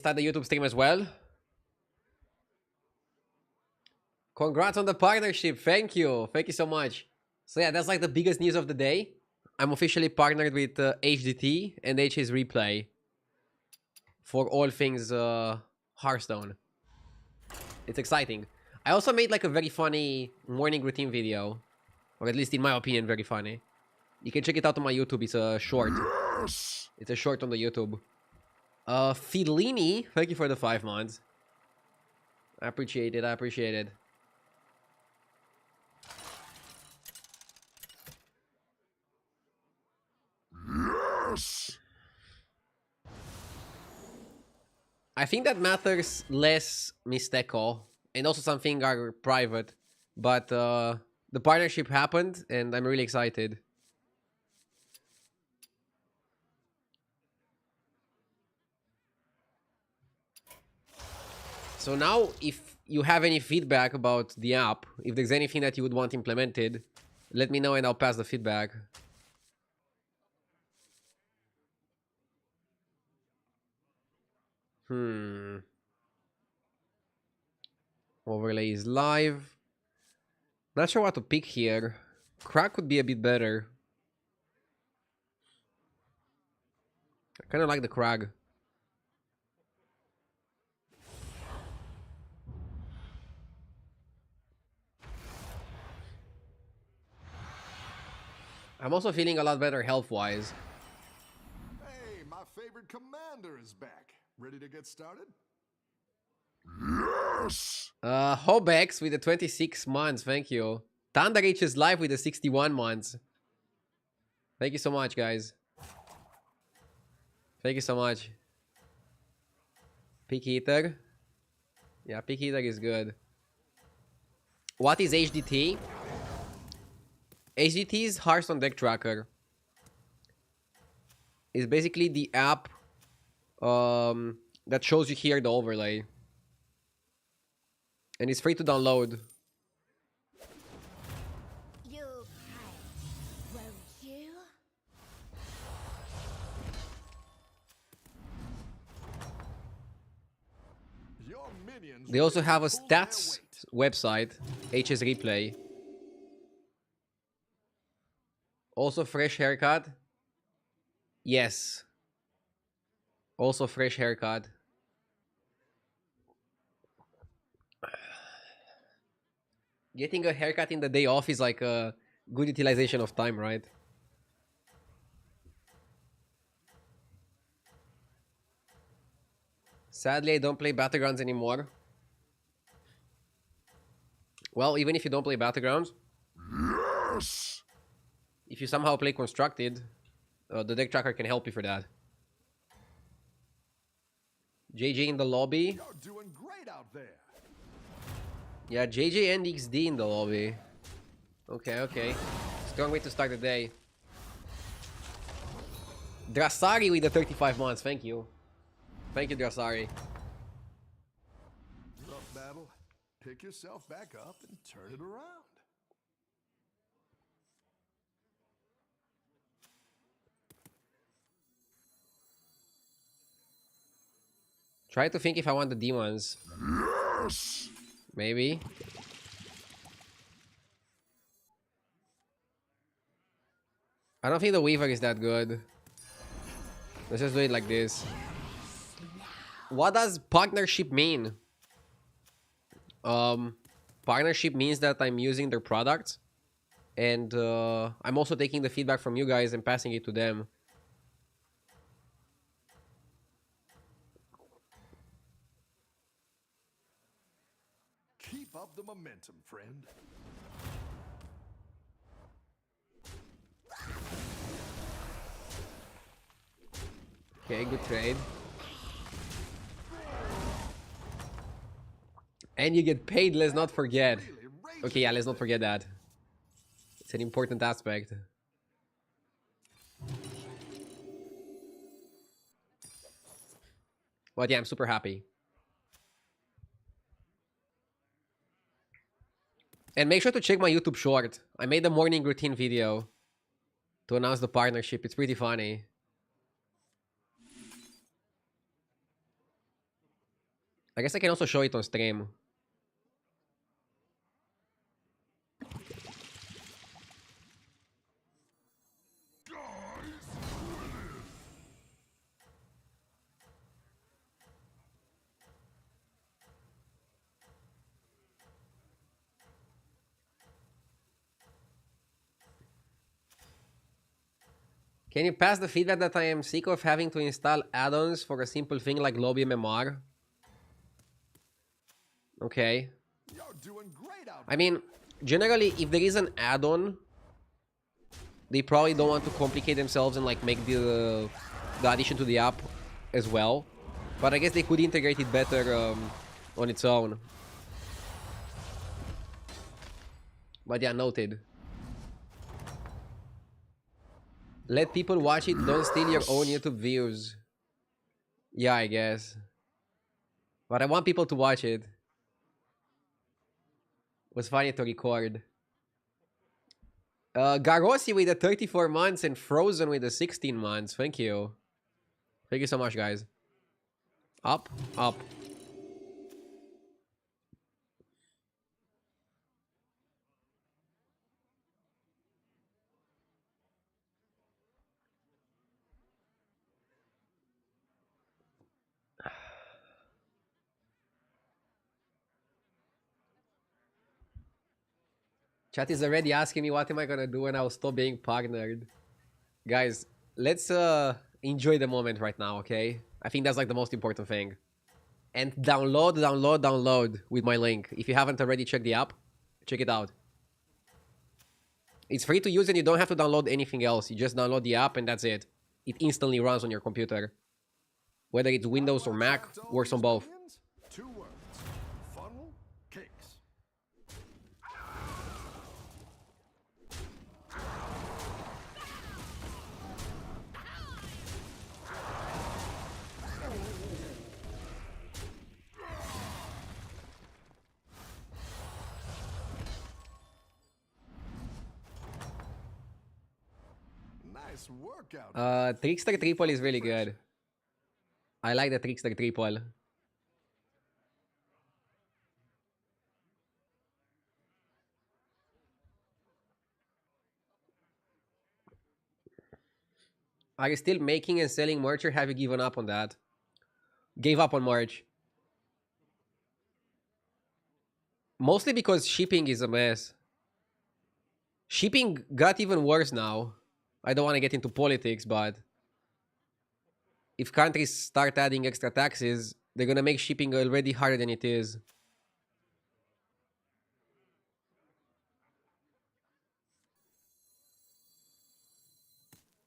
Start the YouTube stream as well. Congrats on the partnership. Thank you. Thank you so much. So yeah, that's like the biggest news of the day. I'm officially partnered with HDT and HS Replay for all things Hearthstone. It's exciting. I also made like a very funny morning routine video, or at least in my opinion, very funny. You can check it out on my YouTube. It's a short. It's a short on the YouTube. Fidlini, thank you for the 5 months. I appreciate it. I appreciate it. I think that matters less, Misteko, and also something are private. But the partnership happened, and I'm really excited. So now, if you have any feedback about the app, if there's anything that you would want implemented, let me know and I'll pass the feedback. Overlay is live. Not sure what to pick here. Crack would be a bit better. I kind of like the Crag. I'm also feeling a lot better health-wise. Hey, my favorite commander is back. Ready to get started? Yes! Hobex with the 26 months, thank you. Thunder H is live with the 61 months. Thank you so much, guys. Thank you so much. Pick Eater. Yeah, Pick Eater is good. What is HDT? HDT is Hearthstone Deck Tracker. It's basically the app that shows you here the overlay. And it's free to download. They also have a stats website, HS Replay. Also fresh haircut. Yes. Also fresh haircut. Getting a haircut in the day off is like a good utilization of time, right? Sadly, I don't play Battlegrounds anymore. Well, even if you don't play Battlegrounds, Yes! if you somehow play Constructed, the deck tracker can help you for that. JJ in the lobby. You're doing great out there. Yeah, JJ and XD in the lobby. Okay, okay. Strong way to start the day. Drasari with the 35 months. Thank you. Thank you, Drasari. Rough battle. Pick yourself back up and turn it around. Try to think if I want the demons. Yes! Maybe. I don't think the Weaver is that good. Let's just do it like this. What does partnership mean? Partnership means that I'm using their product, and I'm also taking the feedback from you guys and passing it to them. Keep up the momentum, friend. Okay, good trade. And you get paid, let's not forget. Okay, yeah, let's not forget that. It's an important aspect. But yeah, I'm super happy. And make sure to check my YouTube short. I made a morning routine video to announce the partnership. It's pretty funny. I guess I can also show it on stream. Can you pass the feedback that I am sick of having to install add-ons for a simple thing like lobby MMR? Okay. You're doing great out I mean, generally, if there is an add-on, they probably don't want to complicate themselves and like make the addition to the app as well. But I guess they could integrate it better on its own. But yeah, noted. Let people watch it, don't steal your own YouTube views. Yeah, I guess. But I want people to watch it. It was funny to record. Garossi with the 34 months and Frozen with the 16 months. Thank you. Thank you so much, guys. Up, up. Chat is already asking me what am I gonna do when I'll stop being partnered. Guys, let's enjoy the moment right now, okay? I think that's like the most important thing. And download with my link. If you haven't already checked the app, check it out. It's free to use and you don't have to download anything else. You just download the app and that's it. It instantly runs on your computer. Whether it's Windows or Mac, works on both. 2 words. Funnel cakes. Nice workout. Trickster Triple is really good. I like the Trickster Triple. Are you still making and selling merch or have you given up on that? Gave up on merch. Mostly because shipping is a mess. Shipping got even worse now. I don't want to get into politics, but if countries start adding extra taxes, they're gonna make shipping already harder than it is.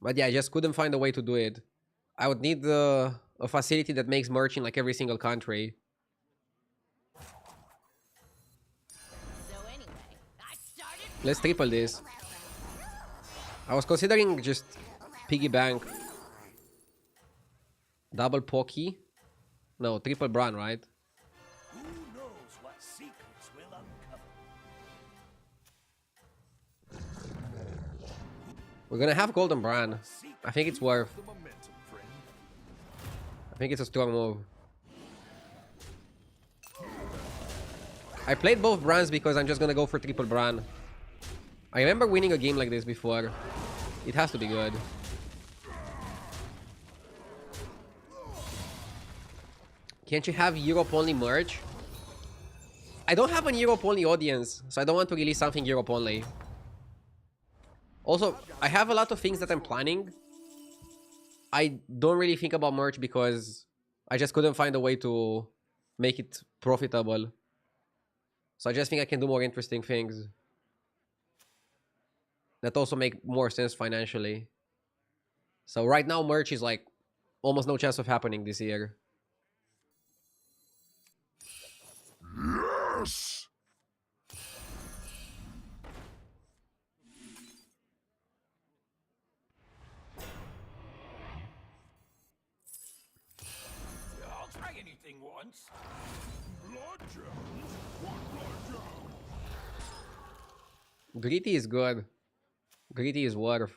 But yeah, I just couldn't find a way to do it. I would need a facility that makes merch in like every single country. Let's triple this. I was considering just piggy bank. Double Pocky? No, triple Bran, right? Who knows what secrets will uncover? We're gonna have Golden Bran. I think it's worth. The momentum, friend. I think it's a strong move. I played both Brans because I'm just gonna go for triple Bran. I remember winning a game like this before. It has to be good. Can't you have Europe-only merch? I don't have an Europe-only audience, so I don't want to release something Europe-only. Also, I have a lot of things that I'm planning. I don't really think about merch because I just couldn't find a way to make it profitable. So I just think I can do more interesting things that also make more sense financially. So right now, merch is like almost no chance of happening this year. Yes! I'll try anything once. Blood gems? What blood gem? Gritty is good. Gritty is worth.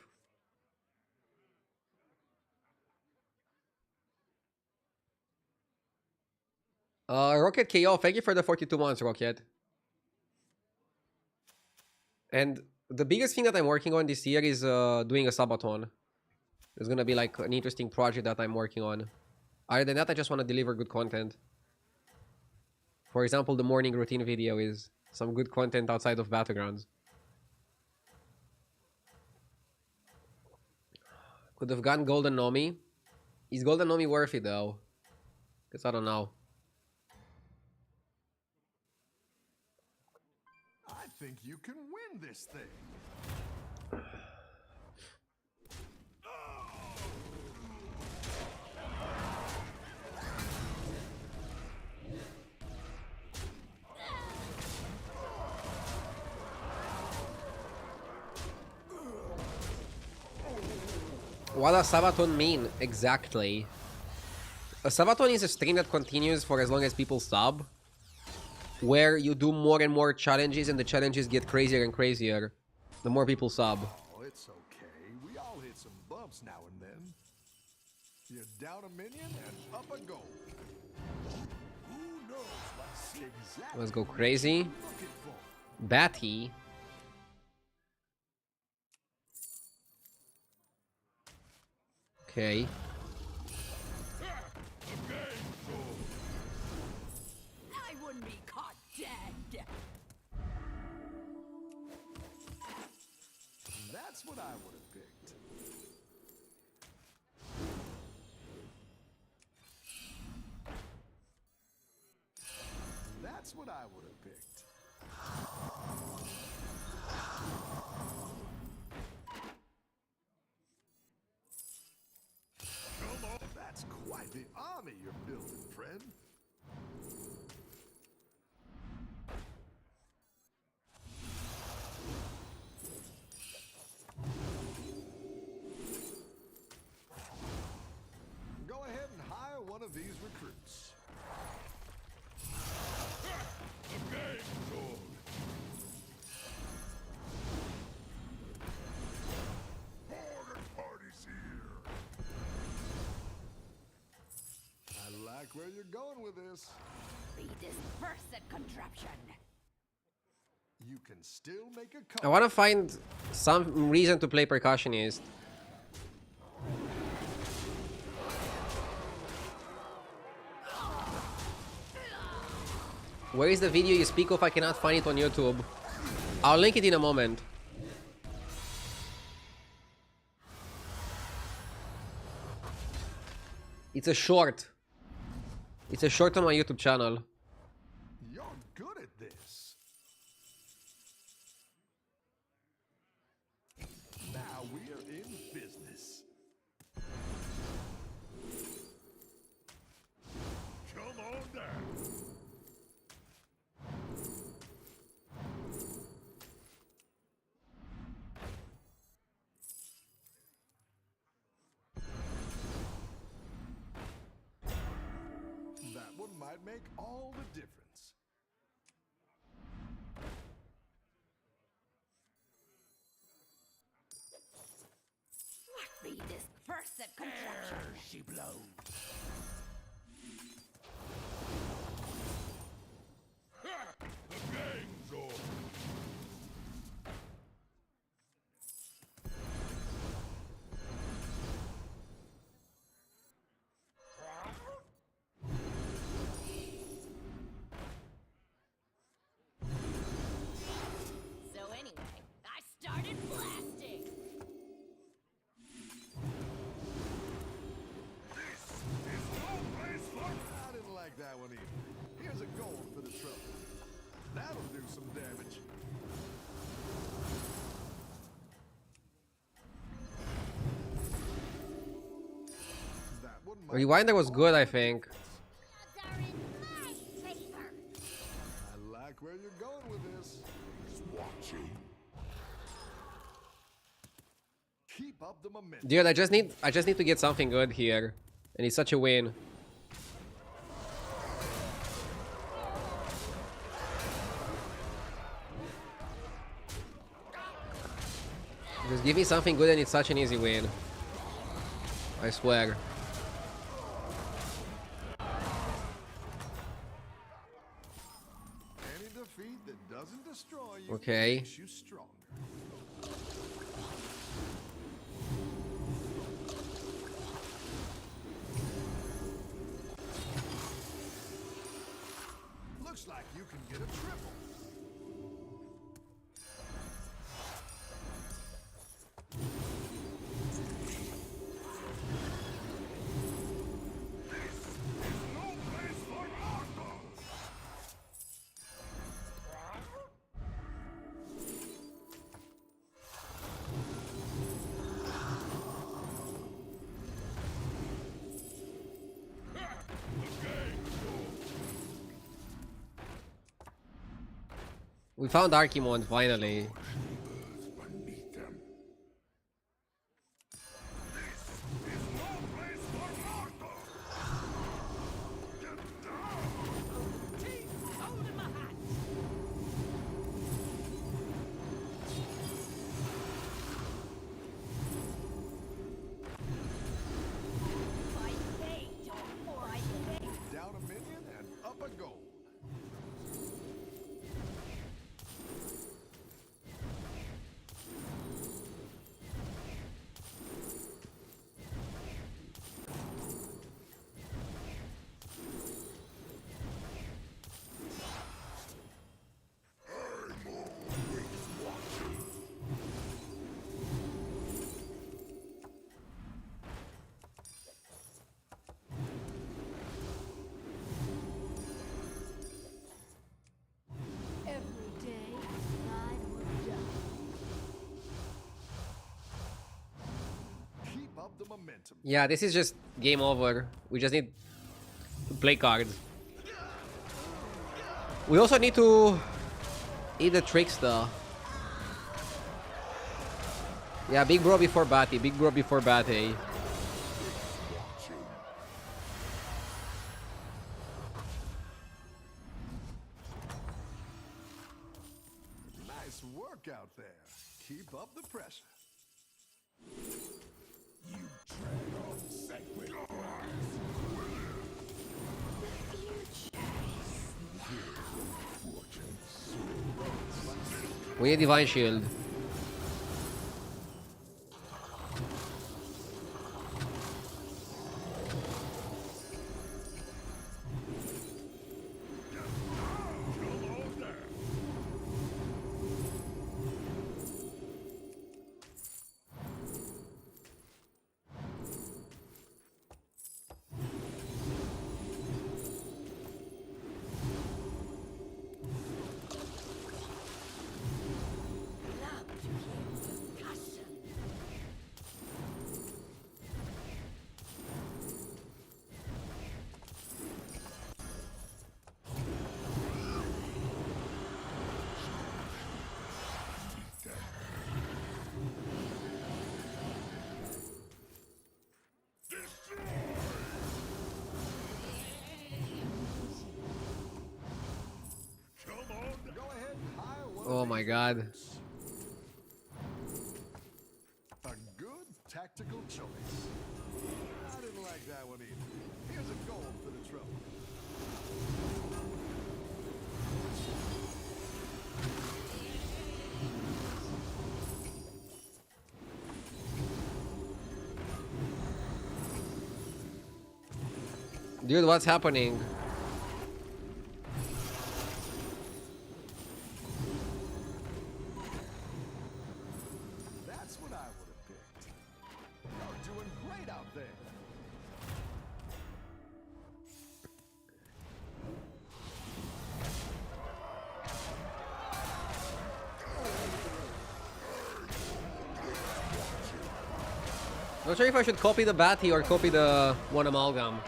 Rocket KO, thank you for the 42 months, Rocket. And the biggest thing that I'm working on this year is doing a subathon. It's gonna be like an interesting project that I'm working on. Other than that, I just want to deliver good content. For example, the morning routine video is some good content outside of Battlegrounds. Could have gone Golden Nomi. Is Golden Nomi worth it though? Because I don't know. I think you can win this thing. What does Sabaton mean exactly? A Sabaton is a stream that continues for as long as people sub, where you do more and more challenges and the challenges get crazier and crazier the more people sub. Oh, it's okay. We all hit some bumps now and then. You're down a minion and up a goal. Who knows what secrets Exactly. Let's go crazy. Looking for. Batty. Okay. I wouldn't be caught dead. That's what I would have picked. That's what I would have picked. Come on, that's quite the army you're building, friend. Go ahead and hire one of these recruits. The game's on. Border party's here. I like where you're going with this. Be dispersed at contraption. You can still make a I comeback. want to find some reason to play Percussionist. Where is the video you speak of? I cannot find it on YouTube. I'll link it in a moment. It's a short. It's a short on my YouTube channel. You're good at this. Now we're in business. Come on down. That one might make all the difference. Be dispersed at contraption. There she blows. The game's on. So anyway, I started blasting. This is no place for. I didn't like that one either. Here's a gold for the trouble. That'll do some damage. That one might Rewinder was good, I think. Odds are in my favor. I like where you're going with this. He's watching. Keep up the momentum. Dude, I just need to get something good here. And it's such a win. Just give me something good and it's such an easy win. I swear. defeat that doesn't destroy you Okay. makes you stronger. Looks like you can get a triple. No place for mortals! We found Archimon finally. Beneath them. This is no place for mortals! Get down! Teeth out of my hat. By day, by day. Down a minion and up a goal. Every day, ride or die. Keep up the momentum. Yeah, this is just game over. We just need to play cards. We also need to eat the trickster. Yeah, big bro before Batty. Big bro before Batty. Nice work out there. Keep up the pressure. You tread on sacred grass. We need Divine Shield. Come on down. Love to hear percussion. Come on down. Go ahead and hire one Oh of my these god. recruits. A good tactical choice. I didn't like that one either. Here's a goal for the trouble. Dude, what's happening? That's what I would have picked. You're doing great out there. Not sure if I should copy the Batty or copy the one amalgam.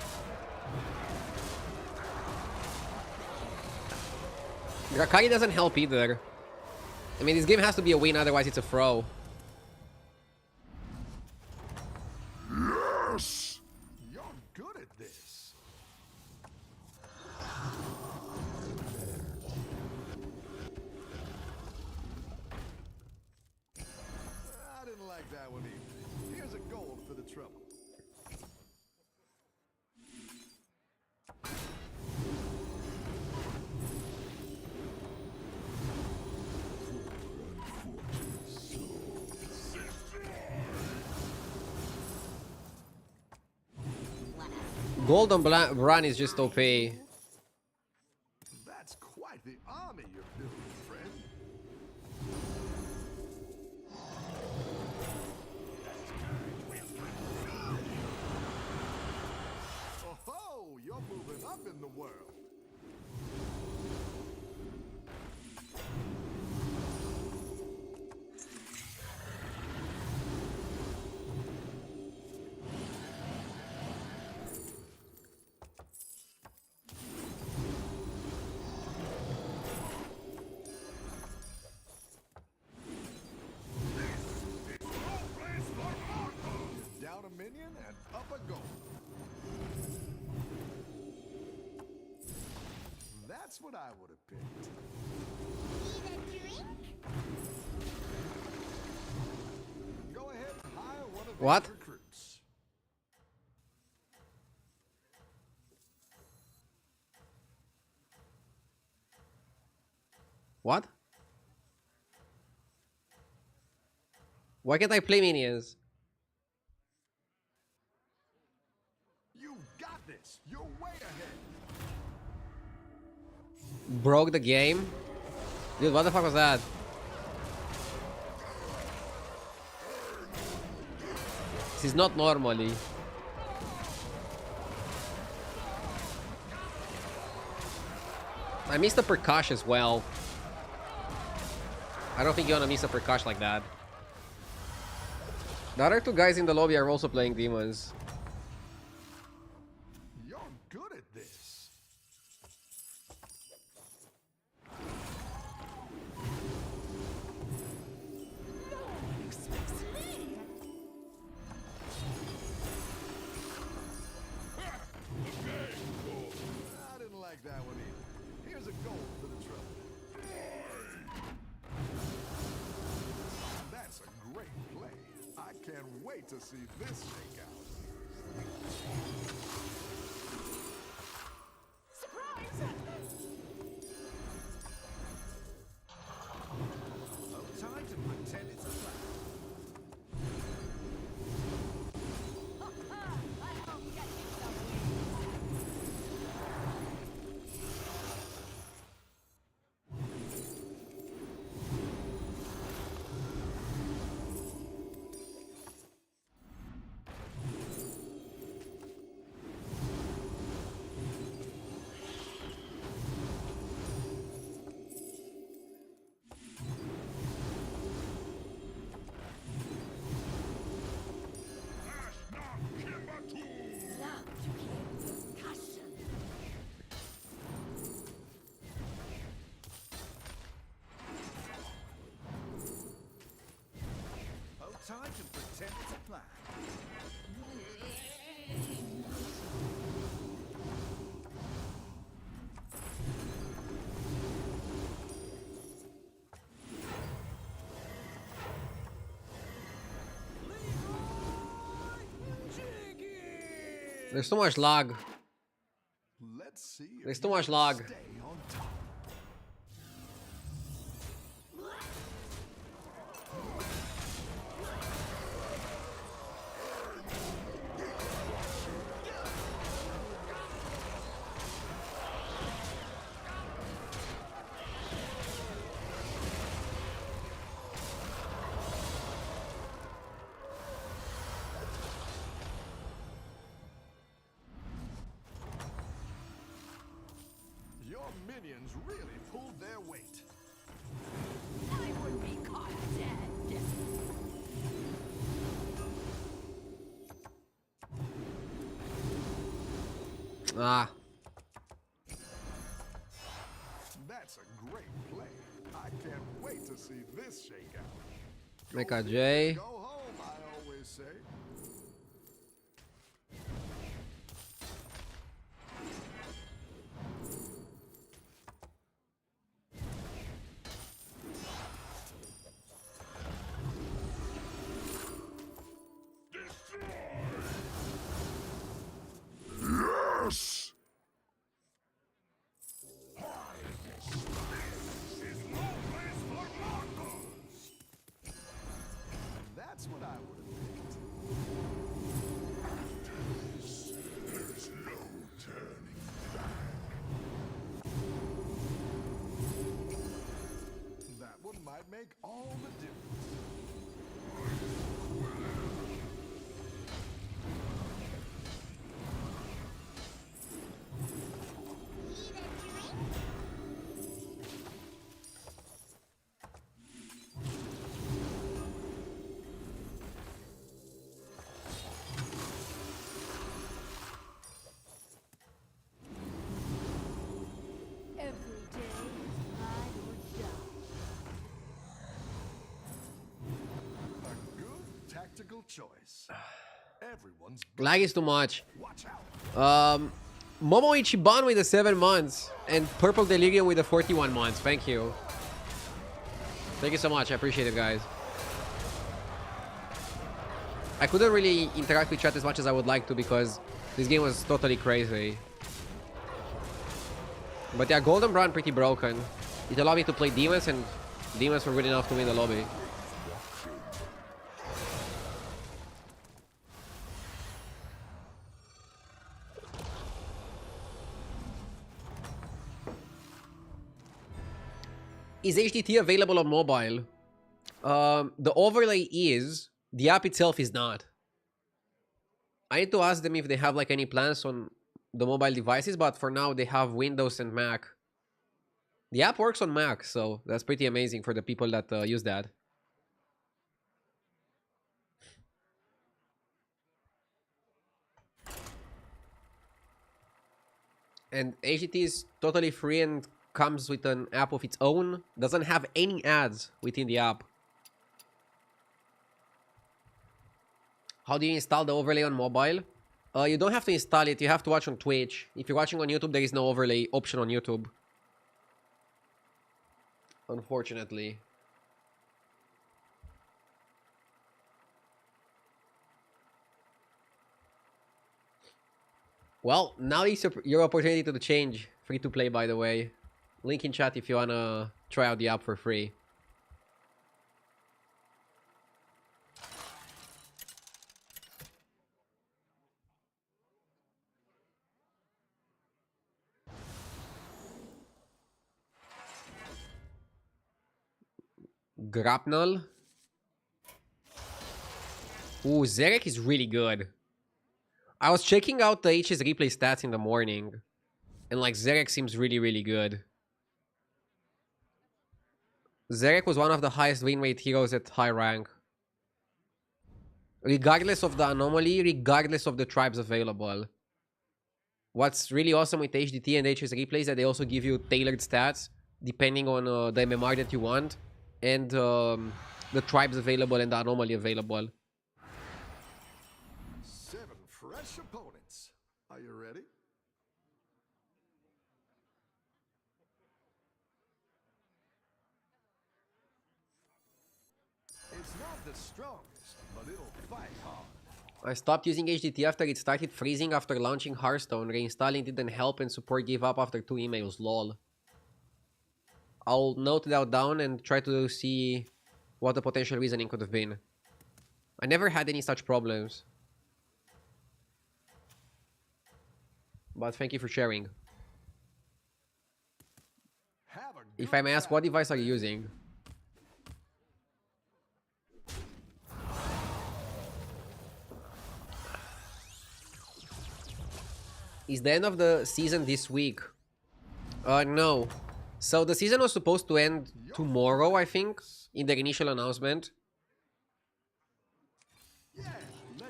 Drakari doesn't help either. I mean, this game has to be a win, otherwise it's a throw. Yes! You're good at this. I didn't like that one either. Here's a goal for the trouble. Golden Brand is just OP. That's quite the army you're building, friend. Oh, you're moving up in the world. Down a minion and up a goal. That's what I would have picked. Need a drink? Go ahead and hire one of What? these recruits. What? Why can't I play minions? You got this. You're way ahead. Broke the game? Dude, what the fuck was that? This is not normally. I missed the percush as well. I don't think you wanna miss a percush like that. The other two guys in the lobby are also playing demons. You're good at this. I didn't like that one either. Here's a goal for the trouble. That's a great play. I can't wait to see this shake out. Surprise! No time to pretend it's a plan. I hope you got you some wings. Love to hear percussion. No time to pretend it's a plan. There's too much lag. Let's see if There's you too much can lag. Stay on top. Your minions really pulled their weight. I would be caught dead. Ah, That's a great play. I can't wait to see this shake out. make a J. Go home, I always say. Yes! That's what I would have picked. There's no real choice. Everyone's Lag is too much. watch out. Momo Ichiban with the 7 months. And Purple Delirium with the 41 months. Thank you. Thank you so much. I appreciate it, guys. I couldn't really interact with chat as much as I would like to because this game was totally crazy. But yeah, Golden Brown pretty broken. It allowed me to play demons, and demons were good enough to win the lobby. Is HDT available on mobile? The overlay is. The app itself is not. I need to ask them if they have like any plans on the mobile devices, but for now they have Windows and Mac. The app works on Mac, so that's pretty amazing for the people that use that. And HDT is totally free and comes with an app of its own. Doesn't have any ads within the app. How do you install the overlay on mobile? You don't have to install it. You have to watch on Twitch. If you're watching on YouTube, there is no overlay option on YouTube. Unfortunately. Well, now is your opportunity to change. Free to play, by the way. Link in chat if you wanna try out the app for free. Grapnel. Ooh, Zerek is really good. I was checking out the HS replay stats in the morning. And like Zerek seems really, really good. Zerek was one of the highest win rate heroes at high rank. Regardless of the anomaly, regardless of the tribes available. What's really awesome with HDT and HS replay is that they also give you tailored stats depending on the MMR that you want. And the tribes available and the anomaly available. 7 fresh opponents. Are you ready? It's not the strongest, but it'll fight hard. I stopped using HDT after it started freezing after launching Hearthstone. Reinstalling didn't help and support gave up after 2 emails. Lol. I'll note that down and try to see what the potential reasoning could have been. I never had any such problems. But thank you for sharing. Have a If good I may ask, what battle. device are you using? Is the end of the season this week? No. So the season was supposed to end tomorrow, I think, in the initial announcement.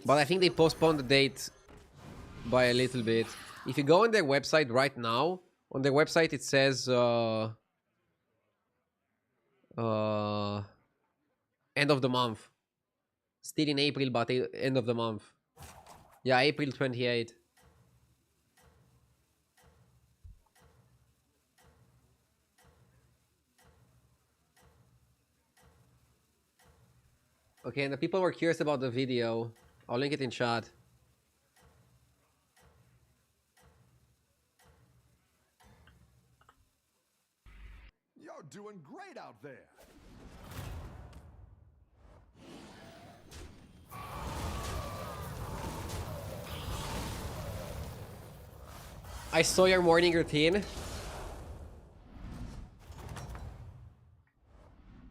But I think they postponed the date by a little bit. If you go on their website right now, on their website it says end of the month. Still in April, but end of the month. Yeah, April 28th. Okay, and the people were curious about the video. I'll link it in chat. You're doing great out there. I saw your morning routine.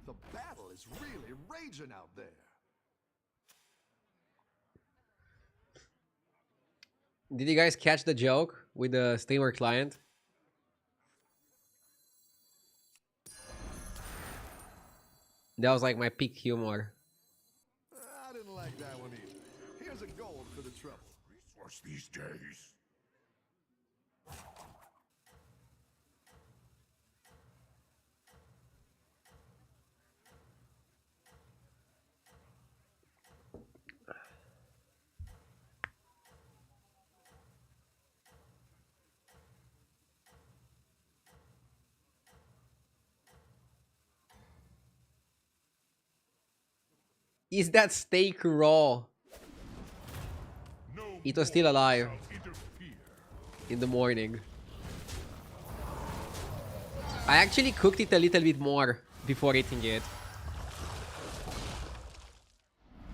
The battle is really raging out there. Did you guys catch the joke with the streamer client? That was like my peak humor. I didn't like that one either. Here's a gold for the trouble. Resource these days. Is that steak raw? No It was still alive shall interfere. in the morning. I actually cooked it a little bit more before eating it.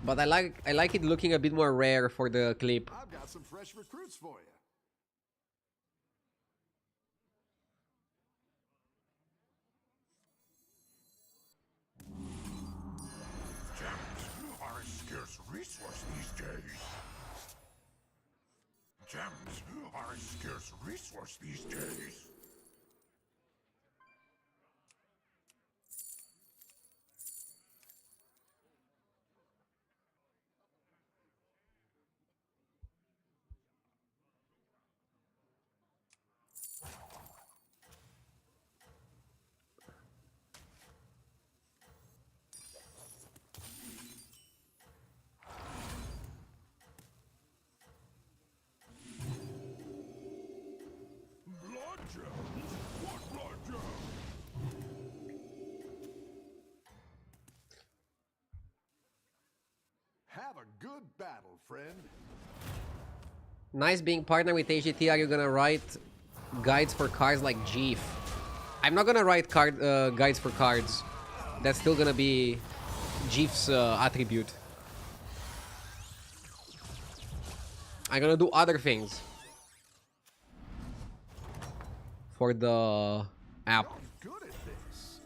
But I like it looking a bit more rare for the clip. I've got some fresh recruits for you. Gems are a scarce resource these days. Gems are a scarce resource these days. Blood gems? What blood gems? Have a good battle, friend. Nice being partnered with HDT. Are you gonna write guides for cards like GIF? I'm not gonna write guides for cards. That's still gonna be GIF's attribute. I'm gonna do other things for the app. You're good at this.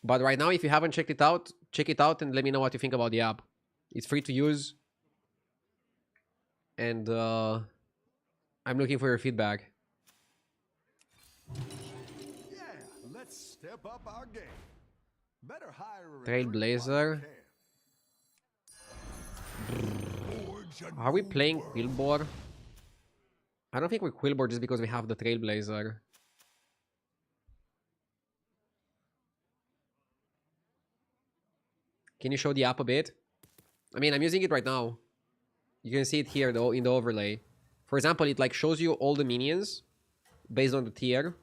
But right now, if you haven't checked it out, check it out and let me know what you think about the app. It's free to use. And I'm looking for your feedback. Yeah, let's step up our game. Better hire a Trailblazer. Are we playing Quillboar? I don't think we're Quillboar just because we have the Trailblazer. Can you show the app a bit? I mean, I'm using it right now. You can see it here though in the overlay. For example, it like shows you all the minions based on the tier,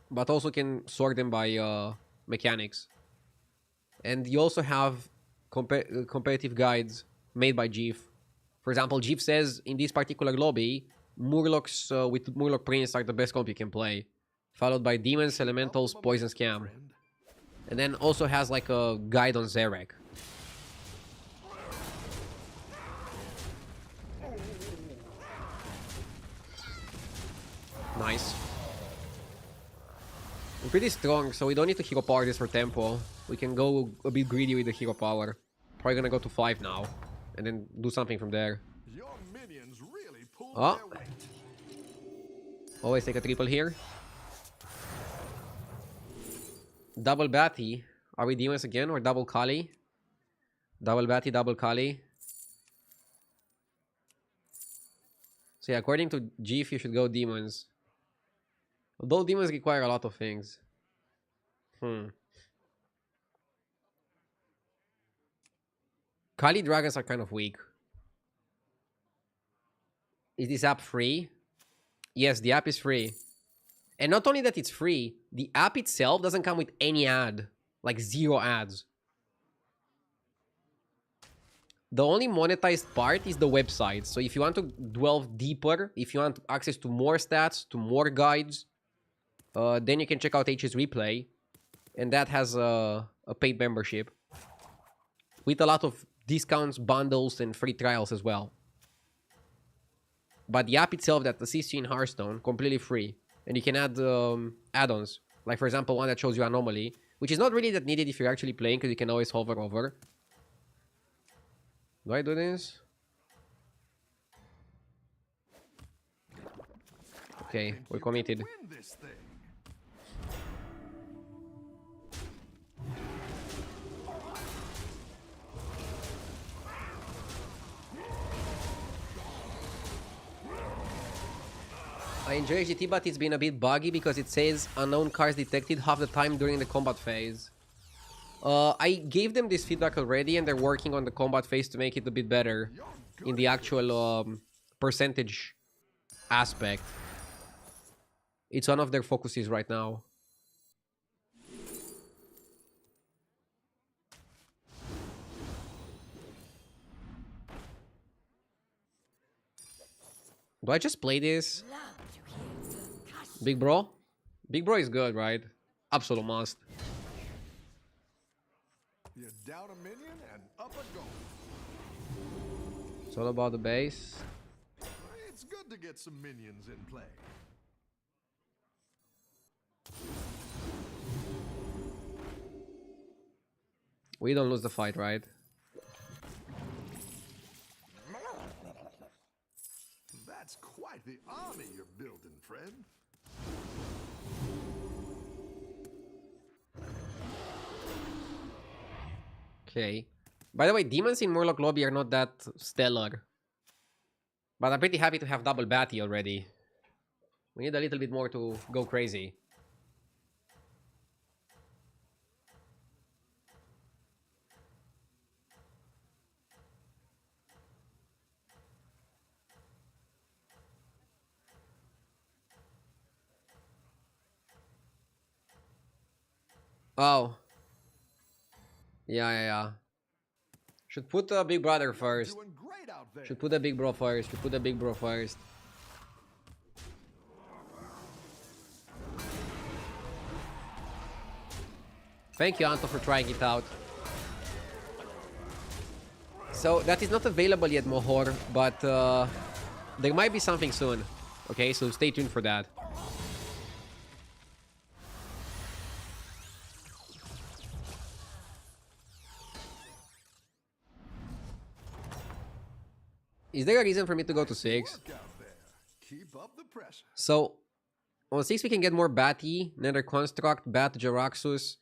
but also can sort them by mechanics. And you also have competitive guides made by GIF. For example, GIF says in this particular lobby, Murlocs with Murloc Prince are the best comp you can play, followed by Demons, Elementals, Poison Scam. And then also has like a guide on Zarek. Nice. We're pretty strong, so we don't need to hero power this for tempo. We can go a bit greedy with the hero power. Probably gonna go to 5 now. And then do something from there. Your minions really pulled Oh. their weight. Always take a triple here. Double Batty. Are we demons again or double Kali? Double Batty, double Kali. So yeah, according to GIF, you should go demons. Although demons require a lot of things. Kali dragons are kind of weak. Is this app free? Yes, the app is free. And not only that it's free, the app itself doesn't come with any ad. Like 0 ads. The only monetized part is the website. So if you want to delve deeper, if you want access to more stats, to more guides, then you can check out H's Replay. And that has a paid membership. With a lot of discounts, bundles, and free trials as well. But the app itself that assists you in Hearthstone, completely free. And you can add add-ons. Like for example, one that shows you Anomaly. Which is not really that needed if you're actually playing, because you can always hover over. Do I do this? Okay, we're committed. Win this thing. I enjoy HDT, but it's been a bit buggy because it says unknown cards detected half the time during the combat phase. I gave them this feedback already, and they're working on the combat phase to make it a bit better in the actual percentage aspect. It's one of their focuses right now. Do I just play this? Love to hear percussion. Big Bro? Big Bro is good, right? Absolute must. You're down a minion and up a goal. It's all about the base. It's good to get some minions in play. We don't lose the fight, right? That's quite the army you're building, friend. Okay. By the way, demons in Murloc lobby are not that stellar. But I'm pretty happy to have double Batty already. We need a little bit more to go crazy. Oh. Yeah. Should put the big brother first. Doing great out there. Should put the big bro first. Should put the big bro first. Thank you, Anto, for trying it out. So, that is not available yet, Mohor, but there might be something soon. Okay, so stay tuned for that. Is there a reason for me to go to 6? Work out there. Keep up the pressure. So, on 6 we can get more Batty, Nether Construct, Bat, Jaraxxus.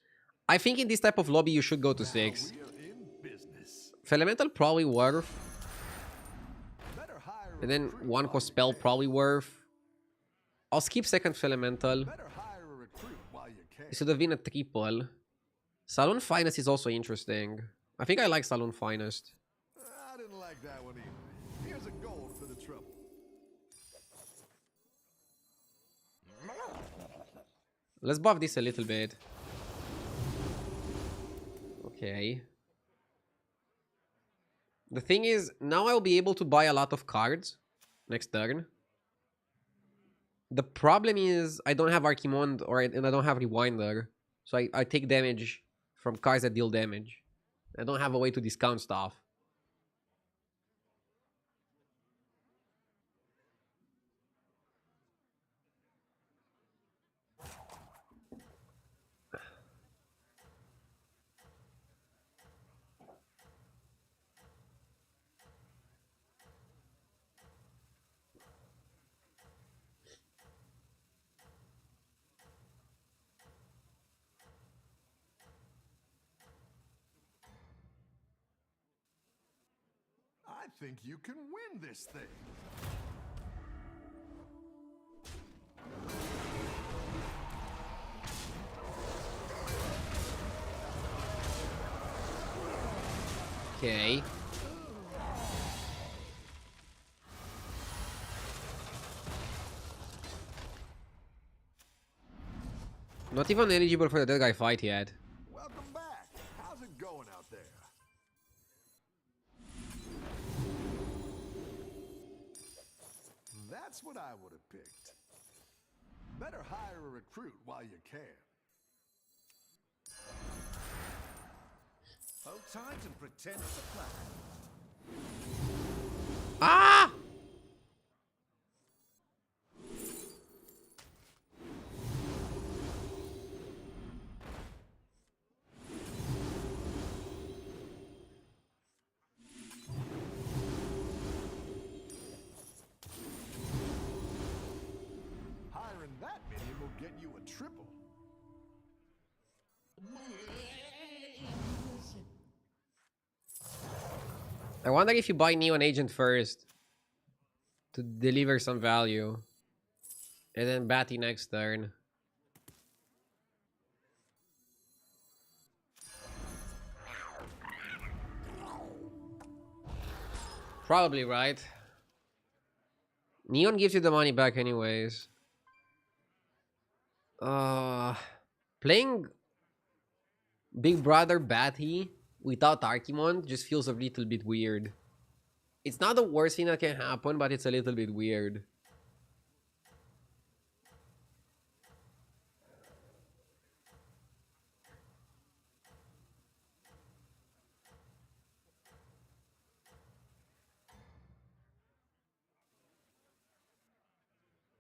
I think in this type of lobby you should go to 6. We are in business. Elemental probably worth. Better hire a And then recruit one while cost you spell can. probably worth. I'll skip second Elemental. Better hire a recruit while you can. This would have been a triple. Saloon Finest is also interesting. I think I like Saloon Finest. I didn't like that one either. Here's a gold for the trouble. Let's buff this a little bit. Okay. The thing is, now I'll be able to buy a lot of cards next turn. The problem is I don't have Archimond and I don't have Rewinder. So I take damage from cards that deal damage. I don't have a way to discount stuff. I think you can win this thing. Okay. Not even eligible for the dead guy fight yet. Welcome back. How's it going out there? That's what I would have picked. Better hire a recruit while you can. Hold tight and pretend it's a plan. Ah! Hiring that minion will get you a triple. I wonder if you buy Neon Agent first to deliver some value. And then Batty next turn. Probably, right? Neon gives you the money back anyways. Playing Big Brother Batty without Archimond just feels a little bit weird. It's not the worst thing that can happen, but it's a little bit weird.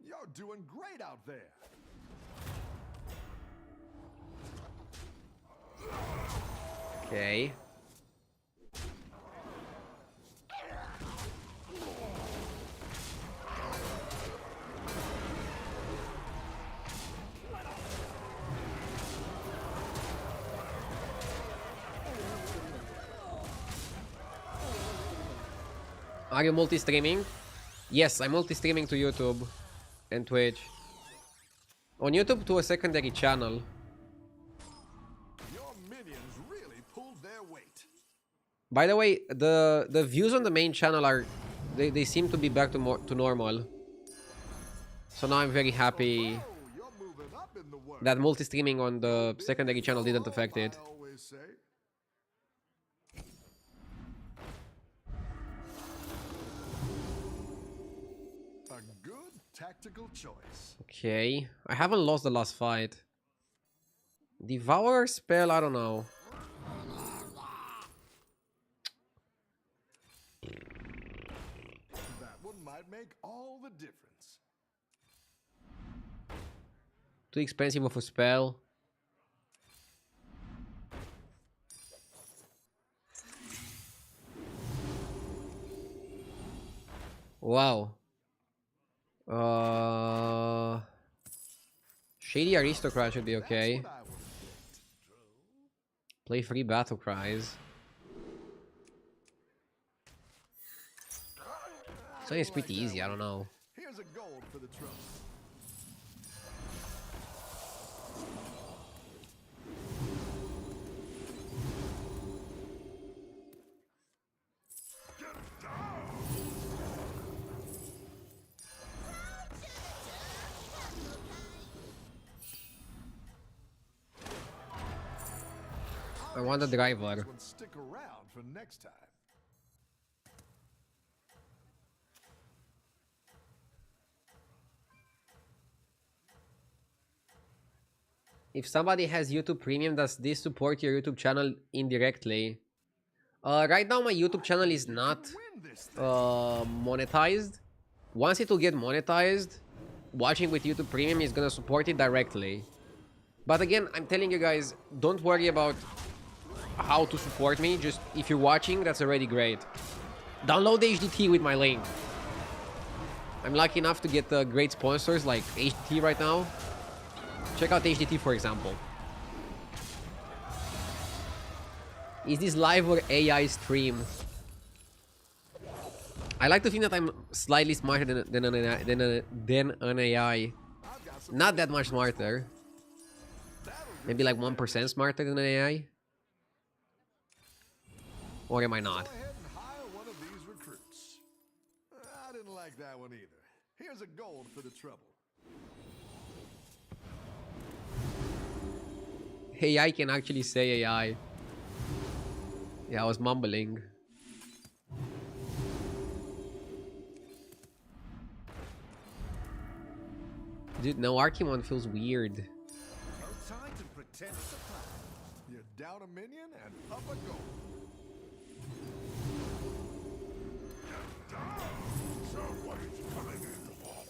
You're doing great out there. Okay. Are you multi-streaming? Yes, I'm multi-streaming to YouTube and Twitch. On YouTube to a secondary channel. Your minions really pulled their weight. By the way, the views on the main channel are they seem to be back to normal. So now I'm very happy Oh, you're moving up in the world. that multi-streaming on the secondary channel didn't affect it. I always say. A good tactical choice. Okay, I haven't lost the last fight. Devourer spell, I don't know. That one might make all the difference. Too expensive of a spell. Wow. Shady Aristocrat should be okay. That's what I would have picked. Play free battle cries. So it's pretty easy, I don't know. Here's a gold for the trouble. I want the driver. This one stick around for next time. If somebody has YouTube Premium, does this support your YouTube channel indirectly? Right now my YouTube channel is not Win this thing. monetized. Once it will get monetized, watching with YouTube Premium is gonna support it directly. But again, I'm telling you guys, don't worry about how to support me. Just if you're watching, that's already great. Download HDT with my link. I'm lucky enough to get great sponsors like HDT right now. Check out HDT, for example. Is this live or AI stream? I like to think that I'm slightly smarter than an AI. Not that much smarter. Maybe like 1% smarter than an AI. Or am I not? Go ahead and hire one of these recruits. I didn't like that one either. Here's a gold for the trouble. AI can actually say AI. Yeah, I was mumbling. Dude, no Archimon feels weird. No time to pretend it's a plan. You're down a minion and up a gold. Somebody's coming in the vault.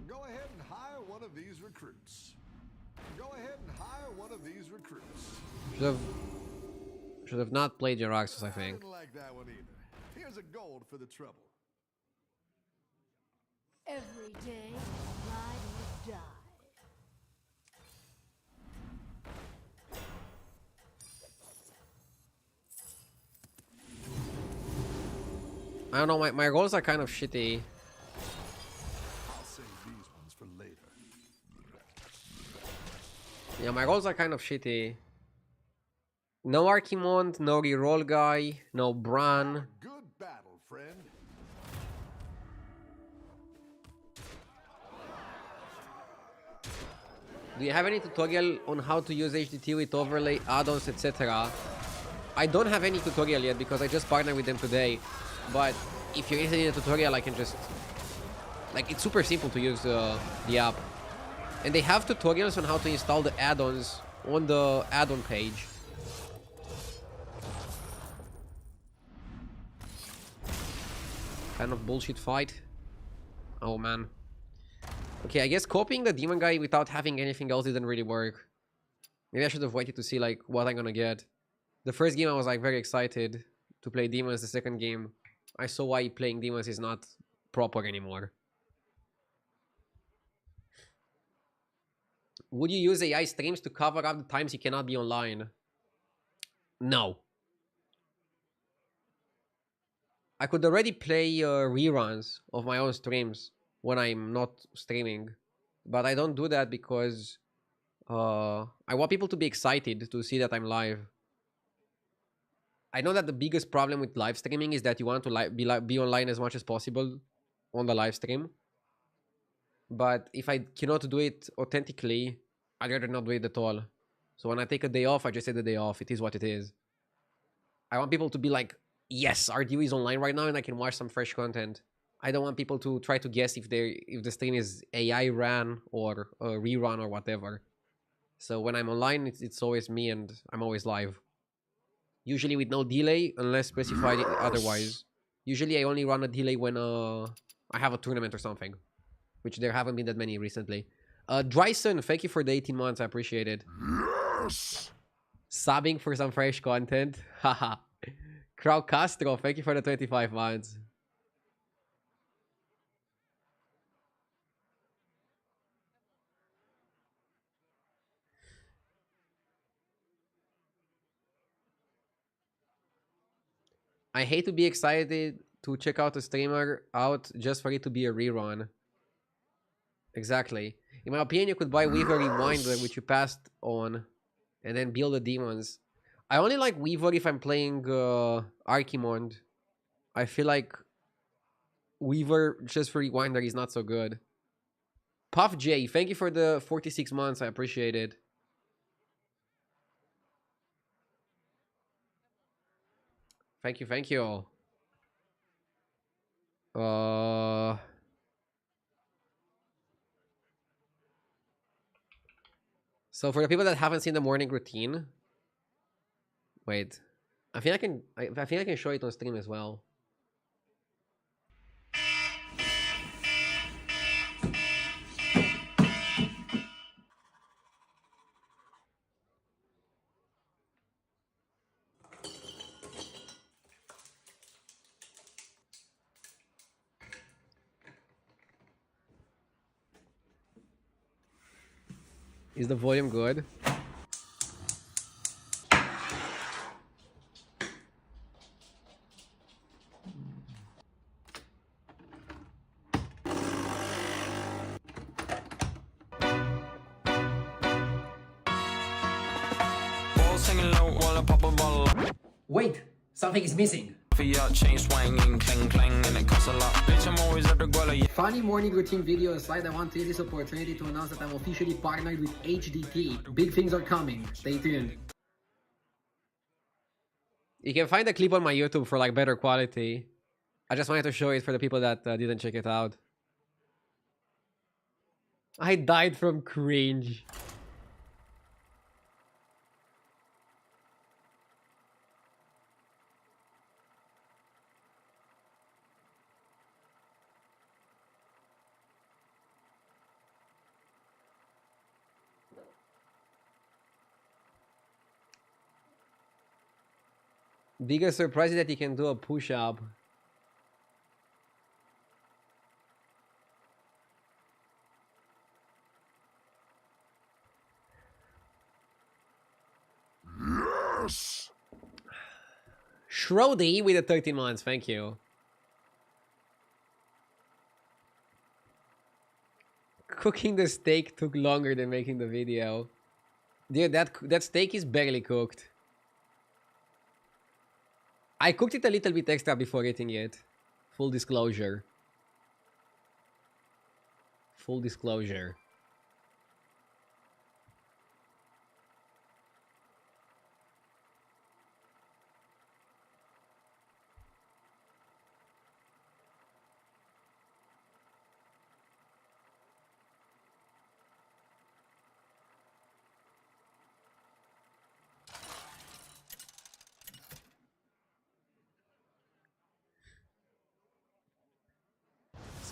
Go ahead and hire one of these recruits. Go ahead and hire one of these recruits. Should have not played Jaraxxus, I think. Didn't like that one either. Here's a gold for the trouble. Every day, ride or die. I don't know, my rolls are kind of shitty. I'll save these ones for later. Yeah, my rolls are kind of shitty. No Archimon, no reroll guy, no Bran. Good friend. Do you have any tutorial on how to use HDT with overlay, add-ons, etc.? I don't have any tutorial yet because I just partnered with them today. But if you're interested in a tutorial, I can just... Like, it's super simple to use the app. And they have tutorials on how to install the add-ons on the add-on page. Kind of bullshit fight. Oh, man. Okay, I guess copying the demon guy without having anything else didn't really work. Maybe I should have waited to see, like, what I'm gonna get. The first game I was, like, very excited to play demons. The second game, I saw why playing demons is not proper anymore. Would you use AI streams to cover up the times you cannot be online? No. I could already play reruns of my own streams when I'm not streaming. But I don't do that because I want people to be excited to see that I'm live. I know that the biggest problem with live streaming is that you want to be online as much as possible on the live stream. But if I cannot do it authentically, I'd rather not do it at all. So when I take a day off, I just take the day off. It is what it is. I want people to be like, yes, RDU is online right now and I can watch some fresh content. I don't want people to try to guess if the stream is AI ran or a rerun or whatever. So when I'm online, it's always me and I'm always live. Usually with no delay, unless specified otherwise. Usually I only run a delay when I have a tournament or something. Which there haven't been that many recently. Dryson, thank you for the 18 months. I appreciate it. Yes! Subbing for some fresh content. Haha. Crow Castro, thank you for the 25 months. I hate to be excited to check out a streamer out just for it to be a rerun. Exactly. In my opinion, you could buy Weaver Rewinder, which you passed on, and then build the demons. I only like Weaver if I'm playing Archimond. I feel like Weaver just for Rewinder is not so good. Puff J, thank you for the 46 months. I appreciate it. Thank you, thank you. So for the people that haven't seen the morning routine, wait, I think I can show it on stream as well. Is the volume good? Wait, something is missing. Funny morning routine video aside, I want to use this opportunity to announce that I'm officially partnered with HDT. Big things are coming. Stay tuned. You can find the clip on my YouTube for like better quality. I just wanted to show it for the people that didn't check it out. I died from cringe. Biggest surprise is that you can do a push-up. Yes! Shrody with the 13 months, thank you. Cooking the steak took longer than making the video. Dude, that steak is barely cooked. I cooked it a little bit extra before eating it. Full disclosure. Full disclosure.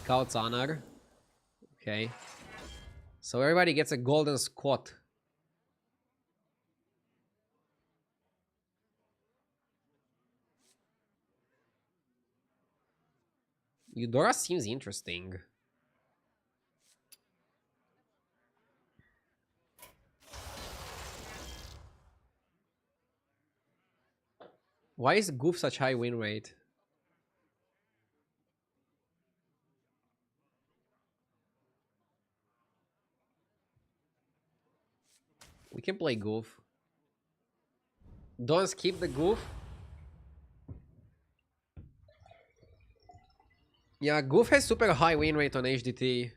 Scout's honor. Okay. So everybody gets a golden squat. Eudora seems interesting. Why is Goof such high win rate? We can play Goof. Don't skip the Goof. Yeah, Goof has super high win rate on HDT.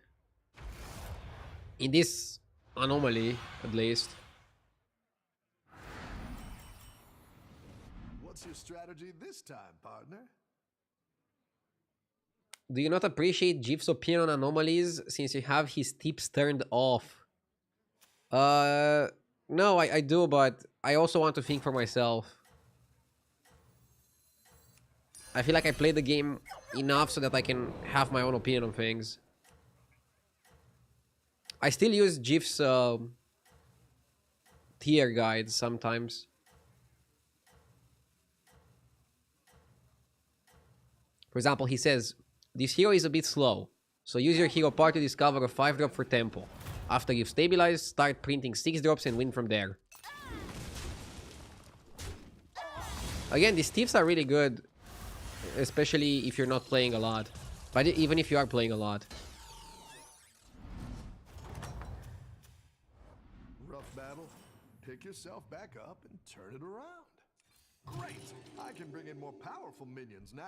In this anomaly, at least. What's your strategy this time, partner? Do you not appreciate Jif's opinion on anomalies since you have his tips turned off? No, I do, but I also want to think for myself. I feel like I play the game enough so that I can have my own opinion on things. I still use Jif's tier guides sometimes. For example, he says, this hero is a bit slow, so use your hero part to discover a 5-drop for tempo. After you've stabilized, start printing 6 drops and win from there. Again, these tips are really good, especially if you're not playing a lot. But even if you are playing a lot. Rough battle. Pick yourself back up and turn it around. Great! I can bring in more powerful minions now.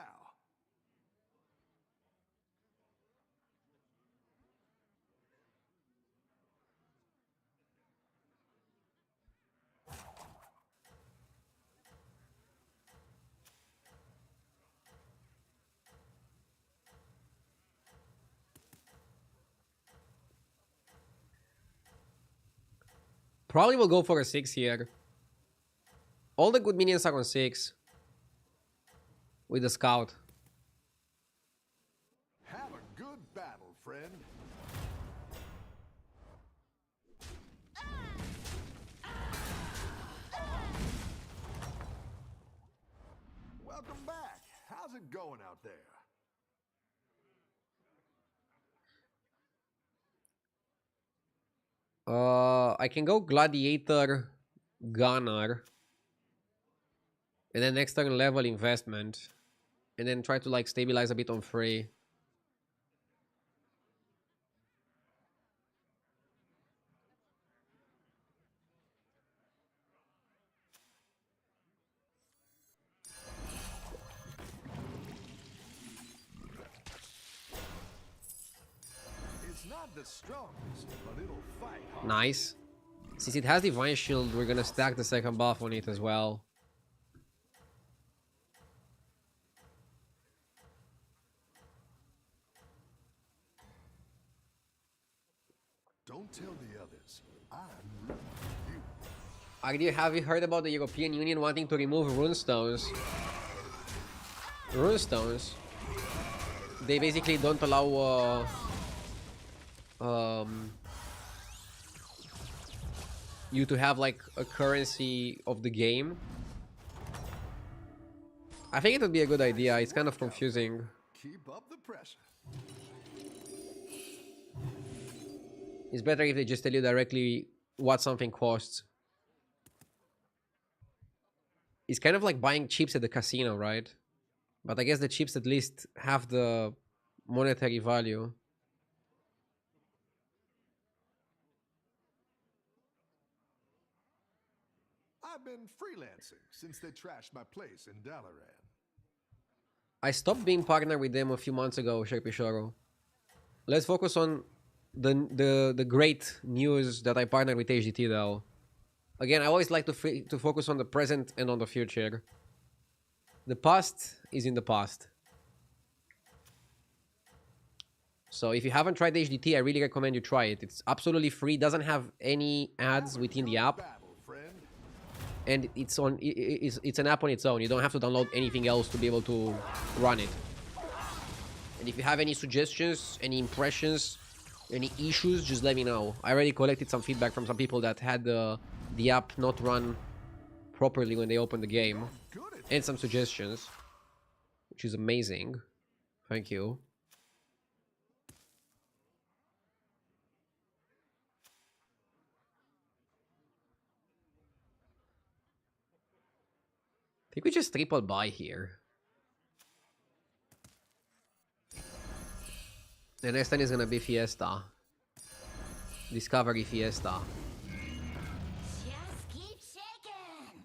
Probably will go for a 6 here. All the good minions are on 6. With the scout. Have a good battle, friend. Welcome back. How's it going out there? I can go Gladiator, Gunner. And then next turn level investment. And then try to like stabilize a bit on free. It's not the strongest, but it'll fight hard. Nice. Since it has Divine Shield, we're gonna stack the second buff on it as well. Don't tell the others. I'm rooting for you. Have you heard about the European Union wanting to remove runestones? Runestones. They basically don't allow you to have like a currency of the game. I think it would be a good idea. It's kind of confusing. Keep up the pressure. It's better if they just tell you directly what something costs. It's kind of like buying chips at the casino, right? But I guess the chips at least have the monetary value. I've been freelancing since they trashed my place in Dalaran. I stopped being partner with them a few months ago, Sherpishoro. Let's focus on the great news that I partnered with HDT though. Again, I always like to focus on the present and on the future. The past is in the past. So if you haven't tried HDT, I really recommend you try it. It's absolutely free, doesn't have any ads within the app, Battle, friend. and it's an app on its own. You don't have to download anything else to be able to run it. And if you have any suggestions, any impressions, any issues, just let me know. I already collected some feedback from some people that had the app not run properly when they opened the game, Good at and some suggestions, which is amazing. Thank you. I think we just triple buy here. The next one is gonna be Fiesta. Discovery Fiesta. Just keep shaking.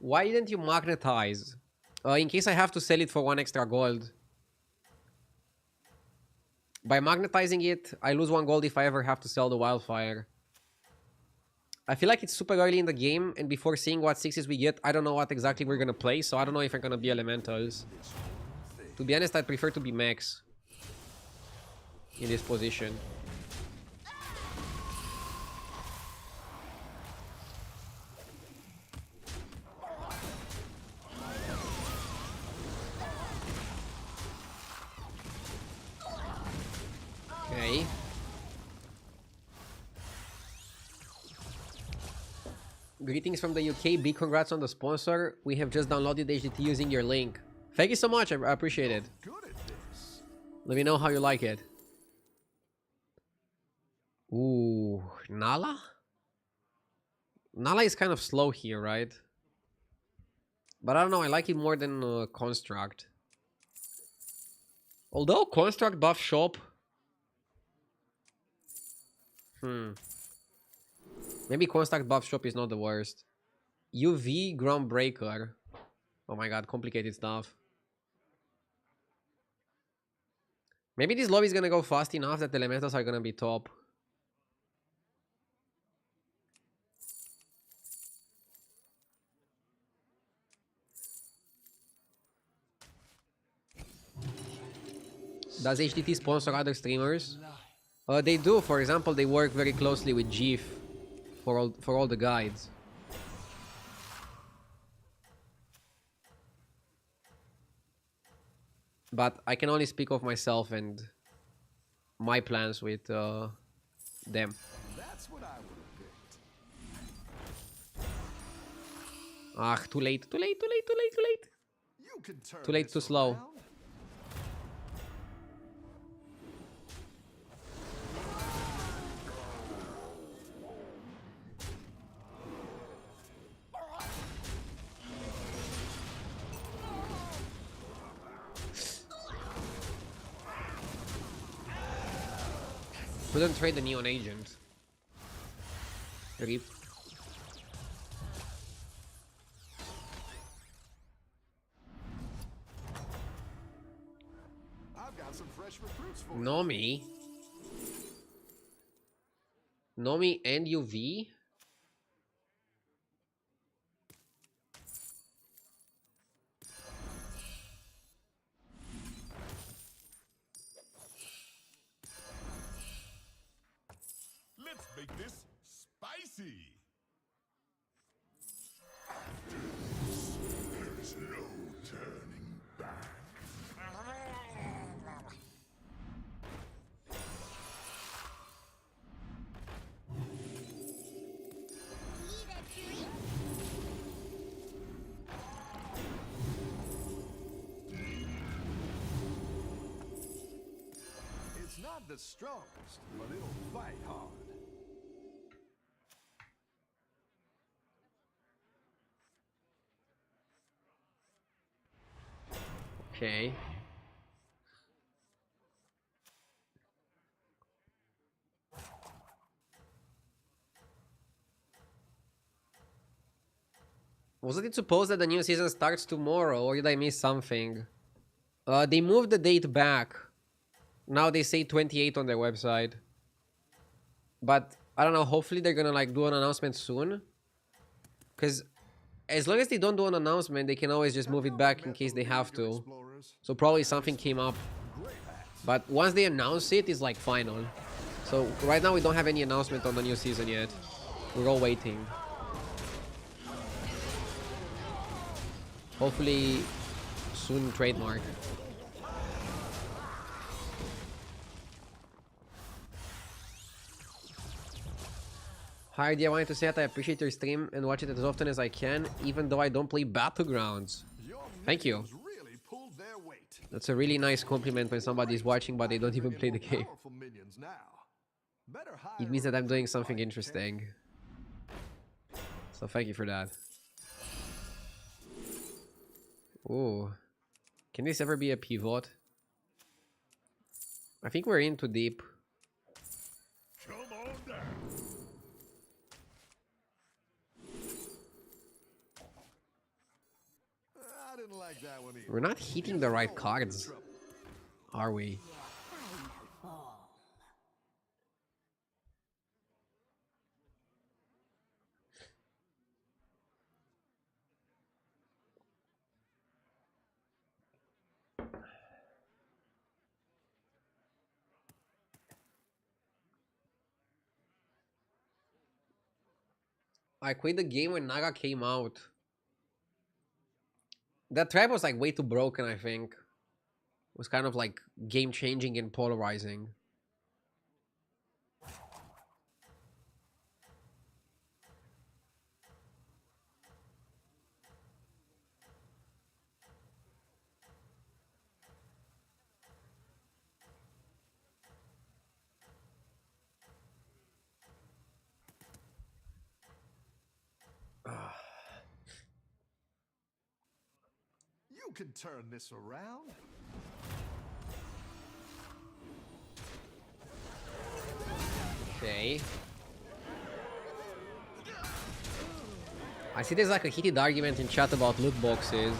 Why didn't you magnetize? In case I have to sell it for 1 extra gold. By magnetizing it, I lose 1 gold if I ever have to sell the wildfire. I feel like it's super early in the game, and before seeing what 6s we get, I don't know what exactly we're gonna play, so I don't know if I'm gonna be elementals. To be honest, I'd prefer to be mechs in this position. Okay. Greetings from the UK. Big congrats on the sponsor. We have just downloaded HDT using your link. Thank you so much. I appreciate it. good at this. Let me know how you like it. Ooh, Nala? Nala is kind of slow here, right? But I don't know. I like it more than Construct. Although Construct buff shop. Maybe Construct buff shop is not the worst. UV Groundbreaker. Oh my god, complicated stuff. Maybe this lobby is gonna go fast enough that the elementals are gonna be top. Does HDT sponsor other streamers? They do. For example, they work very closely with GIF for all the guides. But I can only speak of myself and my plans with them. That's what I would have picked. Ah, too late, too late, too late, too late, too late. You can turn Too late, this too slow. around. Couldn't trade the Neon Agent. Rip. I've got some fresh recruits for you. Nomi. Nomi and UV. Let's make this spicy. There's no turning back. Need a drink? It's not the strongest, but it'll fight hard. Okay. Wasn't it supposed that the new season starts tomorrow, or did I miss something? They moved the date back. Now they say 28 on their website. But I don't know, hopefully they're gonna like do an announcement soon. Because as long as they don't do an announcement, they can always just move it back in case they have to. So probably something came up. But once they announce it, it's like final. So right now we don't have any announcement on the new season yet. We're all waiting. Hopefully soon trademark. Hi, dear, I wanted to say that I appreciate your stream and watch it as often as I can, even though I don't play Battlegrounds. Thank you. Really pulled their weight. That's a really nice compliment when somebody's watching but they don't even play the game. It means that I'm doing something interesting. So thank you for that. Ooh. Can this ever be a pivot? I think we're in too deep. Come on down. I didn't like that one either. We're not hitting the right cards, are we? I quit the game when Naga came out. That trap was like way too broken, I think. It was kind of like game changing and polarizing. You can turn this around. Okay. I see there's like a heated argument in chat about loot boxes.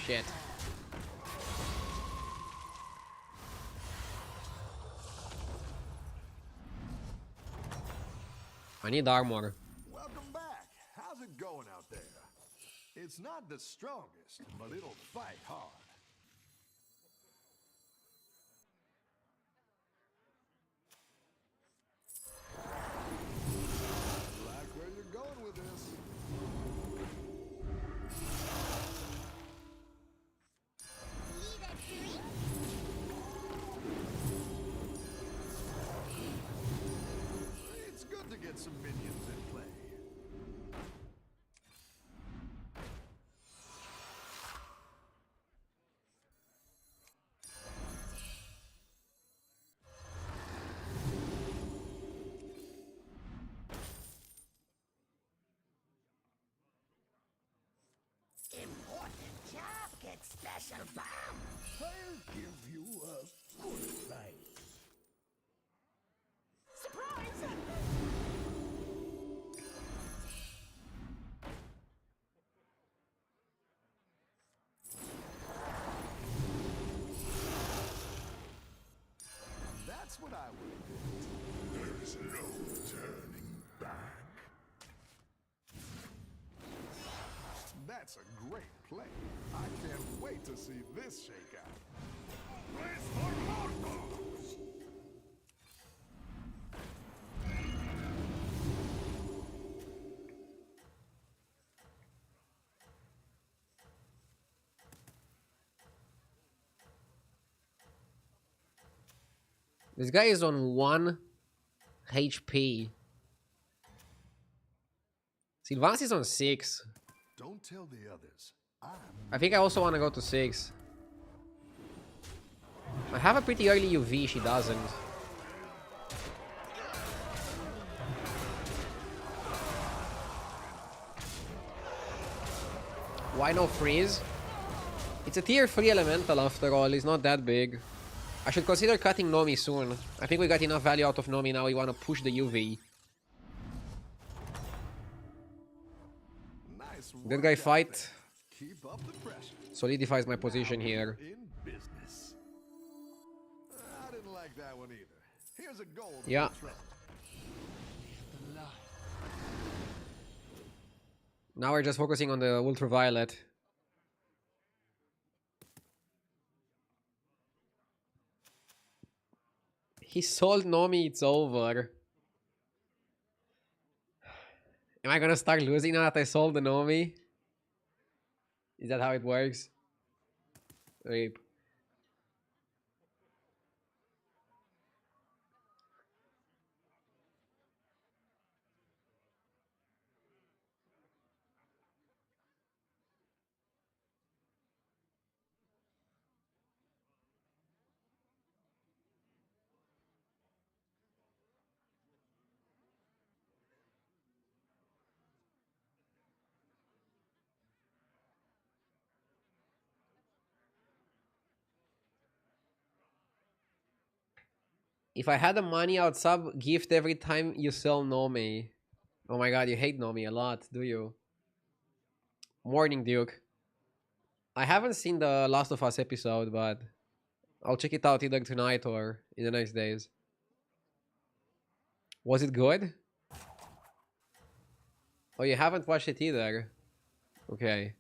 Shit. I need armor. Welcome back. How's it going out there? It's not the strongest, but it'll fight hard. Like where you're going with this. It's good to get some minions in play. Important job gets special bomb. I'll give you a good fight. Surprise! That's what I would do. There's no turning back. That's a great play. I can't wait to see this shake out. Race for mortals! This guy is on 1 HP. Sylvanas is on 6. Don't tell the others. I think I also want to go to 6. I have a pretty early UV, she doesn't. Why no freeze? It's a tier 3 elemental after all, it's not that big. I should consider cutting Nomi soon. I think we got enough value out of Nomi, now we want to push the UV. Nice That work guy out fight there. Keep up the pressure. solidifies my position here. In business. I didn't like that one either. Here's a goal. Yeah. Now we're just focusing on the ultraviolet. He sold Nomi, it's over. Am I gonna start losing now that I sold the Nomi? Is that how it works? Rape. If I had the money, I would sub gift every time you sell Nomi. Oh my god, you hate Nomi a lot, do you? Morning, Duke. I haven't seen the Last of Us episode, but I'll check it out either tonight or in the next days. Was it good? Oh, you haven't watched it either? Okay.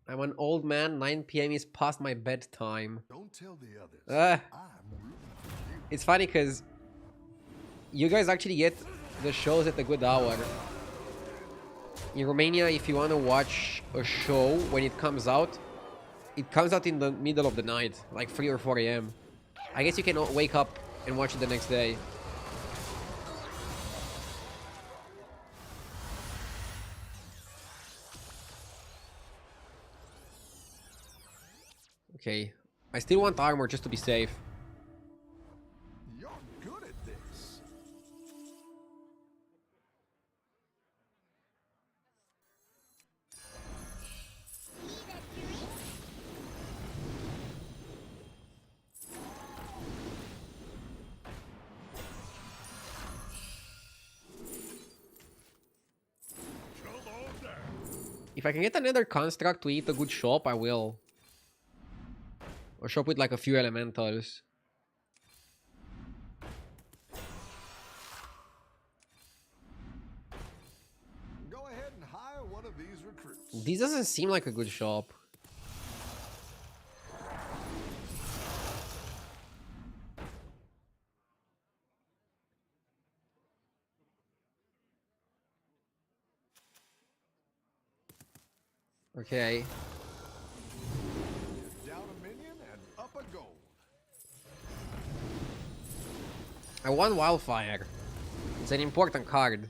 I'm an old man, 9 p.m. is past my bedtime. Don't tell the others. I'm rooting for you. It's funny because you guys actually get the shows at a good hour. In Romania, if you want to watch a show when it comes out in the middle of the night, like 3 or 4 a.m. I guess you can wake up and watch it the next day. Okay. I still want armor just to be safe. You're good at this. If I can get another construct to eat a good shop, I will. Or shop with like a few elementals. Go ahead and hire one of these recruits. This doesn't seem like a good shop. Okay. Down a minion and up a gold. I want Wildfire. It's an important card.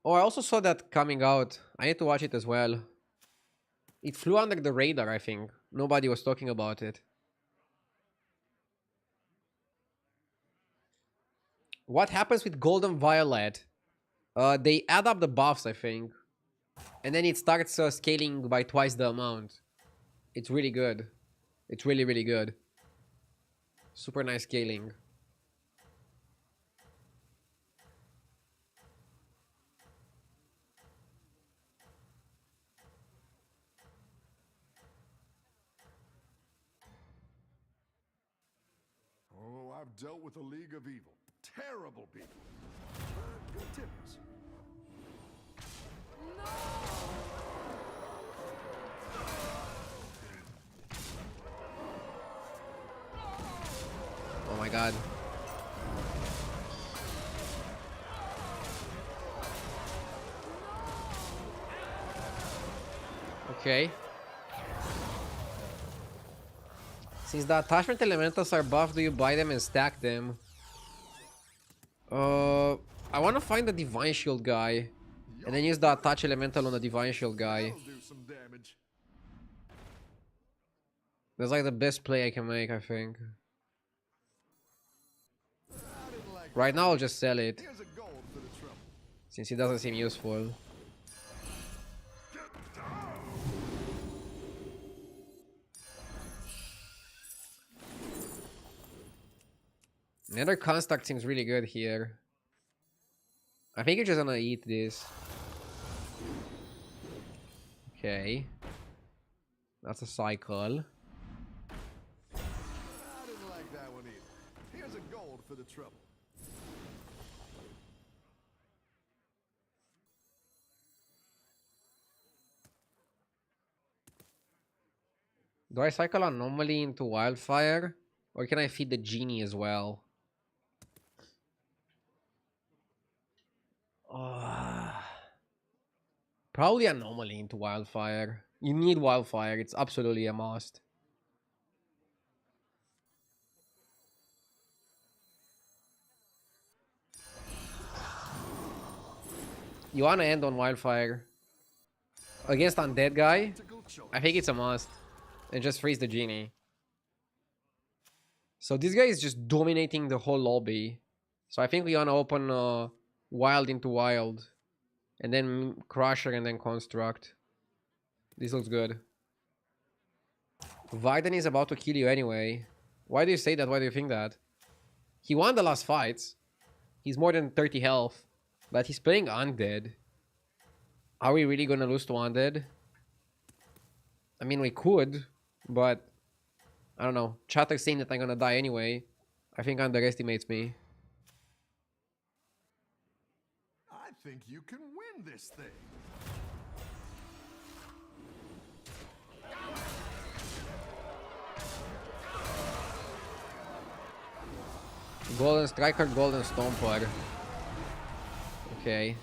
Oh, I also saw that coming out. I need to watch it as well. It flew under the radar, I think. Nobody was talking about it. What happens with Golden Violet? They add up the buffs, I think. And then it starts scaling by twice the amount. It's really good. It's really, really good. Super nice scaling. Oh, I've dealt with a league of evil. Terrible people. Good tippers. Oh my god. Okay. Since the attachment elementals are buffed, do you buy them and stack them? I want to find the Divine Shield guy. And then use the attach elemental on the Divine Shield guy. That'll do some damage. That's like the best play I can make, I think. I didn't like Right now, I'll just sell it. Here's a gold for the trouble. Since it doesn't seem useful. Nether construct seems really good here. I think you're just gonna eat this. Okay. That's a cycle. I didn't like that one either. Here's a gold for the trouble. Do I cycle Anomaly into Wildfire? Or can I feed the Genie as well? Probably Anomaly into Wildfire. You need Wildfire. It's absolutely a must. You wanna end on Wildfire. Against Undead guy? Tactical choice. I think it's a must. And just freeze the Genie. So this guy is just dominating the whole lobby. So I think we wanna open Wild into Wild. And then Crusher and then Construct. This looks good. Varden is about to kill you anyway. Why do you say that? Why do you think that? He won the last fights. He's more than 30 health. But he's playing Undead. Are we really gonna lose to Undead? I mean, we could. But I don't know. Chatter's saying that I'm gonna die anyway. I think underestimates me. I think you can win this thing. Golden Striker, Golden Stomper. Okay.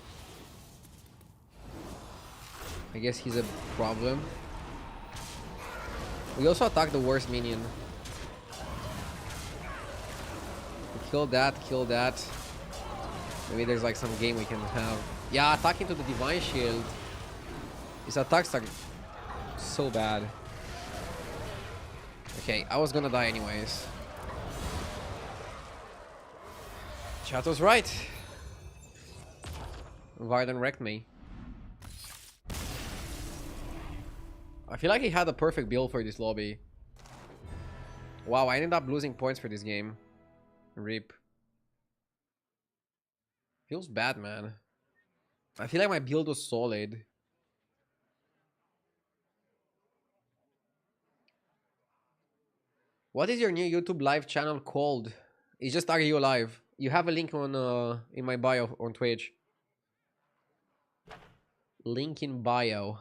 I guess he's a problem. We also attack the worst minion. Kill that, kill that. Maybe there's like some game we can have. Yeah, attacking to the Divine Shield. His attacks are so bad. Okay, I was gonna die anyways. Chat was right. Varden wrecked me. I feel like he had a perfect build for this lobby. Wow, I ended up losing points for this game. RIP. Feels bad, man. I feel like my build was solid. What is your new YouTube live channel called? It's just Are You Live. You have a link on in my bio on Twitch. Link in bio.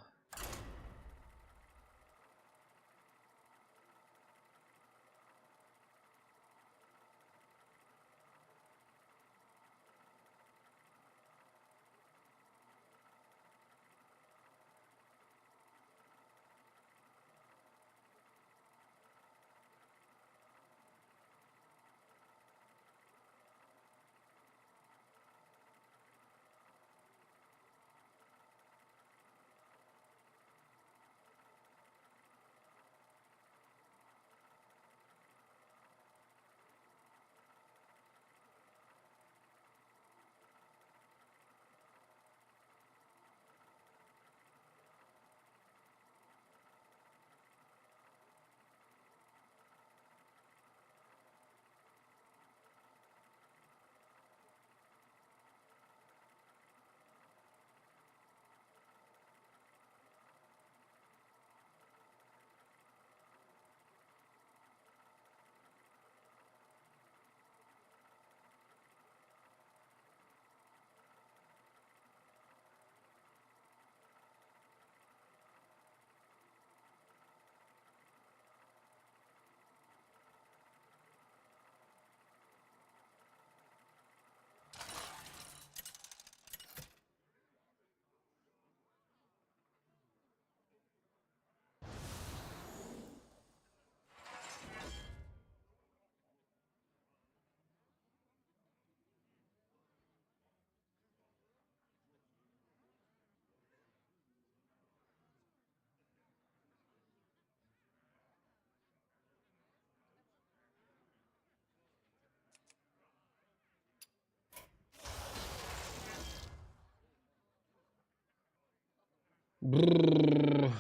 Brrr.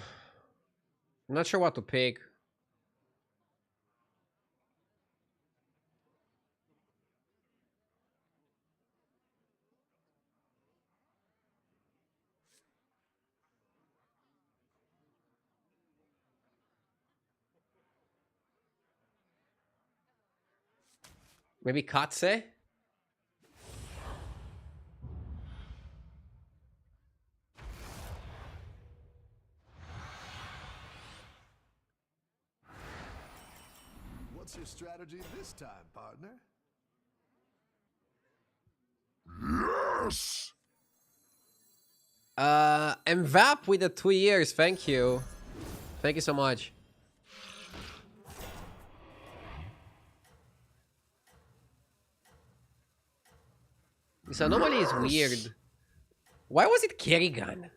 Not sure what to pick. Maybe Katse? What's your strategy this time, partner? Yes! Mvap with the 2 years. Thank you. Thank you so much. This anomaly is weird. Why was it Kerrigan?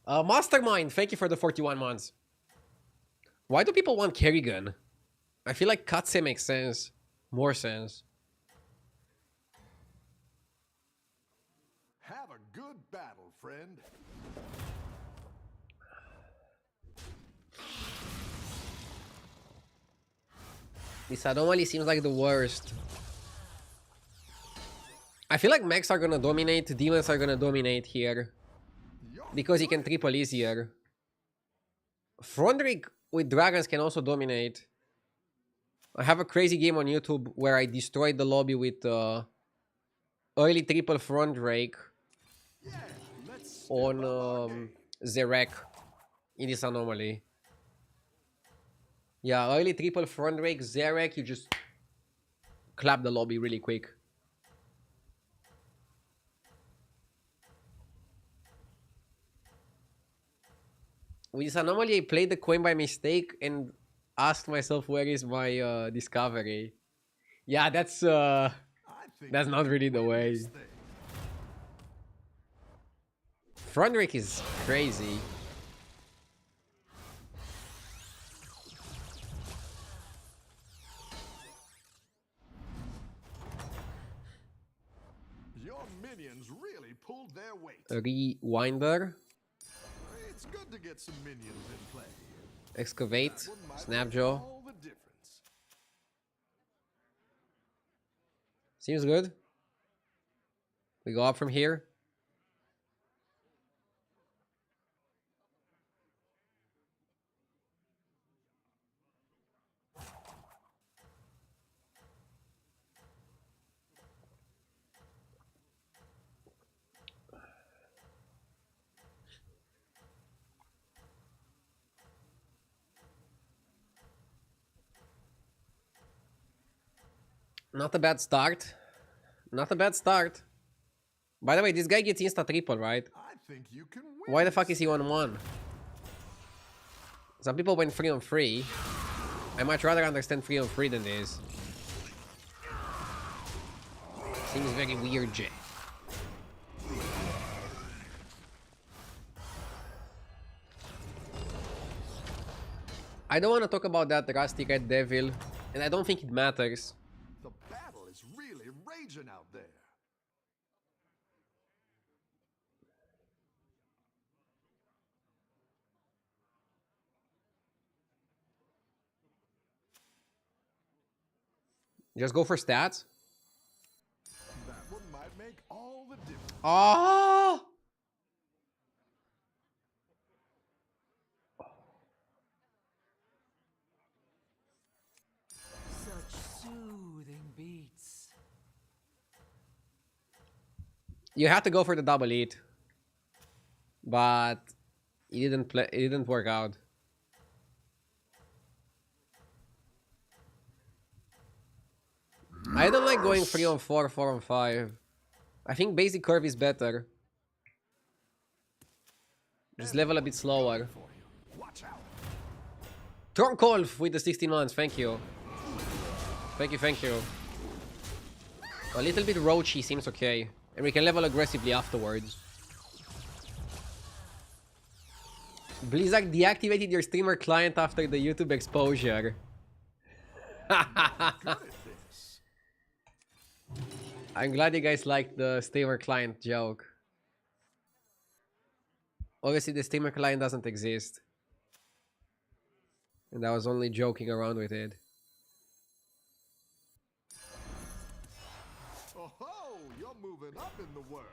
Mastermind, thank you for the 41 months. Why do people want Kerrigan? I feel like Katse makes sense. More sense. Have a good battle, friend. This anomaly seems like the worst. I feel like mechs are gonna dominate, demons are gonna dominate here. Because he can triple easier. Frondrick with dragons can also dominate. I have a crazy game on YouTube where I destroyed the lobby with early triple Frondrick Yeah, let's step on up our game. Zerek in this anomaly. Yeah, early triple Frondrick, Zerek, you just clap the lobby really quick. With this anomaly, I played the coin by mistake and asked myself, where is my discovery? Yeah, that's I think not you really can the win way. this thing. Frondrick is crazy. Your minions really pulled their weight. Rewinder, It's good to get some minions in play. Excavate, That one might Snapjaw. make all the difference. Seems good. We go up from here. Not a bad start. Not a bad start. By the way, this guy gets insta triple, right? I think you can win. Why the fuck this is he on 1? Some people went 3 on 3. I much rather understand 3 on 3 than this. Seems very weird, Jay. I don't want to talk about that Rusty Red Devil, and I don't think it matters. The battle is really raging out there. Just go for stats. That one might make all the difference. Oh! Such soothing beats. You had to go for the double eat, but it didn't play. It didn't work out. I don't like going 3 on 4, 4 on 5. I think basic curve is better. Just level a bit slower. Watch out. Tronkolf with the 16 months. Thank you. Thank you, thank you. A little bit roachy seems okay. And we can level aggressively afterwards. Blizzard deactivated your streamer client after the YouTube exposure. Good at this. I'm glad you guys liked the streamer client joke. Obviously, the streamer client doesn't exist. And I was only joking around with it. Oh ho! You're moving up in the world.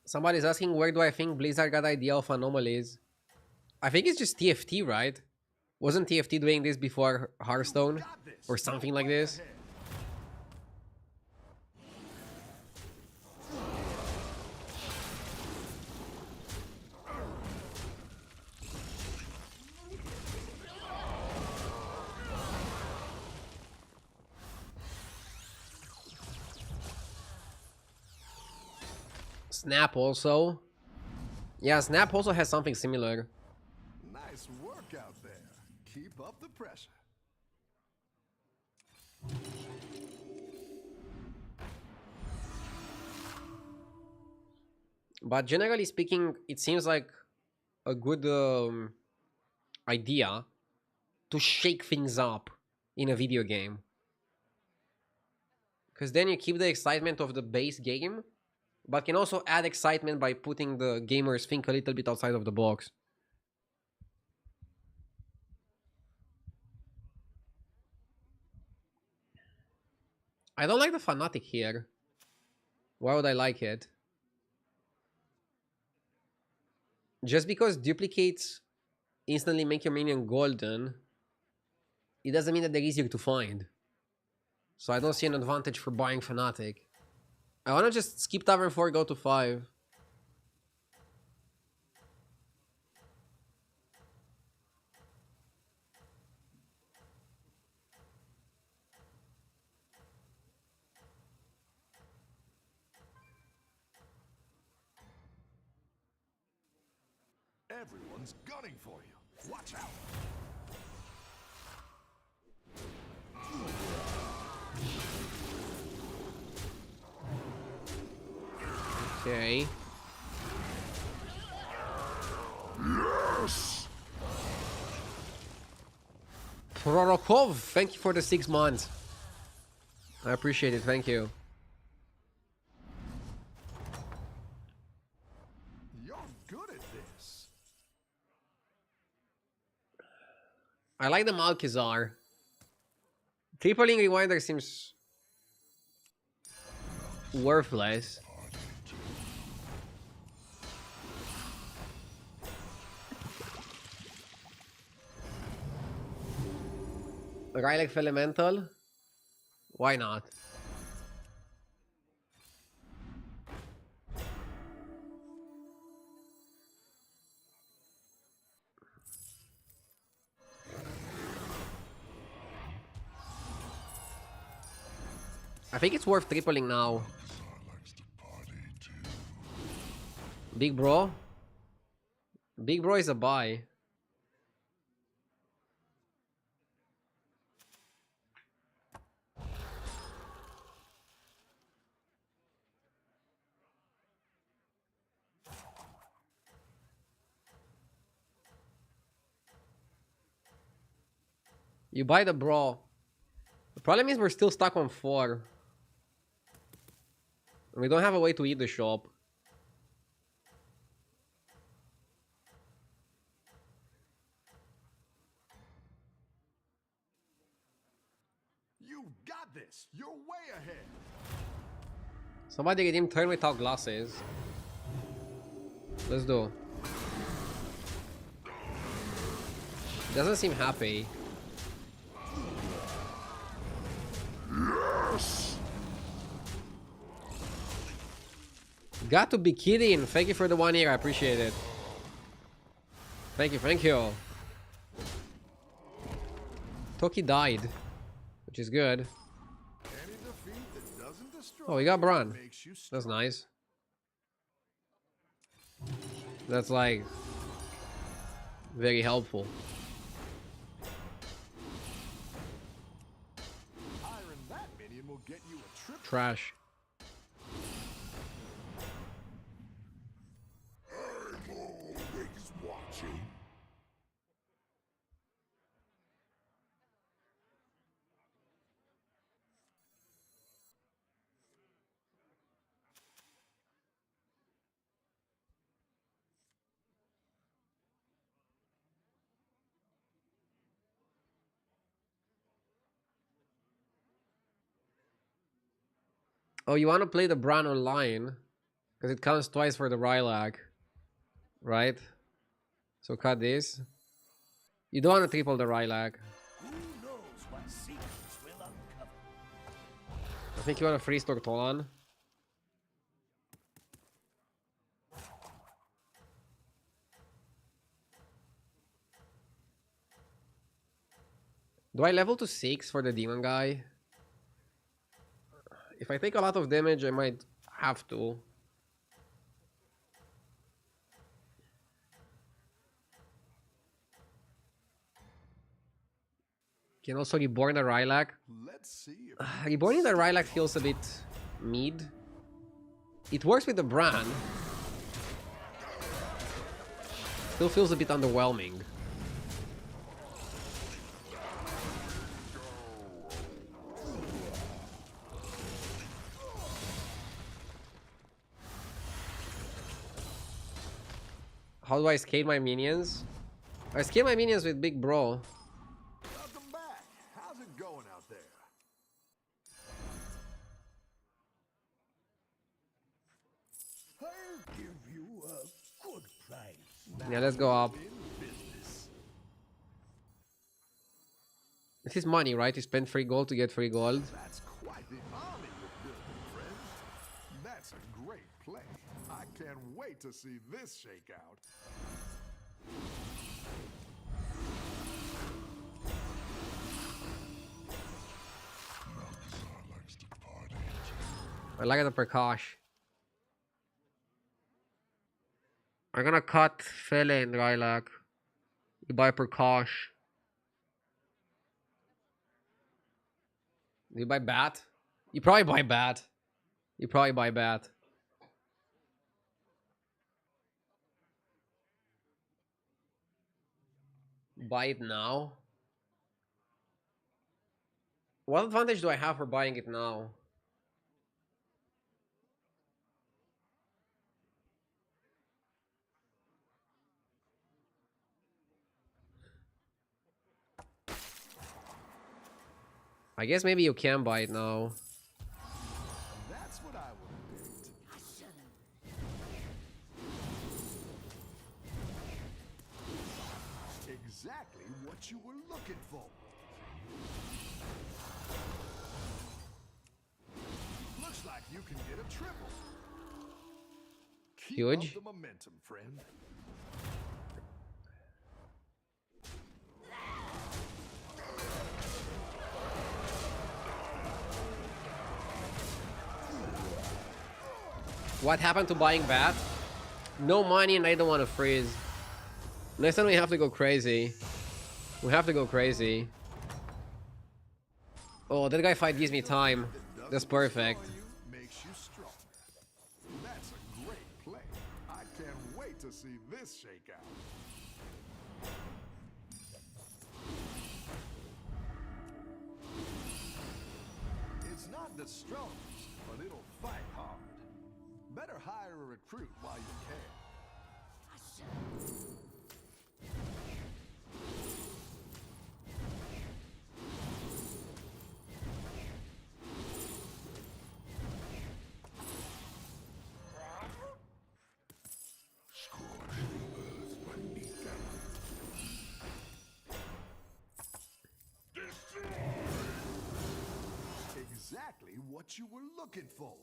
Somebody's asking, where do I think Blizzard got the idea of anomalies? I think it's just TFT, right? Wasn't TFT doing this before Hearthstone? Got this. Or something You're like way this? ahead. Snap also. Yeah, Snap also has something similar. Nice work out there. Keep up the pressure. But generally speaking, it seems like a good idea to shake things up in a video game. Because then you keep the excitement of the base game, but can also add excitement by putting the gamers think a little bit outside of the box. I don't like the Fanatic here. Why would I like it? Just because duplicates instantly make your minion golden, it doesn't mean that they're easier to find. So I don't see an advantage for buying Fanatic. I want to just skip Tavern 4, go to 5. Everyone's gunning for you. Watch out. Okay. Yes! Prorokov, thank you for the 6 months. I appreciate it, thank you. You're good at this. I like the Malkazar. Tripling Rewinder seems worthless. Rylek Elemental? Why not? I think it's worth tripling now. Big Bro? Big Bro is a buy. You buy the Bro. The problem is we're still stuck on 4. And we don't have a way to eat the shop. You got this. You're way ahead. Somebody redeem turn without glasses. Let's do. Doesn't seem happy. Yes! Got to be kidding. Thank you for the 1 year. I appreciate it. Thank you, thank you. Toki died, which is good. Any defeat that doesn't destroy Oh, we got Bran. makes you That's strong. nice. That's like very helpful. Hiring that minion will get you a trip. Trash. I'm always watching. Oh, you want to play the Bran online? Because it counts twice for the Rylac. Right? So cut this. You don't want to triple the Rylac. Who knows what secrets will uncover? I think you want to freeze Tortolan. Do I level to 6 for the demon guy? If I take a lot of damage, I might have to. Can also reborn the Rylac. Let's see if Reborning the Rylac feels a bit mid. It works with the Bran. Still feels a bit underwhelming. How do I scale my minions? I scale my minions with Big Bro. welcome back. How's it going out there? I'll give you a good price. Yeah, let's go up. In business. This is money, right? You spend free gold to get free gold. That's quite the army you're building, friend. That's a great play. I can't wait to see this shake out. Malchazar likes to party. I like the Prakash. I'm gonna cut Fele and Rylac. You buy Prakash. You buy Bat? You probably buy Bat. You probably buy Bat. Buy it now? What advantage do I have for buying it now? I guess maybe you can buy it now. That's what I would have picked. Exactly what you were looking for. Looks like you can get a triple. Keep Huge. up the momentum, friend. What happened to buying Bat? No money and I don't want to freeze. Next time we have to go crazy. We have to go crazy. Oh, that guy fight gives me time. That's perfect. Makes you stronger. That's a great play. I can't wait to see this shake out. It's not the strongest, but it'll fight hard. Better hire a recruit while you can. Scorch the earth beneath them. Destroy! Exactly what you were looking for.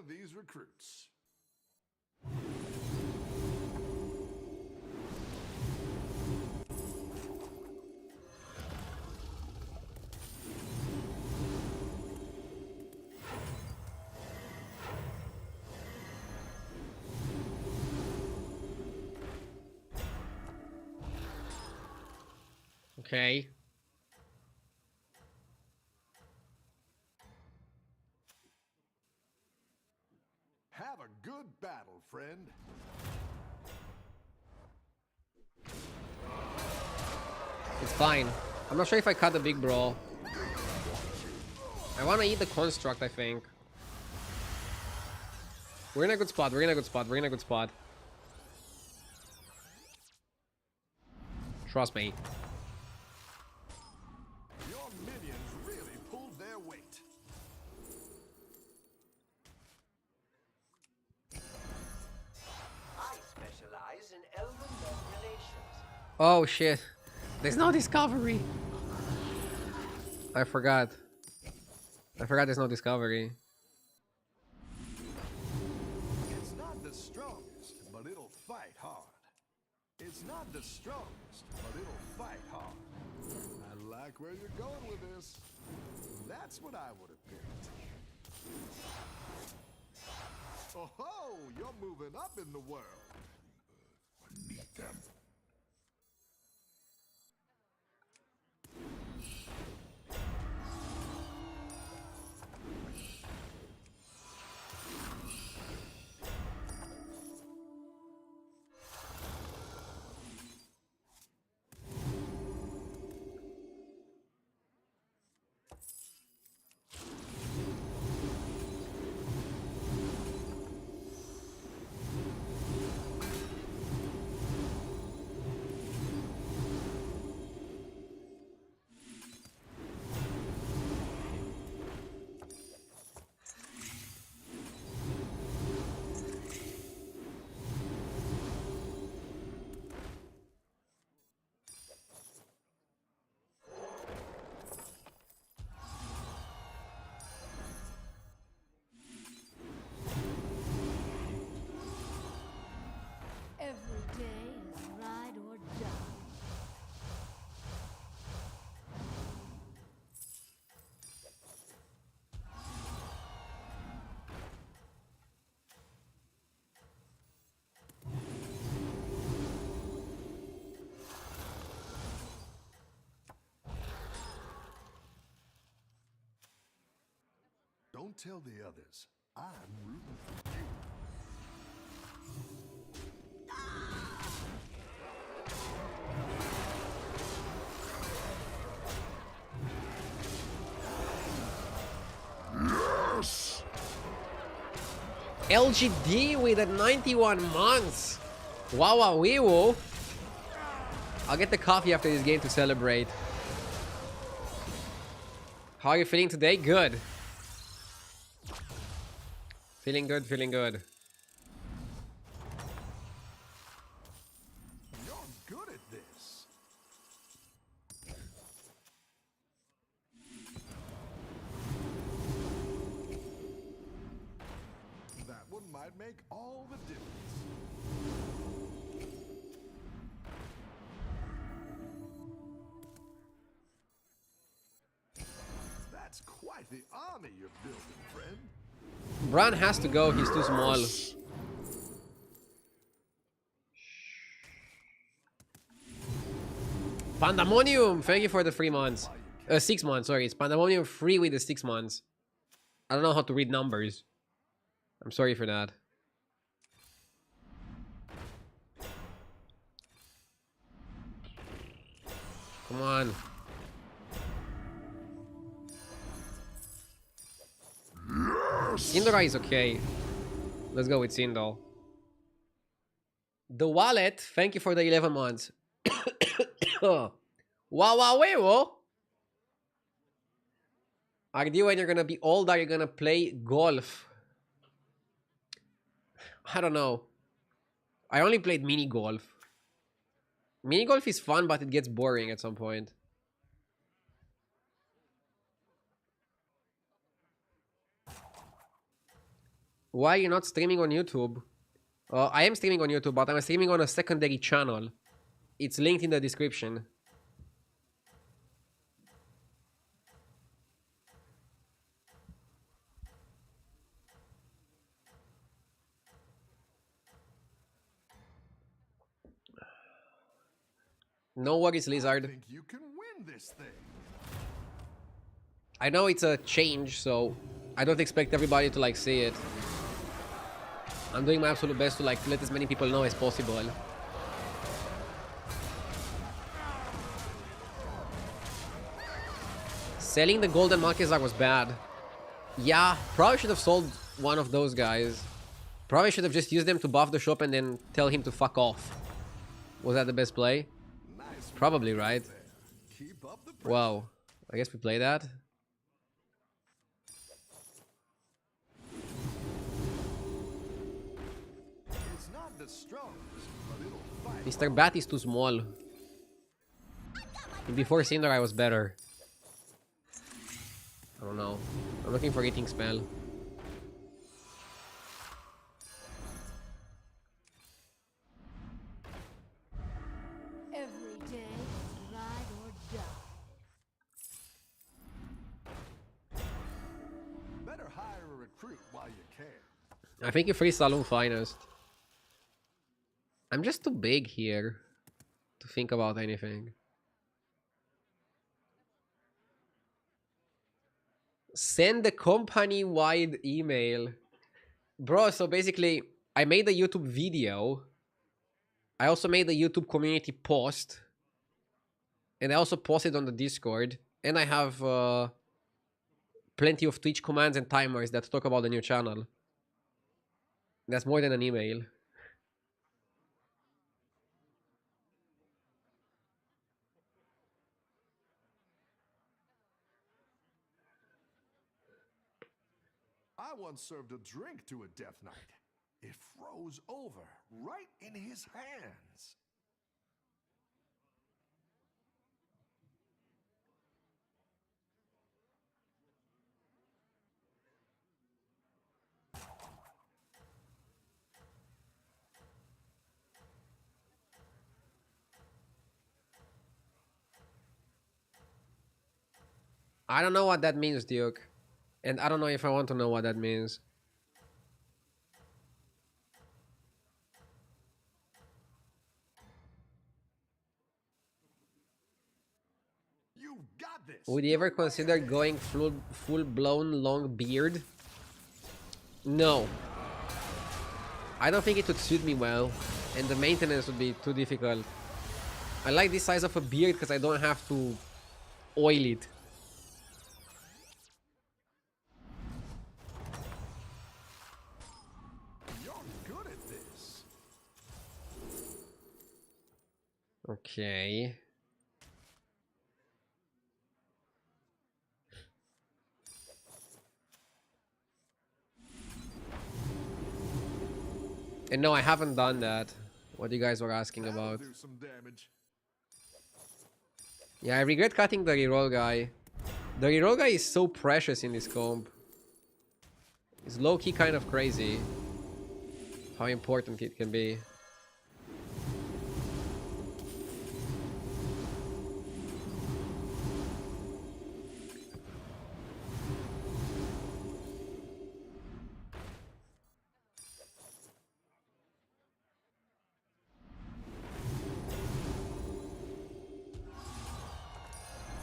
of these recruits. Okay. Have a good battle, friend. It's fine. I'm not sure if I cut the big brawl. I want to eat the construct, I think. We're in a good spot. We're in a good spot. We're in a good spot. Trust me. Your minions really pulled their weight. I specialize in elven-led relations. Oh shit. There's no discovery. I forgot. I forgot there's no discovery. It's not the strongest, but it'll fight hard. It's not the strongest, but it'll fight hard. I like where you're going with this. That's what I would have picked. Oh ho! You're moving up in the world. Meet them. Every day is ride or die. Don't tell the others. I'm rooting for you. LGD with a 91 months. Wow, wow, wee woo. I'll get the coffee after this game to celebrate. How are you feeling today? Good. Feeling good, feeling good. You're good at this. That one might make all the difference. That's quite the army you're building, friend. Bran has to go, he's too small. Pandemonium! Thank you for the 3 months. 6 months, sorry. It's Pandemonium free with the 6 months. I don't know how to read numbers. I'm sorry for that. Come on. Sindora is okay. Let's go with Sindel. The wallet, thank you for the 11 months. Wow, wow, wait, whoa. Ardi, when you're gonna be old, are you gonna play golf? I don't know. I only played mini golf. Mini golf is fun, but it gets boring at some point. Why are you not streaming on YouTube? I am streaming on YouTube, but I'm streaming on a secondary channel. It's linked in the description. No worries, I Lizard. think you can win this thing. I know it's a change, so I don't expect everybody to like see it. I'm doing my absolute best to like let as many people know as possible. Selling the golden Marquezar was bad. Yeah, probably should have sold one of those guys. Probably should have just used them to buff the shop and then tell him to fuck off. Was that the best play? Nice. Probably, right? There. Keep up the pressure. Wow. I guess we play that. It's not the strongest, but it'll fight. Mr. Bat is too small. Before Cinder, I was better. I don't know. I'm looking for eating spell. Every day is ride or die. Better hire a recruit while you can. I think you free Saloon Finest. I'm just too big here to think about anything. Send the company-wide email. Bro, so basically, I made a YouTube video. I also made a YouTube community post. And I also posted on the Discord. And I have plenty of Twitch commands and timers that talk about the new channel. That's more than an email. I once served a drink to a Death Knight. It froze over right in his hands. I don't know what that means, Duke. And I don't know if I want to know what that means. You got this. Would you ever You're way consider ahead. going full-blown long beard? No. I don't think it would suit me well. And the maintenance would be too difficult. I like this size of a beard because I don't have to oil it. You're good at this. Okay. And no, I haven't done that. What you guys were asking That'll about. do some damage. Yeah, I regret cutting the reroll guy. The reroll guy is so precious in this comp. It's low-key kind of crazy how important it can be.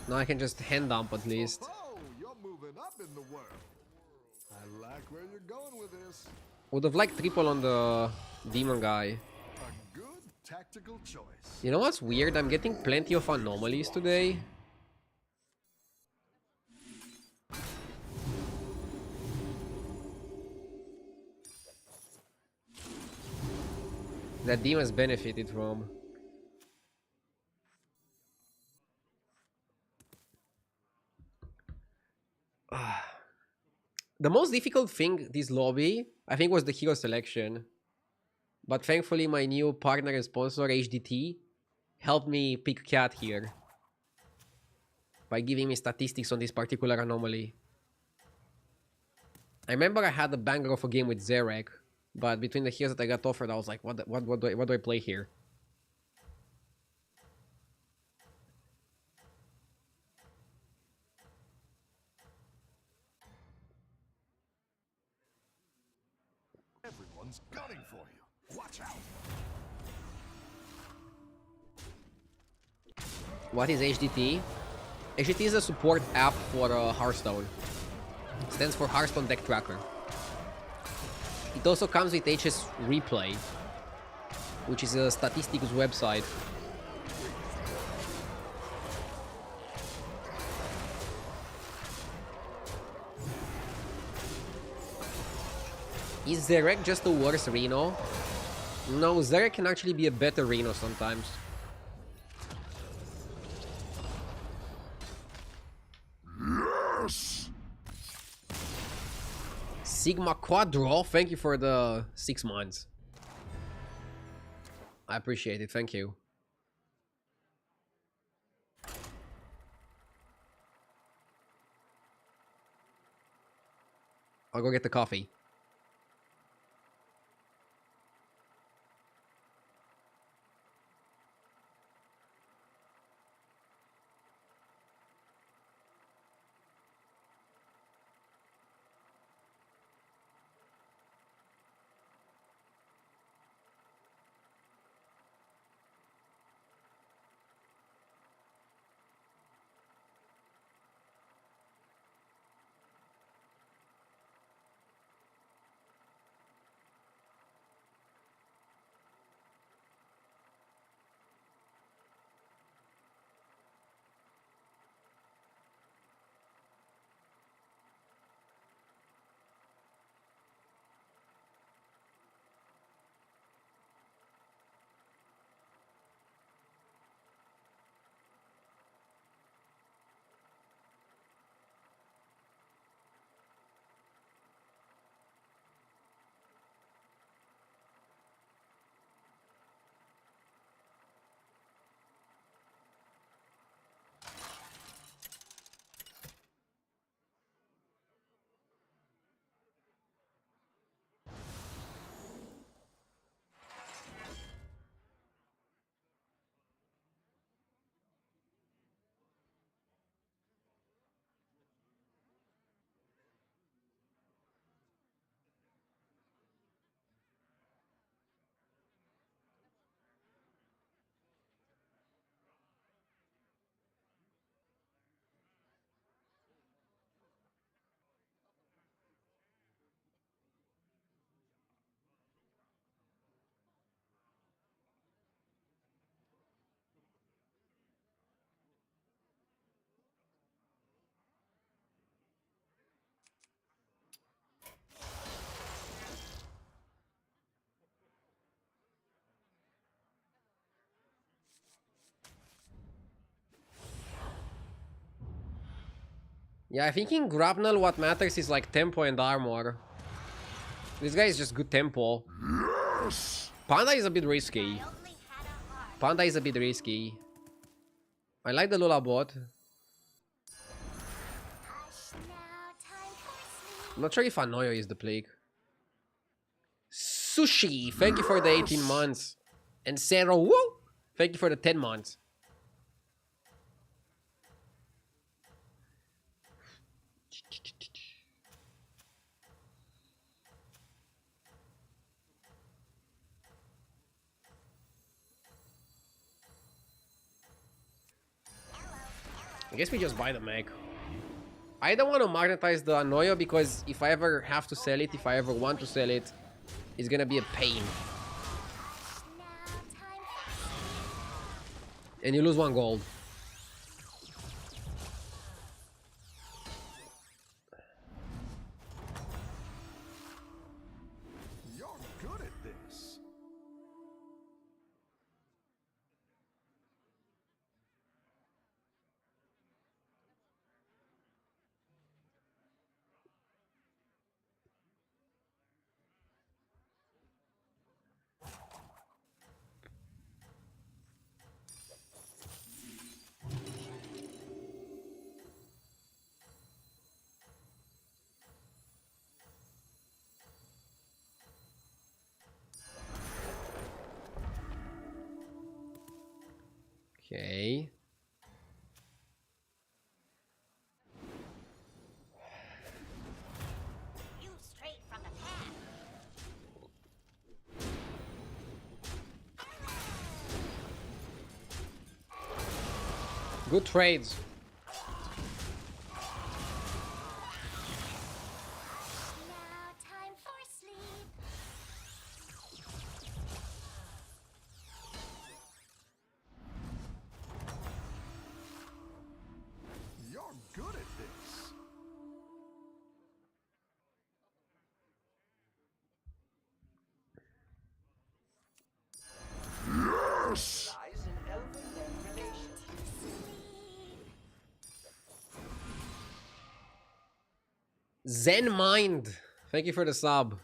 Now I can just hand dump at least. Oh, you're moving up in the world. I like where you're going with this. Would have liked triple on the demon guy. A good tactical choice. You know what's weird? I'm getting plenty of anomalies today. That demons benefited from. The most difficult thing this lobby, I think, was the hero selection. But thankfully, my new partner and sponsor, HDT, helped me pick Cat here. By giving me statistics on this particular anomaly. I remember I had the banger of a game with Zarek, but between the heroes that I got offered, I was like, what do I play here? Everyone's gunning for you. Watch out. What is HDT? HDT is a support app for Hearthstone. It stands for Hearthstone Deck Tracker. It also comes with HS Replay, which is a statistics website. Is Zarek just a worse Reno? No, Zarek can actually be a better Reno sometimes. Yes! Sigma Quadro, thank you for the 6 months. I appreciate it, thank you. I'll go get the coffee. Yeah, I think in Grapnel what matters is like tempo and armor. This guy is just good tempo. Yes! Panda is a bit risky. Panda is a bit risky. I like the Lula bot. I'm not sure if Anoyo is the plague. Sushi, thank you for the 18 months. And Zero, woo! Thank you for the 10 months. I guess we just buy the mech. I don't want to magnetize the Anoyo because if I ever have to sell it, if I ever want to sell it, it's gonna be a pain. And you lose 1 gold. You're good at this. Good trades. Now time for sleep. You're good at this. Yes! Lies in elven relation. Zen Mind. Thank you for the sub.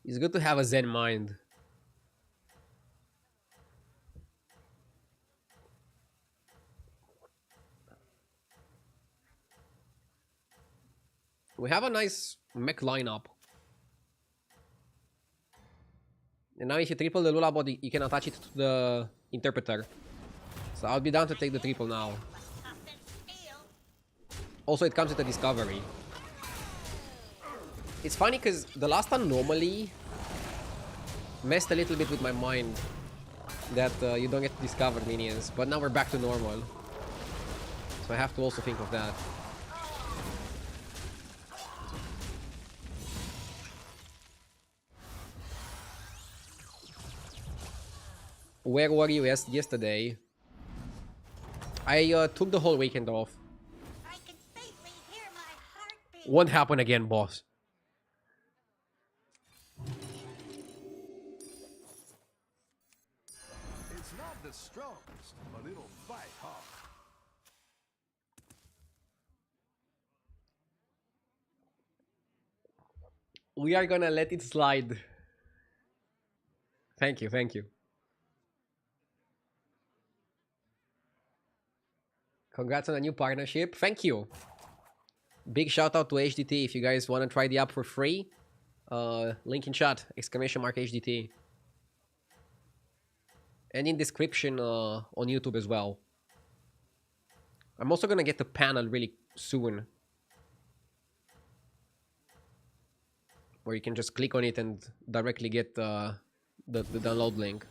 It's good to have a Zen mind. We have a nice mech lineup. And now if you triple the Lula body, you can attach it to the interpreter. So I'll be down to take the triple now. Also, it comes with a discovery. It's funny because the last one normally messed a little bit with my mind that you don't get to discover minions, but now we're back to normal. So I have to also think of that. Where were you yesterday? I took the whole weekend off. I can faintly hear my heartbeat. Won't happen again, boss. It's not the strongest, but it'll fight hard. We are gonna let it slide. Thank you, thank you. Congrats on a new partnership. Thank you. Big shout out to HDT if you guys want to try the app for free. Link in chat, !HDT. And in description on YouTube as well. I'm also gonna get the panel really soon. Where you can just click on it and directly get the download link.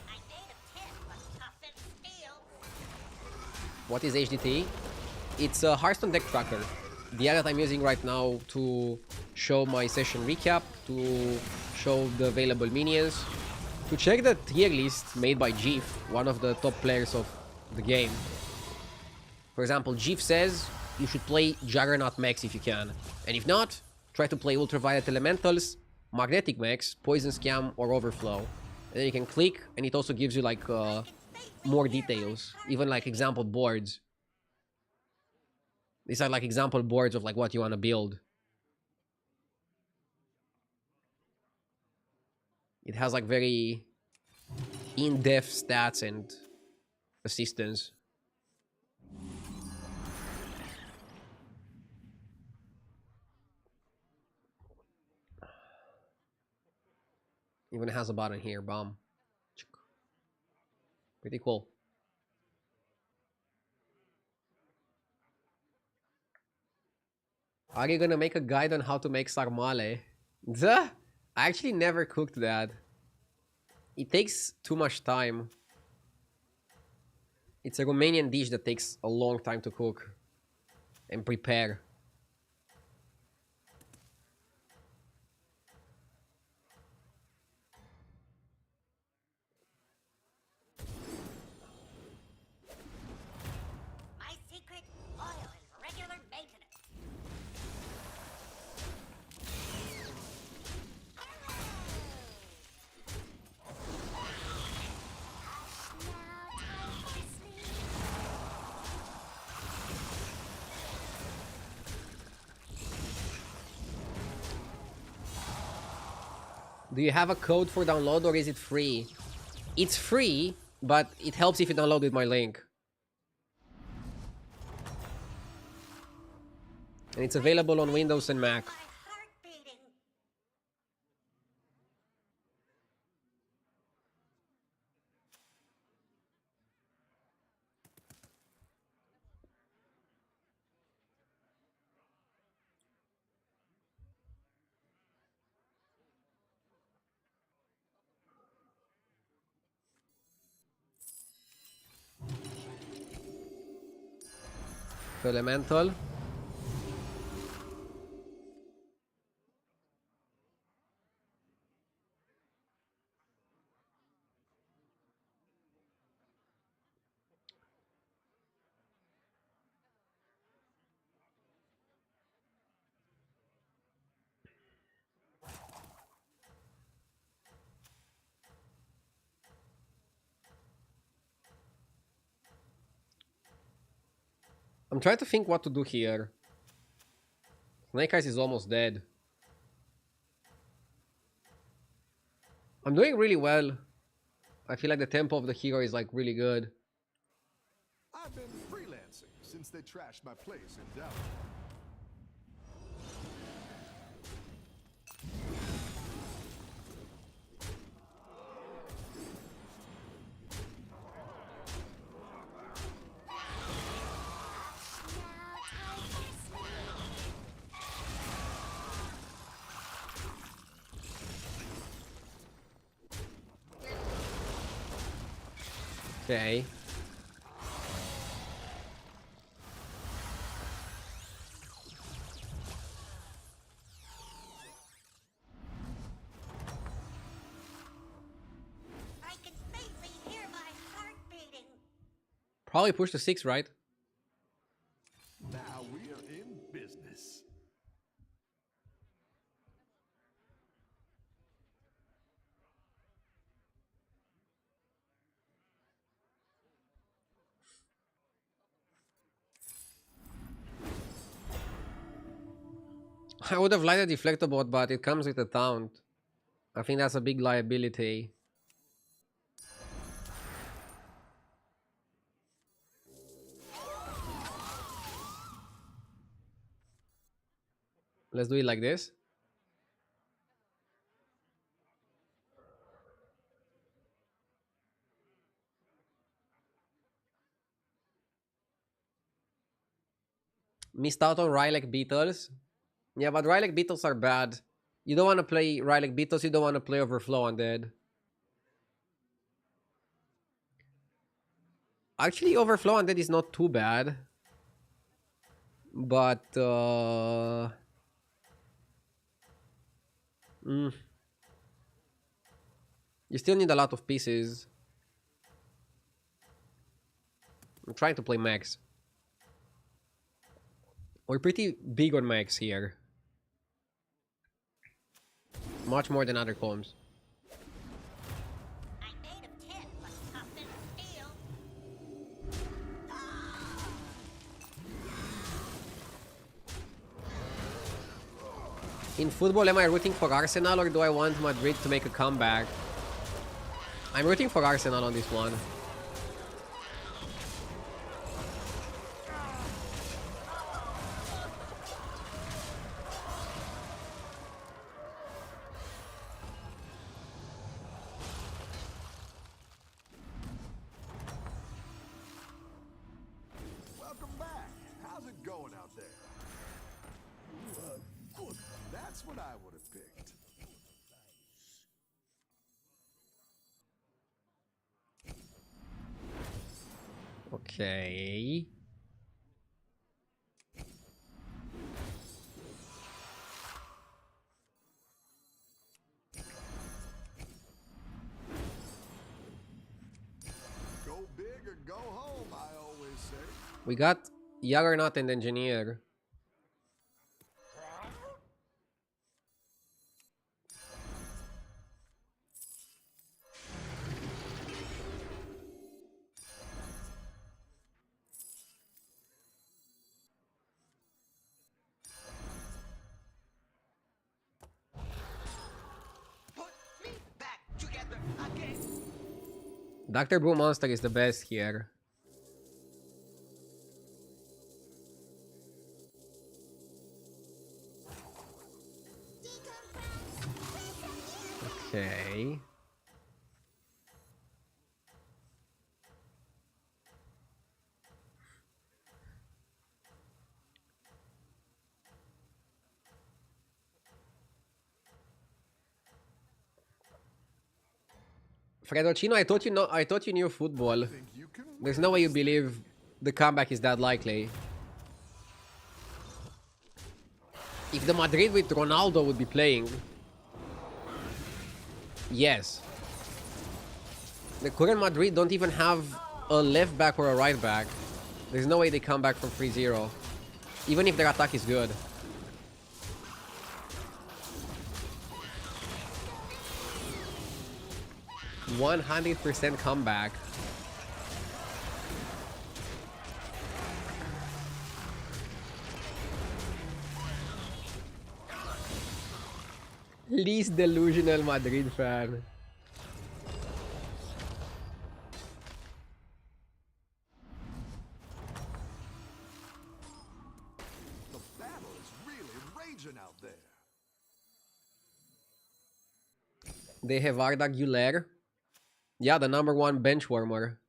I made a pit was tough and steel. What is HDT? It's a Hearthstone deck tracker. The app that I'm using right now to show my session recap, to show the available minions, to check the tier list made by Jeef, one of the top players of the game. For example, Jeef says you should play Juggernaut mechs if you can. And if not, try to play Ultraviolet Elementals, Magnetic mechs, Poison Scam, or Overflow. And then you can click, and it also gives you like more details, even like example boards. These are like example boards of like what you want to build. It has like very in-depth stats and assistance. Even has a button here, bomb. Pretty cool. Are you gonna make a guide on how to make sarmale? Duh! I actually never cooked that. It takes too much time. It's a Romanian dish that takes a long time to cook and prepare. My secret, oil and regular maintenance. Now time for sleep. Do you have a code for download or is it free? It's free, but it helps if you download with my link. And it's available on Windows and Mac. My heart beating. Elemental. I'm trying to think what to do here. Snake Eyes is almost dead. I'm doing really well. I feel like the tempo of the hero is like really good. I've been freelancing since they trashed my place in Dallas. Okay. I can faintly hear my heart beating. Probably push to 6, right? Now we're in business. I would have liked a deflector bot, but it comes with a taunt. I think that's a big liability. Let's do it like this. Missed out on Rylek Beetles. Yeah, but Rylek Beetles are bad. You don't want to play Rylek Beetles, you don't want to play Overflow Undead. Actually, Overflow Undead is not too bad. But, you still need a lot of pieces. I'm trying to play Max. We're pretty big on Max here. Much more than other comms. I'm made of tin, but tough as steel. In football, am I rooting for Arsenal or do I want Madrid to make a comeback? I'm rooting for Arsenal on this one. Welcome back. How's it going out there? Good. That's what I would have picked. Okay. Go big or go home, I always say. We got Juggernaut and Engineer. Put me back together again. Dr. Brew Monster is the best here. Okay. Fredocino, I thought you knew football. Think you can There's no way you believe the comeback is that likely. If the Madrid with Ronaldo would be playing, yes. The current Madrid don't even have a left back or a right back. There's no way they come back from 3-0, even if their attack is good. %100 comeback. Least delusional Madrid fan. The battle is really raging out there. They have Arda Güler. Yeah, the #1 bench warmer.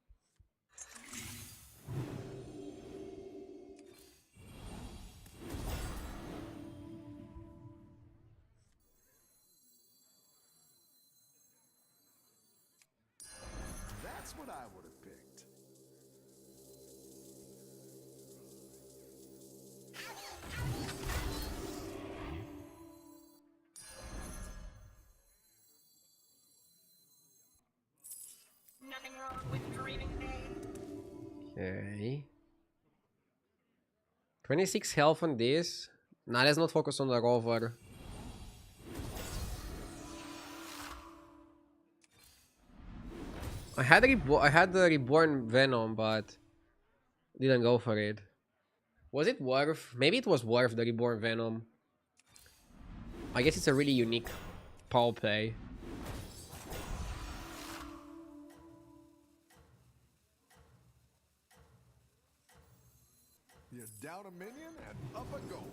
That's what I would have picked. Nothing wrong with dreaming big. Okay. 26 health on this. Nah, let's not focus on the rover. I had the reborn Venom, but didn't go for it. Was it worth? Maybe it was worth the reborn Venom. I guess it's a really unique power play. You're down a minion and up a goal.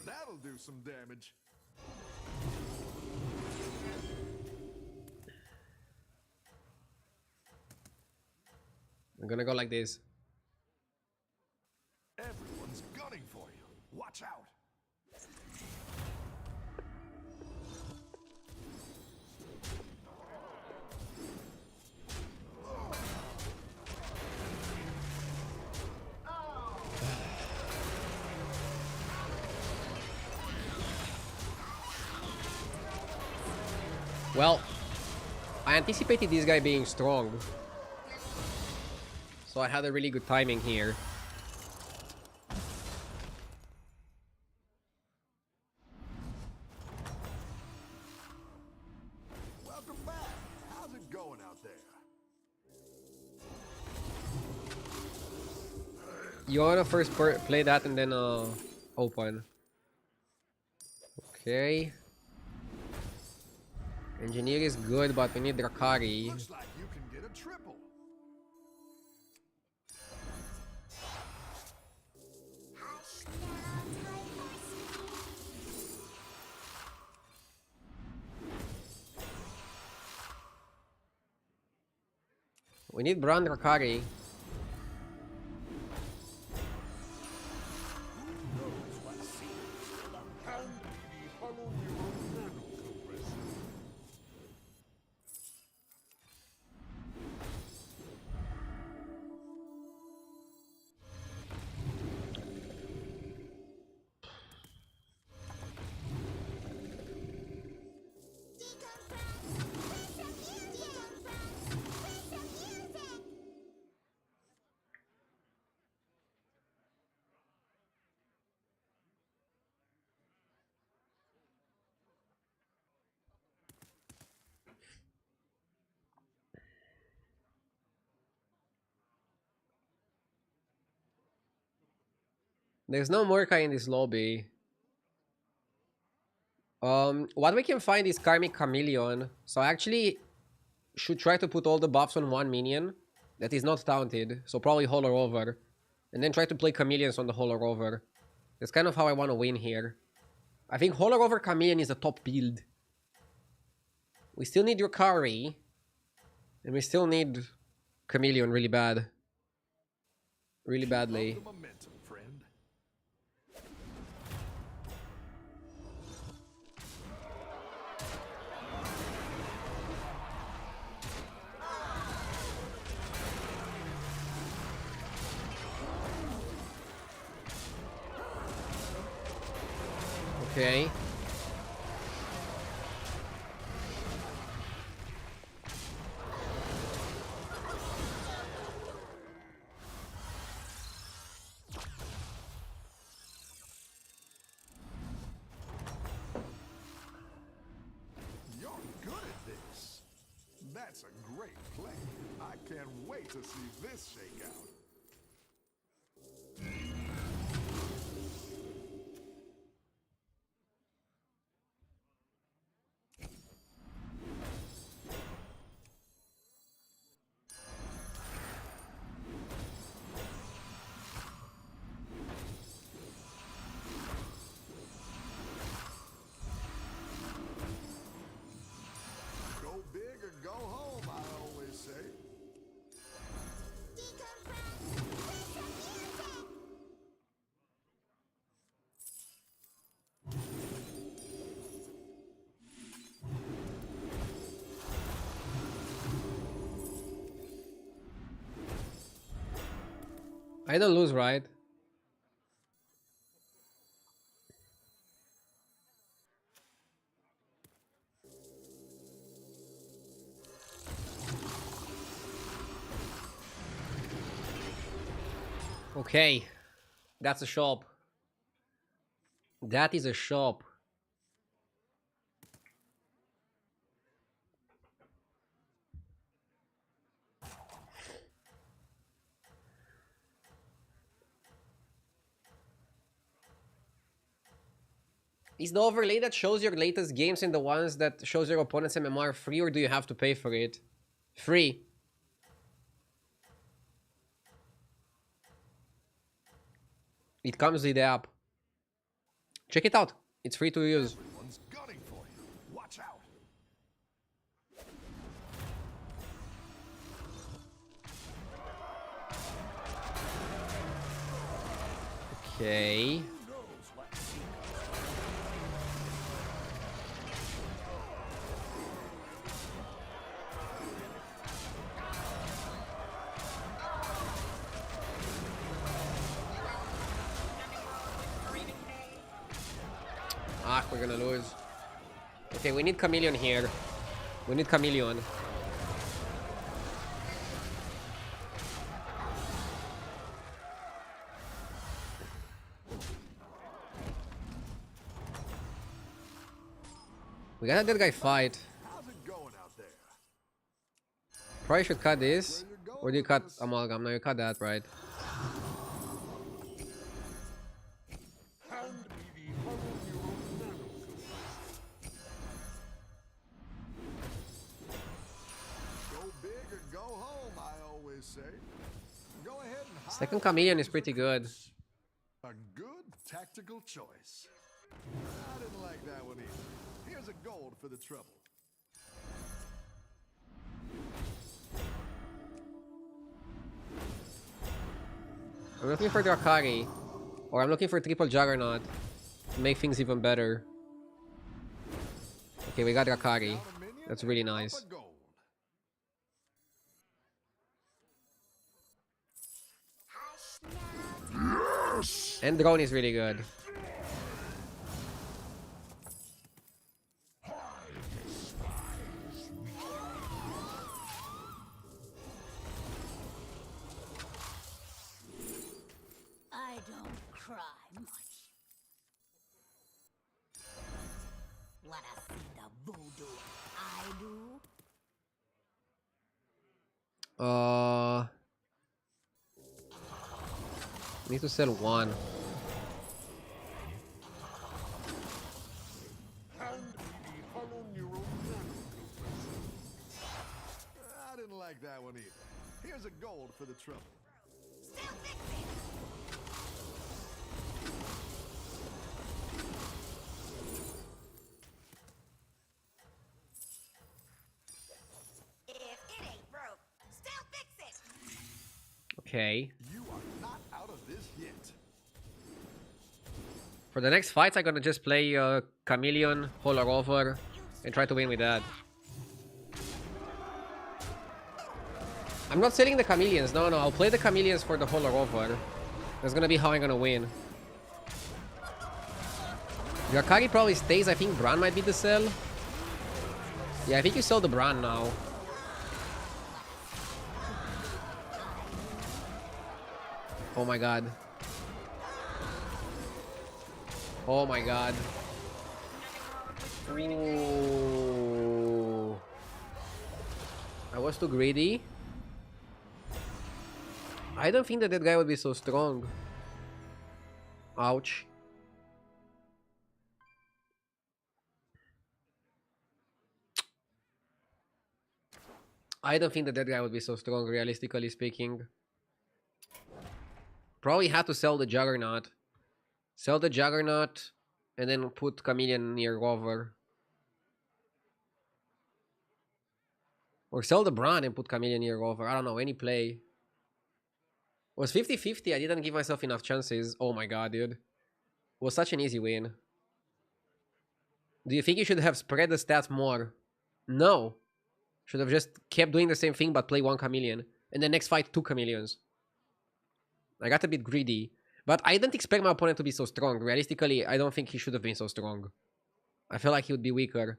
That'll do some damage. I'm gonna go like this. Everyone's gunning for you. Watch out. Well, I anticipated this guy being strong, so I had a really good timing here. Welcome back. How's it going out there? You wanna first play that and then open. Okay. Engineer is good, but we need Drakari. Looks like you can get a triple. Hush now, time for sleep. We need Brand Drakari. There's no Murka in this lobby. What we can find is Karmic Chameleon. So I actually should try to put all the buffs on one minion that is not taunted. So probably Holler Over. And then try to play Chameleons on the Holler Over. That's kind of how I want to win here. I think Holler Over Chameleon is the top build. We still need Yukari. And we still need Chameleon really bad. Really badly. The momentum, friend. Okay. You're good at this. That's a great play. I can't wait to see this shake out. Go big or go home, I always say. I don't lose, right? Okay. That's a shop. That is a shop. Is the overlay that shows your latest games and the ones that shows your opponent's MMR free, or do you have to pay for it? Free. It comes with the app. Check it out. It's free to use. Everyone's gunning for you. Watch out. Okay. Ah, we're gonna lose. Okay, we need Chameleon here. We need Chameleon. We gotta let that guy fight. How's it going out there? Probably should cut this. Or do you cut Amalgam? No, you cut that, right? Go big or go home, I always say. Go ahead and hide Second Chameleon is pretty good. a good tactical choice. I didn't like that one either. Here's a gold for the trouble. I'm looking for Drakari. Or I'm looking for triple Juggernaut. To make things even better. Okay, we got Drakari. Down a minion That's really and up nice. a gold. And Drone is really good. I don't cry much. Wanna see the voodoo I do? Need to sell one. I didn't like that one either. Here's a gold for the trouble. Still fixing. If it ain't broke, still fix it. Okay. You are not out of this yet. For the next fights, I'm gonna just play Chameleon, Holler Over, and try to win with that. I'm not selling the Chameleons. No, I'll play the Chameleons for the Holler Over. That's gonna be how I'm gonna win. Yakari probably stays. I think Bran might be the sell. Yeah, I think you sell the Bran now. Oh my god. Oh my god. Ooh. I was too greedy. I don't think that that guy would be so strong. Ouch. I don't think that that guy would be so strong, realistically speaking. Probably had to sell the Juggernaut. Sell the Juggernaut, and then put Chameleon near Rover. Or sell the Bran and put Chameleon near Rover. I don't know, any play. It was 50-50, I didn't give myself enough chances. Oh my god, dude. It was such an easy win. Do you think you should have spread the stats more? No. Should have just kept doing the same thing but play one Chameleon. And then next fight, two Chameleons. I got a bit greedy. But I didn't expect my opponent to be so strong. Realistically, I don't think he should have been so strong. I feel like he would be weaker.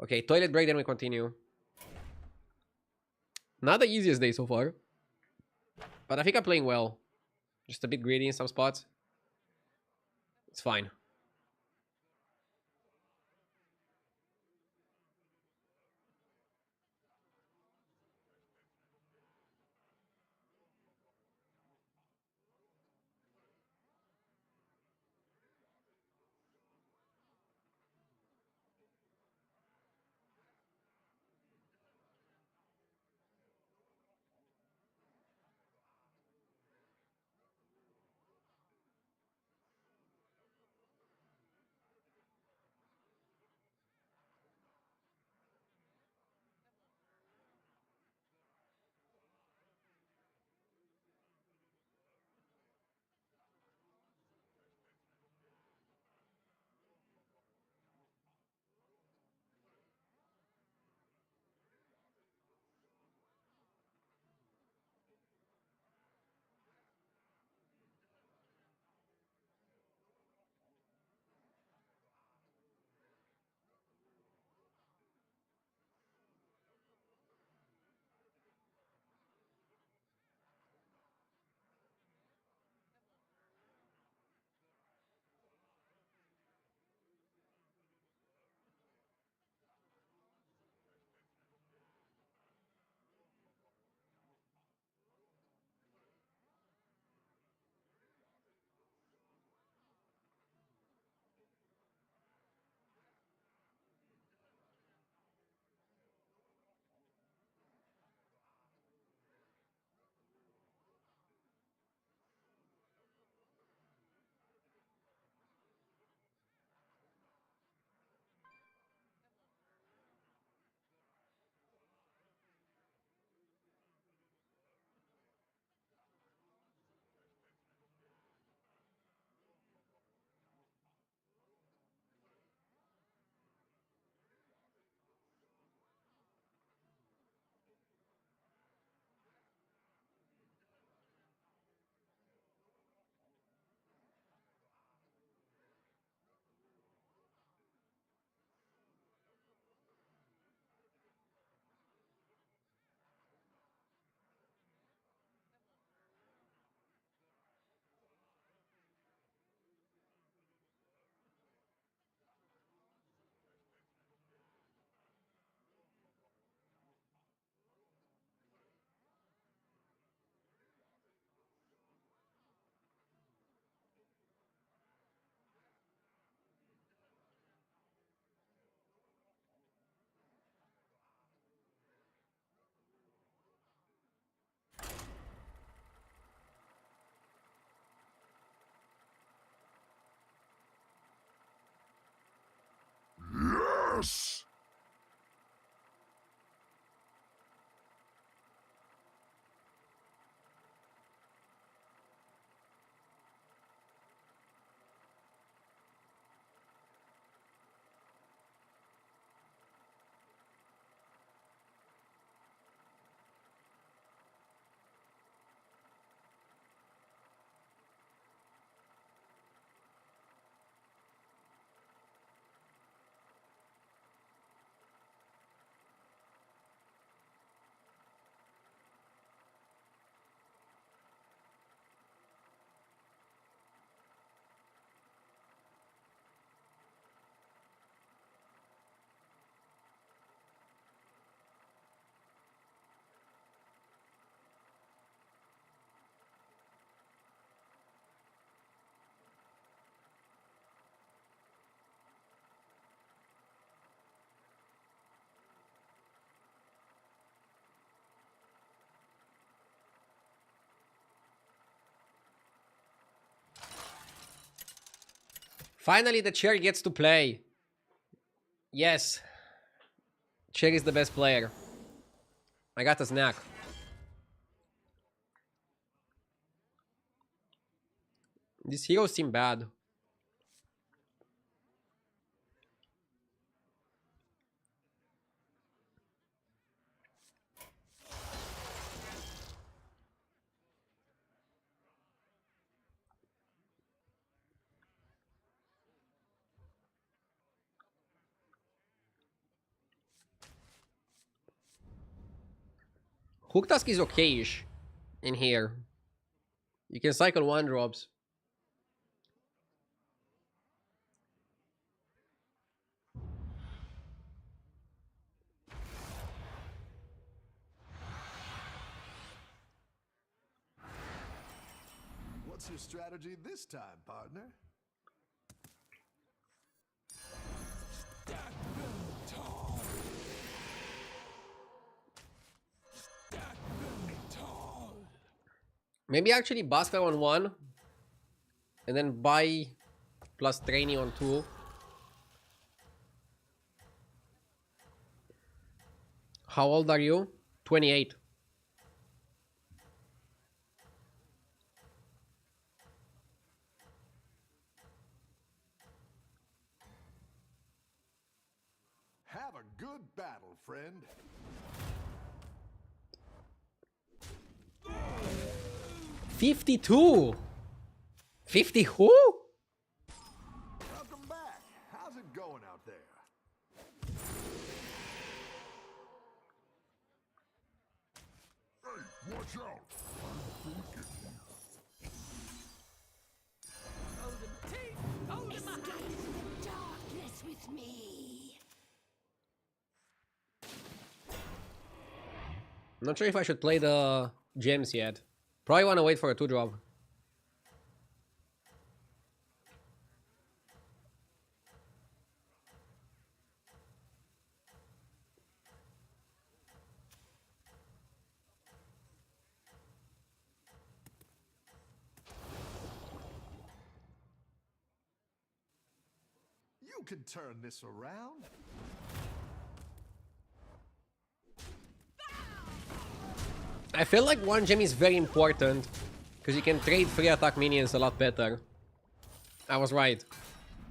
Okay, toilet break, then we continue. Not the easiest day so far. But I think I'm playing well. Just a bit greedy in some spots. It's fine. Yes! Finally, the chair gets to play. Yes. Chair is the best player. I got a snack. These heroes seem bad. Hook task is okay-ish in here. You can cycle 1-drops. What's your strategy this time, partner? Maybe actually Buster on 1. And then buy plus training on 2. How old are you? 28. Have a good battle, friend. $52. 50 who? Welcome back. How's it going out there? Hey, watch out! Escape the darkness with me. Not sure if I should play the gems yet. Probably want to wait for a 2-drop. You can turn this around. I feel like 1 gem is very important because you can trade free attack minions a lot better. I was right.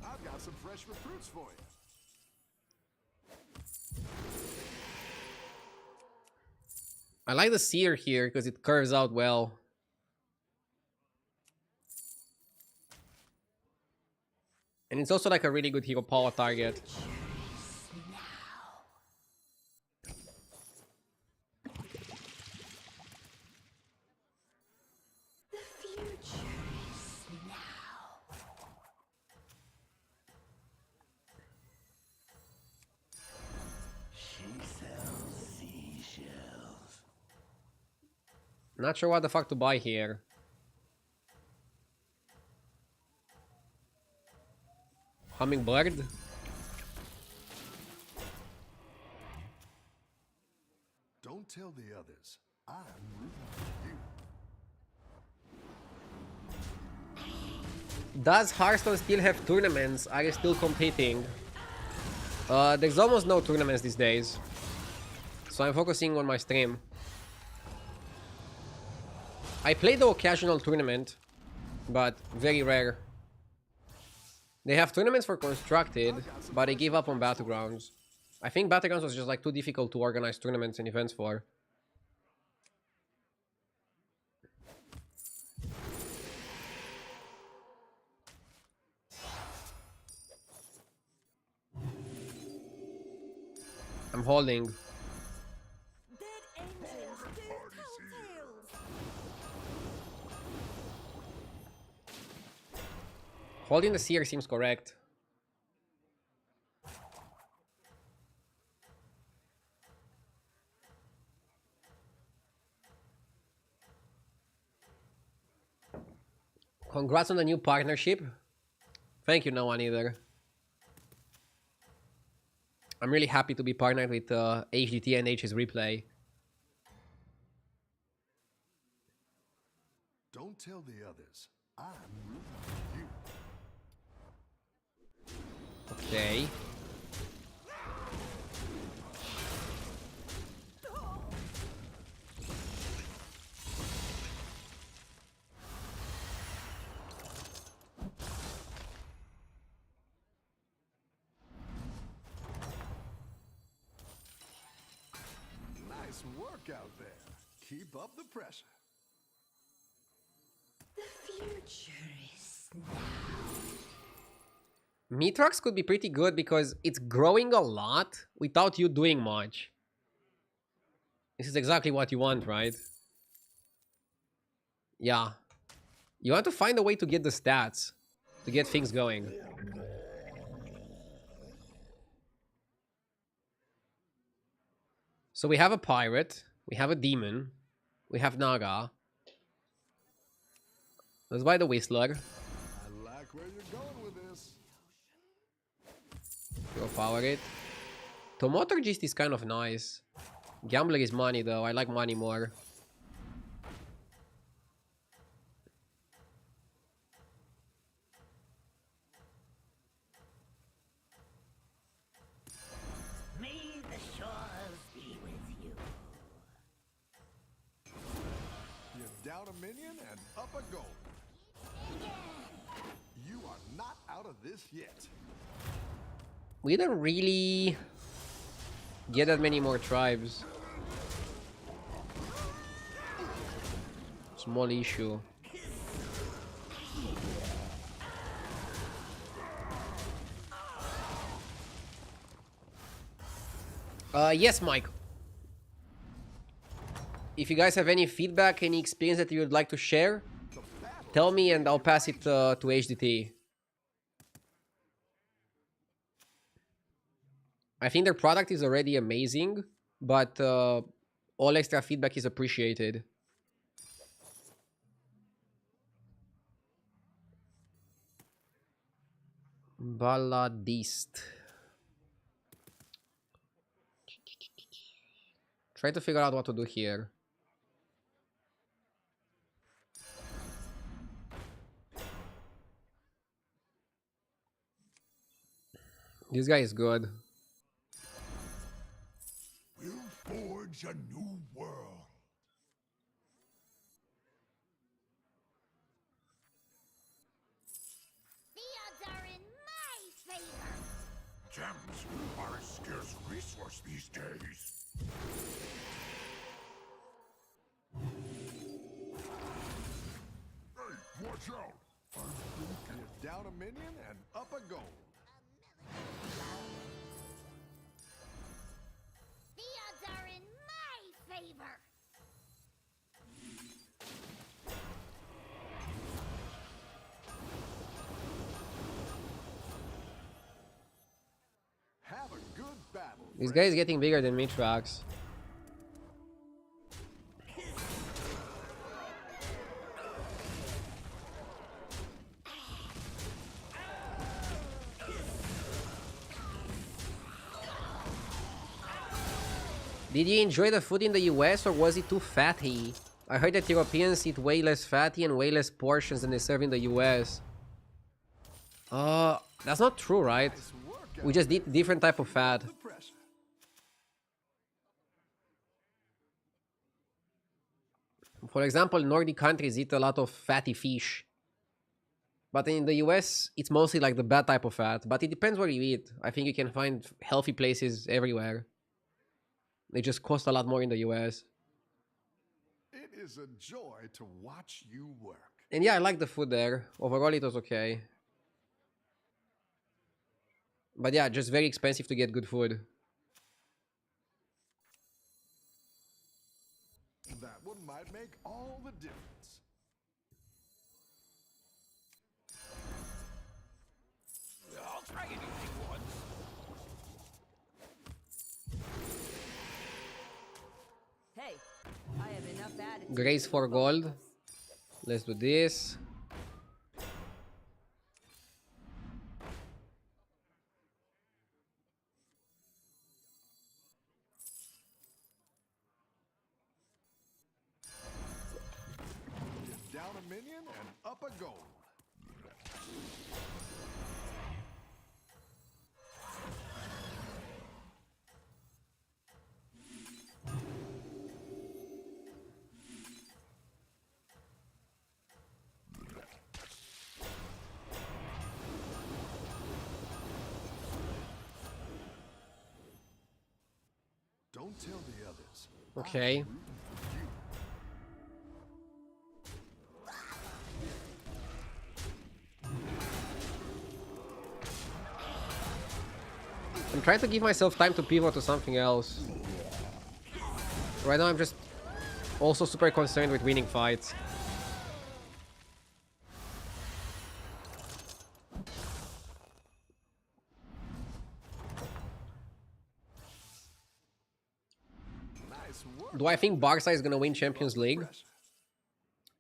I've got some fresh recruits for you. I like the seer here because it curves out well. And it's also like a really good hero power target. The future is now. She sells seashells. Not sure what the fuck to buy here. Hummingbird? Don't tell the others. I'm rooting for you. Does Hearthstone still have tournaments? Are you still competing? There's almost no tournaments these days. So I'm focusing on my stream. I play the occasional tournament, but very rare. They have tournaments for Constructed, but I gave up on Battlegrounds. I think Battlegrounds was just like too difficult to organize tournaments and events for. I'm holding. Dead engines do telltales. Holding the seer seems correct. Congrats on the new partnership. Thank you, no one either. I'm really happy to be partnered with HDT and HS Replay. Don't tell the others. I'm rooting for you. Okay. Nice work out there. Keep up the pressure. The future is Mitrax could be pretty good because it's growing a lot without you doing much. This is exactly what you want, right? Yeah. You want to find a way to get the stats, to get things going. So we have a pirate, we have a demon, we have Naga. Let's buy the Whistler. I like where you're going with this. Go power it. Tomotorgist is kind of nice. Gambler is money though, I like money more. May the shores be with you. You're down a minion and up a goal. You are not out of this yet. We don't really get that many more tribes. Small issue. Yes, Mike. If you guys have any feedback, any experience that you would like to share, tell me and I'll pass it to HDT. I think their product is already amazing, but all extra feedback is appreciated. Balladist. Try to figure out what to do here. This guy is good. We'll forge a new world. The odds are in my favor. Gems are a scarce resource these days. Hey, watch out! You're down a minion and up a goal. The odds are in my favor. Have a good battle. This guy is getting bigger than Mitrax. Did you enjoy the food in the US or was it too fatty? I heard that Europeans eat way less fatty and way less portions than they serve in the US. That's not true, right? Nice work out We just eat different type of fat. the pressure. For example, Nordic countries eat a lot of fatty fish. But in the US, it's mostly like the bad type of fat. But it depends where you eat. I think you can find healthy places everywhere. They just cost a lot more in the US. It is a joy to watch you work. And yeah, I like the food there. Overall, it was okay. But yeah, just very expensive to get good food. That one might make all the difference. I'll try anything once. Hey, I have enough attitude. Grace for gold. Let's do this. You're down a minion and up a goal. Okay. I'm trying to give myself time to pivot to something else. Right now I'm just also super concerned with winning fights. Nice work. Do I think Barca is gonna win Champions League? Pressure.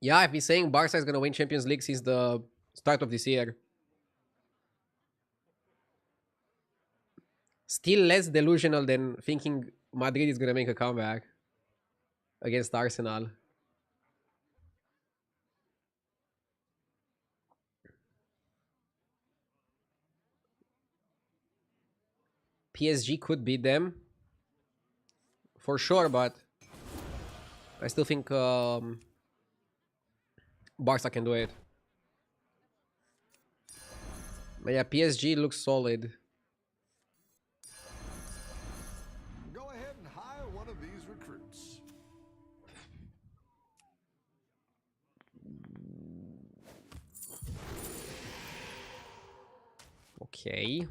Yeah, I've been saying Barca is gonna win Champions League since the start of this year. Still less delusional than thinking Madrid is gonna make a comeback against Arsenal. PSG could beat them for sure, but I still think Barca can do it. But yeah, PSG looks solid. Go ahead and hire one of these recruits. Okay.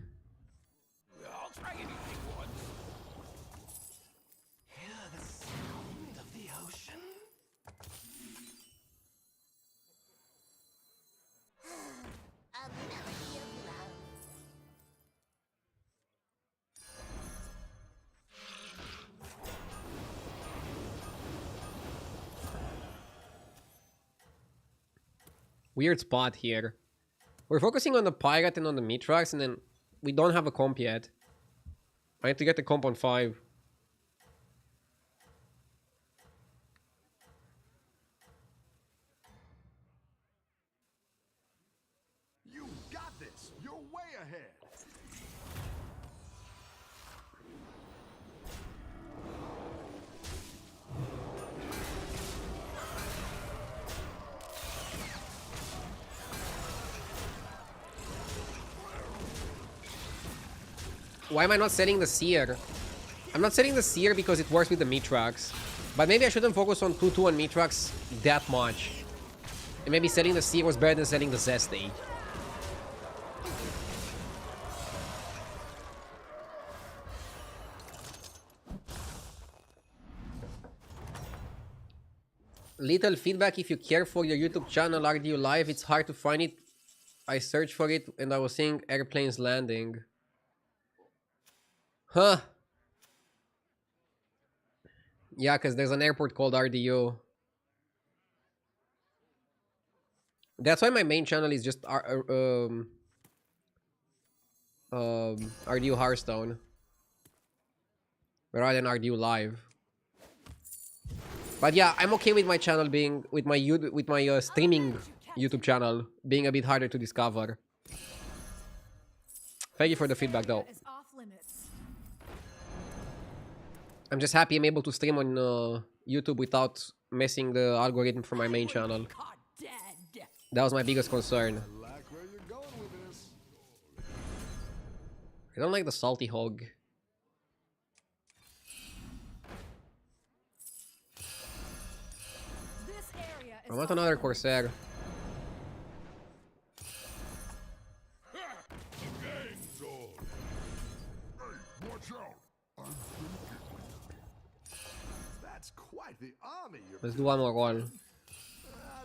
I'll try anything once. Hear the sound of the ocean? A melody of love. Weird spot here. We're focusing on the Pirate and on the Mitrax, and then we don't have a comp yet. I need to get the comp on 5. You got this. You're way ahead. Why am I not setting the Seer? I'm not setting the Seer because it works with the Mitrax. But maybe I shouldn't focus on 2-2 and Mitrax that much. And maybe setting the Seer was better than setting the Zesty. Little feedback: if you care for your YouTube channel, RDU Live, it's hard to find it. I searched for it and I was seeing airplanes landing. Huh. Yeah, because there's an airport called RDU. That's why my main channel is just RDU Hearthstone rather than RDU Live. But yeah, I'm okay with my channel being with my streaming YouTube channel being a bit harder to discover. Thank you for the feedback, though. Is off limits. I'm just happy I'm able to stream on YouTube without messing the algorithm for my main channel. Caught dead. That was my biggest concern. I like where you're going with this. I don't like the salty hog. This area is I want off another limits. Corsair. Game's on. Hey, watch out. I'm thinking. That's quite the army you're Let's do one more roll. I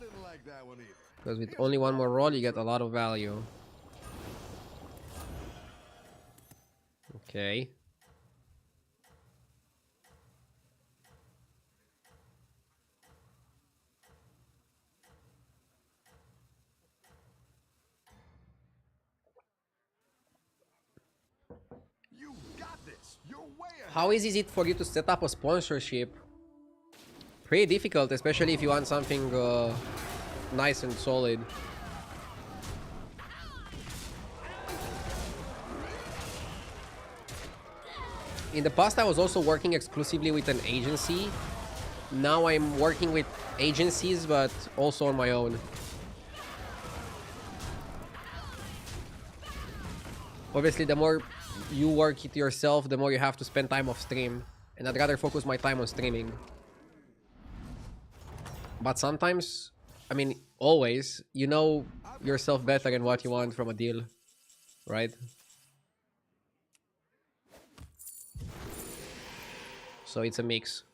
didn't like that one either. Because with only one more roll, you get a lot of value. Okay. You got this. You're way ahead. How easy is it for you to set up a sponsorship? Pretty difficult, especially if you want something nice and solid. In the past, I was also working exclusively with an agency. Now I'm working with agencies, but also on my own. Obviously, the more you work it yourself, the more you have to spend time off stream. And I'd rather focus my time on streaming. But sometimes, I mean, always, you know yourself better and what you want from a deal, right? So it's a mix.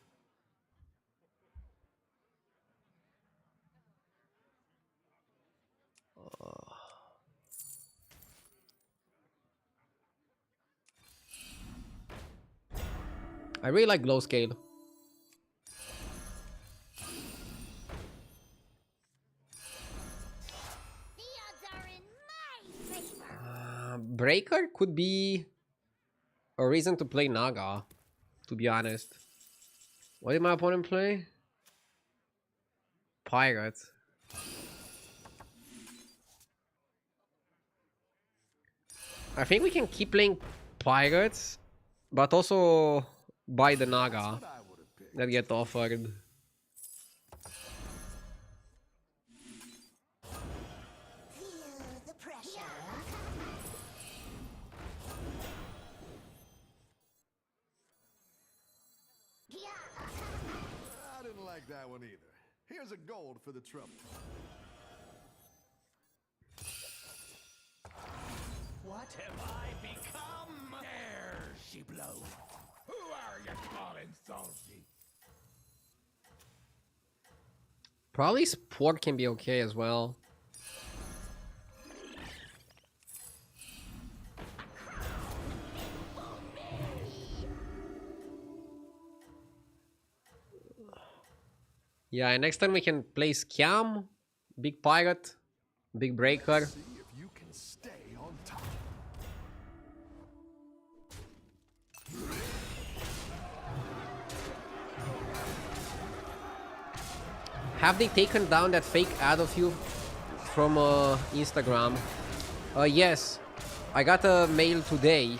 I really like glow scale. The odds are in my favor. Breaker could be a reason to play Naga, to be honest. What did my opponent play? Pirate. I think we can keep playing Pirates, but also buy the Naga What I would have picked. that get offered. Feel the pressure. I didn't like that one either. Here's a gold for the trouble. What have I become? There she blows. Who are you calling salty? Probably Sport can be okay as well. Yeah, and next time we can play Scam, Big Pirate, Big Breaker. See if you can stay on top. Have they taken down that fake ad of you from Instagram? Yes. I got a mail today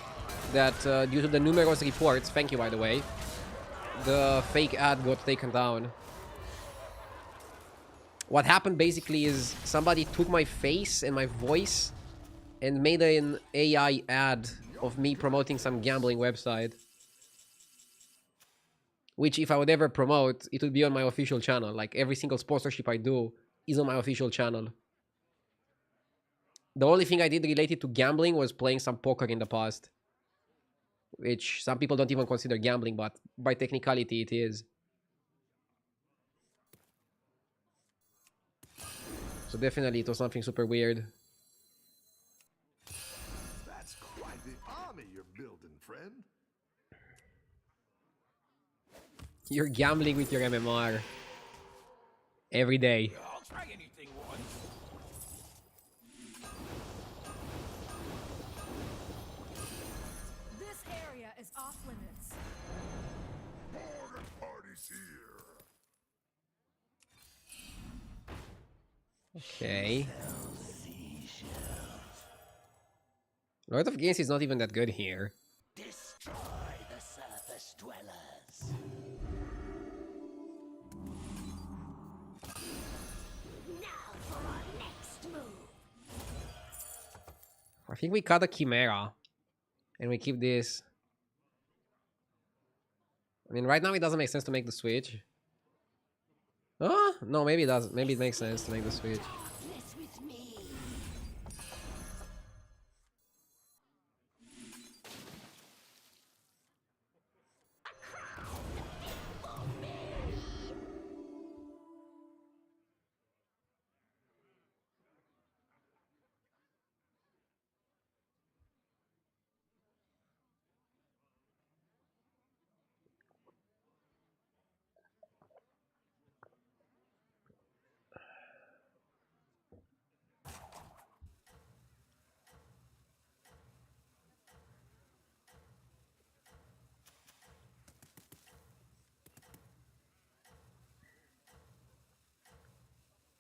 that due to the numerous reports, thank you by the way, the fake ad got taken down. What happened basically is somebody took my face and my voice and made an AI ad of me promoting some gambling website. Which if I would ever promote, it would be on my official channel. Like every single sponsorship I do is on my official channel. The only thing I did related to gambling was playing some poker in the past. Which some people don't even consider gambling, but by technicality it is. So definitely it was something super weird. That's quite the army you're building, friend. You're gambling with your MMR. Every day. I'll try anything once. This area is off limits. Border parties here. Okay. Lord of Games is not even that good here. Destroy the surface dwellers. Now for our next move. I think we cut a Chimera. And we keep this. I mean, right now it doesn't make sense to make the switch. Oh, no, maybe it does. Maybe it makes sense to make the switch. Mess with me.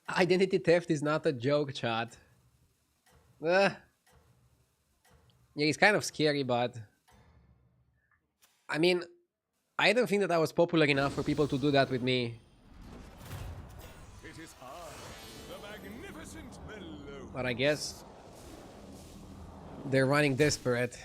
Identity theft is not a joke, chat. Yeah, it's kind of scary, but... I mean, I don't think that I was popular enough for people to do that with me. It is I, the magnificent Mellow. But I guess... they're running desperate.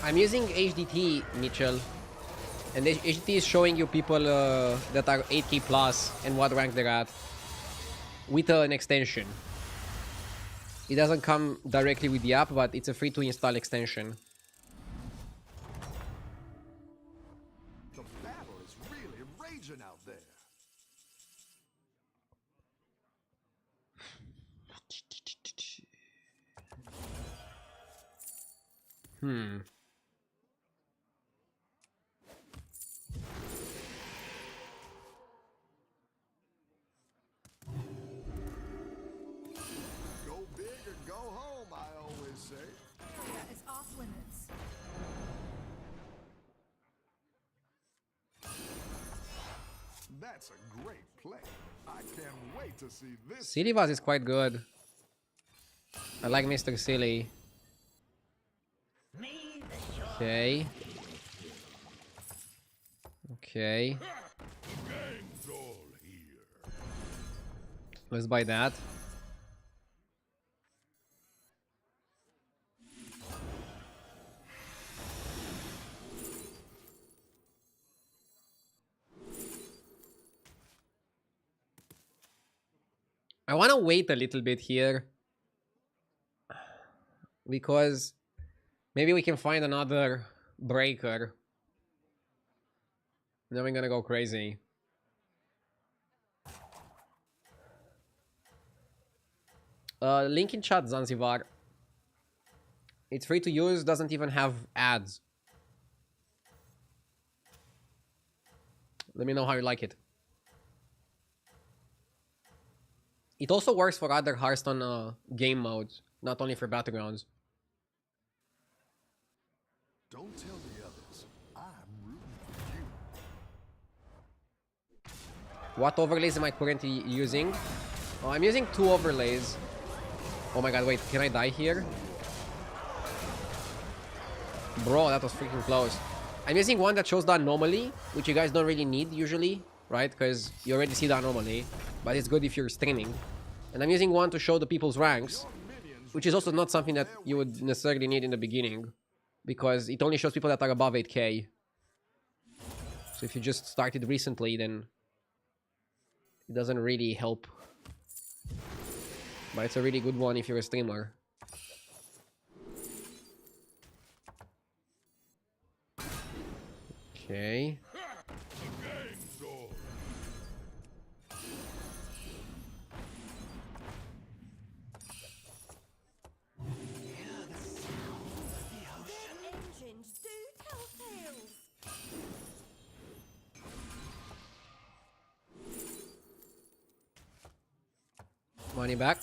I'm using HDT, Mitchell. And HDT is showing you people that are 8k plus and what rank they're at with an extension. It doesn't come directly with the app, but it's a free to install extension. The battle is really raging out there. Go big or go home, I always say. Area is off limits. That's a great play. I can't wait to see this. Silly Buzz is quite good. I like Mr. Silly. Okay. Okay. Game's all here. Let's buy that. I want to wait a little bit here because maybe we can find another breaker. Then we're gonna go crazy. Link in chat, Zanzibar. It's free to use, doesn't even have ads. Let me know how you like it. It also works for other Hearthstone game modes, not only for Battlegrounds. Don't tell the others. I'm rooting for you. What overlays am I currently using? Oh, I'm using 2 overlays. Oh my god, wait, can I die here? Bro, that was freaking close. I'm using one that shows the anomaly, which you guys don't really need usually, right? Because you already see the anomaly, but it's good if you're streaming. And I'm using one to show the people's ranks, which is also not something that you would necessarily need in the beginning, because it only shows people that are above 8k. So if you just started recently, then it doesn't really help. But it's a really good one if you're a streamer. Okay. Game's all. Engines do tell tales. Money back.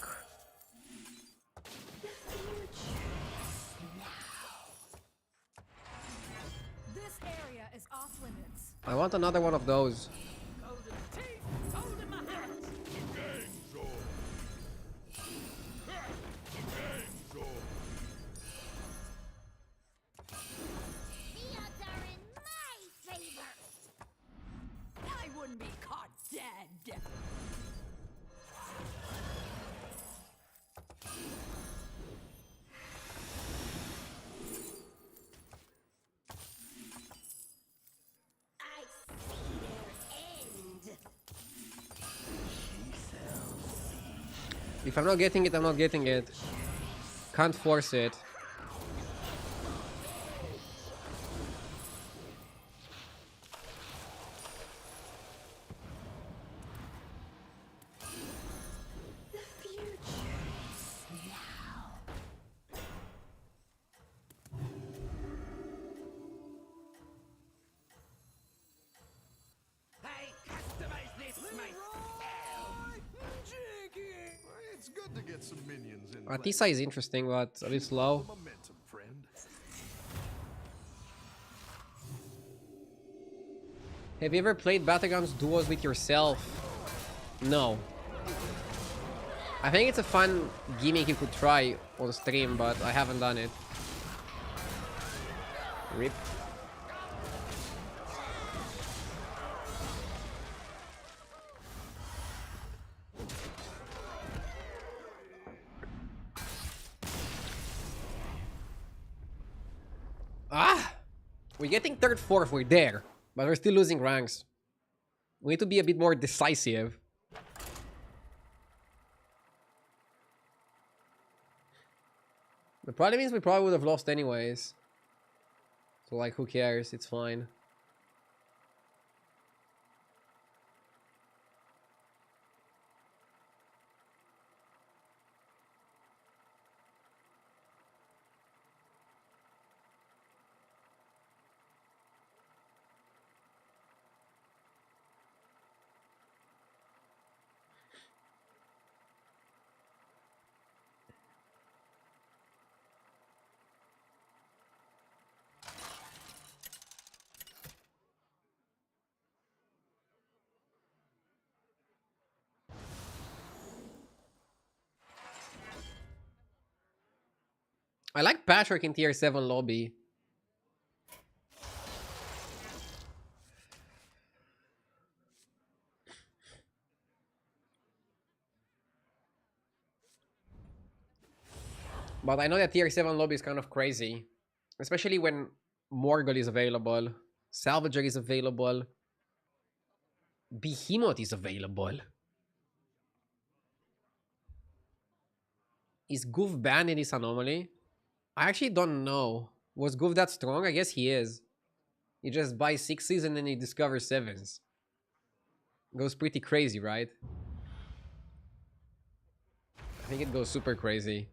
This area is off limits. I want another one of those. Golden teeth, holding my hands. Game's all. Game's all. The odds are in my favor. I wouldn't be caught dead. I see their end. If I'm not getting it, I'm not getting it. Can't force it. I customize this myself. It's good to get some minions in. Atisa is interesting, but a bit slow. Momentum, friend. Have you ever played Battlegrounds duos with yourself? No. I think it's a fun gimmick you could try on stream, but I haven't done it. RIP. Ah! We're getting third, fourth, we're there. But we're still losing ranks. We need to be a bit more decisive. The problem is we probably would have lost anyways. So like, who cares? It's fine. I like Patrick in tier 7 lobby. But I know that tier 7 lobby is kind of crazy. Especially when Morgul is available. Salvager is available. Behemoth is available. Is Goof banned in this anomaly? I actually don't know. Was Goof that strong? I guess he is. He just buys 6s and then he discovers 7s. Goes pretty crazy, right? I think it goes super crazy.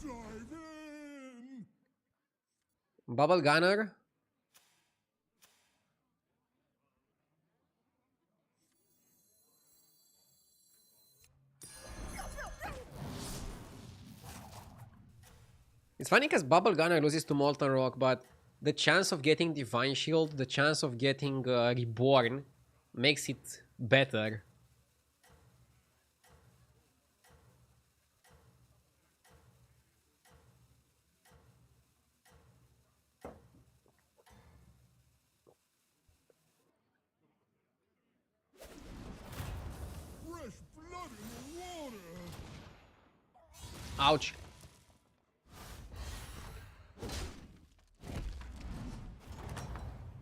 Dive in! Bubble Gunner. It's funny because Bubble Gunner loses to Molten Rock, but the chance of getting Divine Shield, the chance of getting Reborn, makes it better. Fresh blood in the water! Ouch.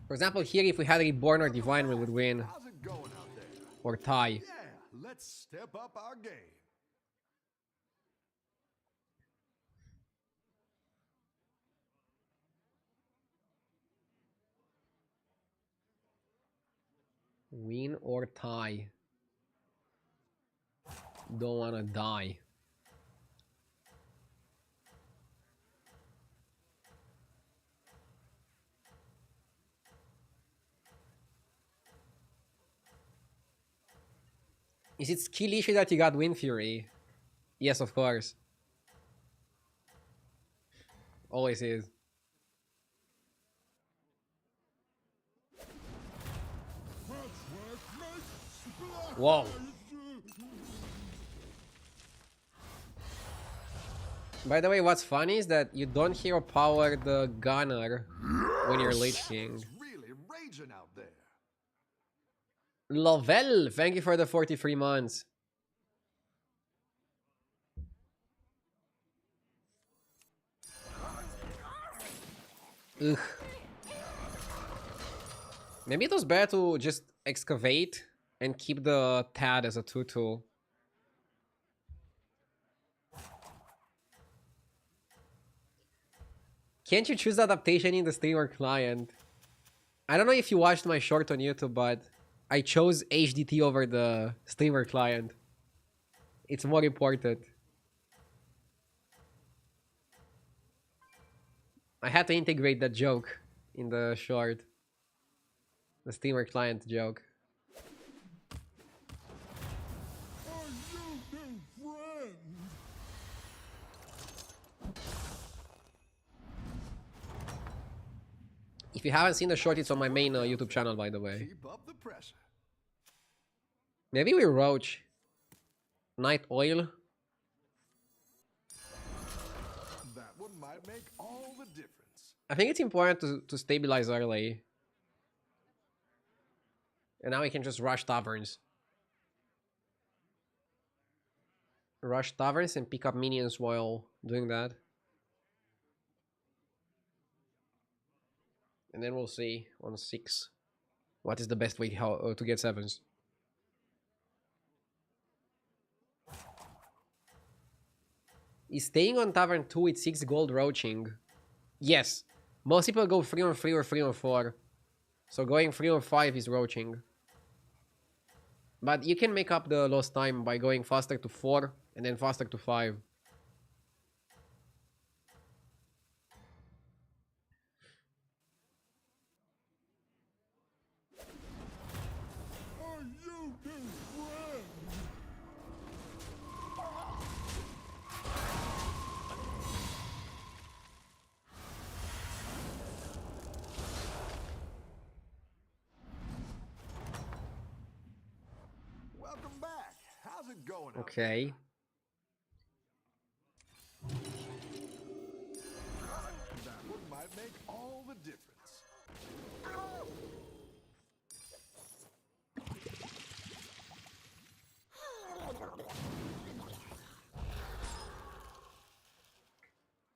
For example, here if we had Reborn or Divine, we would win. How's it going out there? Or tie. Yeah, let's step up our game. Win or tie. Don't wanna die. Is it skill issue that you got Wind Fury? Yes, of course. Always is. Whoa. By the way, what's funny is that you don't hero power the gunner when you're Lich King. It's really raging out there. Lovell, thank you for the 43 months. Ugh. Maybe it was better to just excavate and keep the Tad as a 2-2. Can't you choose adaptation in the streamer client? I don't know if you watched my short on YouTube, but I chose HDT over the streamer client. It's more important. I had to integrate that joke in the short. The streamer client joke. Are you new friend? If you haven't seen the short, it's on my main YouTube channel, by the way. Keep up the pressure. Maybe we roach. Night Oil. That one might make all the difference. I think it's important to stabilize early. And now we can just rush taverns. Rush taverns and pick up minions while doing that. And then we'll see on 6 what is the best way to get 7s. Is staying on tavern 2 with 6 gold roaching? Yes. Most people go 3 on 3 or 3 on 4. So going 3 on 5 is roaching. But you can make up the lost time by going faster to 4 and then faster to 5. Are you his friend? Welcome back. How's it going? out Okay. there? That one might make all the difference.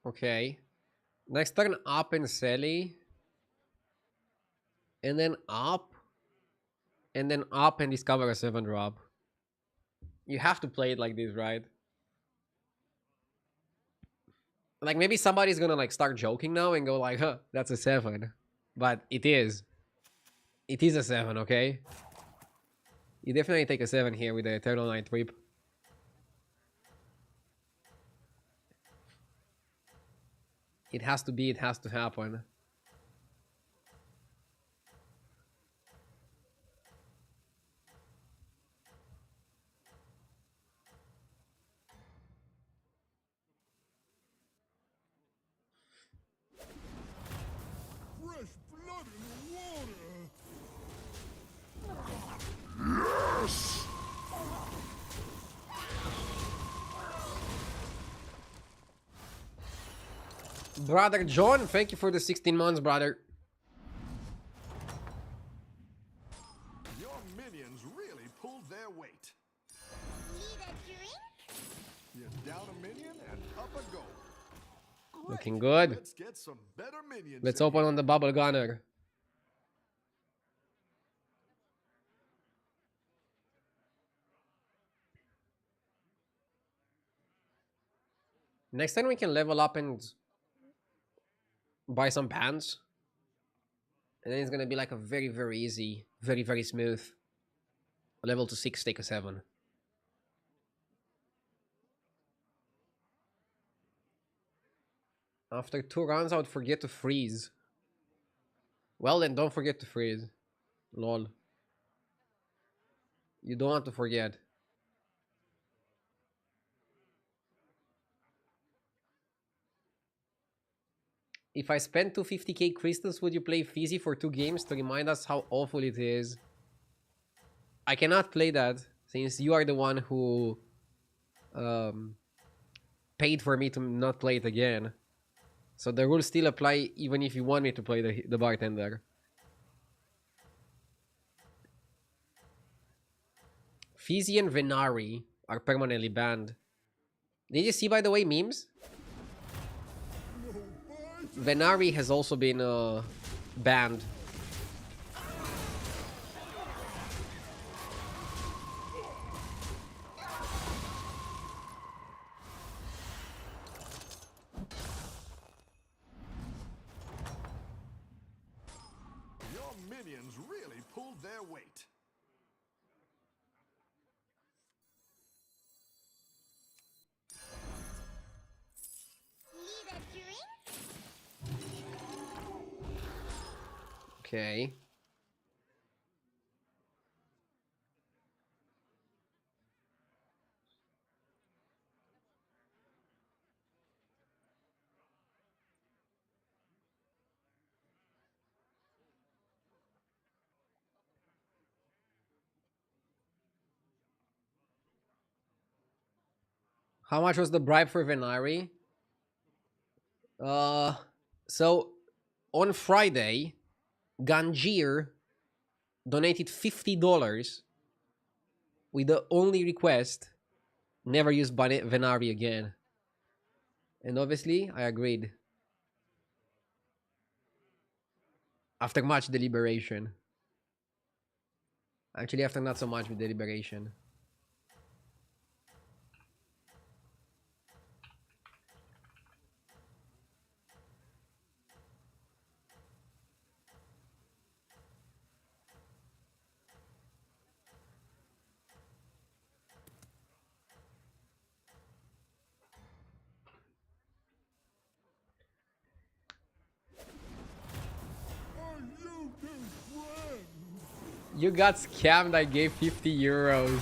Okay. Next turn up and Sally. And then up. And then up and discover a 7 drop. You have to play it like this, right? Like maybe somebody's gonna like start joking now and go like, huh, that's a 7. But it is. It is a 7, okay? You definitely take a 7 here with the Eternal Night Trip. It has to be, it has to happen. Fresh blood in the water. Brother John, thank you for the 16 months, brother. Your minions really pulled their weight. Need a drink? You're down a minion and up a goal. Great. Looking good. Let's get some better minions. Let's in open here. on the Bubble Gunner. Next time we can level up and buy some pants. And then it's gonna be like a very, very easy, very, very smooth level to 6, take a 7. After 2 rounds, I would forget to freeze. Well, then don't forget to freeze. Lol. You don't want to forget. If I spent 250k crystals, would you play Fizzy for 2 games to remind us how awful it is? I cannot play that, since you are the one who paid for me to not play it again. So the rules still apply even if you want me to play the bartender. Fizzy and Venari are permanently banned. Did you see, by the way, memes? Venari has also been banned. Your minions really pulled their weight. Need a drink? Okay. How much was the bribe for Venari? So on Friday, Ganjir donated $50 with the only request Never use Venari again. And obviously, I agreed. After much deliberation. Actually, after not so much deliberation. You got scammed, I gave 50 euros.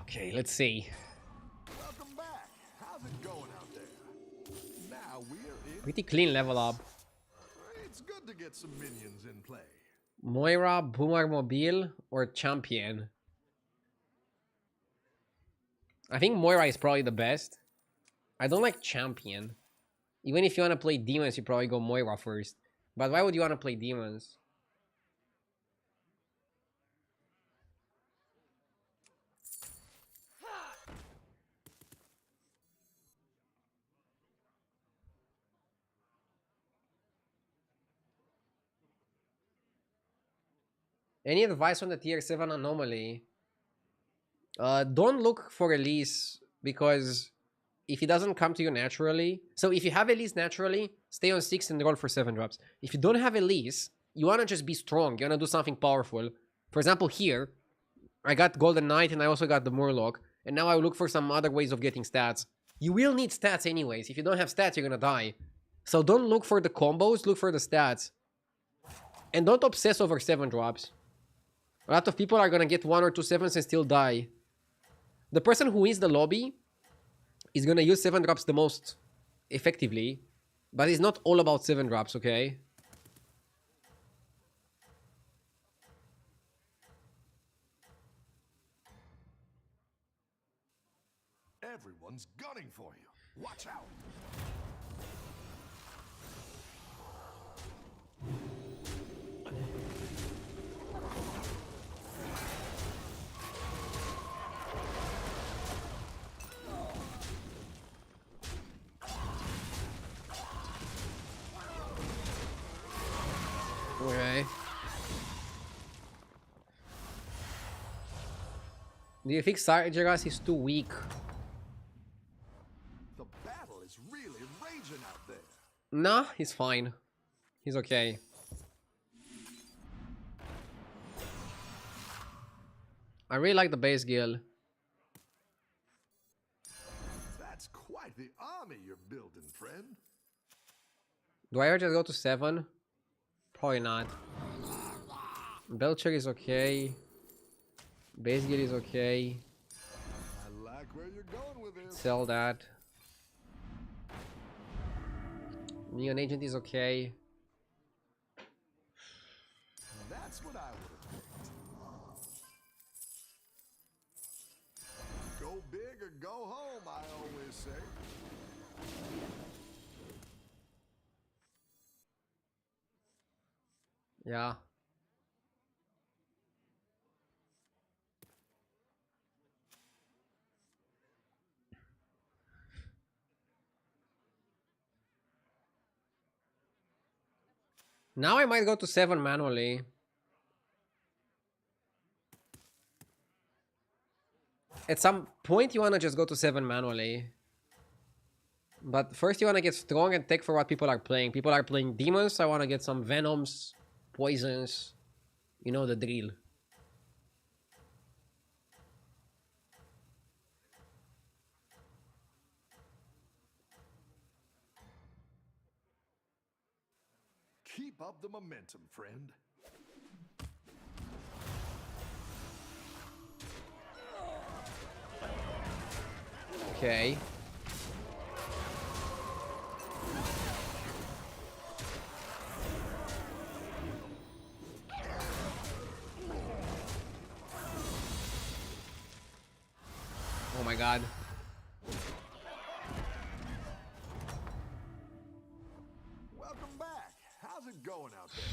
Okay, let's see. Welcome back. How's it going out there? Now we're in. Pretty clean level up. It's good to get some minions in play. Moira, Boomer Mobile, or Champion? I think Moira is probably the best. I don't like Champion. Even if you want to play Demons, you probably go Moira first. But why would you want to play Demons? Any advice on the tier 7 anomaly? Don't look for release because if it doesn't come to you naturally, so if you have Elise naturally, stay on 6 and roll for 7 drops. If you don't have Elise, you want to just be strong, you want to do something powerful. For example, here, I got Golden Knight and I also got the Murloc, and now I look for some other ways of getting stats. You will need stats anyways. If you don't have stats, you're gonna die. So don't look for the combos, look for the stats. And don't obsess over 7 drops. A lot of people are gonna get 1 or 2 7s and still die. The person who wins the lobby is gonna use 7 drops the most effectively, but it's not all about 7 drops, okay? Everyone's gunning for you. Watch out. Okay. Do you think Sargeras is too weak? The battle is really raging out there. Nah, he's fine. He's okay. I really like the base guild. That's quite the army you're building, friend. Do I ever just go to 7? Probably not. Belcher is okay. Base guild is okay. I like where you're going with this. Sell that. Neon Agent is okay. That's what I would have picked. Go big or go home, I always say. Yeah. Now I might go to 7 manually. At some point you wanna just go to 7 manually. But first you wanna get strong and take for what people are playing. People are playing demons, I wanna get some venoms, poisons. You know the drill. Keep up the momentum, friend. Okay. going out there?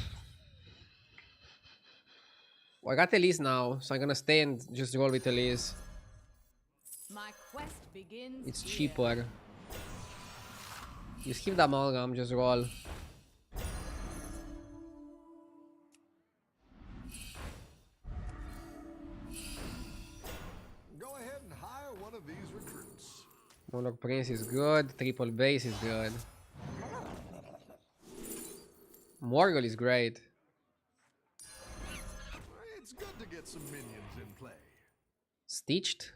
Well, I got Elise now, so I'm gonna stay and just roll with Elise. My quest begins It's here. cheaper. You skip the amalgam, just roll. Go ahead and hire one of these recruits. Monarch Prince is good. Triple base is good. Morgul is great. It's good to get some minions in play. Stitched?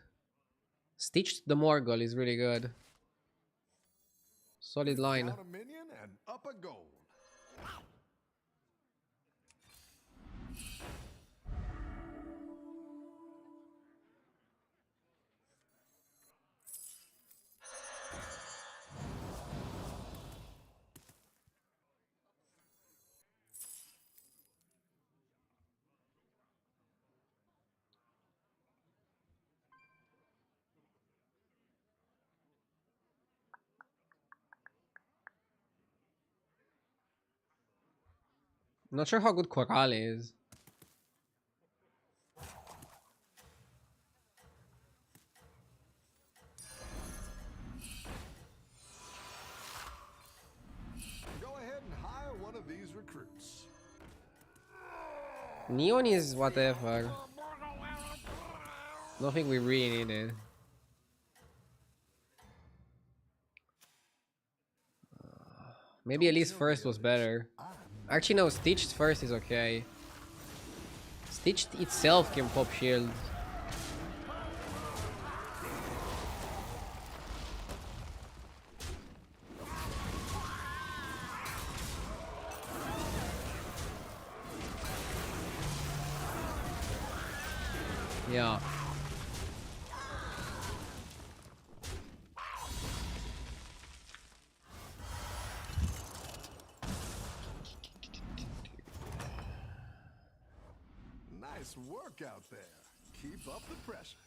Stitched the Morgul is really good. Solid line. Down a minion and up a gold. Not sure how good Coral is. Go ahead and hire one of these recruits. Neon is whatever. Nothing we really needed. Maybe Elise first was better. Actually, no, Stitched first is okay. Stitched itself can pop shield. Yeah. Nice work out there. Keep up the pressure.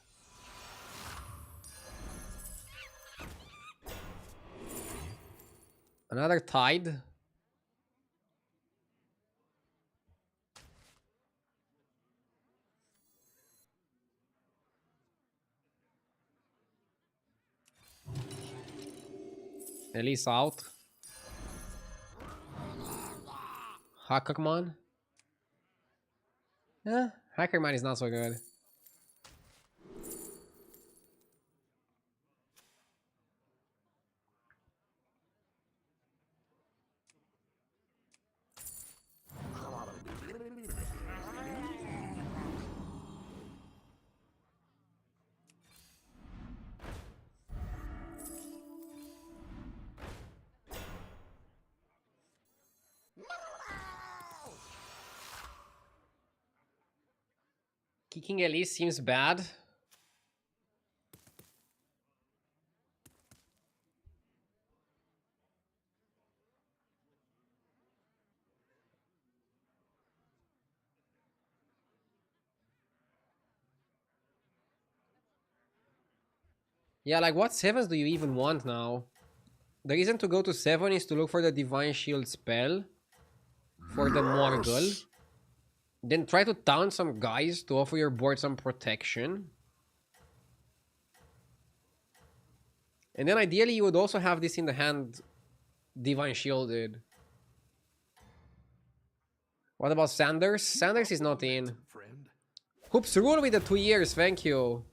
Another Tide. Elise out. Hackerman. Eh, Hackerman is not so good. Kicking Elise seems bad. Yeah, like what 7s do you even want now? The reason to go to 7 is to look for the Divine Shield spell for the Morgul. Then try to taunt some guys to offer your board some protection. And then ideally you would also have this in the hand Divine Shielded. What about Sanders? Sanders is not in. Friend. Hoops rule with the 2 years, thank you.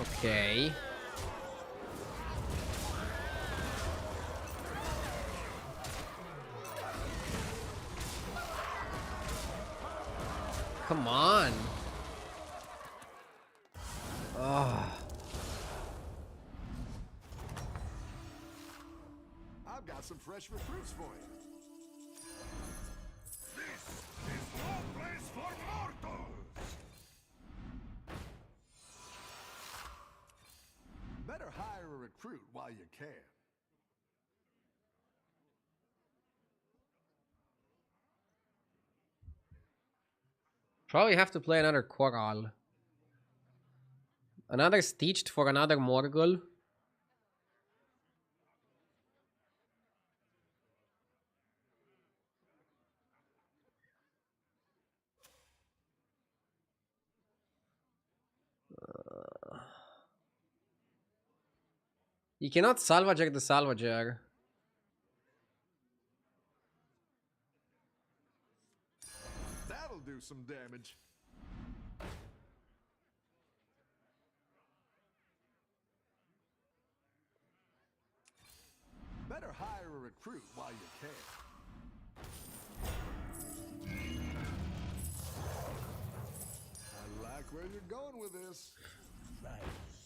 Okay. Come on. Ah. I've got some fresh recruits for you. This is no place for mortals! Better hire a recruit while you can. Probably have to play another Coral. Another stitched for another Morgul. You cannot salvager the salvager. That'll do some damage. Better hire a recruit while you can. I like where you're going with this. Nice.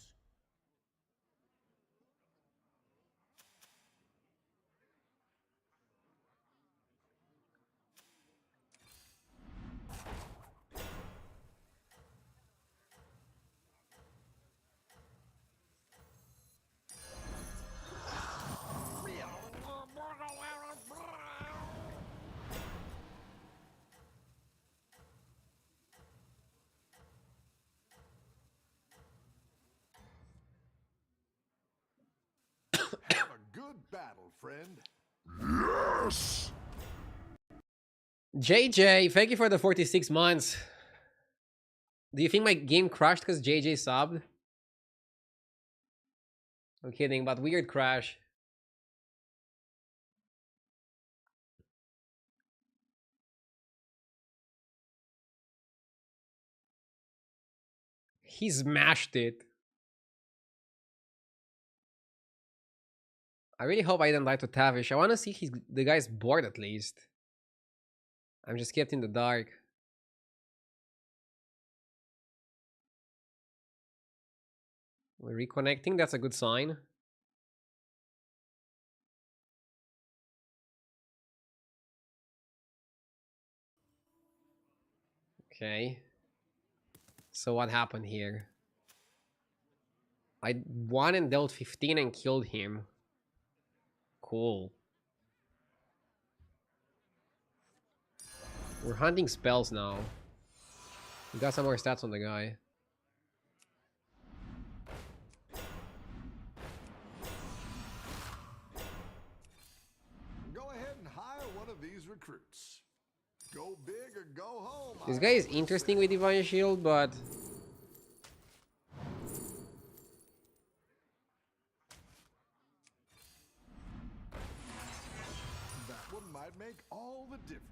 Have a good battle, friend. Yes! JJ, thank you for the 46 months. Do you think my game crashed because JJ subbed? I'm kidding, but weird crash. He smashed it. I really hope I didn't die to Tavish. I want to see the guy's board at least. I'm just kept in the dark. We're reconnecting. That's a good sign. Okay. So what happened here? I won and dealt 15 and killed him. Cool. We're hunting spells now. We got some more stats on the guy. Go ahead and hire one of these recruits. Go big or go home. This I guy is always interesting say. with Divine Shield, but That one might make all the difference.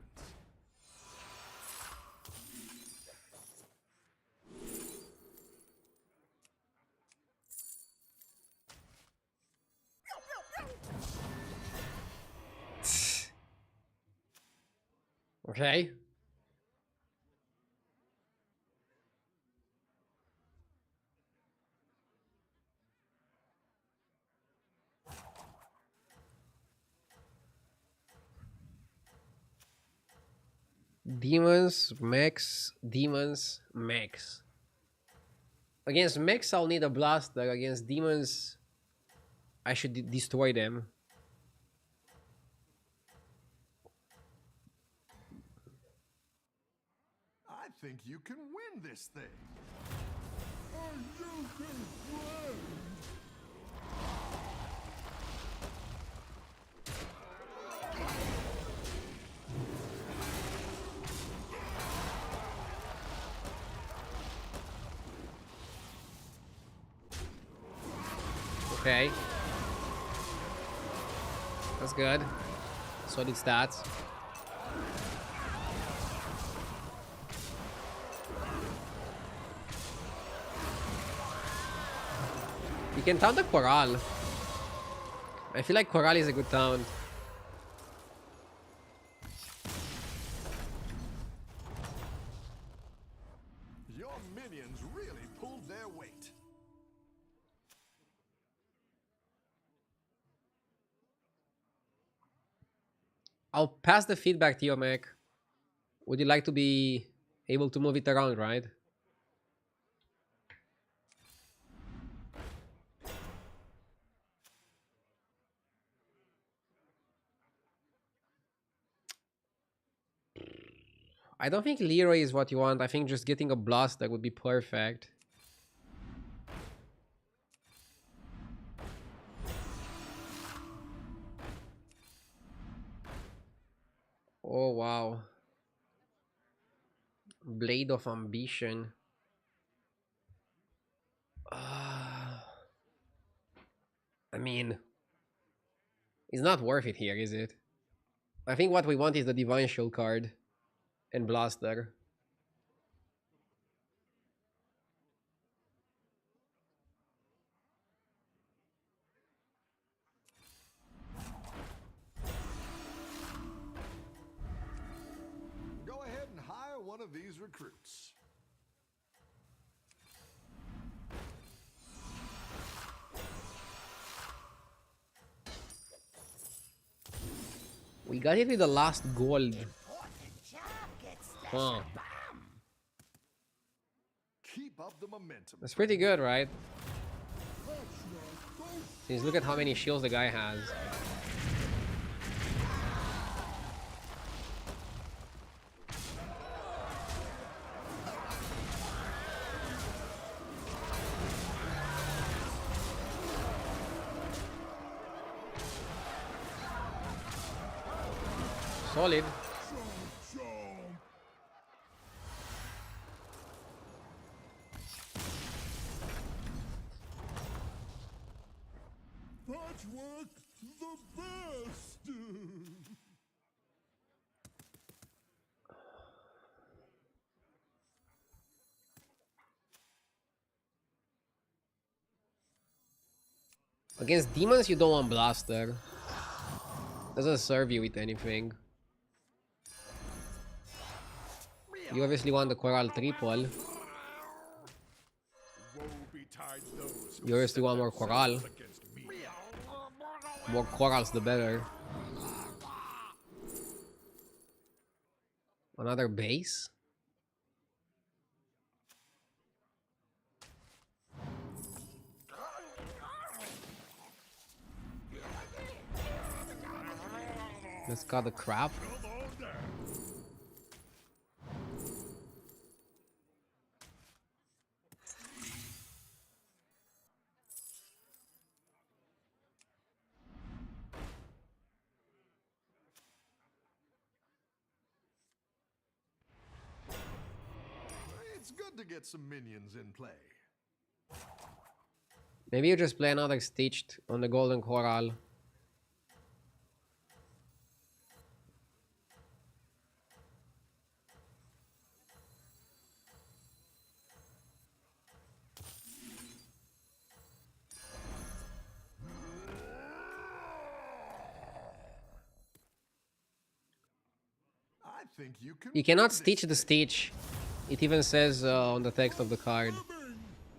okay. Demons, mechs. Against mechs, I'll need a blaster. Against demons, I should destroy them. I think you can win this thing. Okay. That's good. Solid stats. You can taunt the Corral. I feel like Corral is a good taunt. Your minions really pulled their weight. I'll pass the feedback to you, Mac. Would you like to be able to move it around, right? I don't think Leroy is what you want. I think just getting a blast that would be perfect. Oh, wow. Blade of Ambition. I mean, it's not worth it here, is it? I think what we want is the Divine Shield card and Blaster. Go ahead and hire one of these recruits. We got it with the last gold. Important job gets Huh. special bomb. Keep up the momentum. That's pretty good, right? Since look at how many shields the guy has. Solid. Patchwork the best. Against demons, you don't want Blaster. Doesn't serve you with anything. You obviously want the Coral Triple. Woe betide those who You obviously set want more Coral. themselves against me. More Corals, the better. Another base? Let's cut the crap. It's good to get some minions in play. Maybe you just play another Stitched on the Golden Coral. I think you can. You cannot win stitch this the thing. Stitch. It even says on the text of the card.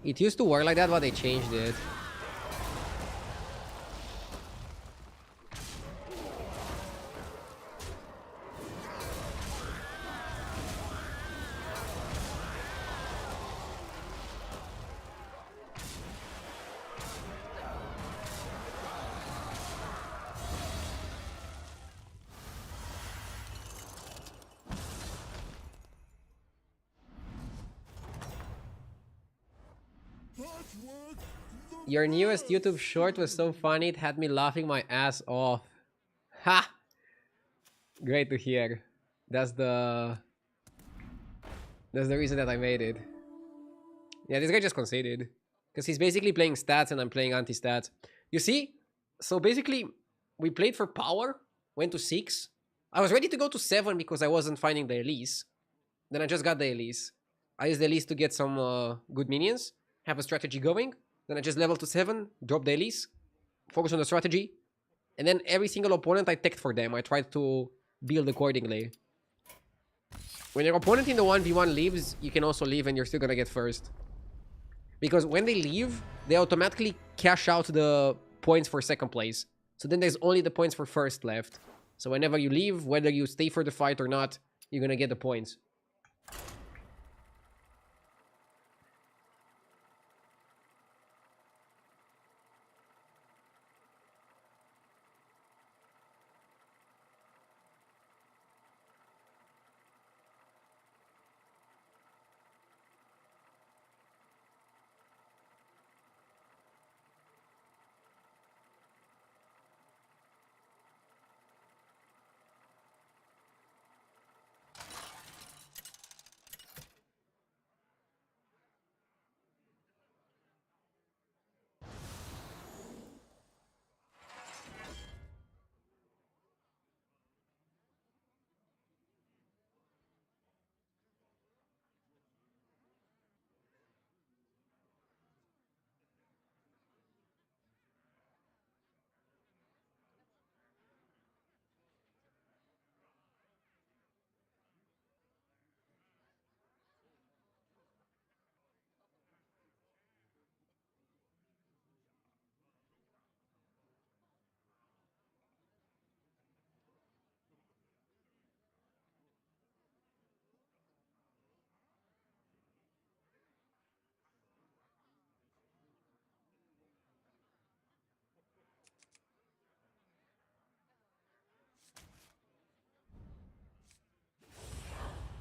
It used to work like that, but they changed it. Patchwork the Your newest YouTube short was so funny, it had me laughing my ass off. Ha! Great to hear. That's the reason that I made it. Yeah, this guy just conceded. Because he's basically playing stats and I'm playing anti-stats. You see? So basically, we played for power, went to 6. I was ready to go to 7 because I wasn't finding the Elise. Then I just got the Elise. I used the Elise to get some good minions, have a strategy going. Then I just leveled to 7, dropped the Elise, focus on the strategy. And then every single opponent I teched for them. I tried to build accordingly. When your opponent in the 1v1 leaves, you can also leave and you're still gonna get first. Because when they leave, they automatically cash out the points for second place. So then there's only the points for first left. So whenever you leave, whether you stay for the fight or not, you're gonna get the points.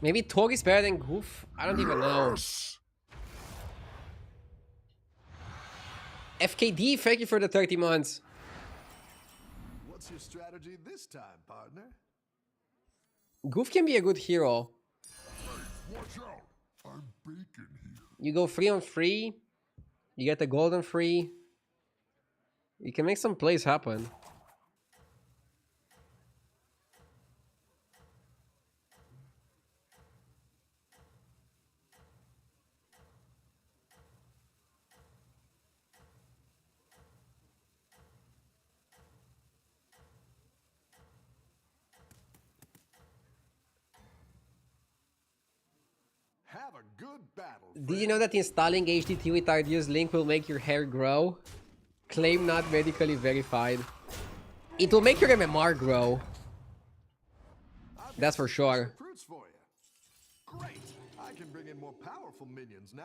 Maybe Tog is better than Goof? I don't even know. FKD, thank you for the 30 months. What's your strategy this time, partner? Goof can be a good hero. Watch out! I'm bacon here. You go 3 on 3. You get the golden free. You can make some plays happen. Have a good battle. Did you know that installing HDT with RDU's link will make your hair grow? Claim not medically verified. It will make your MMR grow. That's for sure. Recruits for you. Great. I can bring in more powerful minions now.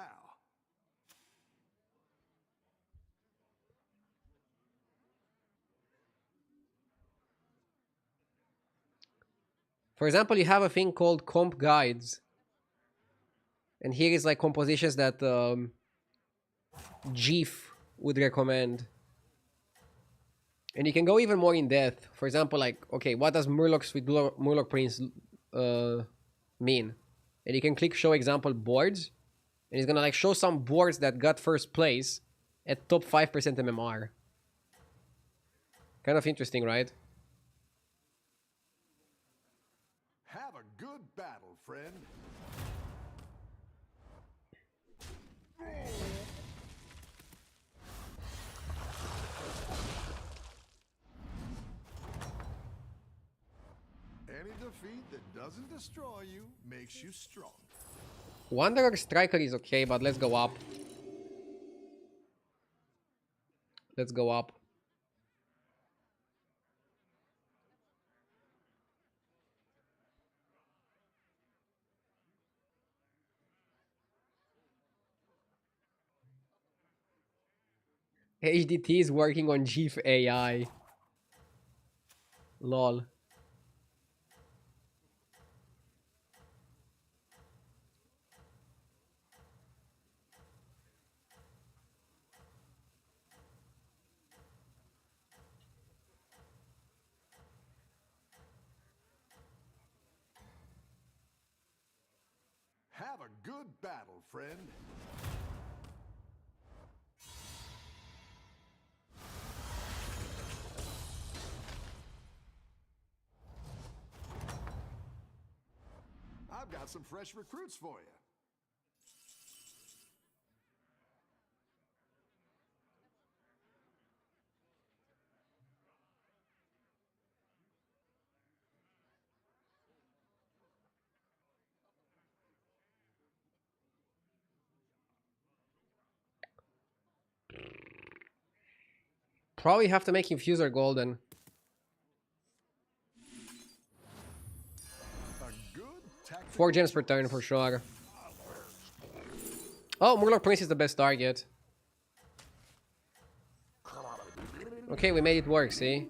For example, you have a thing called comp guides. And here is like compositions that GIF would recommend. And you can go even more in depth. For example, like, okay, what does Murlocs with Murloc Prince mean? And you can click show example boards. And it's gonna like show some boards that got first place at top 5% MMR. Kind of interesting, right? Have a good battle, friend. Any defeat that doesn't destroy you makes you strong. Wanderer Striker is okay, but let's go up. Let's go up. HDT is working on GIF AI. Lol. Have a good battle, friend. I've got some fresh recruits for you. Probably have to make Infuser golden. A good tactical 4 gems per turn for sure. Oh, Murloc Prince is the best target. Okay, we made it work, see?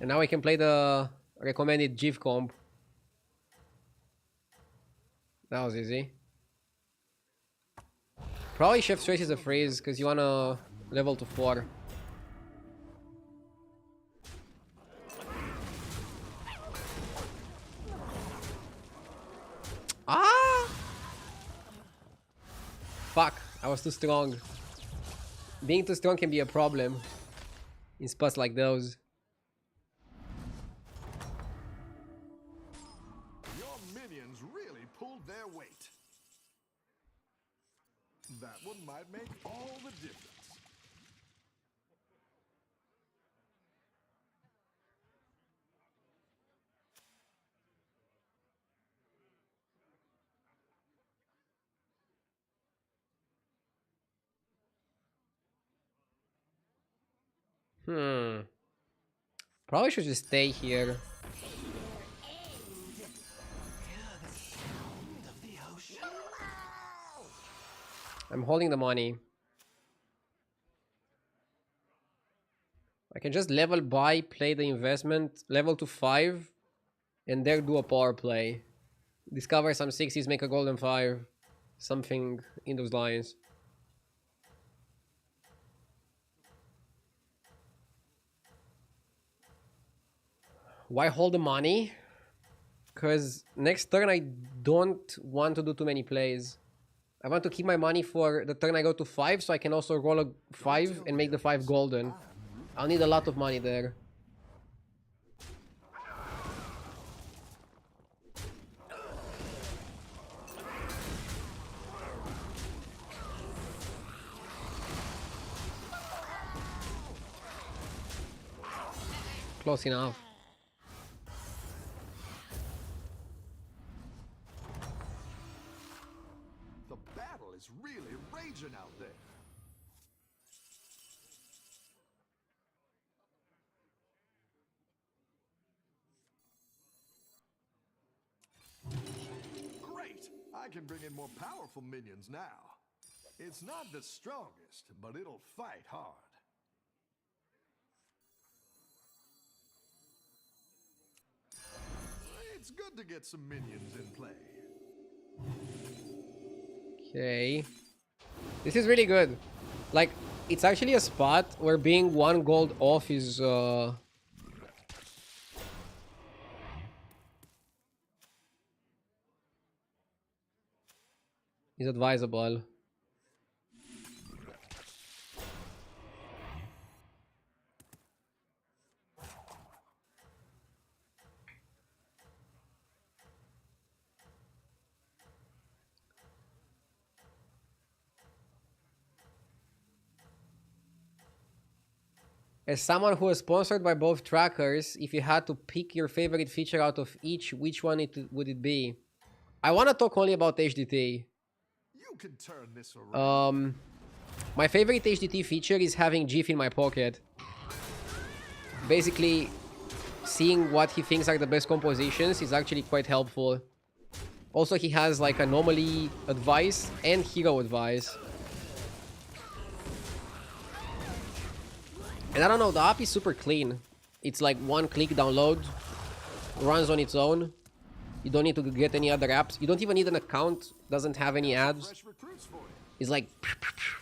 And now we can play the recommended GIF comp. That was easy. Probably Chef's Choice is a freeze, because you wanna level to 4. Ah! Fuck, I was too strong. Being too strong can be a problem in spots like those. Your minions really pulled their weight. That one might make all the difference. Probably should just stay here. I'm holding the money. I can just level buy, play the investment, level to 5, and there do a power play. Discover some 6s, make a golden 5. Something in those lines. Why hold the money? Because next turn I don't want to do too many plays. I want to keep my money for the turn I go to 5, so I can also roll a 5 and make the 5 golden. I'll need a lot of money there. Close enough. The battle is really raging out there. Great! I can bring in more powerful minions now. It's not the strongest, but it'll fight hard. It's good to get some minions in play. Okay. This is really good. Like, it's actually a spot where being 1 gold off is advisable. As someone who is sponsored by both trackers, if you had to pick your favorite feature out of each, which one would it be? I want to talk only about HDT. You can turn this around. My favorite HDT feature is having GIF in my pocket. Basically, seeing what he thinks are the best compositions is actually quite helpful. Also, he has like anomaly advice and hero advice. And I don't know, the app is super clean. It's like 1-click download, runs on its own. You don't need to get any other apps. You don't even need an account, doesn't have any ads. Fresh recruits for you. It's like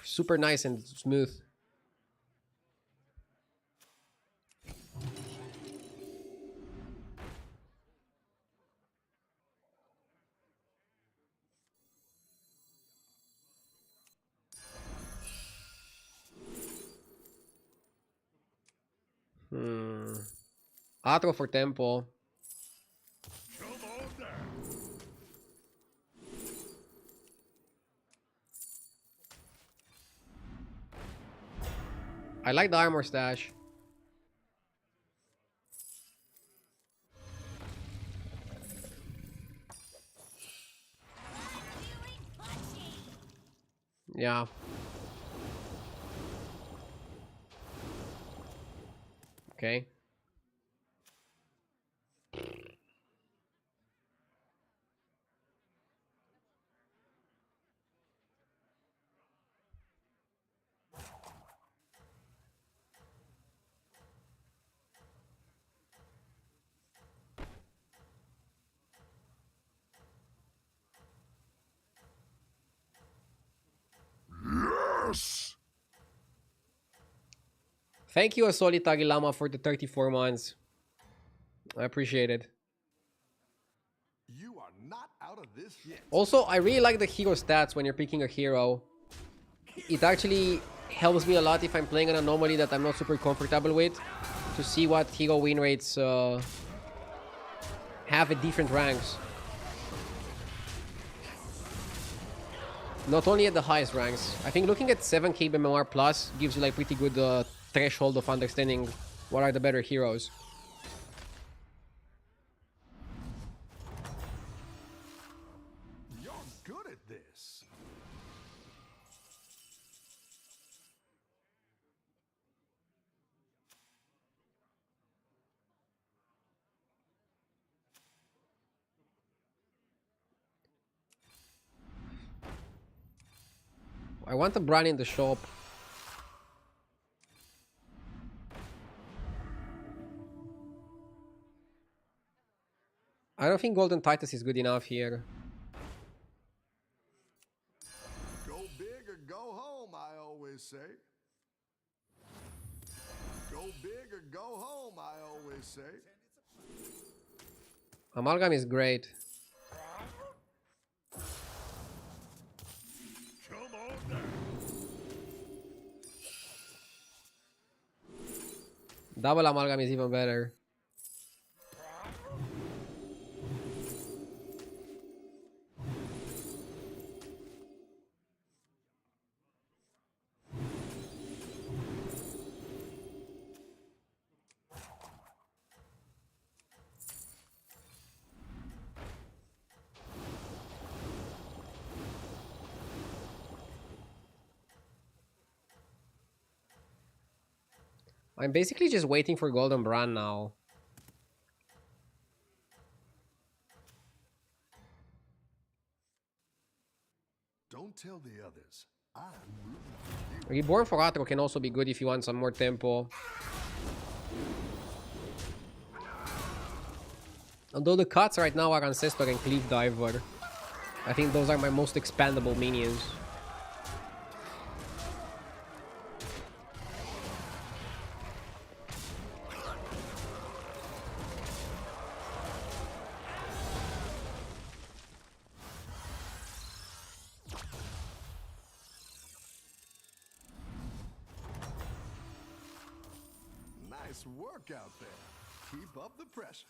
super nice and smooth. Atro for tempo. Come on down. I like the armor stash. Yeah. Okay. Yes! Thank you, Asoli Tagilama, for the 34 months. I appreciate it. You are not out of this yet. Also, I really like the hero stats when you're picking a hero. It actually helps me a lot if I'm playing an anomaly that I'm not super comfortable with, to see what hero win rates have at different ranks. Not only at the highest ranks. I think looking at 7k BMR plus gives you like pretty good threshold of understanding what are the better heroes. You're good at this. I want a brand in the shop. I don't think Golden Titus is good enough here. Go big or go home, I always say. Go big or go home, I always say. Amalgam is great. Come on down. Double Amalgam is even better. I'm basically just waiting for Golden Brand now. Don't tell the others. I'm rooting for you. Reborn for Atro can also be good if you want some more tempo. Although the cuts right now are Ancestor and Cleave Diver. I think those are my most expandable minions. Nice work out there. Keep up the pressure.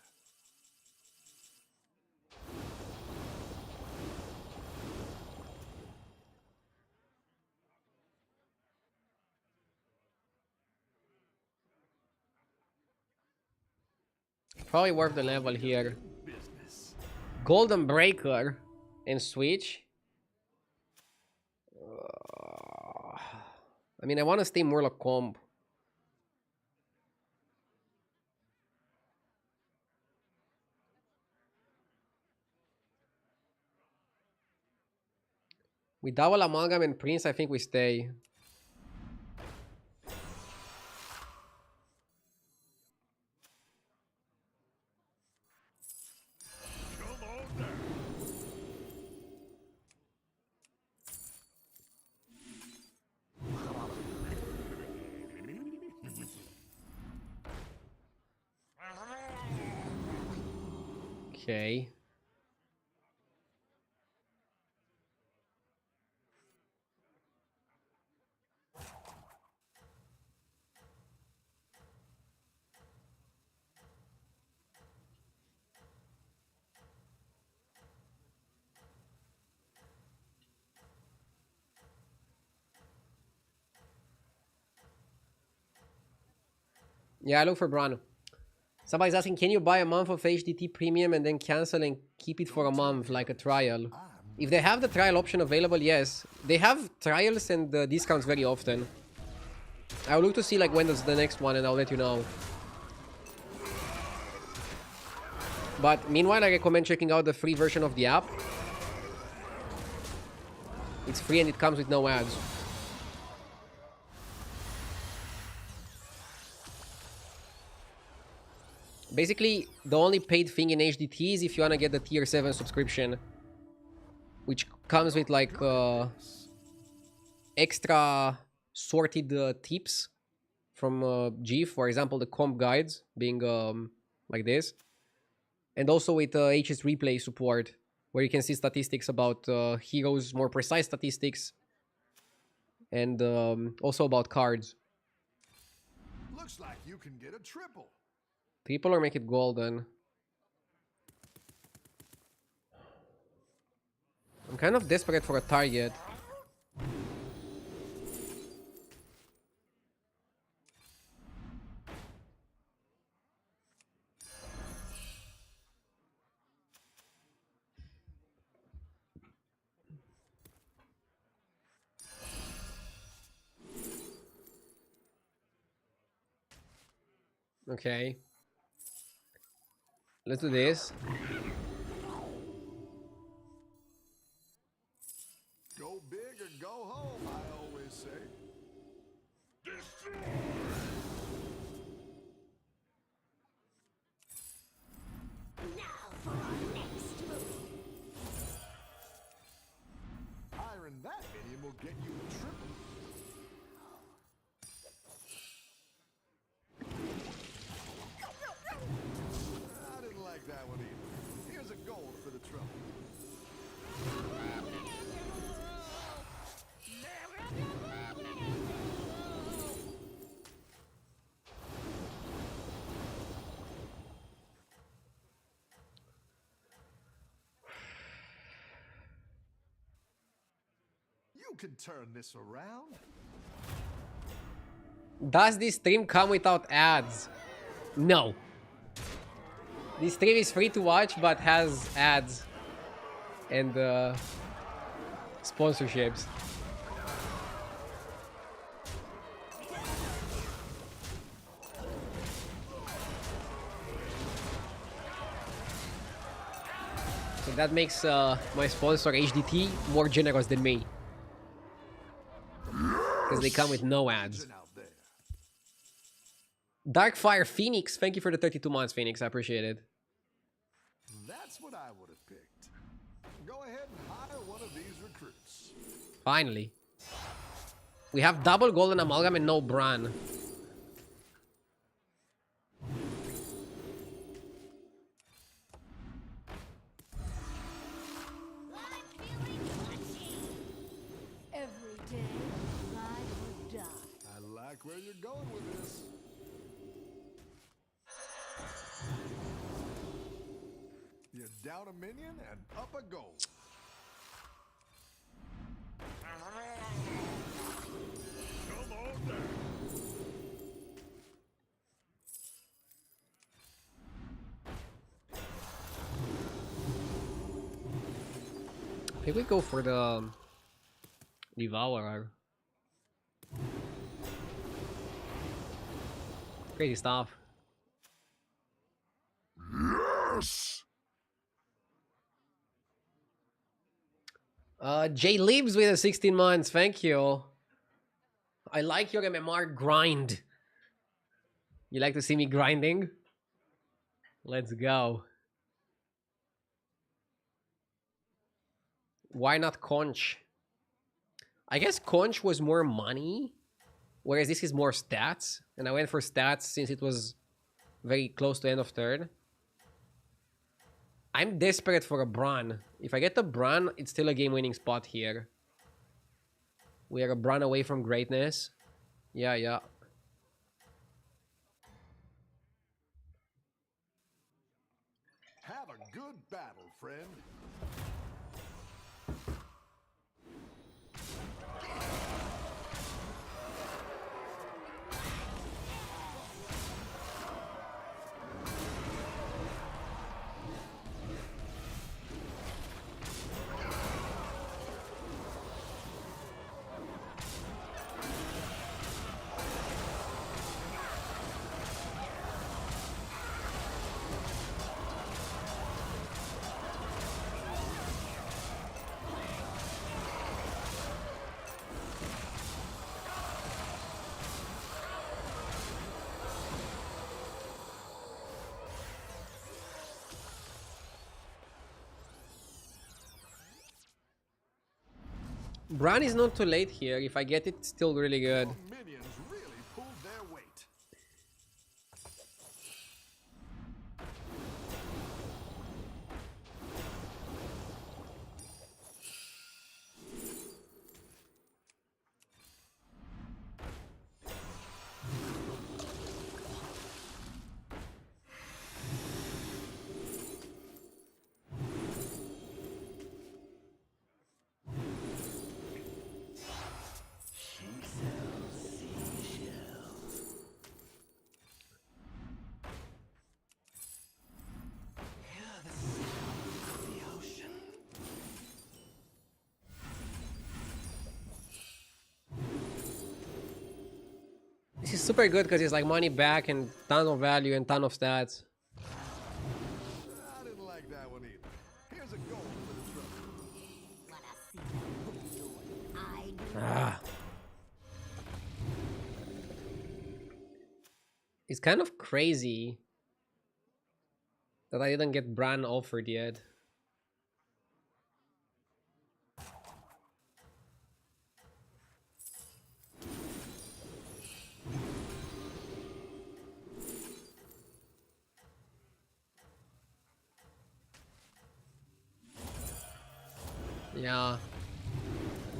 Probably worth the level here. Business. Golden Breaker and Switch. I mean, I want to stay Murloc comp. With double Amalgam and Prince, I think we stay. Come on down. Okay. Yeah, I look for Brano. Somebody's asking, can you buy a month of HDT Premium and then cancel and keep it for a month, like a trial? If they have the trial option available, yes. They have trials and discounts very often. I'll look to see like when does the next one and I'll let you know. But meanwhile, I recommend checking out the free version of the app. It's free and it comes with no ads. Basically, the only paid thing in HDT is if you want to get the tier 7 subscription, which comes with like extra sorted tips from GIF, for example, the comp guides being like this, and also with HS replay support, where you can see statistics about heroes, more precise statistics, and also about cards. Looks like you can get a triple. Triple or make it golden. I'm kind of desperate for a target. Okay. Let's do this. Go big or go home, I always say. Destroy. Now for a get you a triple. I didn't like that one either. Here's a gold for the trouble. You can turn this around. Does this stream come without ads? No. This stream is free to watch, but has ads and sponsorships. So that makes my sponsor HDT more generous than me. Because they come with no ads. Legend out there. Darkfire Phoenix, thank you for the 32 months, Phoenix. I appreciate it. That's what I would have picked. Go ahead and hire one of these recruits. Finally. We have double golden amalgam and no Bran. I'm feeling punchy. Every day, ride or die. I like where you're going with this. You're down a minion and up a goal. Come on down. I think we go for the Devourer. Crazy stuff. Yes! Jay Lives with the 16 months. Thank you. I like your MMR grind. You like to see me grinding? Let's go. Why not Conch? I guess Conch was more money, whereas this is more stats. And I went for stats since it was very close to end of third. I'm desperate for a Bran. If I get the Bran, it's still a game-winning spot here. We are a Bran away from greatness. Yeah, yeah. Have a good battle, friend. Bran is not too late here. If I get it, it's still really good. Your minions really pulled their weight. This is super good because it's like money back and ton of value and ton of stats. I didn't like that one either. Here's a goal for the trouble. Wanna see the good I do. Ah. It's kind of crazy that I didn't get Bran offered yet. Yeah.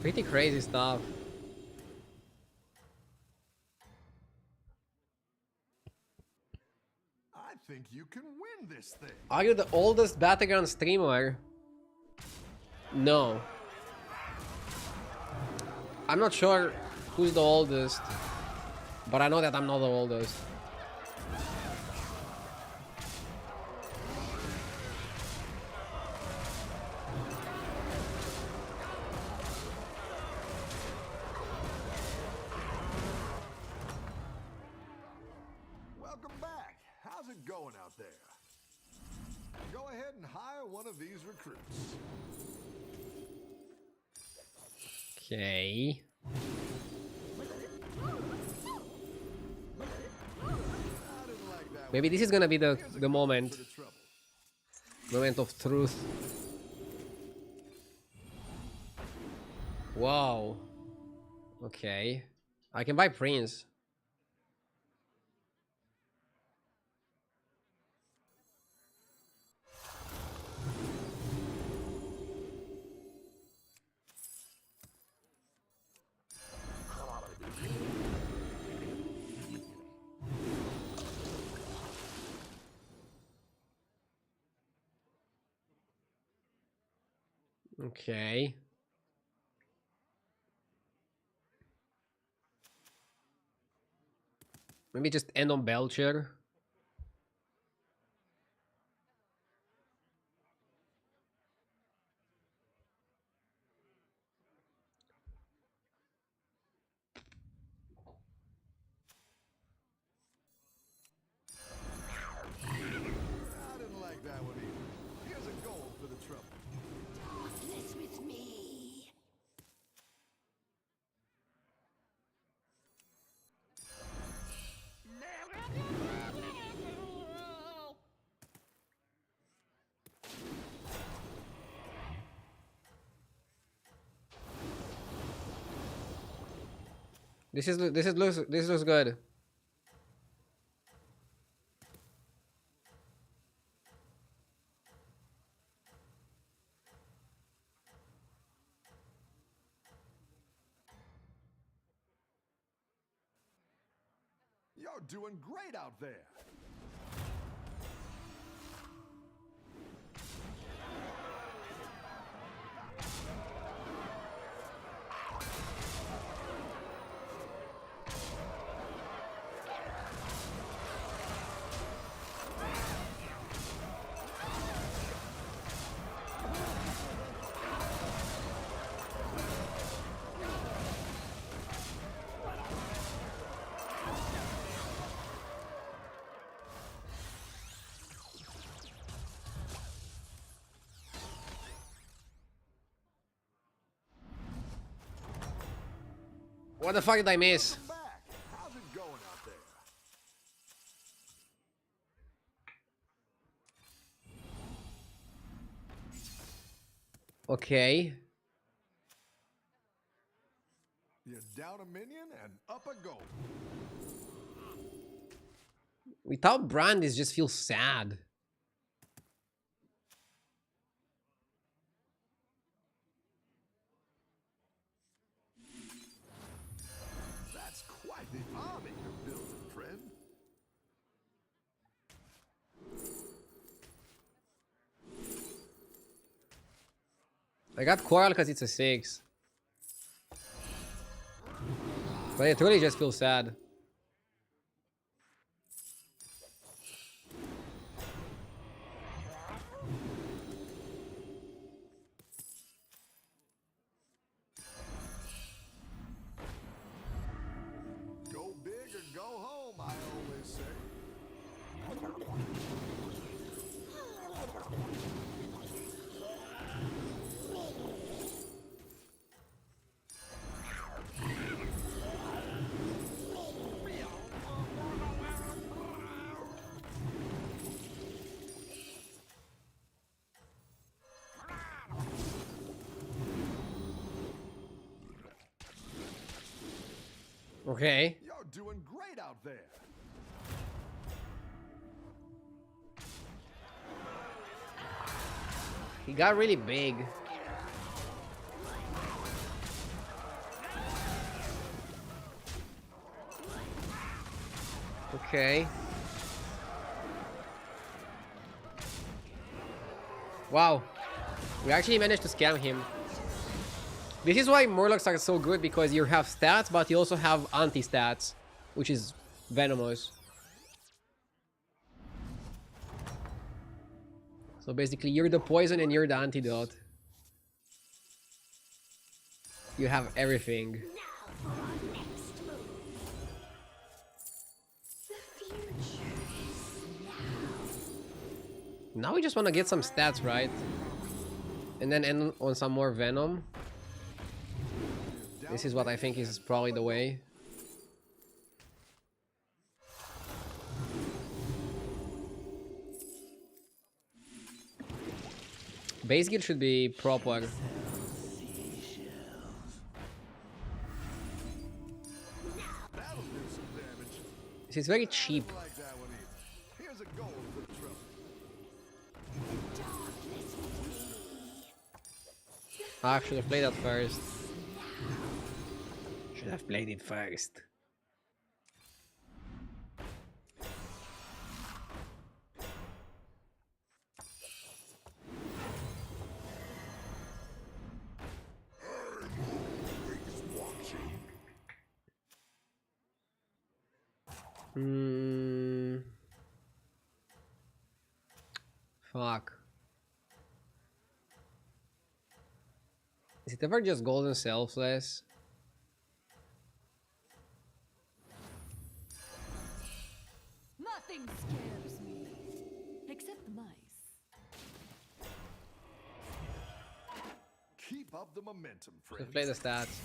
Pretty crazy stuff. I think you can win this thing. Are you the oldest Battlegrounds streamer? No. I'm not sure who's the oldest, but I know that I'm not the oldest. Welcome back. How's it going out there? Go ahead and hire one of these recruits. Okay. I didn't like that Maybe one. this is gonna be the Here's a the goal moment. for the trouble. Moment of truth. Wow. Okay. I can buy Prince. Okay. Maybe just end on Belcher. I didn't like that one either. Here's a goal for the trouble. Darkness with me. This looks good. You're doing great out there. What the fuck did I miss? Welcome back. How's it going out there? Okay. You're down a minion and up a goal. Without Brand, this just feels sad. That's quite the army you're building, friend. I got Coral because it's a 6. But it really just feels sad. Go big or go home, I always say. Okay. You're doing great out there. He got really big. Okay. Wow. We actually managed to scam him. This is why Murlocs are so good, because you have stats, but you also have anti-stats, which is venomous. So basically, you're the poison and you're the antidote. You have everything. Now for our next move. The future is now. Now we just want to get some stats, right? And then end on some more venom. This is what I think is probably the way. Base gear should be proper. That'll do some damage. This is very cheap. I like that one either. Here's a gold for the trouble. Darkness with me. I should have played that first. Should have played it first. Fuck. Is it ever just golden selfless? Nothing scares me. Except the mice. Keep up the momentum, Should friends. play the stats.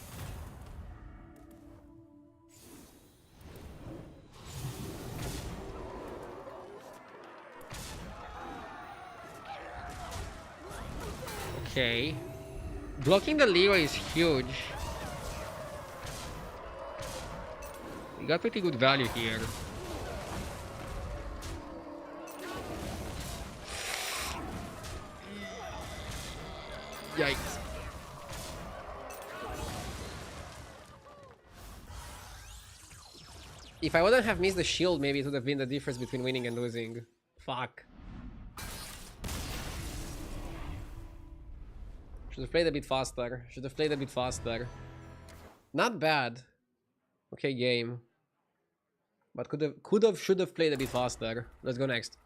Okay. Blocking the Leroy is huge. We got pretty good value here. Yikes. If I wouldn't have missed the shield, maybe it would have been the difference between winning and losing. Fuck. Should have played a bit faster. Should have played a bit faster. Not bad. Okay, game. But should have played a bit faster. Let's go next.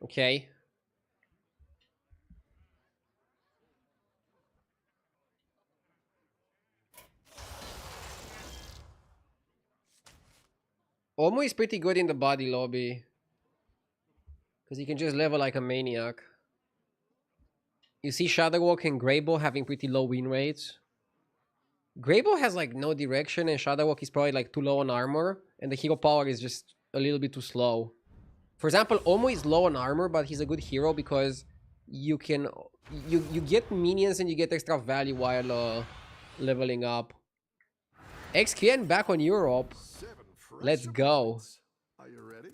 Okay. Omo is pretty good in the body lobby. Because he can just level like a maniac. You see Shadowwalk and Greybow having pretty low win rates. Greybow has like no direction and Shadowwalk is probably like too low on armor. And the hero power is just a little bit too slow. For example, Omo is low on armor, but he's a good hero because you can... You get minions and you get extra value while leveling up. XQN back on Europe. 7 fresh Let's go. opponents. Are you ready?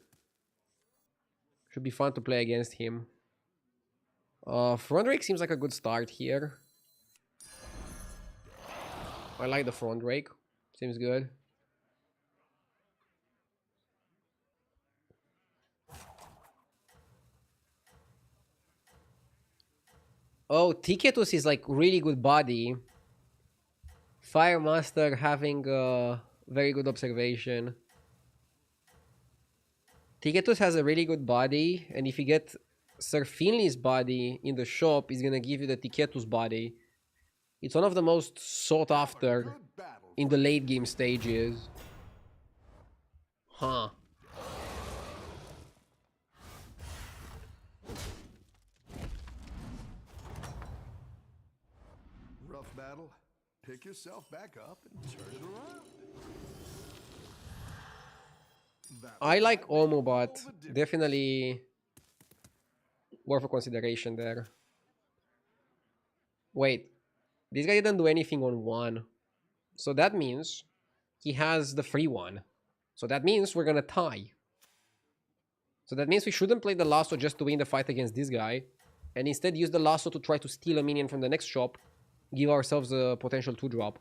Should be fun to play against him. Front rake seems like a good start here. I like the front rake. Seems good. Oh, Tiketus is like really good body. Fire Master having a very good observation. Tiketus has a really good body, and if you get Sir Finley's body in the shop, he's gonna give you the Tiketus body. It's one of the most sought after Good battle. in the late game stages. Huh. Rough battle. Pick yourself back up and turn it around. That I will like make all Olmo, but the difference. definitely worth a consideration there. Wait, this guy didn't do anything on 1. So that means he has the free one. So that means we're gonna tie. So that means we shouldn't play the lasso just to win the fight against this guy, and instead use the lasso to try to steal a minion from the next shop, give ourselves a potential 2-drop.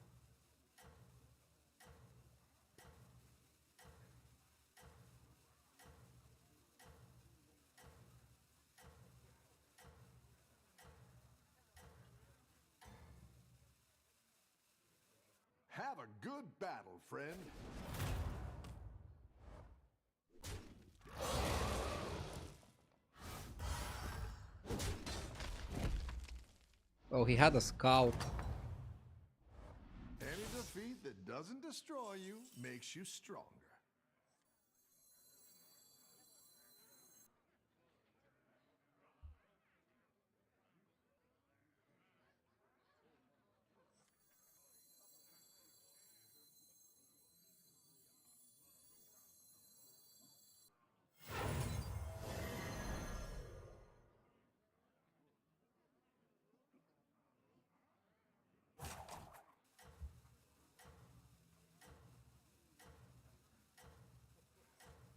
Have a good battle, friend. Oh, he had a scout. Any defeat that doesn't destroy you makes you stronger.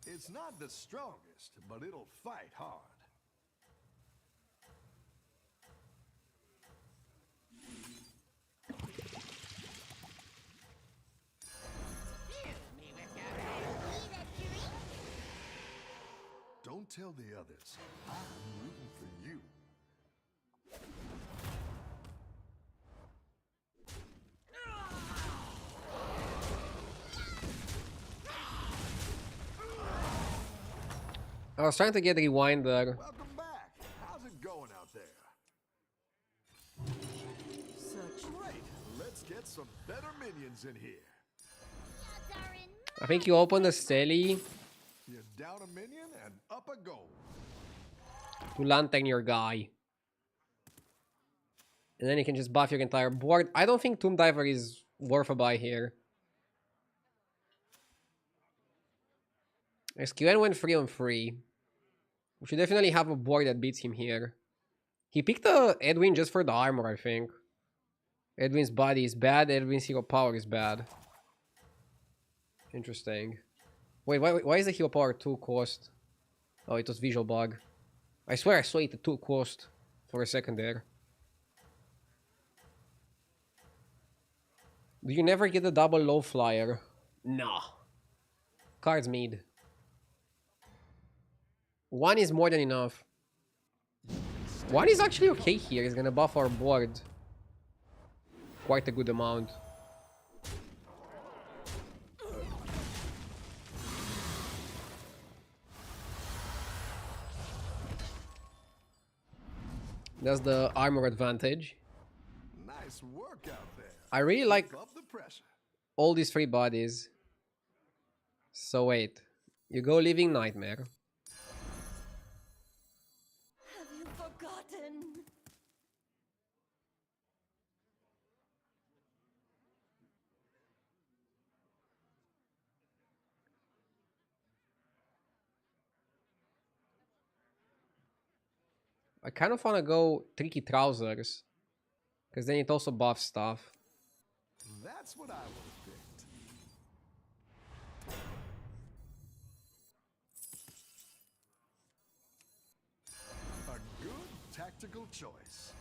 It's not the strongest, but it'll fight hard. Don't tell the others. I'm rooting for you. I was trying to get rewind there. Welcome back. How's it going out there? Great. Let's get some better minions in here. I think you opened the Steli You're down a minion and up a goal. to lantern your guy. And then you can just buff your entire board. I don't think Tomb Diver is worth a buy here. SQN went 3 on 3. We should definitely have a board that beats him here. He picked the Edwin just for the armor, I think. Edwin's body is bad, Edwin's hero power is bad. Interesting. Wait, why is the hero power 2 cost? Oh, it was visual bug. I swear I saw it at 2 cost for a second there. Do you never get a double low flyer? Nah. Cards mid. 1 is more than enough. 1 is actually okay here. He's gonna buff our board quite a good amount. That's the armor advantage. Nice work out there. I really like Keep up the pressure. all these 3 bodies. So wait. You go Living Nightmare. Have you forgotten? I kind of want to go Tricky Trousers. Because then it also buffs stuff. That's what I would have picked. tactical choice.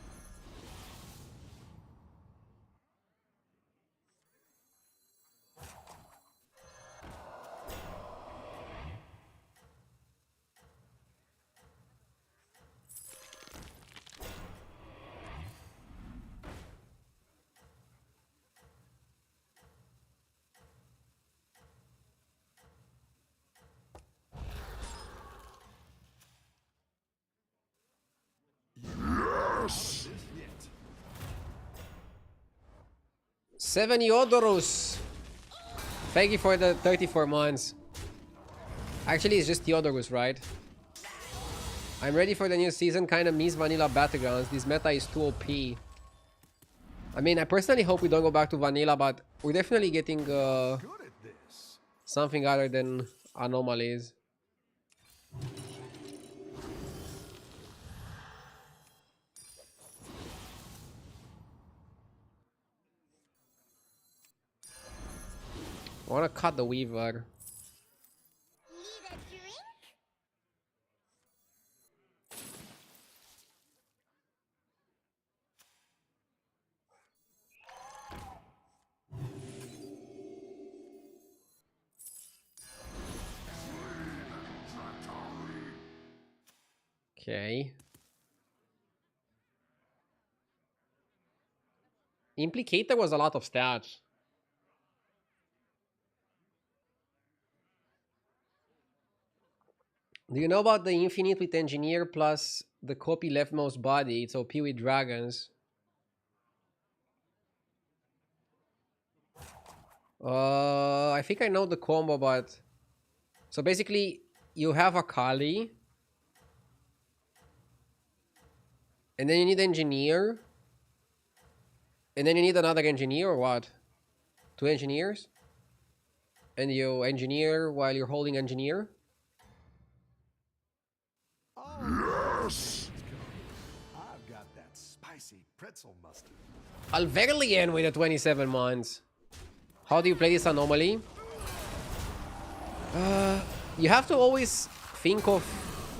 Yes! This yet. 7 Yodorus. Thank you for the 34 months. Actually, it's just Yodorus, right? I'm ready for the new season. Kinda miss vanilla Battlegrounds. This meta is too OP. I mean, I personally hope we don't go back to vanilla, but we're definitely getting Good at this. something other than anomalies. I wanna cut the Weaver. Need a drink? Okay. Implicator was a lot of stats. Do you know about the infinite with engineer plus the copy leftmost body? It's OP with dragons. I think I know the combo, but so basically you have a Kali, and then you need engineer, and then you need another engineer or what? 2 engineers, and you engineer while you're holding engineer. Oh, Yes! I've got that spicy pretzel mustard. Alverlian with the 27 months. How do you play this anomaly? You have to always think of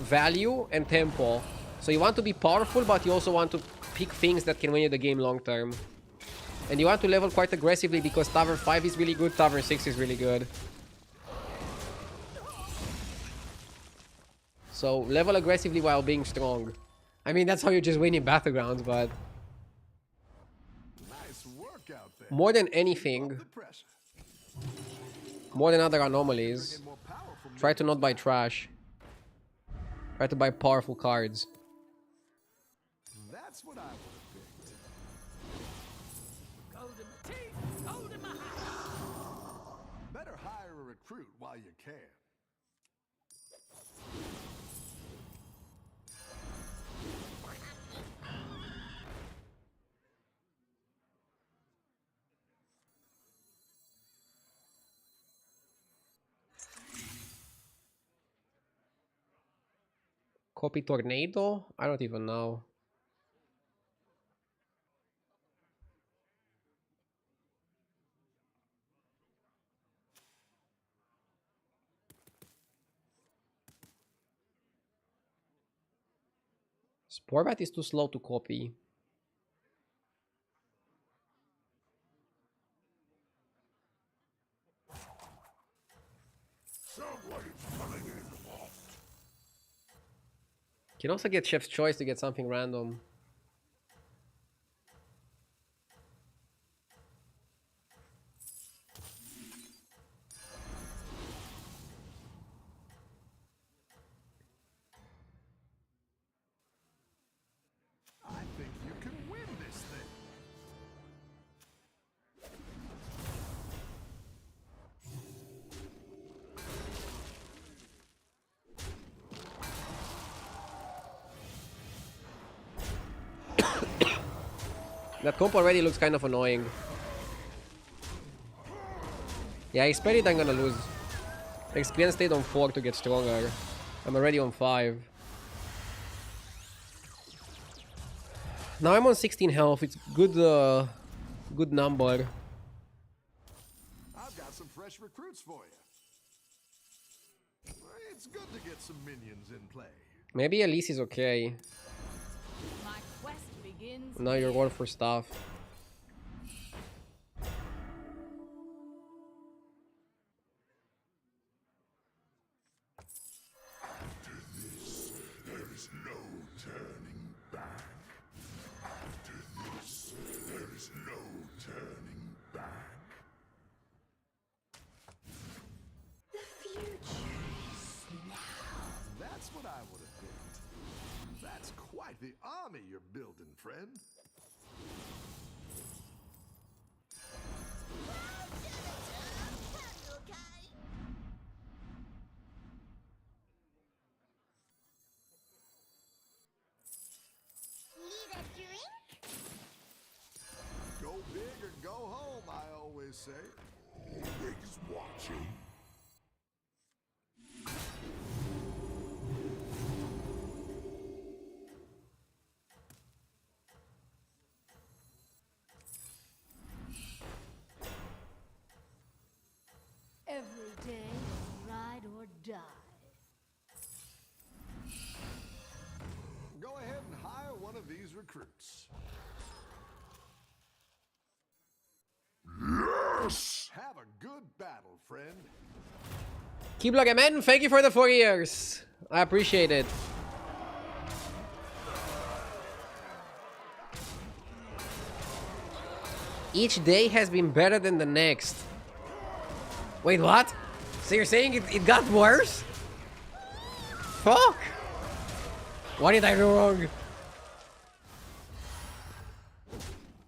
value and tempo. So you want to be powerful, but you also want to pick things that can win you the game long term. And you want to level quite aggressively because Tower 5 is really good, Tower 6 is really good. So level aggressively while being strong. I mean, that's how you just win in Battlegrounds, but Nice work out there. more than Keep anything, up the pressure. more than other anomalies, Get more powerful try to minions not buy now. trash. Try to buy powerful cards. That's what I would have picked. Gold in my teeth, gold in my eye. Better hire a recruit while you can. Copy Tornado? I don't even know. Sporebat is too slow to copy. Someone's coming in hot. Can also get Chef's Choice to get something random. I think you can win this thing. That comp already looks kind of annoying. Yeah, I expected I'm gonna lose. Experience stayed on 4 to get stronger. I'm already on 5. Now I'm on 16 health. It's good, good number. I've got some fresh recruits for you. It's good to get some minions in play. Maybe Elise is okay. My quest begins. Now you're going for stuff. After this, there is no turning back. After this, there is no turning back. The future is now. That's what I would have picked. That's quite the army you're building, friend. Need a drink? Go big or go home, I always say. Always watching. Every day is ride or die. Go ahead and hire one of these recruits. Yes! Have a good battle, friend. Keep looking, man. Thank you for the 4 years. I appreciate it. Each day has been better than the next. Wait, what? So you're saying it got worse? Fuck! What did I do wrong?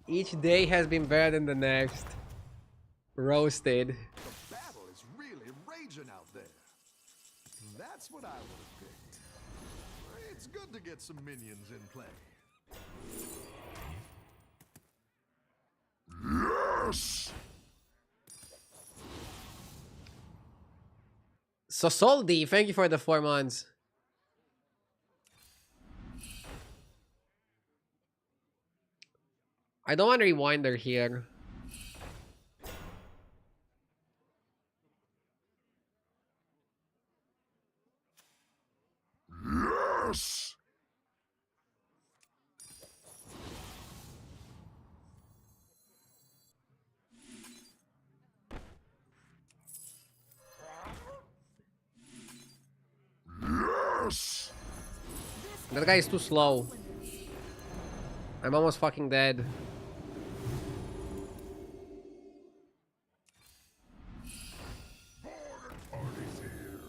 Each day has been better than the next. Roasted. The battle is really raging out there. That's what I would have picked. It's good to get some minions in play. Yes! So Soldi, thank you for the 4 months. I don't want to rewinder here. Yes! Yes! That guy is too slow. I'm almost fucking dead. Border parties here.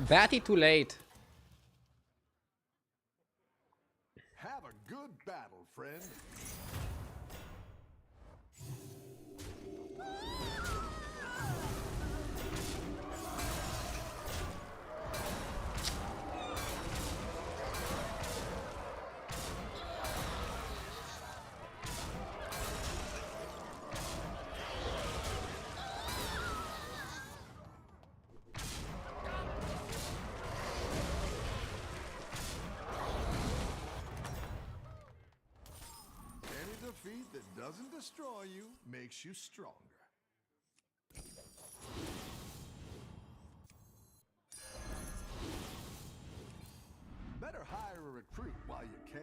Batty too late. Have a good battle, friend. Any defeat that doesn't destroy you makes you stronger. Better hire a recruit while you can.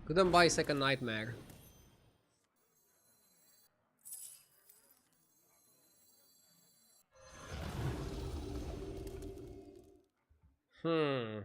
Couldn't buy second nightmare. Hmm.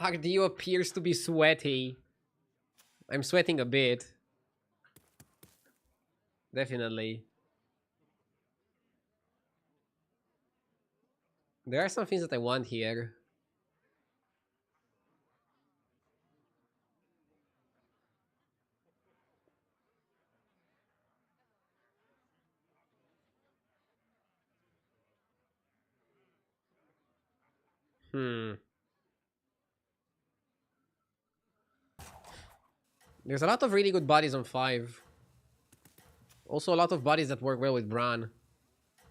Ardio appears to be sweaty. I'm sweating a bit. Definitely. There are some things that I want here. There's a lot of really good bodies on 5. Also a lot of bodies that work well with Bran.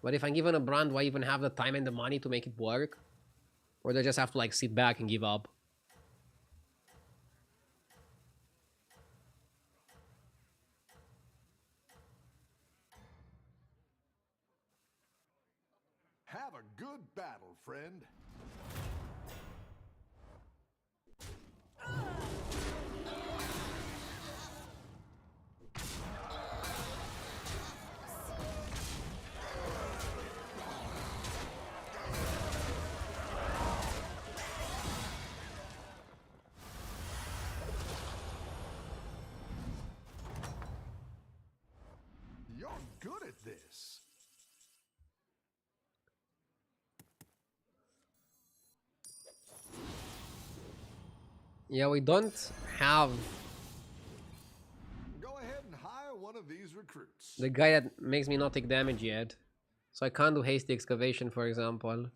But if I'm given a Bran, do I even have the time and the money to make it work? Or do I just have to like sit back and give up? Have a good battle, friend. You're good at this. Yeah, we don't have Go ahead and hire one of these recruits. the guy that makes me not take damage yet. So I can't do hasty excavation, for example.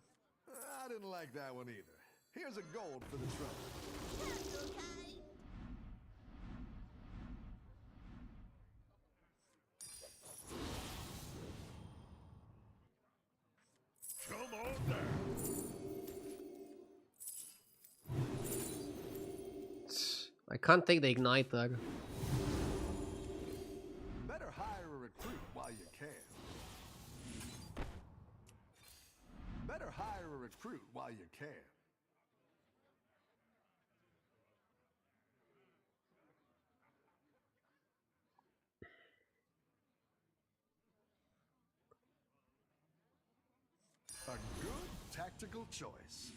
I didn't like that one either. Here's a gold for the trouble. Come on there. I can't take the igniter. Better hire a recruit while you can. Better hire a recruit while you can. A good tactical choice.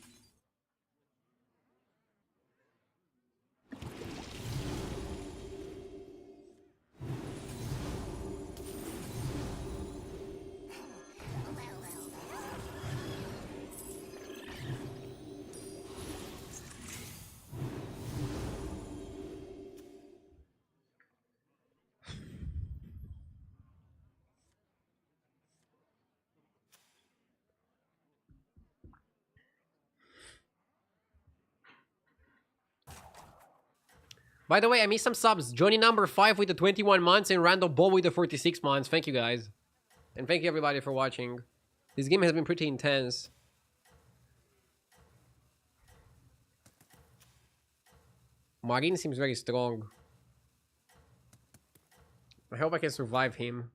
By the way, I missed some subs. Johnny number 5 with the 21 months and Random Ball with the 46 months. Thank you guys. And thank you everybody for watching. This game has been pretty intense. Marin seems very strong. I hope I can survive him.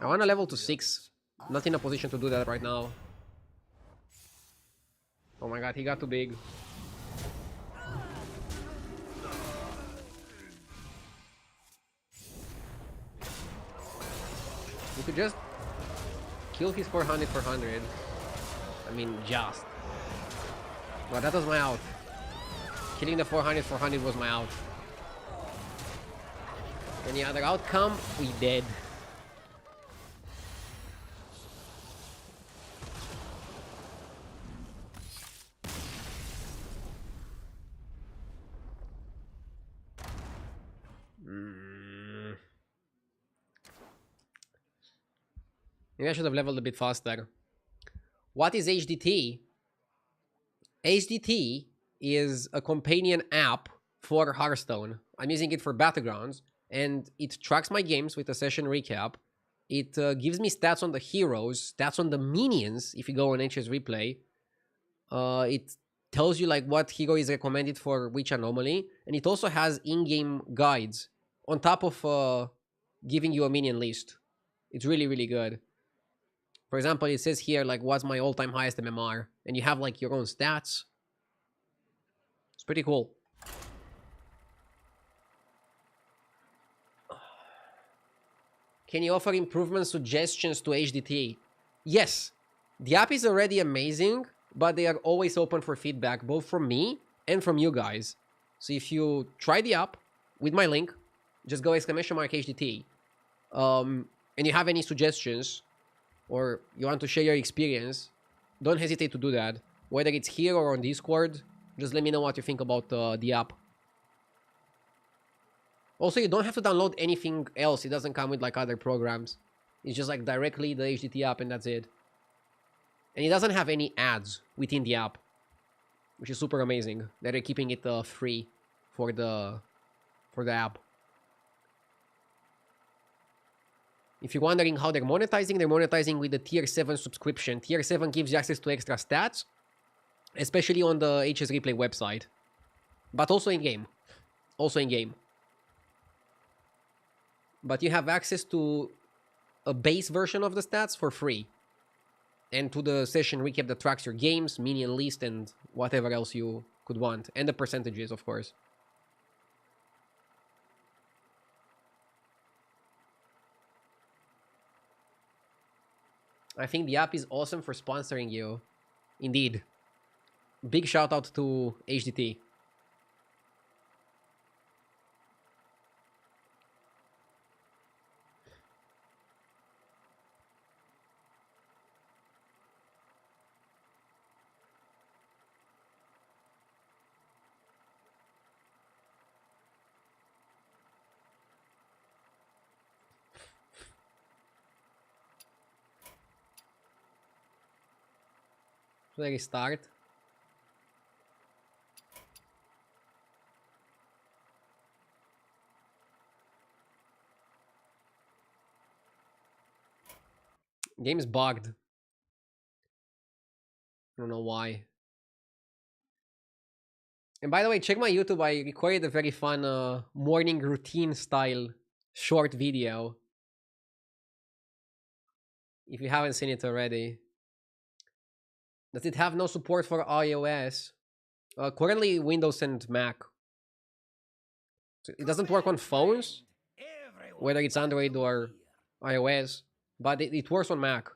I want to level to 6. Not in a position to do that right now. Oh my god, he got too big. You could just kill his 400. I mean, just. Well, that was my out. Killing the 400 was my out. Any other outcome? We dead. Maybe I should have leveled a bit faster. What is HDT? HDT is a companion app for Hearthstone. I'm using it for Battlegrounds, and it tracks my games with a session recap. It gives me stats on the heroes, stats on the minions, if you go on HS Replay. It tells you like what hero is recommended for which anomaly, and it also has in-game guides on top of giving you a minion list. It's really, really good. For example, it says here like what's my all-time highest MMR, and you have like your own stats. It's pretty cool. Can you offer improvement suggestions to HDT? Yes. The app is already amazing. but they are always open for feedback, both from me and from you guys. So if you try the app with my link, just go !HDT, and you have any suggestions or you want to share your experience, don't hesitate to do that. Whether it's here or on Discord, just let me know what you think about the app. Also, you don't have to download anything else. It doesn't come with like other programs. It's just like directly the HDT app and that's it. And it doesn't have any ads within the app, which is super amazing that they're keeping it free for the app. If you're wondering how they're monetizing with the tier 7 subscription. Tier 7 gives you access to extra stats, especially on the HS Replay website, but also in game. But you have access to a base version of the stats for free, and to the session recap that tracks your games, minion list, and whatever else you could want, and the percentages, of course. I think the app is awesome for sponsoring you. Indeed. Big shout out to HDT. Should I restart? Game's bugged. I don't know why. And by the way, check my YouTube. I recorded a very fun morning routine style short video. If you haven't seen it already. Does it have no support for iOS? Currently Windows and Mac. So it doesn't work on phones, whether it's Android or iOS, but it works on Mac.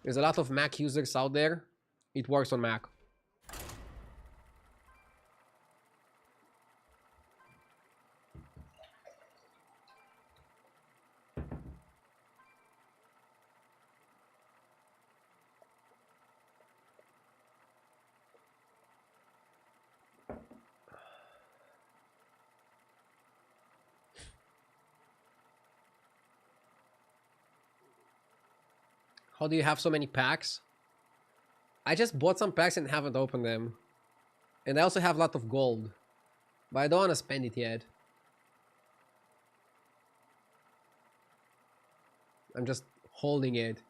There's a lot of Mac users out there. It works on Mac. How do you have so many packs? I just bought some packs and haven't opened them. And I also have a lot of gold, but I don't want to spend it yet. I'm just holding it.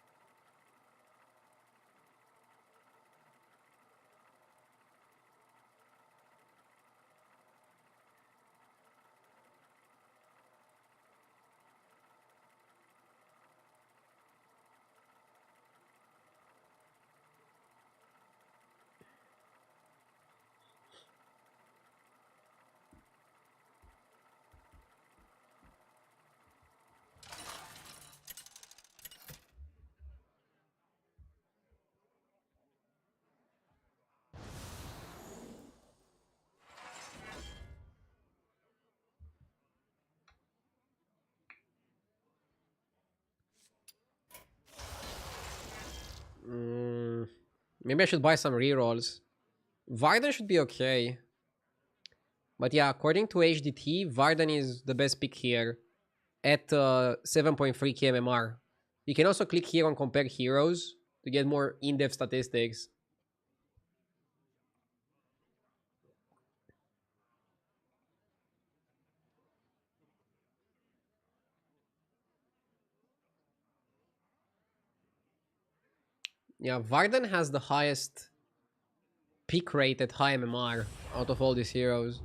Maybe I should buy some rerolls. Varden should be okay. But yeah, according to HDT, Varden is the best pick here at 7.3k MMR. You can also click here on compare heroes to get more in-depth statistics. Yeah, Varden has the highest pick rate at high MMR out of all these heroes.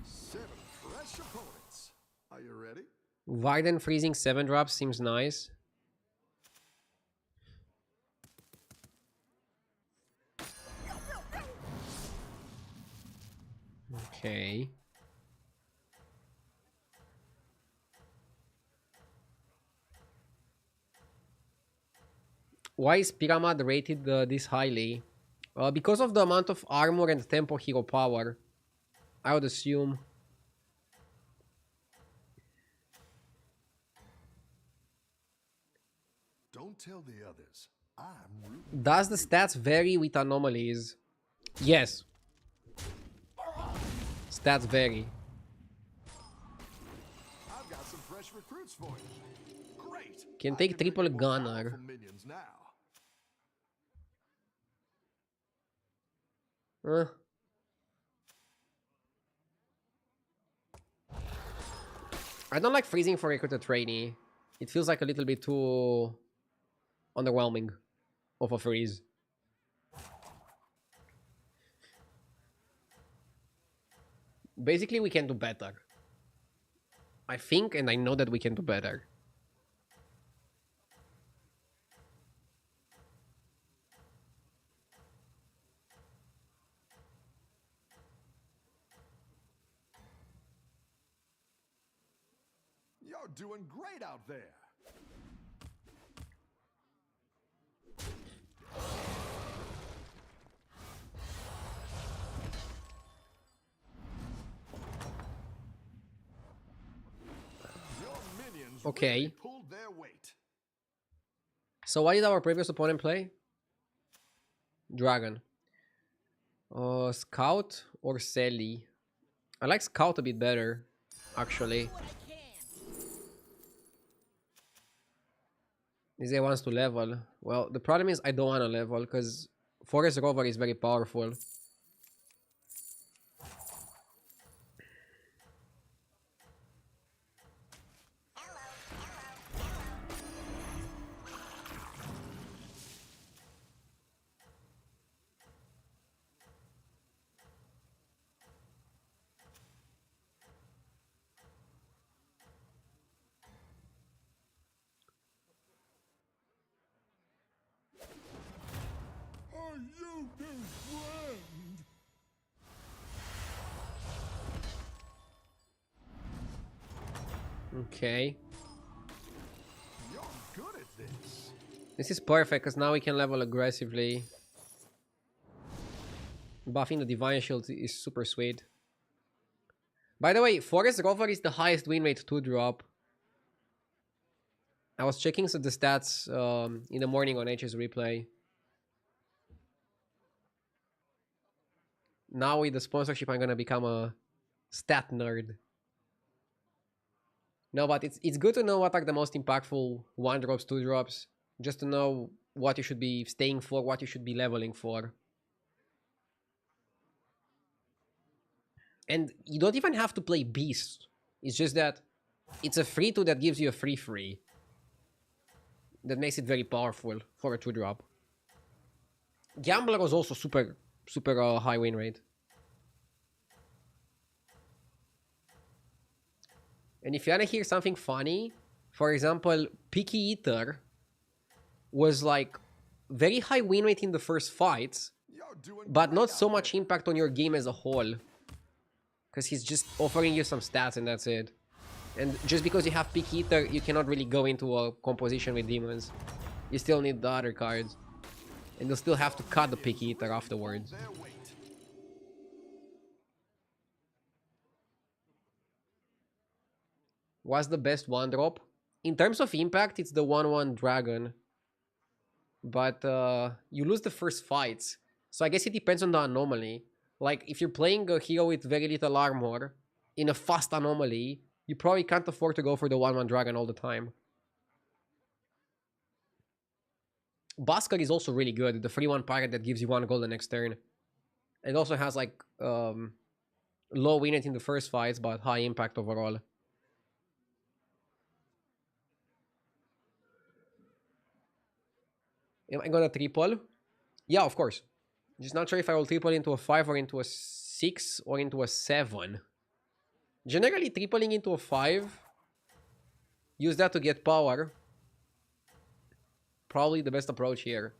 Seven fresh opponents. Are you ready? Varden freezing 7 drops seems nice. Okay. Why is Pyramid rated this highly? Because of the amount of armor and tempo hero power, I would assume. Don't tell the others. I'm rooting. Does the stats vary with anomalies? Yes. Stats vary. I've got some fresh recruits for you. Great. Can I take make triple you more gunner. powerful minions now. I don't like freezing for recruited trainee. It feels like a little bit too underwhelming of a freeze. Basically, we can do better. I think and I know that we can do better. You're doing great out there. Your minions Okay. really pulled their weight. So what did our previous opponent play? Dragon. Scout or Sally? I like Scout a bit better, actually. What I can. Izzy wants to level. Well, the problem is I don't want to level because Forest Rover is very powerful. Are you new friend? Okay. You're good at this. This is perfect because now we can level aggressively. Buffing the Divine Shield is super sweet. By the way, Forest Rover is the highest win rate 2-drop. I was checking the stats in the morning on HS Replay. Now with the sponsorship, I'm gonna become a stat nerd. No, but it's good to know what are the most impactful 1-drops, 2-drops. Just to know what you should be staying for, what you should be leveling for. And you don't even have to play Beast. It's just that it's a free 2 that gives you a free. That makes it very powerful for a 2-drop. Gambler was also super high win rate. And if you wanna hear something funny, for example, Picky Eater was like very high win rate in the first fights, You're doing but great not out so there. much impact on your game as a whole. Because he's just offering you some stats and that's it. And just because you have Picky Eater, you cannot really go into a composition with demons. You still need the other cards. And you'll still have to cut the Picky Eater afterwards. Their weight. What's the best 1-drop? In terms of impact, it's the 1/1 Dragon. But you lose the first fights. So I guess it depends on the anomaly. Like, if you're playing a hero with very little armor in a fast anomaly, you probably can't afford to go for the 1/1 Dragon all the time. Basker is also really good. The 3/1 pirate that gives you 1 gold the next turn. It also has like low win rate in the first fights, but high impact overall. Am I gonna triple? Yeah, of course. Just not sure if I will triple into a 5 or into a 6 or into a 7. Generally, tripling into a 5. Use that to get power. Probably the best approach here.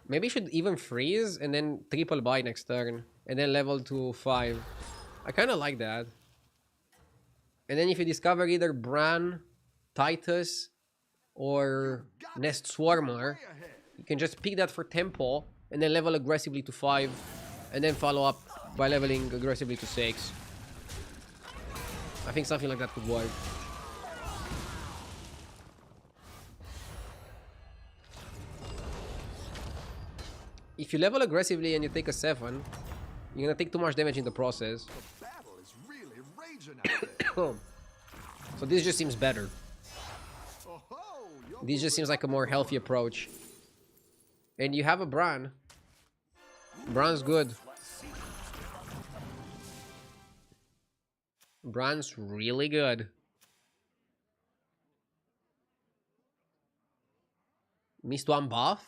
Maybe you should even freeze and then triple buy next turn. And then level to 5. I kind of like that. And then if you discover either Bran Titus or Nest Swarmer, you can just pick that for tempo and then level aggressively to 5 and then follow up by leveling aggressively to 6. I think something like that could work. If you level aggressively and you take a 7, you're gonna take too much damage in the process. The battle is really raging out there. So this just seems better. Oh-ho, you're This just moving seems like a up more the healthy approach. And you have a Bran. Bran's good. Bran's really good. Missed one buff?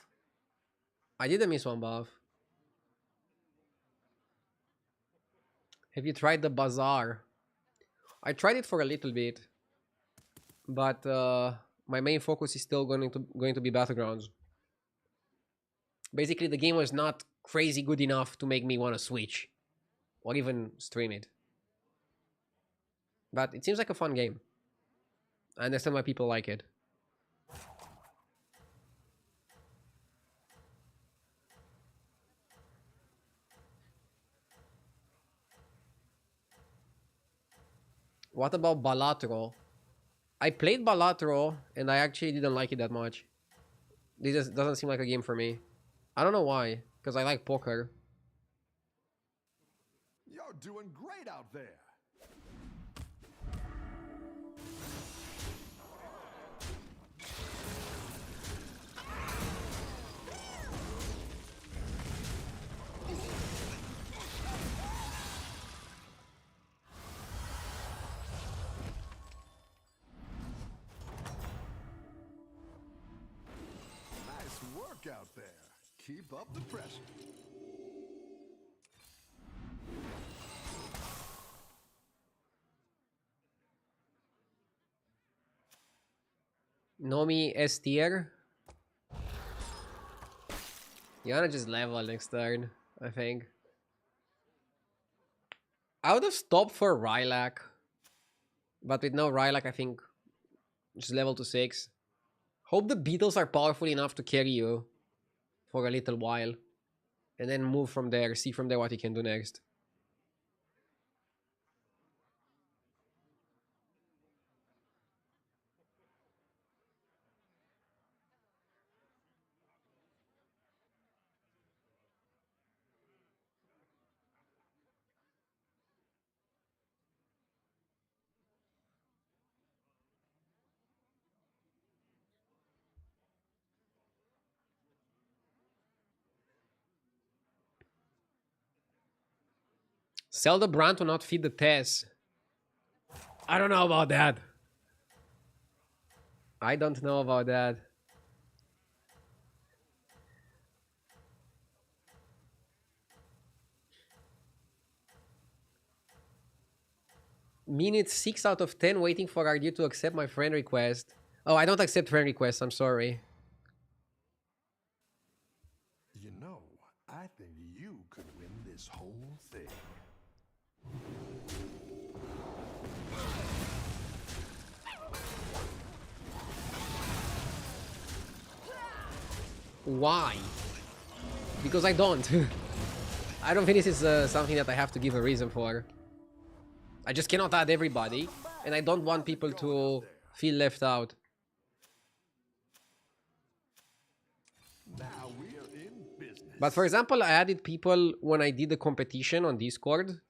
I didn't miss one buff. Have you tried the Bazaar? I tried it for a little bit. But my main focus is still going to be Battlegrounds. Basically, the game was not crazy good enough to make me want to switch. Or even stream it. But it seems like a fun game. I understand why people like it. What about Balatro? I played Balatro and I actually didn't like it that much. This just doesn't seem like a game for me. I don't know why, because I like poker. You're doing great out there. Nice work out there. Keep up the pressure. Nomi S tier. You wanna just level next turn, I think. I would have stopped for Rylak. But with no Rylak, I think just level to 6. Hope the Beetles are powerful enough to carry you for a little while. And then move from there, see from there what you can do next. Sell the brand to not feed the Tess. I don't know about that. I don't know about that. Minute 6 out of 10 waiting for RD to accept my friend request. Oh, I don't accept friend requests, I'm sorry. You know, I think you could win this whole thing. Why? Because I don't. I don't think this is something that I have to give a reason for. I just cannot add everybody, and I don't want people to feel left out. Now we're in business. But for example, I added people when I did the competition on Discord.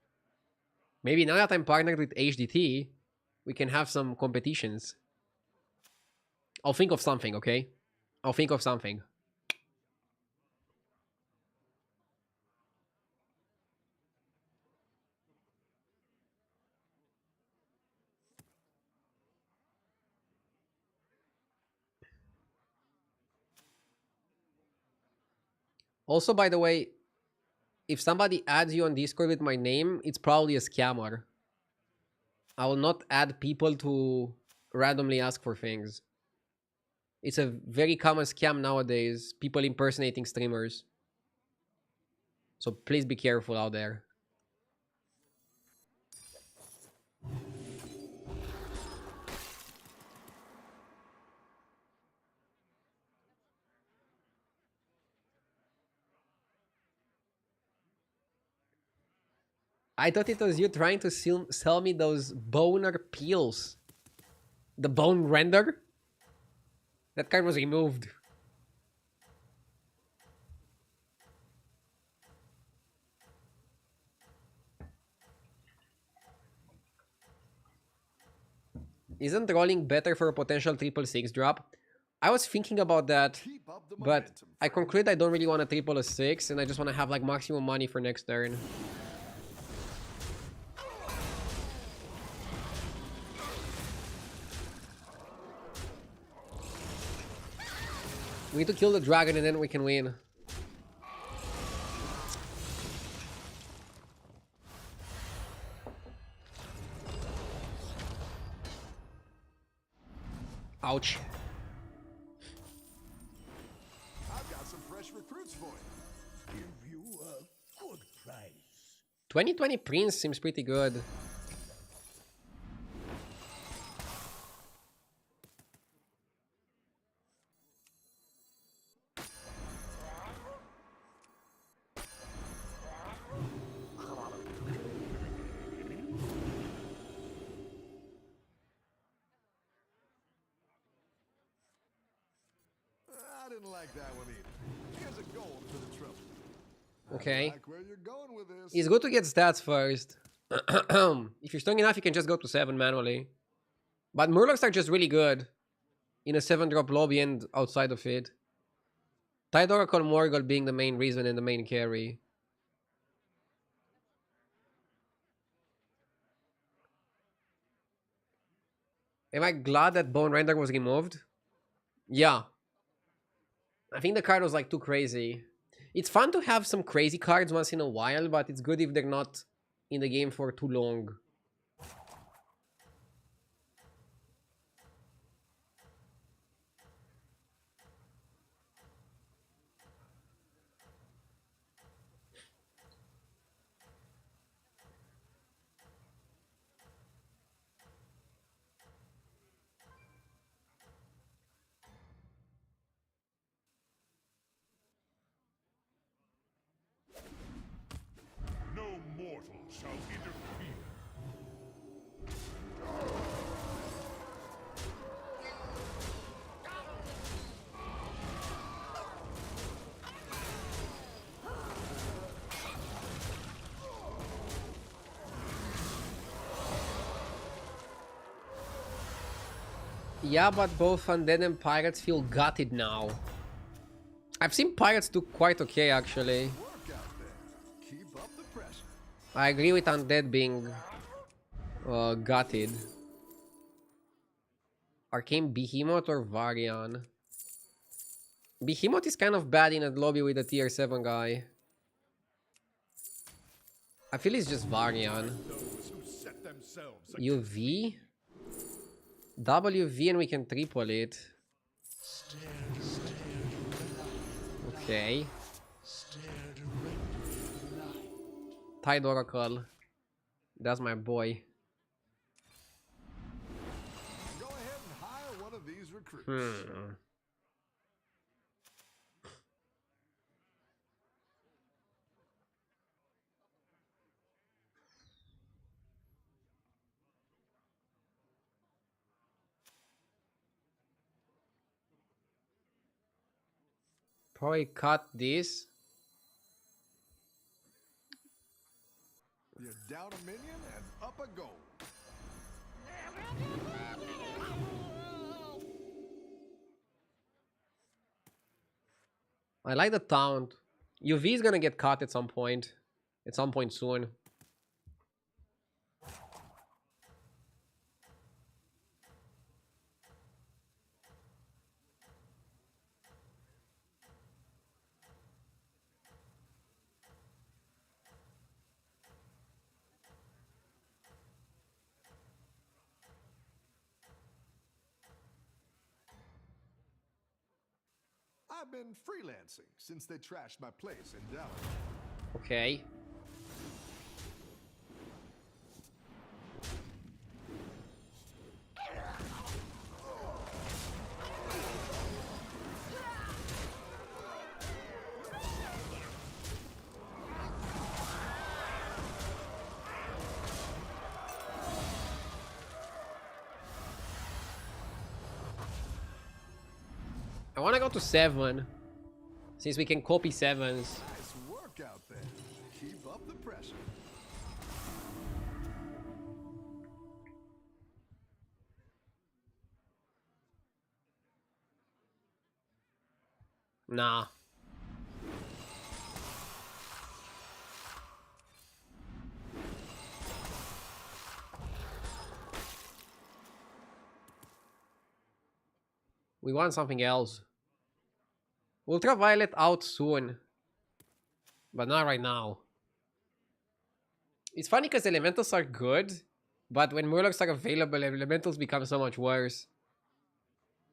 Maybe now that I'm partnered with HDT, we can have some competitions. I'll think of something, okay? I'll think of something. Also, by the way, if somebody adds you on Discord with my name, it's probably a scammer. I will not add people to randomly ask for things. It's a very common scam nowadays, people impersonating streamers. So please be careful out there. I thought it was you trying to sell me those boner peels. The bone render? That card was removed. Isn't rolling better for a potential 666 drop? I was thinking about that, Keep up the but momentum, I friend. conclude I don't really want a 666 and I just want to have like maximum money for next turn. We need to kill the dragon and then we can win. Ouch. I've got some fresh recruits for you. Give you a good price. 2020 Prince seems pretty good. I didn't like that one either. Here's a gold for the trouble. Okay. I like where you're going with this. It's good to get stats first. If you're strong enough, you can just go to 7 manually. But Murlocs are just really good in a 7-drop lobby and outside of it. Tide Oracle Morgul being the main reason and the main carry. Am I glad that Bone Render was removed? Yeah. I think the card was like too crazy. It's fun to have some crazy cards once in a while, but it's good if they're not in the game for too long. No mortal shall interfere. Yeah, but both Undead and Pirates feel gutted now. I've seen Pirates do quite okay, actually. Work out there. Keep up the pressure. I agree with Undead being gutted. Arcane Behemoth or Varian? Behemoth is kind of bad in a lobby with a tier 7 guy. I feel it's just Varian. Those who set themselves UV? WV and we can triple it. Okay. Tide Oracle. That's my boy. Go ahead and hire one of these recruits. Probably cut this. You're down a minion and up a goal. I like the taunt. UV is gonna get cut at some point. At some point soon. I've been freelancing since they trashed my place in Dallas. Okay. I want to go to 7. Since we can copy 7s. Nice work out there. Keep up the pressure. Nah. We want something else. Ultraviolet out soon. But not right now. It's funny because elementals are good. But when Murlocs are available, elementals become so much worse.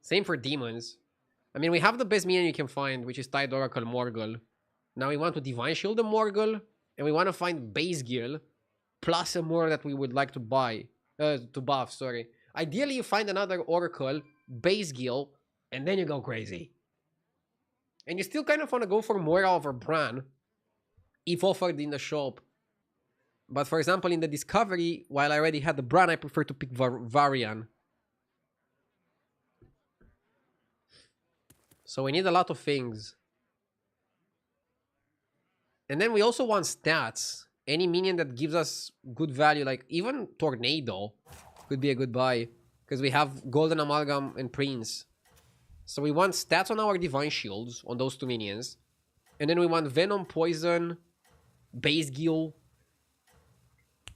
Same for demons. I mean, we have the best minion you can find, which is Tide Oracle Morgul. Now we want to Divine Shield the Morgul. And we want to find Base Gil. Plus a more that we would like to buy. To buff, sorry. Ideally, you find another Oracle, Base Gil, and then you go crazy. And you still kind of want to go for Moira over Bran, if offered in the shop. But for example, in the Discovery, while I already had the Bran, I prefer to pick Varian. So we need a lot of things. And then we also want stats. Any minion that gives us good value, like even Tornado, could be a good buy. Because we have Golden Amalgam and Prince. So we want stats on our Divine Shields, on those 2 minions. And then we want Venom, Poison, Base Gil,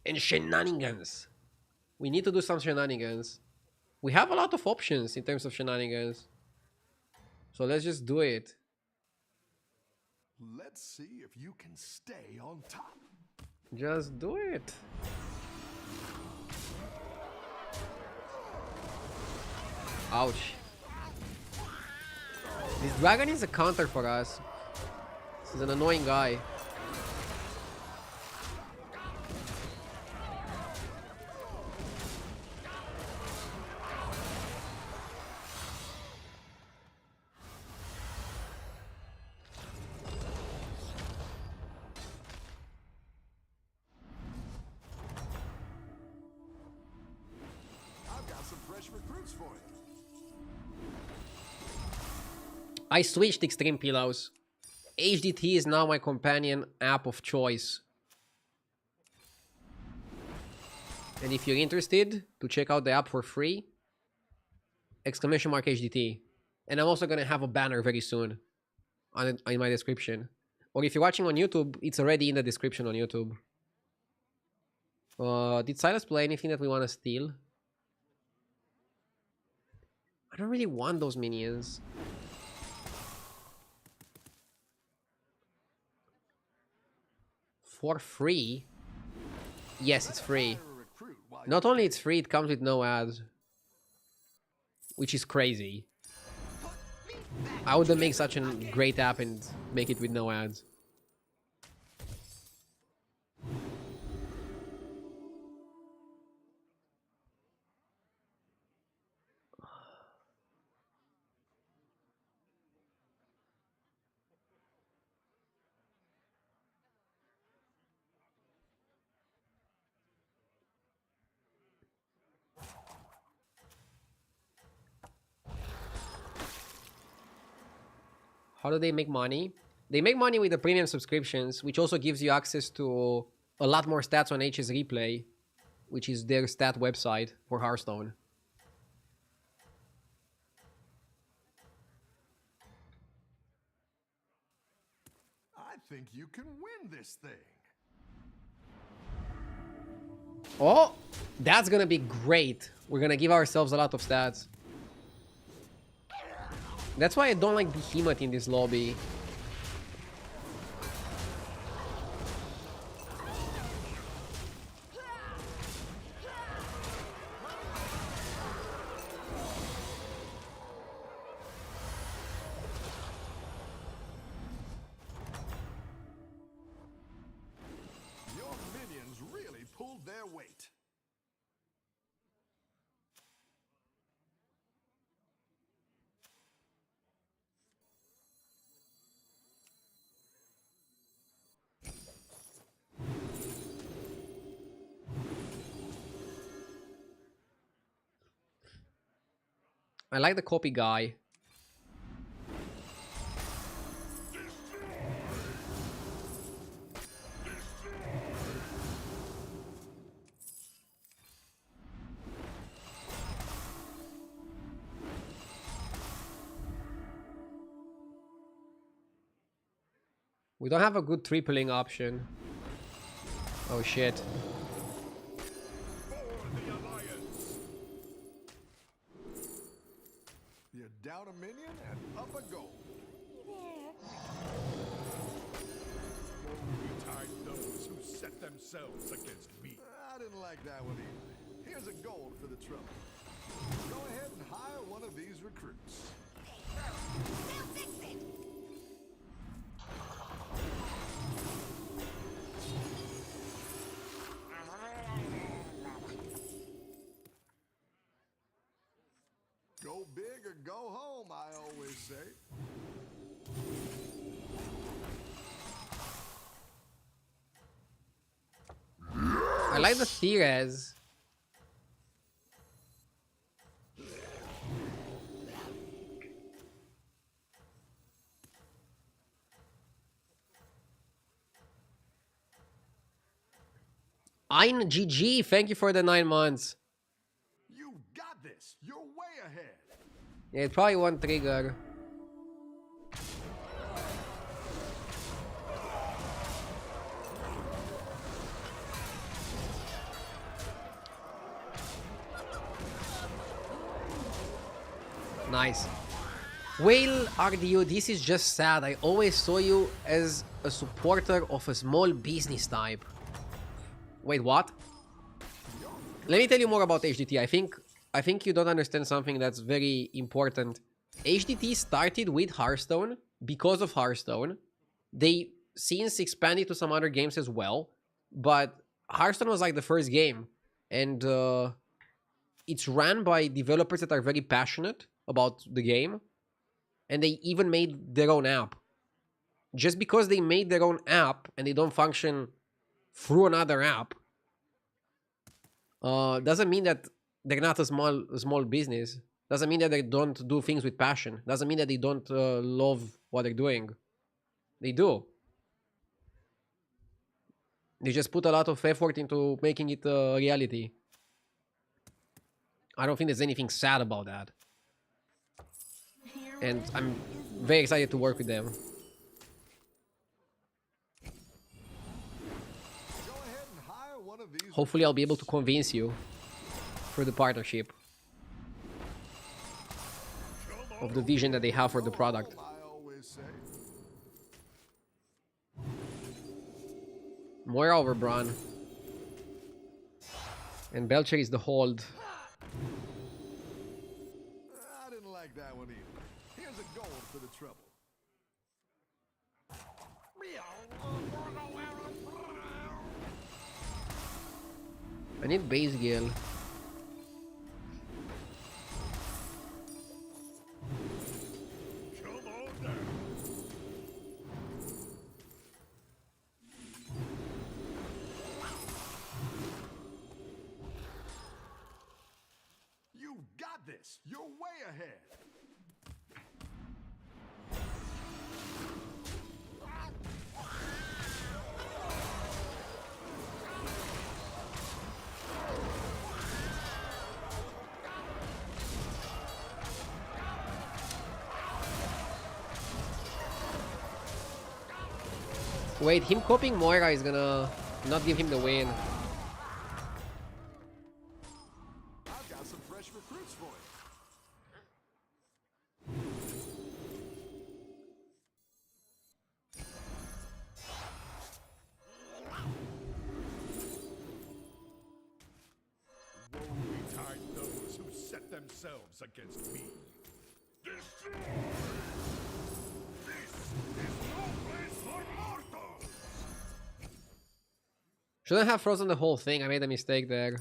and Shenanigans. We need to do some Shenanigans. We have a lot of options in terms of Shenanigans. So let's just do it. Let's see if you can stay on top. Just do it. Ouch. This dragon is a counter for us. This is an annoying guy. I've got some fresh recruits for you. I switched Extreme Pillows. HDT is now my companion app of choice. And if you're interested to check out the app for free, !HDT. And I'm also gonna have a banner very soon in my description. Or if you're watching on YouTube, it's already in the description on YouTube. Did Silas play anything that we want to steal? I don't really want those minions. For free? Yes, it's free. Not only it's free, it comes with no ads. Which is crazy. I wouldn't make such a great app and make it with no ads. How do they make money? They make money with the premium subscriptions, which also gives you access to a lot more stats on HS Replay, which is their stat website for Hearthstone. I think you can win this thing. Oh, that's gonna be great. We're gonna give ourselves a lot of stats. That's why I don't like Behemoth in this lobby. Your minions really pulled their weight. I like the copy guy. We don't have a good tripling option. Oh shit. For the Alliance! You're down a minion and up a goal. Woe betide those who set themselves against me. I didn't like that one either. Here's a gold for the trouble. Go ahead and hire one of these recruits. They'll fix it. Go big or go home, I always say. I like the Thires. Ein GG, thank you for the 9 months. You got this. You're way ahead. Yeah, it probably won't trigger. Nice. Whale RDU, this is just sad. I always saw you as a supporter of a small business type. Wait, what? Let me tell you more about HDT. I think you don't understand something that's very important. HDT started with Hearthstone because of Hearthstone. They since expanded to some other games as well, but Hearthstone was like the first game, and it's ran by developers that are very passionate about the game, and they even made their own app. Just because they made their own app and they don't function through another app, doesn't mean that they're not a small business. Doesn't mean that they don't do things with passion. Doesn't mean that they don't love what they're doing. They do. They just put a lot of effort into making it a reality. I don't think there's anything sad about that. And I'm very excited to work with them. Go ahead and hire one of these. Hopefully I'll be able to convince you through the partnership of the vision that they have for the product. I always say. Moira over Braun. And Belcher is the hold. I didn't like that one either. Here's a gold for the trouble. I need base Gale. Come on down. You got this. You're way ahead. Wait, him copying Moira is gonna not give him the win. I've got some fresh recruits for you. Woe betide those who set themselves against me. Destroy! This is no place for mortals! Shouldn't have frozen the whole thing. I made a mistake there.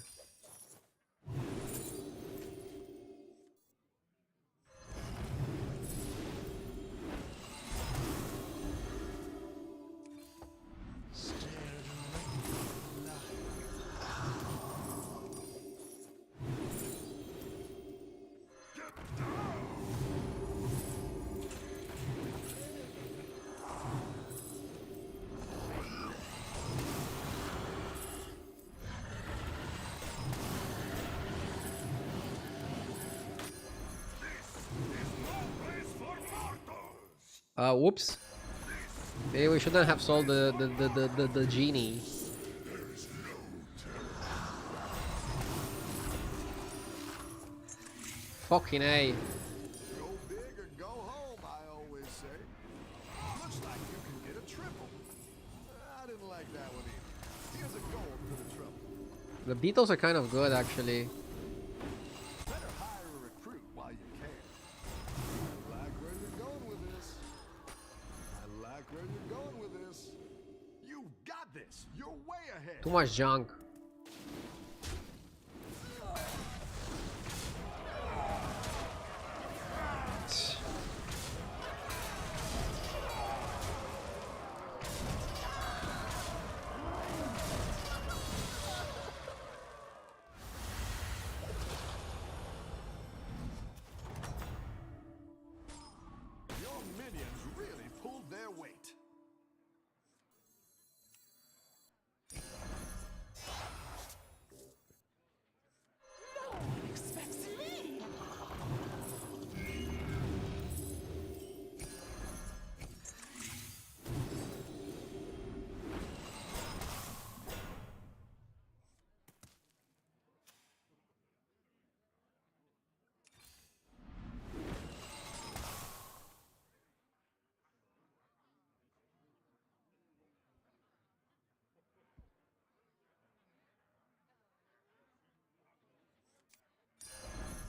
This is no place for mortals! Whoops. This Maybe we shouldn't have sold the genie. Fucking A. Go big or go home, I always say. Looks like you can get a triple. I didn't like that one either. Here's a gold for the trouble. The Beatles are kind of good, actually. Better hire a recruit while you can. I like where you're going with this. I like where you're going with this. You got this. You're way ahead. Too much junk. Your minions really pulled their weight. No one expects me.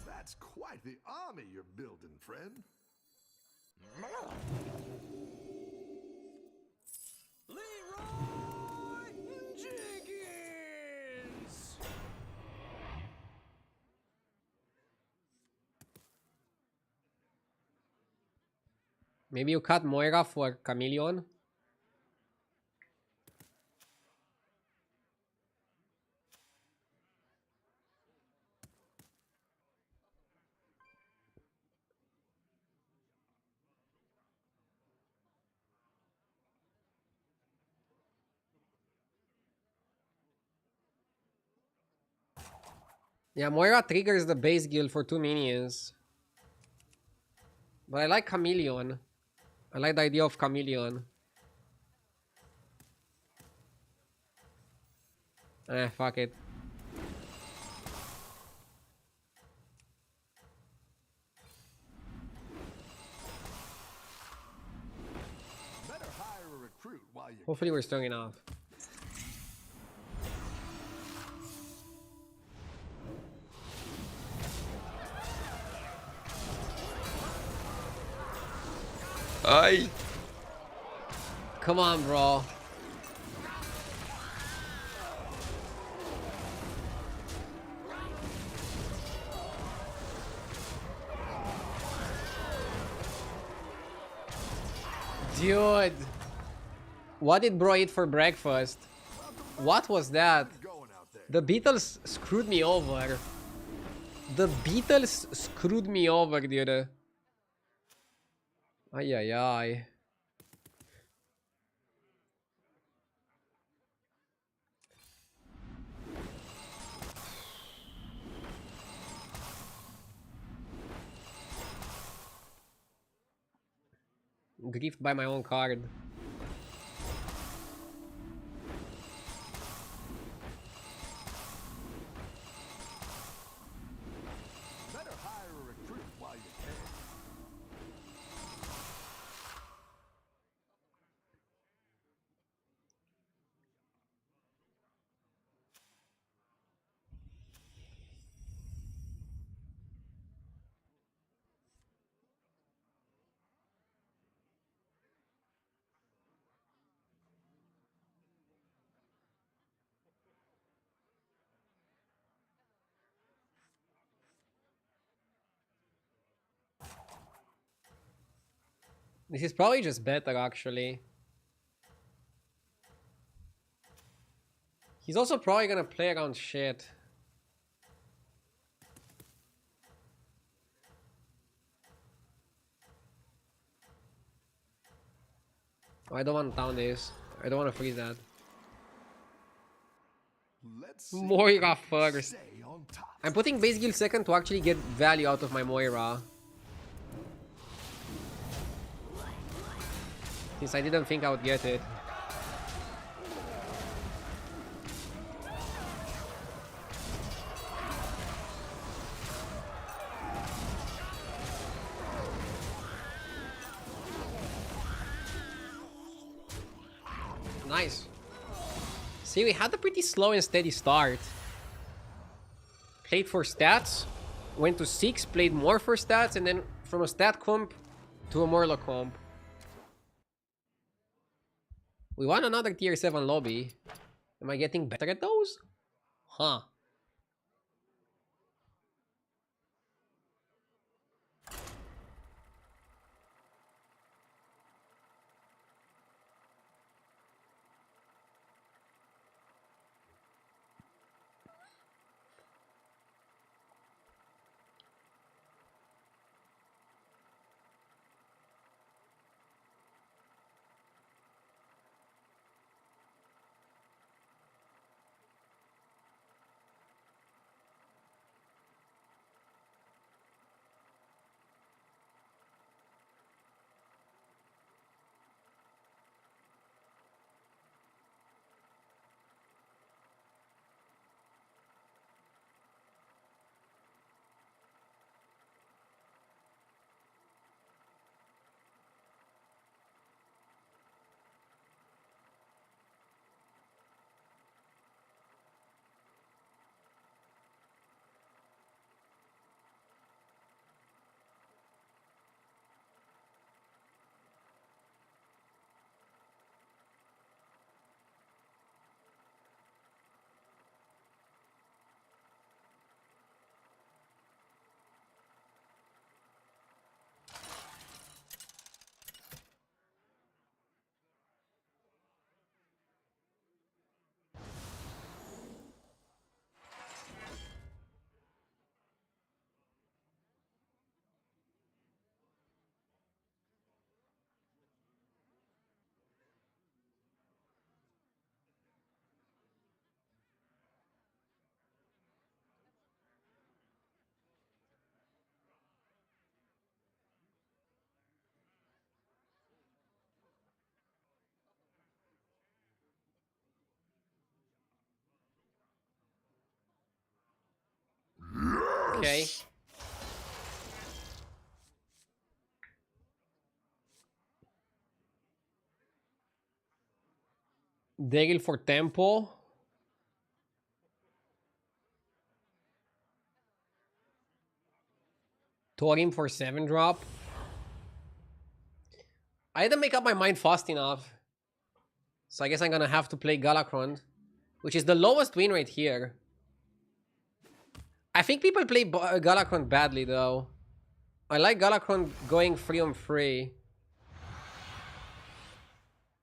That's quite the army you're building, friend. Leroy Jenkins! Maybe you cut Moira for Chameleon? Yeah, Moira triggers the base guild for 2 minions. But I like Chameleon. I like the idea of Chameleon. Fuck it. Better hire a recruit while you Hopefully we're strong enough. Ay. Come on, bro. Dude. What did bro eat for breakfast? What was that? going out there. The Beatles screwed me over. The Beatles screwed me over, dude. Ay, ay, ay. Griefed by my own card. Better hire a recruit while you can. This is probably just better, actually. He's also probably gonna play around shit. Oh, I don't want to down this. I don't want to freeze that. Let's see Moira first. stay on top. I'm putting base guild second to actually get value out of my Moira. since I didn't think I would get it. Nice. See, we had a pretty slow and steady start. Played for stats, went to 6, played more for stats, and then from a stat comp to a Morlock comp. We won another tier 7 lobby. Am I getting better at those? Huh. Okay. Dagel for tempo. Torim for 7 drop. I didn't make up my mind fast enough. So I guess I'm gonna have to play Galakron, which is the lowest win rate here. I think people play Galakron badly though. I like Galakron going free on free.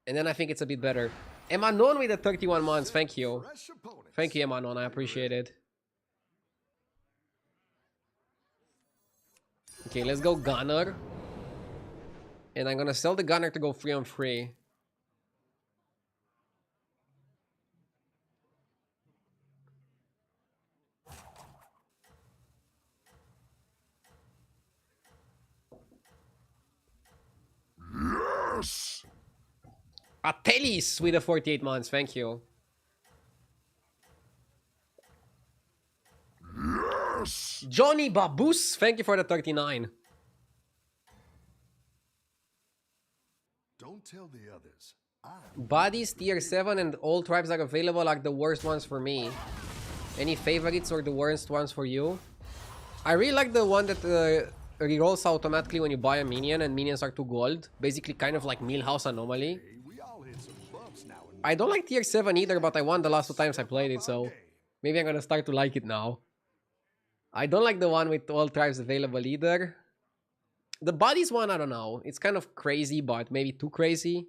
And then I think it's a bit better. Emanon with the 31 months, thank you. Fresh opponents. Thank you, Emanon, I appreciate it. Okay, let's go Gunner. And I'm gonna sell the Gunner to go free on free. Yes. Atelis with the 48 months, thank you. Yes. Johnny Babus, thank you for the 39. Don't tell the others. Bodies tier 7 and all tribes are available are the worst ones for me. Any favorites or the worst ones for you? I really like the one that rerolls automatically when you buy a minion and minions are 2 gold. Basically kind of like Millhouse Anomaly. Hey, we all hit some bumps now and I don't like tier 7 either, but I won the last 2 times I played it, so maybe I'm gonna start to like it now. I don't like the one with all tribes available either. The bodies one, I don't know. It's kind of crazy, but maybe too crazy.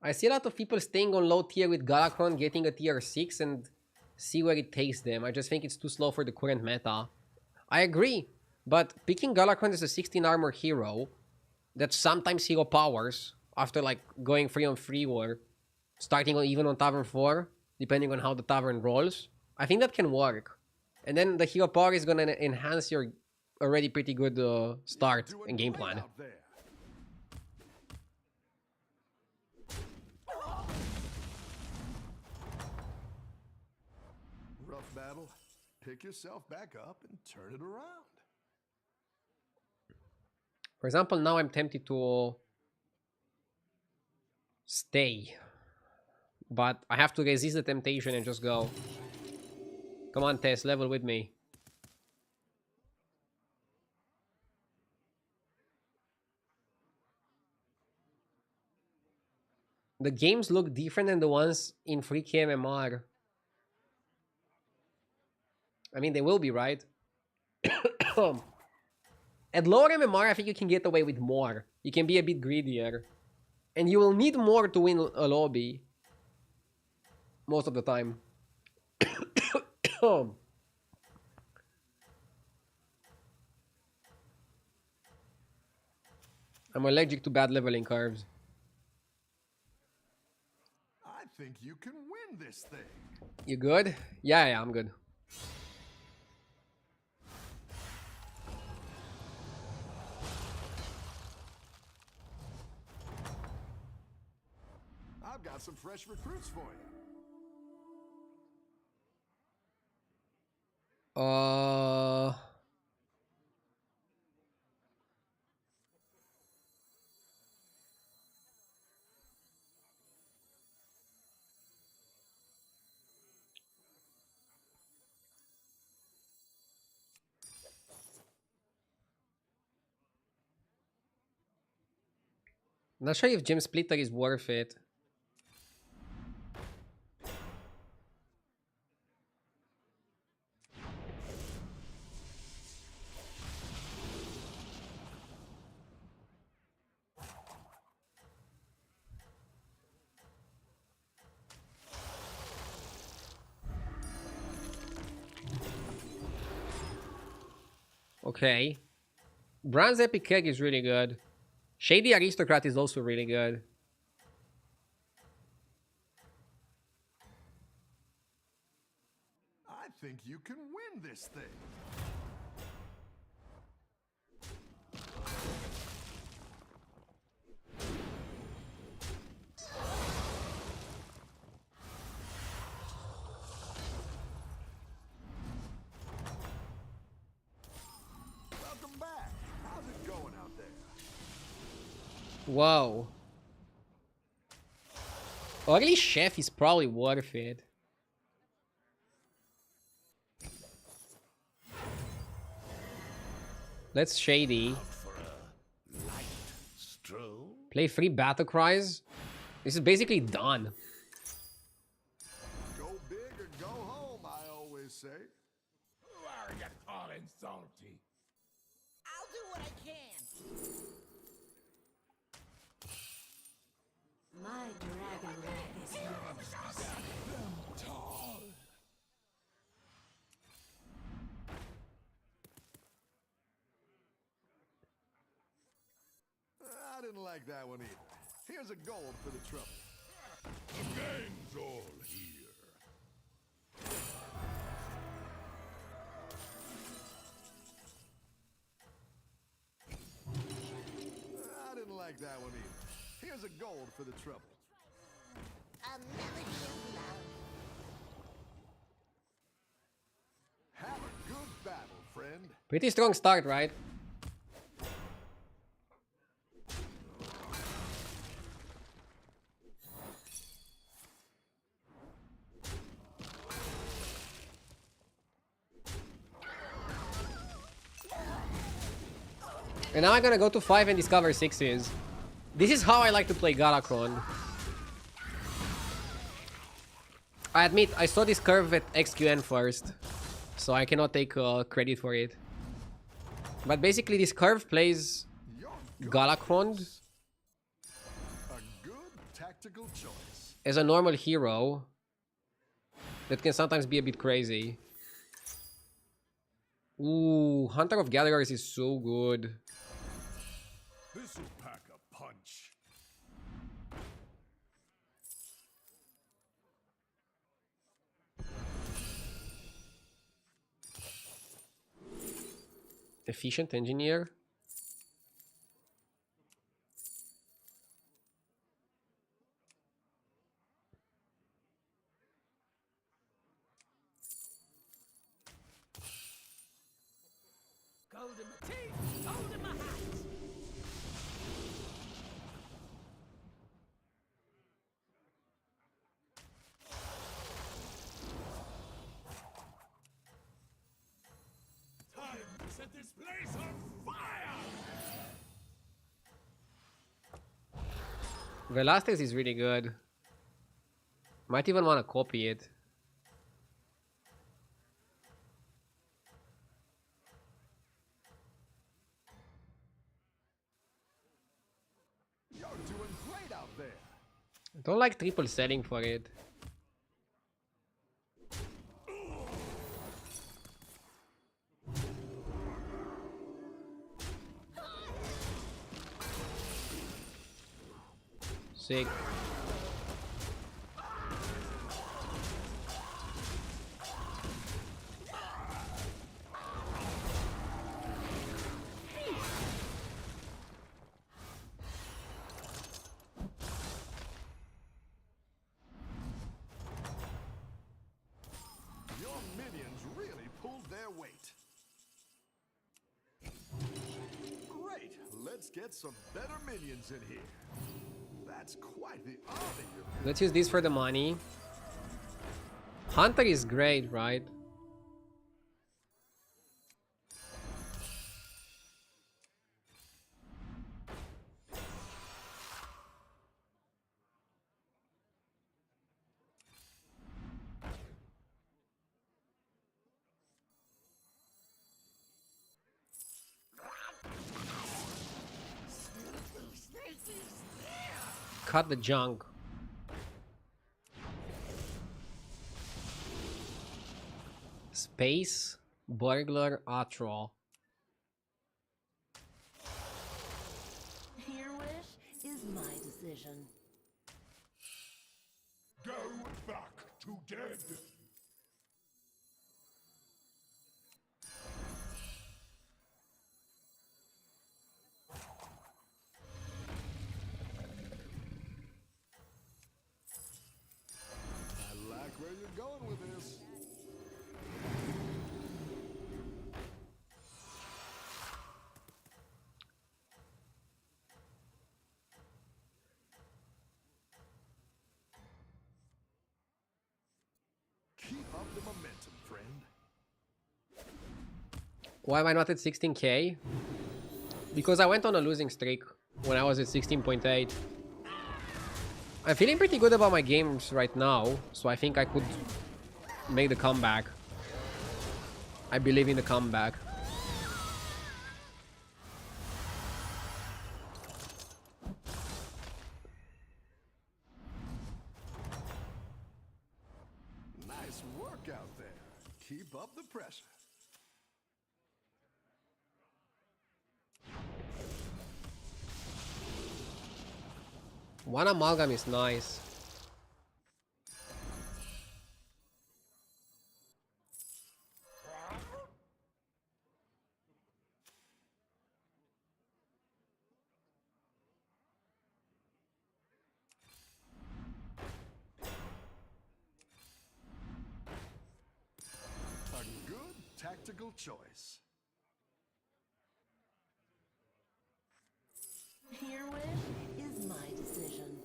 I see a lot of people staying on low tier with Galakron, getting a tier 6 and see where it takes them. I just think it's too slow for the current meta. I agree, but picking Galakron as a 16 armor hero that sometimes hero powers after like going free on free or starting on even on Tavern 4, depending on how the Tavern rolls, I think that can work. And then the hero power is gonna enhance your already pretty good start Doing and game great plan. out there. Rough battle. Pick yourself back up and turn it around. For example, now I'm tempted to stay, but I have to resist the temptation and just go. Come on, Tess, level with me. The games look different than the ones in 3K MMR. I mean, they will be, right? At lower MMR, I think you can get away with more. You can be a bit greedier. And you will need more to win a lobby. Most of the time. I'm allergic to bad leveling curves. I think you can win this thing. You good? Yeah, I'm good. I've got some fresh recruits for you. Not sure if Gem Splitter is worth it. Okay. Bronze Epic Keg is really good. Shady Aristocrat is also really good. I think you can win this thing. Welcome back. How's it going out there? Whoa. Ugly Chef is probably worth it. Let's Shady. Stroll? Play 3 Battle Cries. This is basically done. Go big or go home, I always say. Who are you calling salty? I'll do what I can. My dragon rat is Tall. I didn't like that one either. Here's a gold for the trouble. The gang's all here. I didn't like that one either. Here's a gold for the trouble. a melody of love. Have a good battle, friend. Pretty strong start, right? And now I'm gonna go to 5 and discover 6s. This is how I like to play Galakron. I admit, I saw this curve at XQN first, so I cannot take credit for it. But basically this curve plays You're good. Galakron A good tactical choice. as a normal hero that can sometimes be a bit crazy. Ooh, Hunter of Gatherers is so good. This'll pack a punch. Efficient engineer. Gold in my teeth, gold in my hat. Time to set this place on fire! Velasquez is really good. Might even want to copy it. You're doing great out there. Don't like triple selling for it. Sick. Your minions really pulled their weight. Great. Let's get some better minions in here. That's quite the army you're building. Let's use this for the money. Hunter is great, right? Cut the junk. Space, burglar, Atrol. Your wish is my decision. Go back to dead. I like where you're going with this. Keep up the momentum, friend. Why am I not at 16k? Because I went on a losing streak when I was at 16.8. I'm feeling pretty good about my games right now, so I think I could make the comeback. I believe in the comeback. Nice work out there. Keep up the pressure. One amalgam is nice. A good tactical choice. Your wish is my decision.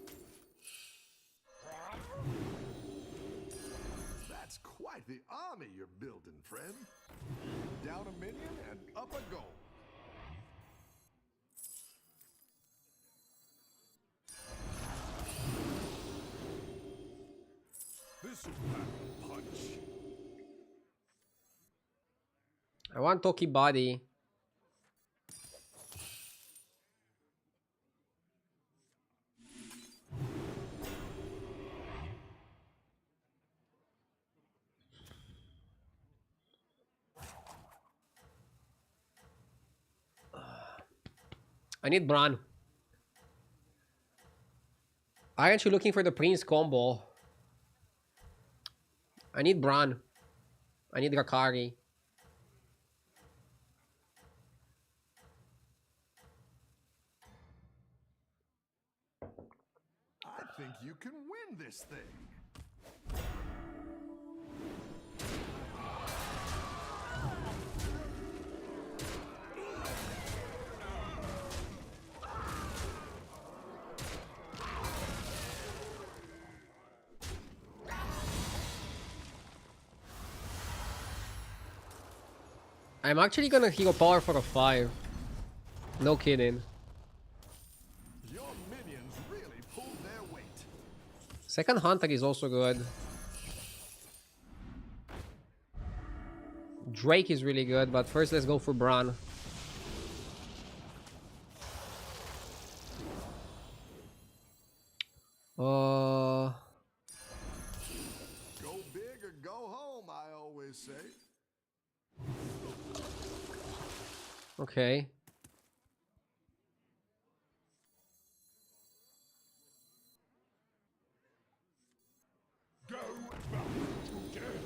That's quite the army you're building, friend. Down a minion and up a goal. This'll pack a punch. I want Toki body. I need Bran. Aren't you looking for the Prince combo? I need Bran. I need Rakari. think you can win this thing. I'm actually gonna hero power for a 5. No kidding. Your minions really pulled their weight. Second Hunter is also good. Drake is really good, but first let's go for Bran. Go big or go home, I always say. Okay. Go back to death.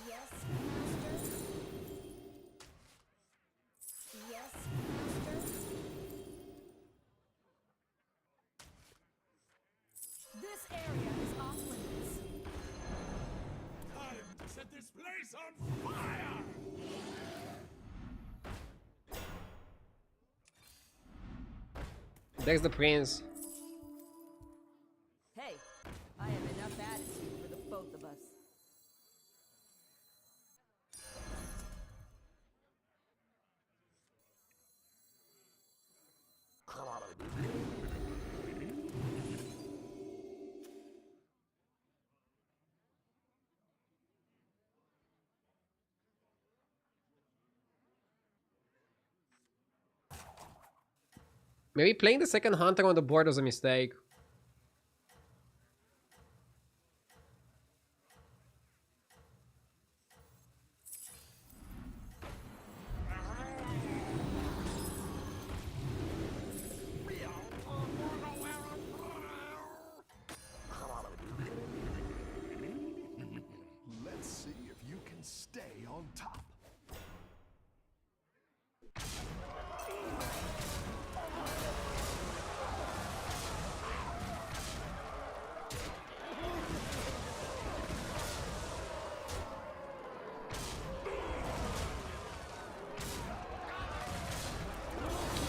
Yes, master. Yes, master. This area is off limits. Time to set this place on fire! There's the prince. Hey, I have enough attitude for the both of us. Maybe playing the second Hunter on the board was a mistake. Let's see if you can stay on top.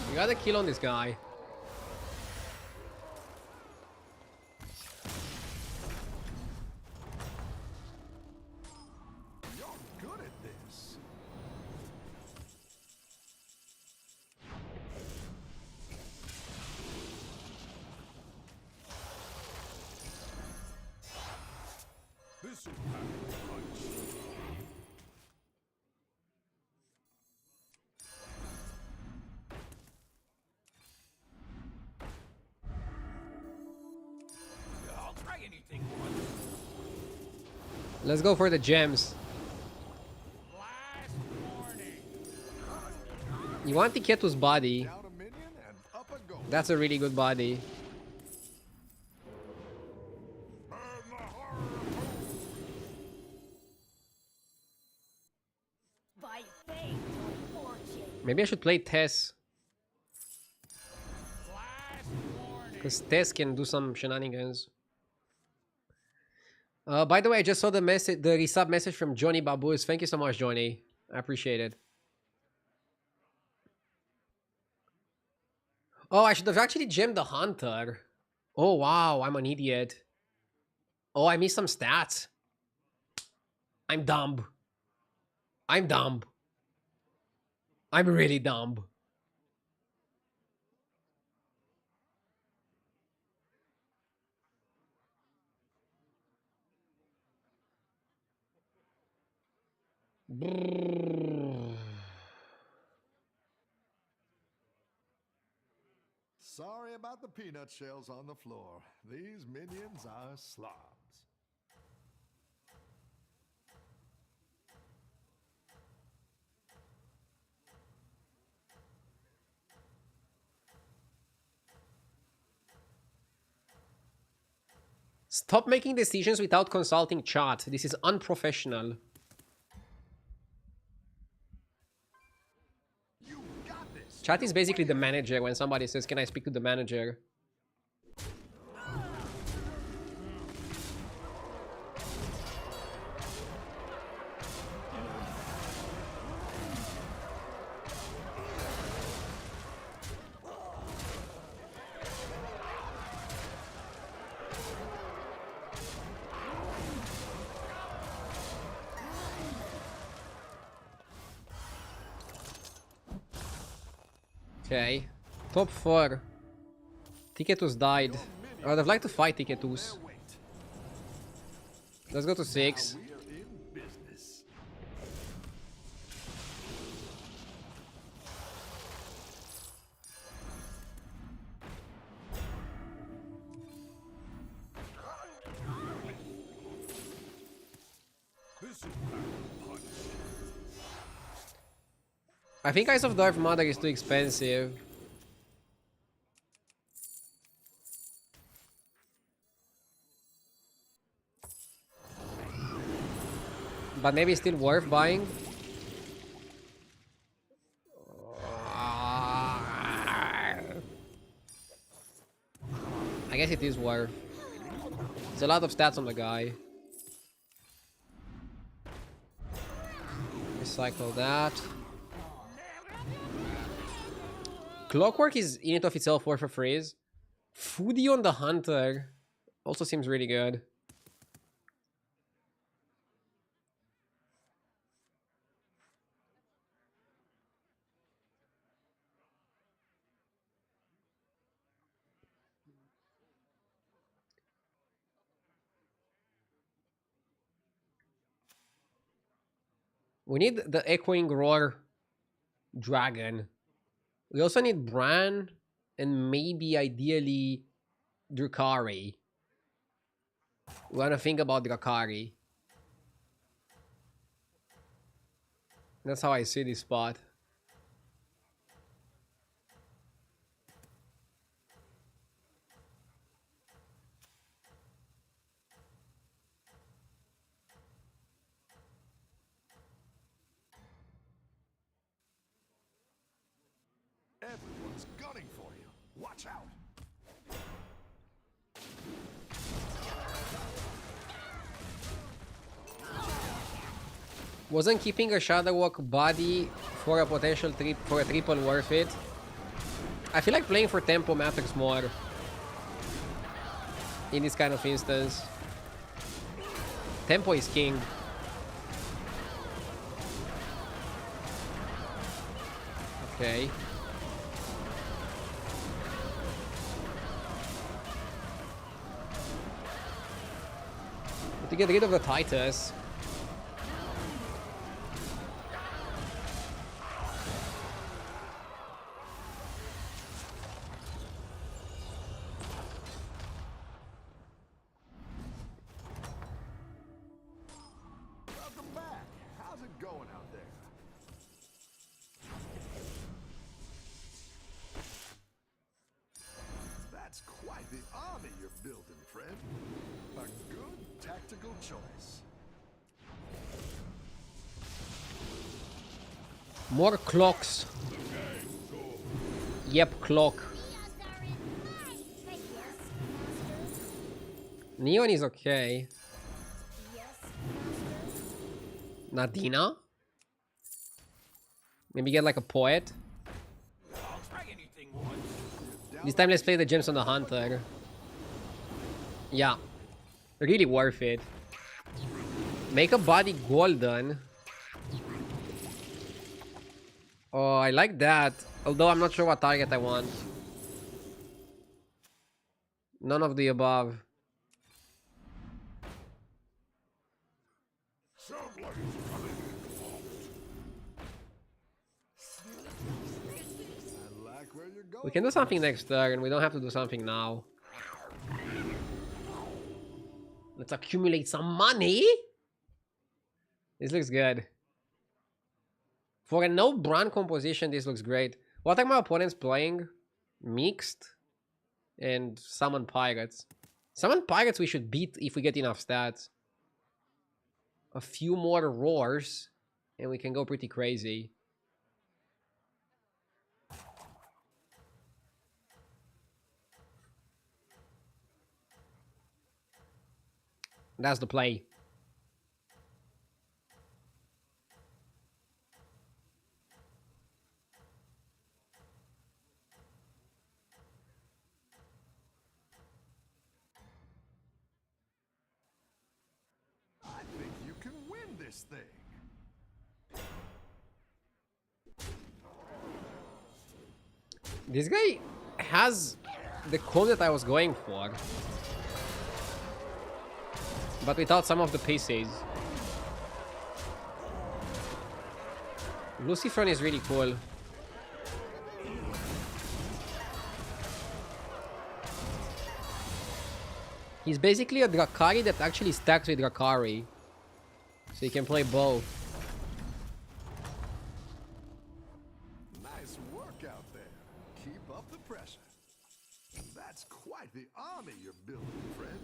You got a kill on this guy. You're good at this. This'll pack a punch. I'll try anything once. Let's go for the gems. Last warning. You want Tiketu's body. Down a minion and up a goal. That's a really good body. Burn the horror! By fate or fortune. Maybe I should play Tess. Last warning. Because Tess can do some shenanigans. By the way, I just saw the message, the resub message from Johnny Baboos. Thank you so much, Johnny. I appreciate it. Oh, I should have actually gemmed the Hunter. Oh, wow. I'm an idiot. Oh, I missed some stats. I'm dumb. I'm dumb. I'm really dumb. Sorry about the peanut shells on the floor. These minions are slobs. Stop making decisions without consulting chat. This is unprofessional. You got this. Chat is basically the manager when somebody says, "Can I speak to the manager?" Okay. Top 4. Ticketus died. I would have liked to fight Ticketus. Let's go to 6. We're in business. I think Eyes of Darth Mother is too expensive. But maybe it's still worth buying. I guess it is worth. There's a lot of stats on the guy. Recycle that. Clockwork is in and of itself worth a freeze. Foodie on the Hunter also seems really good. We need the Echoing Roar Dragon. We also need Bran and maybe ideally Drukari. We want to think about Drukari. That's how I see this spot. Everyone's gunning for you. Watch out. Wasn't keeping a Shadow Walk body for a potential triple worth it? I feel like playing for tempo matters more in this kind of instance. Tempo is king. Okay. To get rid of the Titus. Welcome back. How's it going out there? That's quite the army you're building, friend. A good tactical choice. More clocks. Yep, clock. Neon is okay. Nadina? Maybe get like a poet. I'll try anything once. This time let's play the Gems on the Hunter. Yeah. Really worth it. Make a body golden. Oh, I like that. Although I'm not sure what target I want. None of the above. I like where you're going. We can do something next turn. We don't have to do something now. Let's accumulate some money. This looks good. For a no brand composition, this looks great. What are my opponents playing? Mixed and summon pirates. Summon pirates we should beat if we get enough stats. A few more roars and we can go pretty crazy. That's the play. I think you can win this thing. This guy has the comp that I was going for, but without some of the pieces. Lucifer is really cool. He's basically a Drakari that actually stacks with Drakari. So you can play both. Nice work out there. Keep up the pressure. That's quite the army you're building, friend.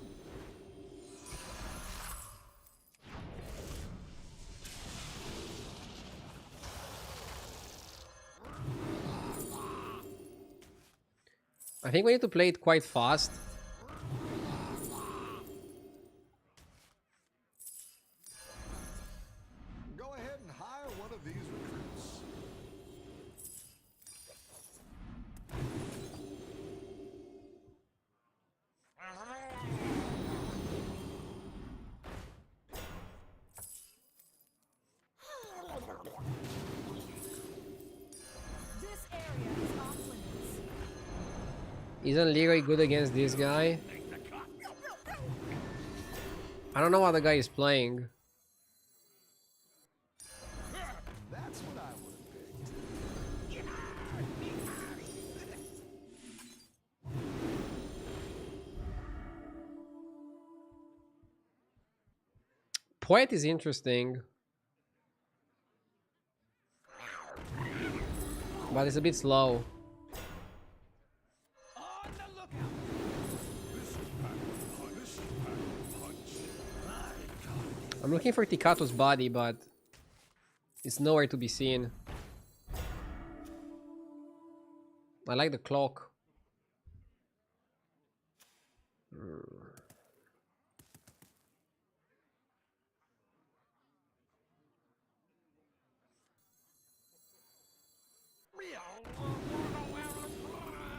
I think we need to play it quite fast. Go ahead and hire one of these recruits. This area is off limits. Isn't Leroy good against this guy? I don't know what the guy is playing. That's what I would have picked. Poet is interesting. But it's a bit slow. On the lookout. I'm looking for Tikato's body, but it's nowhere to be seen. I like the clock.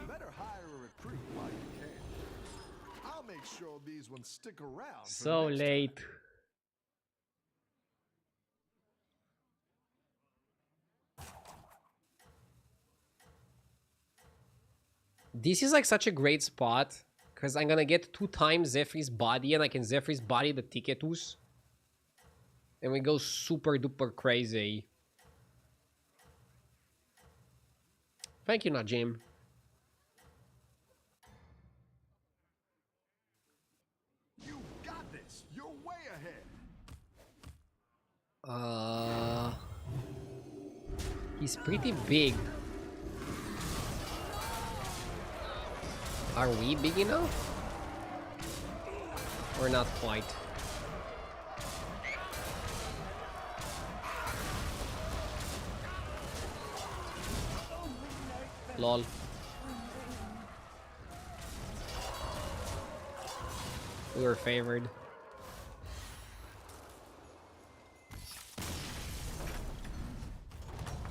Better hire a recruit while you can. I'll make sure these ones stick around. for So the next late. This is like such a great spot because I'm gonna get 2 times Zephyrs body and I can Zephyrs body the Tiketus. And we go super duper crazy. Thank you, Najim. You got this. You're way ahead. He's pretty big. Are we big enough? Or not quite? Lol. We were favored.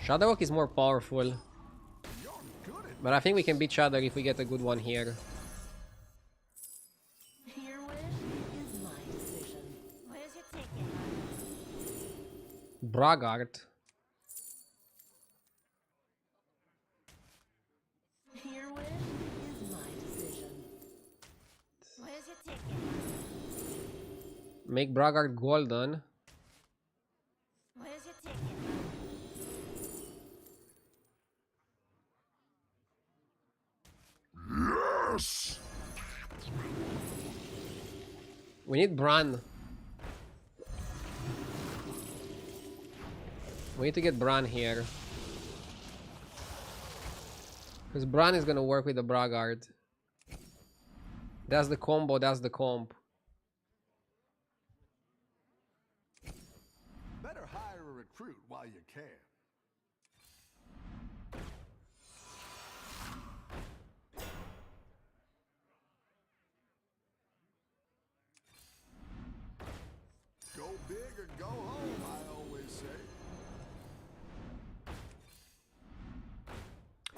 Shadowhawk is more powerful. But I think we can beat Shadow if we get a good one here. Your wish is my decision. Where's your ticket? Bragart. Your wish is my decision. Where's your ticket? Make Bragart golden. Where's your ticket? Yes. We need Bran. We need to get Bran here. Because Bran is gonna work with the Bragart. That's the combo, that's the comp. Better hire a recruit while you can.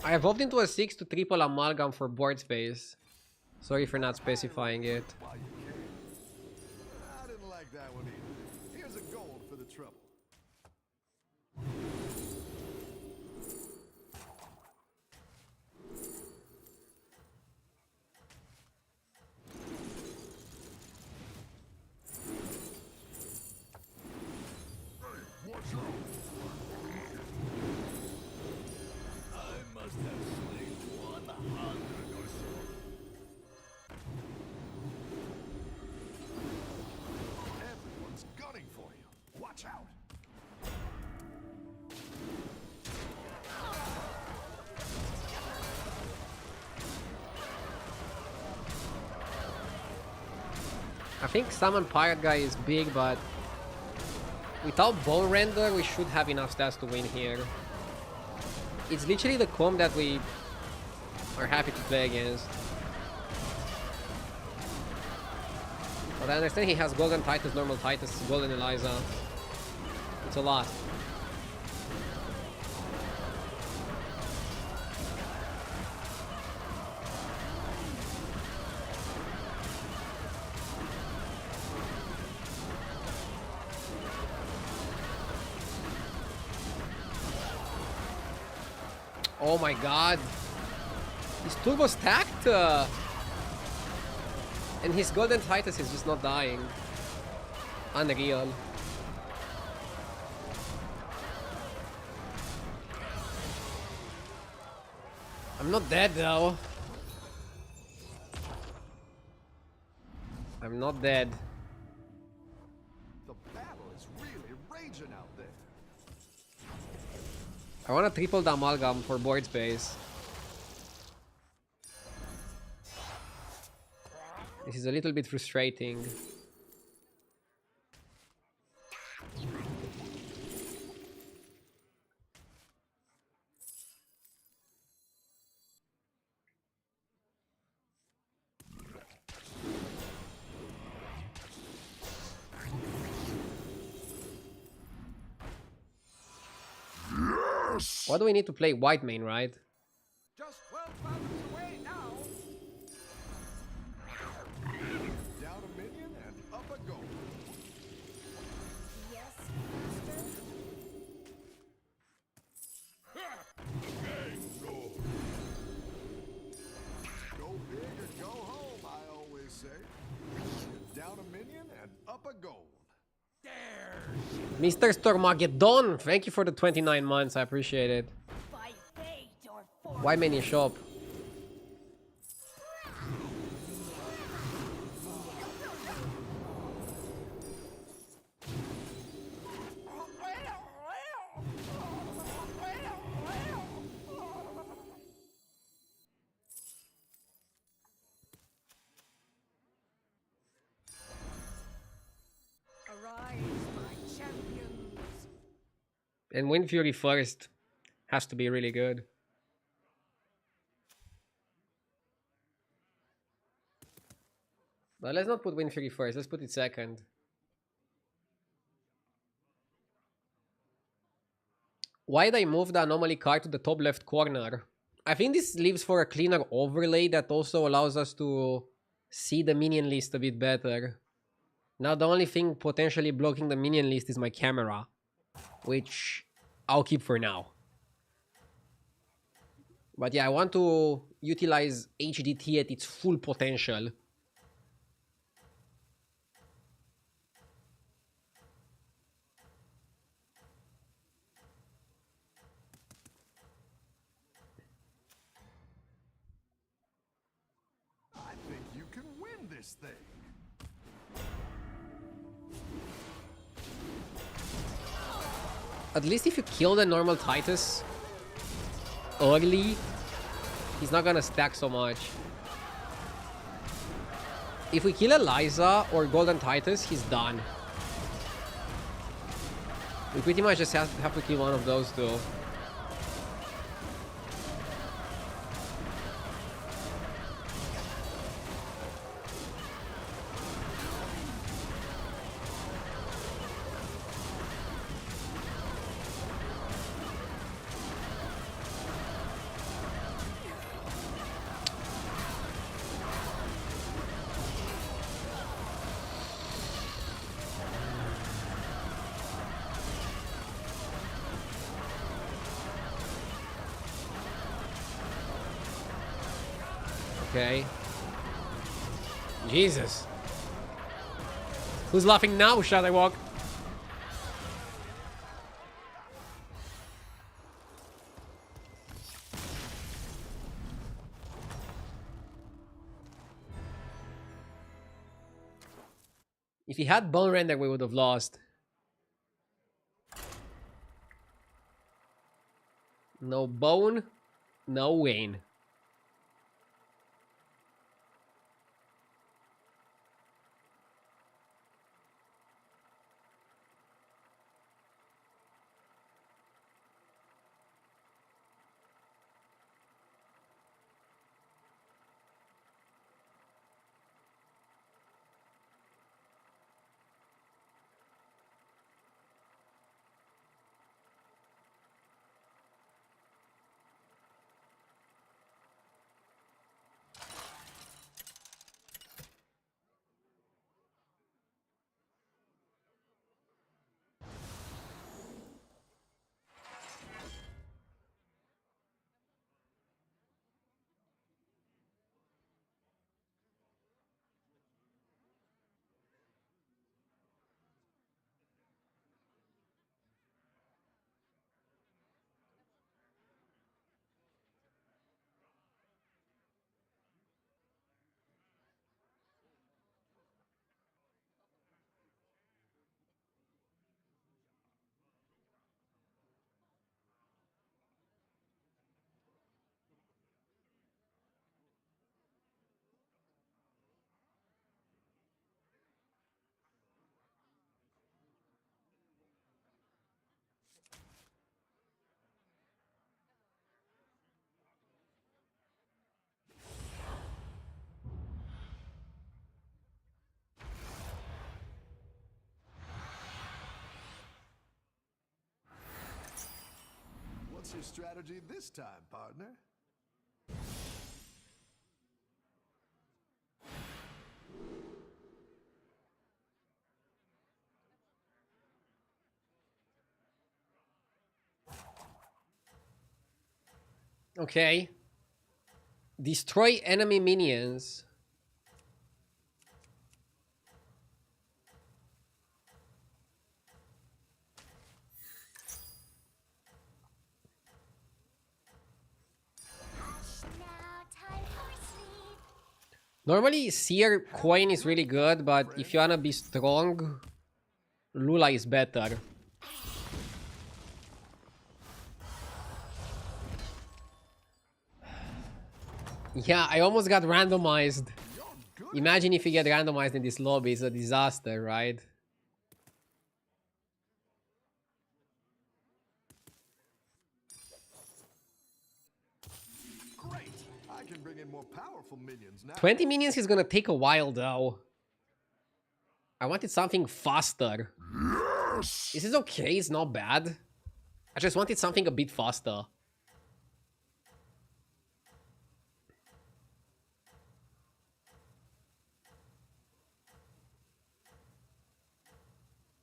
I evolved into a 6 to triple amalgam for board space. Sorry for not specifying it. While you can. I didn't like that one either. Here's a gold for the trouble. Watch out! I must have slain 100 or so. Everyone's gunning for you. Watch out. I think Summon Pirate Guy is big, but without Bone Render, we should have enough stats to win here. It's literally the comp that we are happy to play against. But I understand he has Golden Titus, Normal Titus, Golden Eliza. It's a lot. Oh my god. He's turbo stacked. And his Golden Titus is just not dying. Unreal. I'm not dead though. I'm not dead. The battle is really raging out there. I want to triple the amalgam for board space. This is a little bit frustrating. What do we need to play? White main, right? Just 12 fathoms away now. Down a minion and up a goal. Yes, master. Go big or go home, I always say. Down a minion and up a gold. Mr. Stormageddon, thank you for the 29 months. I appreciate it. By fate or fortune. Why many shop? Arise, my champions. And Wind Fury first has to be really good. But let's not put Wind Fury first, let's put it second. Why did I move the anomaly card to the top left corner? I think this leaves for a cleaner overlay that also allows us to see the minion list a bit better. Now the only thing potentially blocking the minion list is my camera, which I'll keep for now. But yeah, I want to utilize HDT at its full potential. I think you can win this thing. At least if you kill the normal Titus early, he's not gonna stack so much. If we kill Eliza or Golden Titus, he's done. We pretty much just have to kill one of those two. Okay. Jesus. Who's laughing now, Shadowwalk? If he had Bone Render, we would have lost. No Bone, no Wayne. What's your strategy this time, partner? Okay. Destroy enemy minions. Normally, Seer Coin is really good, but if you wanna be strong, Lula is better. Yeah, I almost got randomized. Imagine if you get randomized in this lobby, it's a disaster, right? Great! I can bring in more powerful minions now. 20 minions is gonna take a while, though. I wanted something faster. Yes! This is okay, it's not bad. I just wanted something a bit faster.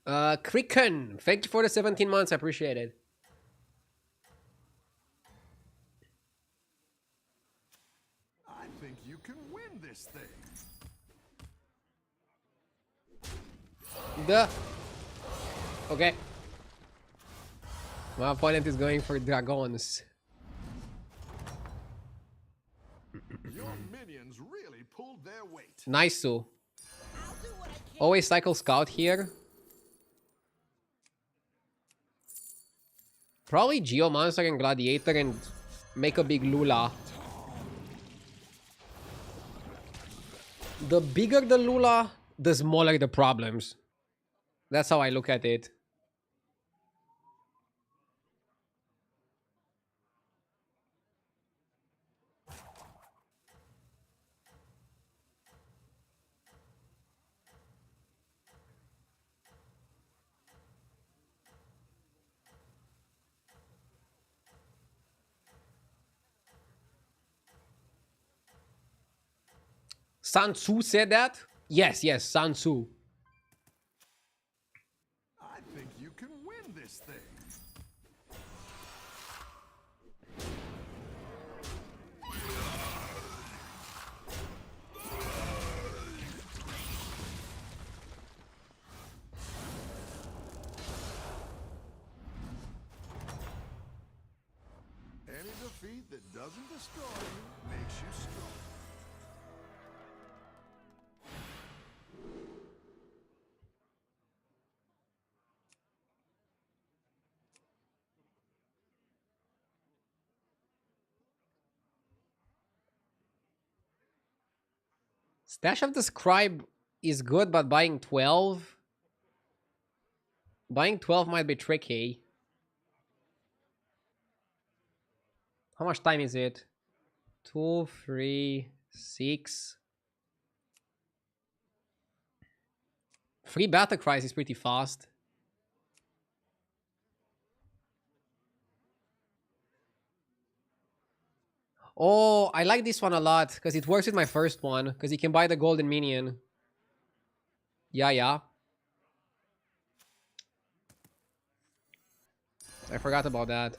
Kriken, thank you for the 17 months, I appreciate it. I think you can win this thing. Okay. My opponent is going for dragons. Your minions really pulled their weight. Nice, Sue. Always cycle scout here. Probably Geomancer and Gladiator and make a big Lula. The bigger the Lula, the smaller the problems. That's how I look at it. Sun Tzu said that? Yes, yes, Sun Tzu. I think you can win this thing. Any defeat that doesn't destroy you makes you strong. Stash of the Scribe is good, but buying 12? Buying 12 might be tricky. How much time is it? 2, 3, 6. Free Battle Cries is pretty fast. Oh, I like this one a lot because it works with my first one because you can buy the golden minion. Yeah, yeah. I forgot about that.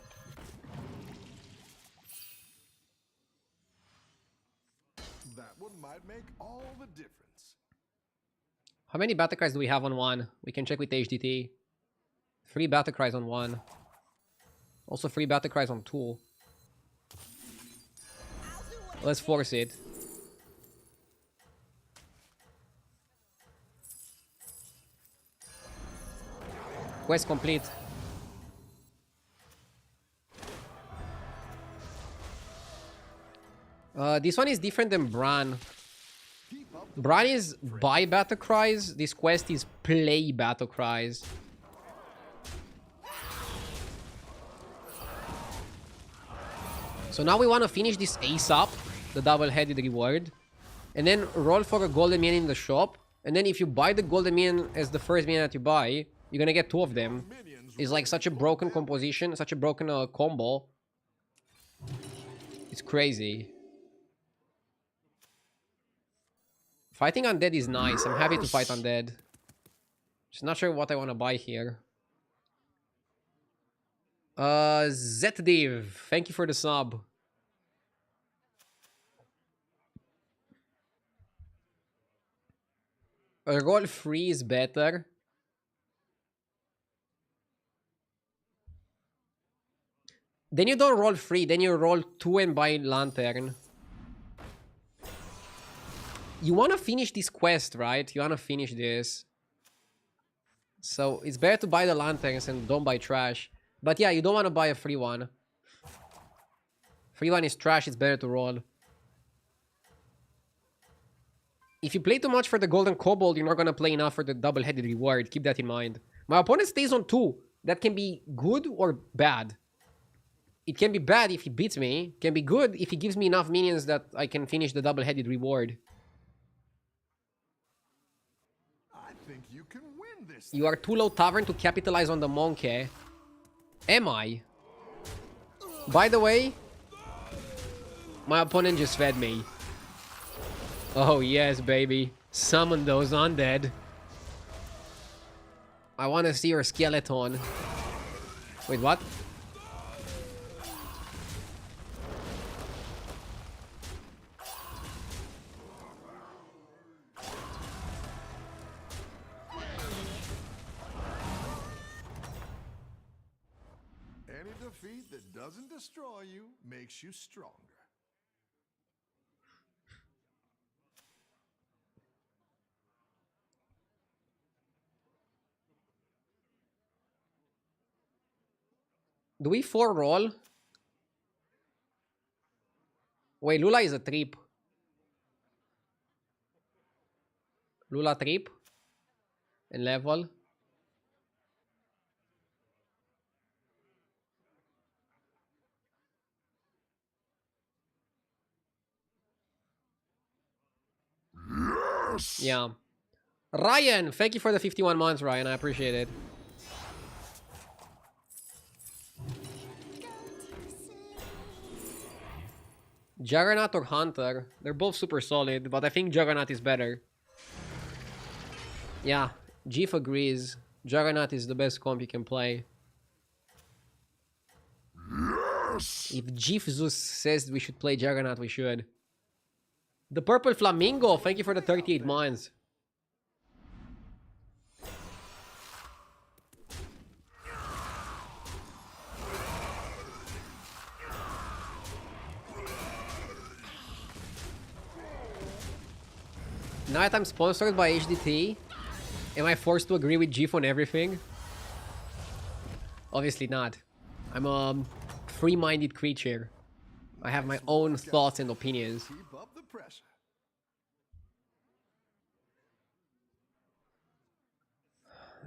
That one might make all the difference. How many Battle Cries do we have on one? We can check with HDT. 3 Battle Cries on one. Also 3 Battle Cries on 2. Let's force it. Quest complete. This one is different than Bran. Bran is buy Battle Cries. This quest is play Battle Cries. So now we want to finish this ASAP, the double-headed reward, and then roll for a golden minion in the shop. And then if you buy the golden minion as the first minion that you buy, you're gonna get 2 of them. It's like such a broken composition, such a broken combo. It's crazy. Fighting undead is nice. I'm happy to fight undead. Just not sure what I want to buy here. Zetdiv, thank you for the sub. A roll 3 is better. Then you don't roll 3, then you roll 2 and buy Lantern. You want to finish this quest, right? You want to finish this. So it's better to buy the Lanterns and don't buy trash. But yeah, you don't want to buy a free one. Free one is trash, it's better to roll. If you play too much for the Golden Kobold, you're not going to play enough for the double-headed reward. Keep that in mind. My opponent stays on 2. That can be good or bad. It can be bad if he beats me. It can be good if he gives me enough minions that I can finish the double-headed reward. I think you can win this. You are too low tavern to capitalize on the monkey. Am I? By the way, my opponent just fed me. Oh yes, baby. Summon those undead. I want to see your skeleton. Wait, what? Any defeat that doesn't destroy you makes you stronger. Do we 4 roll? Wait, Lula is a trip. Lula trip. And level. Yes! Yeah. Ryan, thank you for the 51 months, Ryan. I appreciate it. Juggernaut or Hunter? They're both super solid, but I think Juggernaut is better. Yeah, Jeff agrees. Juggernaut is the best comp you can play. Yes! If Jeff Zeus says we should play Juggernaut, we should. The Purple Flamingo, thank you for the 38 months. Now that I'm sponsored by HDT, am I forced to agree with Jeff on everything? Obviously not. I'm a free-minded creature. I have my own thoughts and opinions. Keep up the pressure.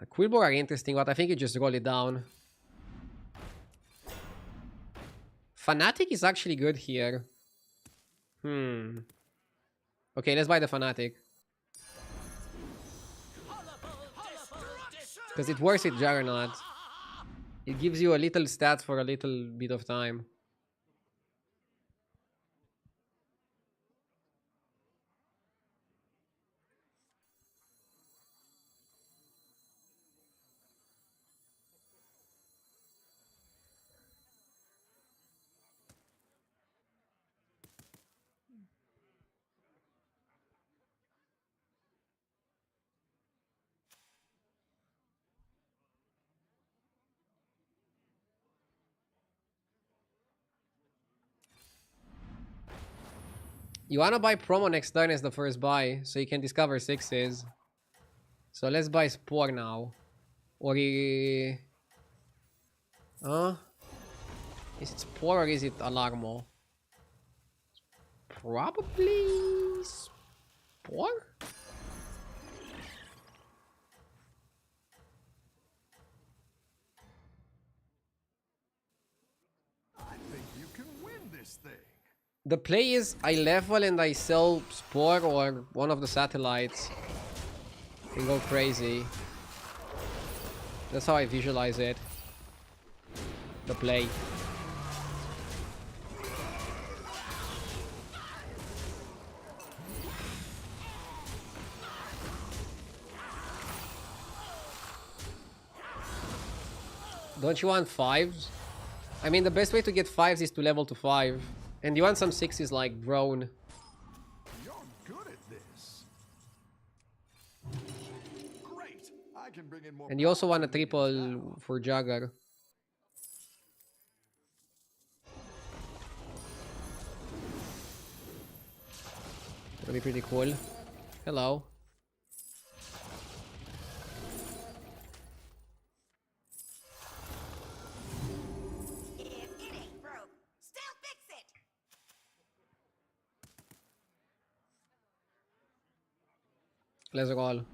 The Quillbore are interesting, but I think you just roll it down. Fanatic is actually good here. Okay, let's buy the Fanatic. Because it works with Juggernaut. It gives you a little stats for a little bit of time. You wanna buy promo next turn as the first buy, so you can discover sixes. So let's buy Spore now. Or is it Spore or is it Alarmo? Probably Spore? I think you can win this thing. The play is I level and I sell Spore or one of the satellites and go crazy. That's how I visualize it. The play. Don't you want fives? I mean, the best way to get fives is to level to 5. And you want some sixes like drone. You're good at this. Great. I can bring in more. And you also power want a to the minions triple now. for Jagger. That'll be pretty cool. Hello. If it ain't broke, still fix it. Let's roll.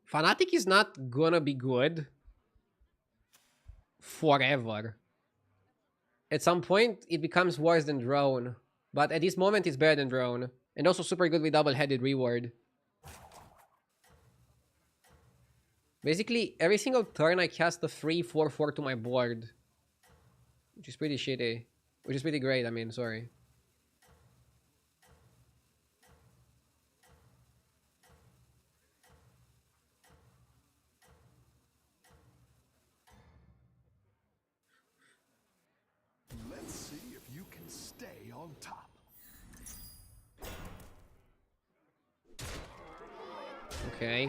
Fanatic is not gonna be good forever. At some point, it becomes worse than drone. But at this moment, it's better than drone. And also super good with double-headed reward. Basically, every single turn I cast a 3/4/4 to my board. Which is pretty shitty. Which is pretty great, I mean, sorry. Let's see if you can stay on top. Okay.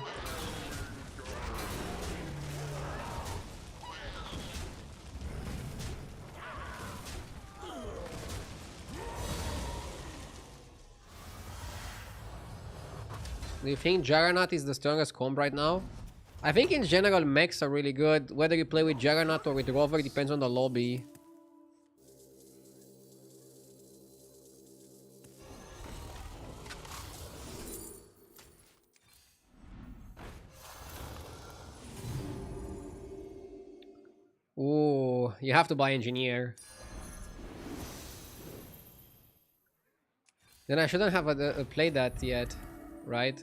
Do you think Juggernaut is the strongest comp right now? I think in general mechs are really good. Whether you play with Juggernaut or with Rover depends on the lobby. Ooh, you have to buy Engineer. Then I shouldn't have played that yet, right?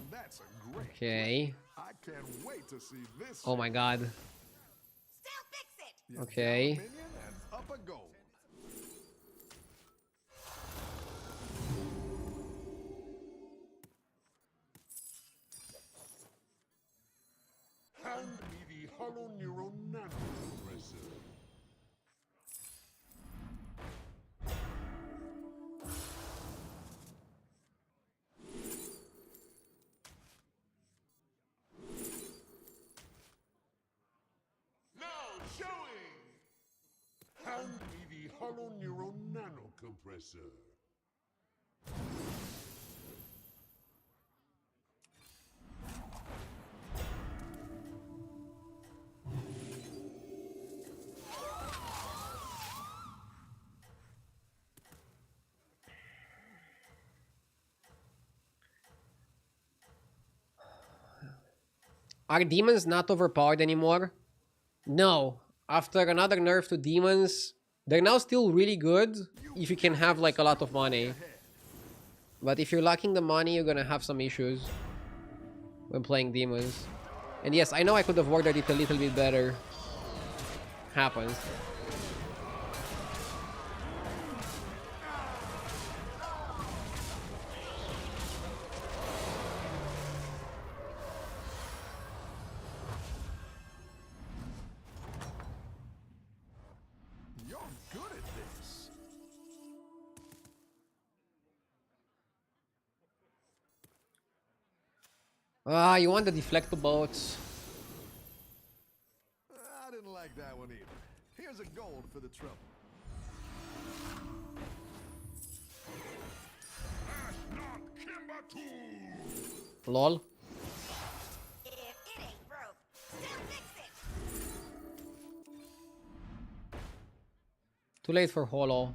That's a great. Okay. I can't wait to see this. Oh my god. Still fix it. You've got a Okay. minion and up a gold. Hand me the hollow neural nano. compressor. Are demons not overpowered anymore? No. After another nerf to demons, they're now still really good if you can have like a lot of money. But if you're lacking the money, you're gonna have some issues when playing demons. And yes, I know I could have worded it a little bit better. Happens. You're good at this. Ah, you want the deflector boats. I didn't like that one either. Here's a gold for the trouble. Lol. If it ain't broke, still fix it. Too late for Holo.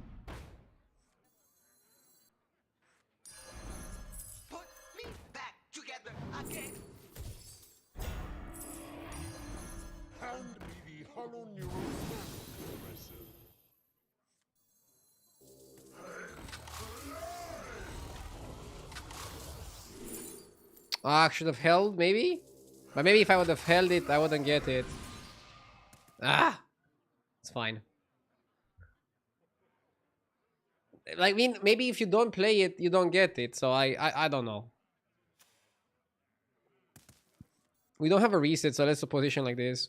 Put me back together again. Hand me the hollow neural compressor. Ah, I should have held, maybe? But maybe if I would have held it, I wouldn't get it. Ah! It's fine. Like, I mean, maybe if you don't play it, you don't get it. So I don't know. We don't have a reset, so let's position like this.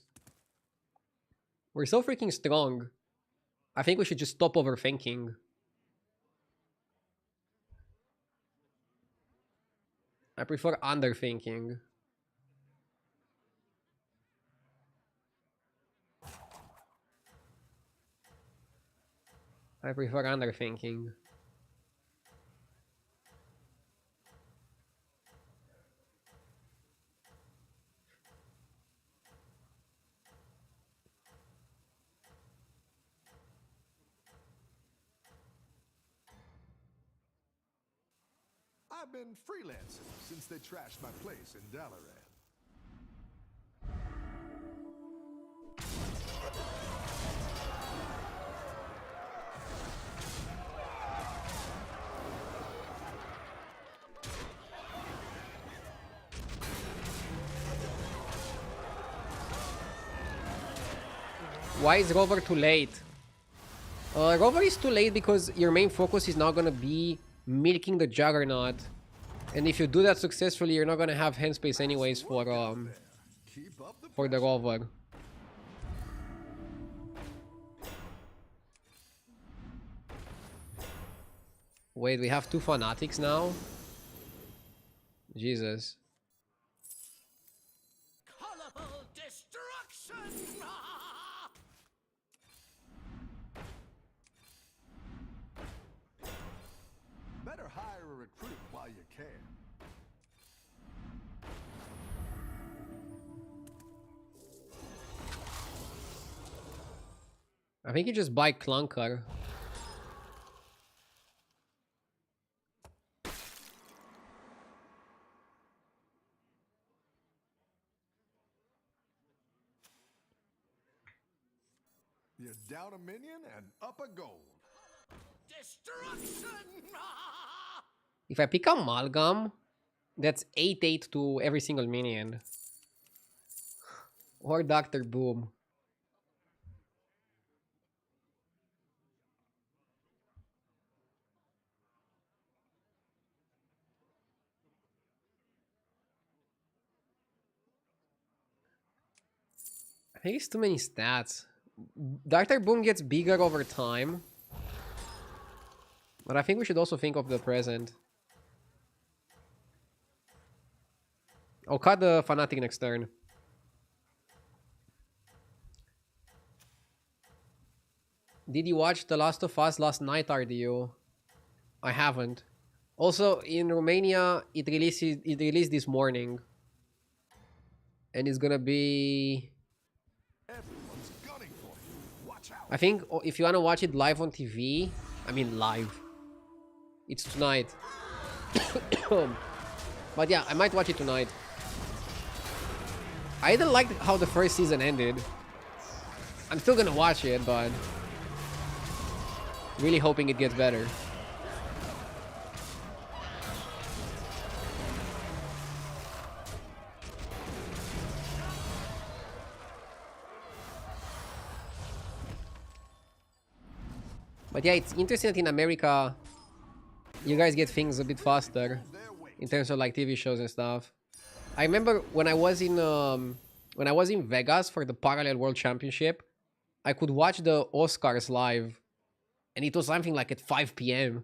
We're so freaking strong. I think we should just stop overthinking. I prefer underthinking. I prefer underthinking. I've been freelancing since they trashed my place in Dalaran. Why is Rover too late? Rover is too late because your main focus is now gonna be milking the Juggernaut. And if you do that successfully, you're not gonna have hand space anyways Keep up the for the Rover. Wait, we have two Fanatics now? Jesus. Colorful destruction. Better hire a recruit while you can. I think you just buy Clunker. You're down a minion and up a gold. Destruction. If I pick Amalgam, that's 8-8 to every single minion. Or Dr. Boom. I think it's too many stats. Dr. Boom gets bigger over time. But I think we should also think of the present. I'll cut the Fanatic next turn. Did you watch The Last of Us last night, RDU? I haven't. Also, in Romania, it released this morning, and it's gonna be. Everyone's gunning for you. Watch out. I think if you wanna watch it live on TV, I mean live, it's tonight. But yeah, I might watch it tonight. I didn't like how the first season ended. I'm still gonna watch it, but really hoping it gets better. But yeah, it's interesting that in America, you guys get things a bit faster in terms of like TV shows and stuff. I remember when I was in Vegas for the Parallel World Championship, I could watch the Oscars live, and it was something like at 5 p.m.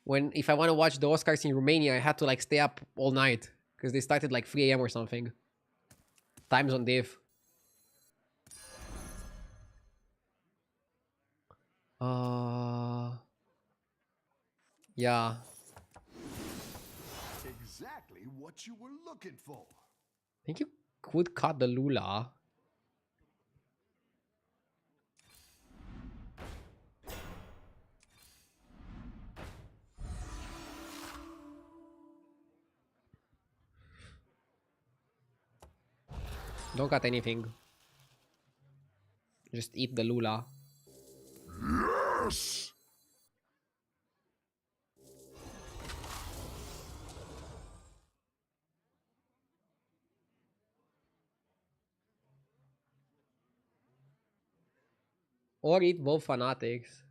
When if I want to watch the Oscars in Romania, I had to like stay up all night because they started like 3 a.m. or something. Times on diff. Yeah. Exactly what you were looking for. I think you could cut the Lula. Don't cut anything. Just eat the Lula. Yes! Or eat both fanatics.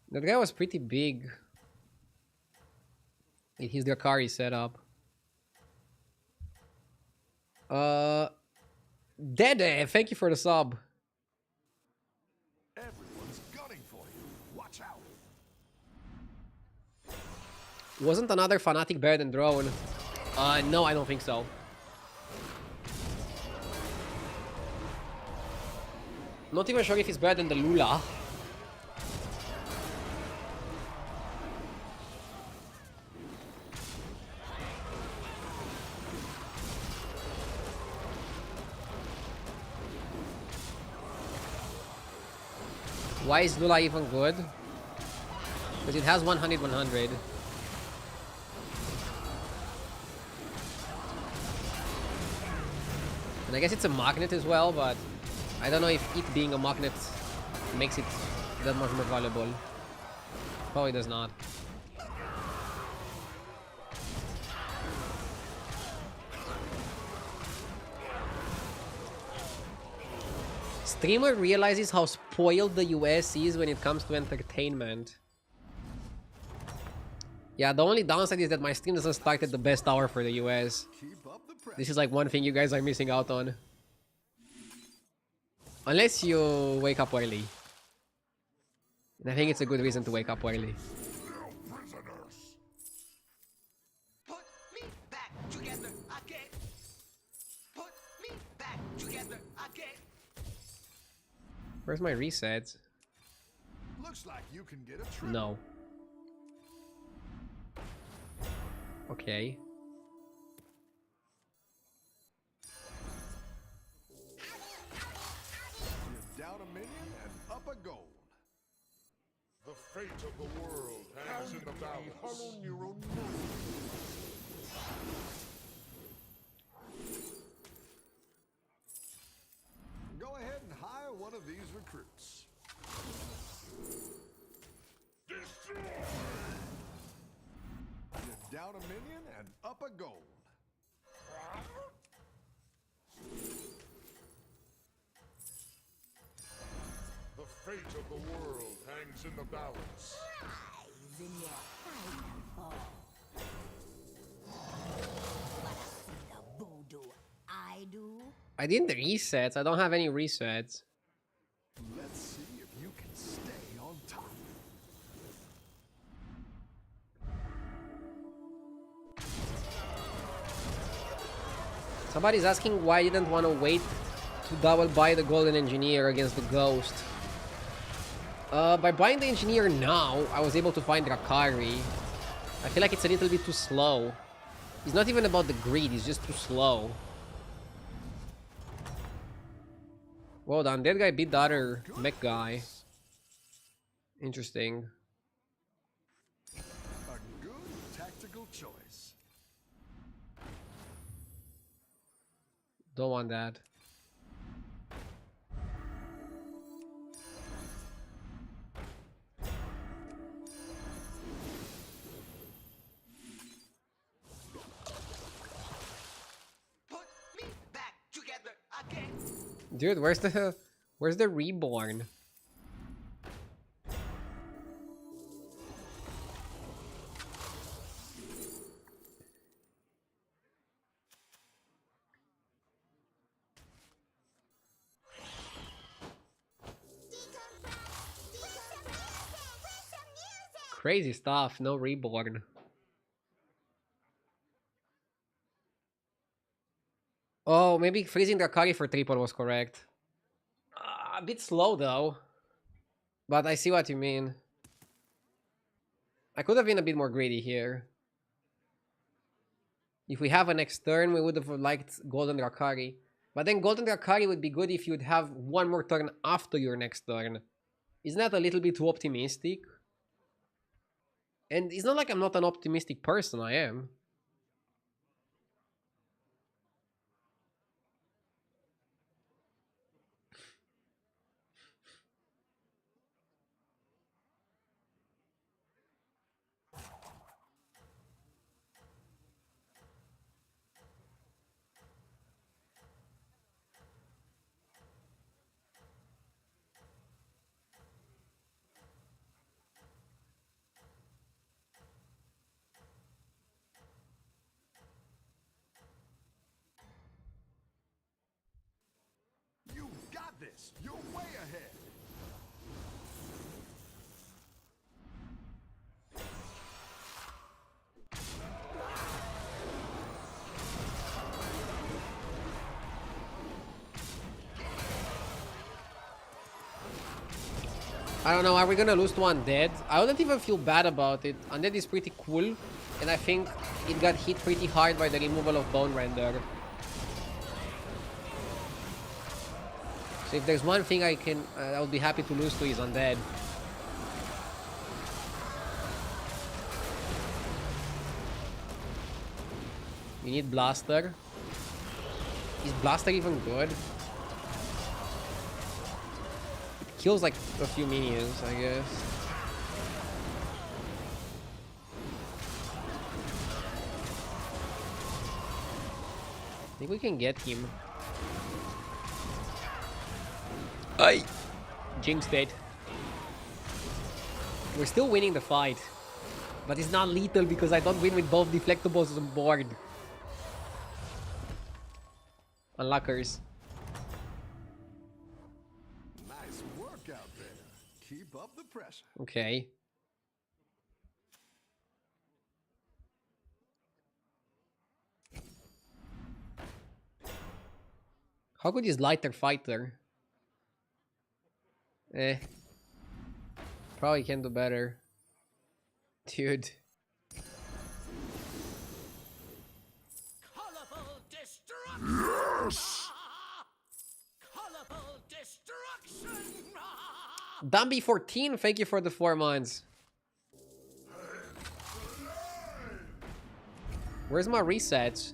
That guy was pretty big in his Drakari setup. Dede, thank you for the sub. Everyone's gunning for you. Watch out. Wasn't another fanatic better than drone? No, I don't think so. Not even sure if it's better than the Lula. Why is Lula even good? Because it has 100-100. And I guess it's a magnet as well, but I don't know if it being a magnet makes it that much more valuable. Probably does not. Streamer realizes how spoiled the US is when it comes to entertainment. Yeah, the only downside is that my stream doesn't start at the best hour for the US. Keep up the pressure. This is like one thing you guys are missing out on. Unless you wake up early. And I think it's a good reason to wake up early. No prisoners. Put me back together again. Put me back together again. Where's my resets? Looks like you can get a trip. No. Okay. You're down a minion and up a gold. The fate of the world hangs in the balance. Go ahead and hire one of these recruits. Destroy! You're down a minion and up a gold. The fate of the world hangs in the balance. Rise in your final fall. Wanna see the voodoo I do? I did the resets. I don't have any resets. Let's see if you can stay on top. Somebody's asking why I didn't want to wait to double buy the Golden Engineer against the Ghost. By buying the Engineer now, I was able to find Rakari. I feel like it's a little bit too slow. It's not even about the greed, it's just too slow. Whoa, the undead guy beat the other mech guy. Interesting. A good tactical choice. Don't want that. Put me back together again. Dude, where's the reborn? Crazy stuff, no reborn. Oh, maybe freezing the Akari for triple was correct. A bit slow though. But I see what you mean. I could have been a bit more greedy here. If we have a next turn, we would have liked Golden Rakari. But then Golden Rakari would be good if you'd have one more turn after your next turn. Isn't that a little bit too optimistic? And it's not like I'm not an optimistic person, I am. You got this. You're way ahead. I don't know, are we gonna lose to Undead? I wouldn't even feel bad about it. Undead is pretty cool, and I think it got hit pretty hard by the removal of Bone Render. So if there's one thing I would be happy to lose to is Undead. We need Blaster. Is Blaster even good? Kills like a few minions, I guess. I think we can get him. Aye! Jinxed it. We're still winning the fight. But it's not lethal because I don't win with both deflectables on board. Unlockers. Nice work out there. Keep up the pressure. Okay. How good is Lighter Fighter? Eh. Probably can do better. Dude. Colorful destruction. Yes. Colorful destruction. Dumby14, thank you for the 4 months. Where's my resets?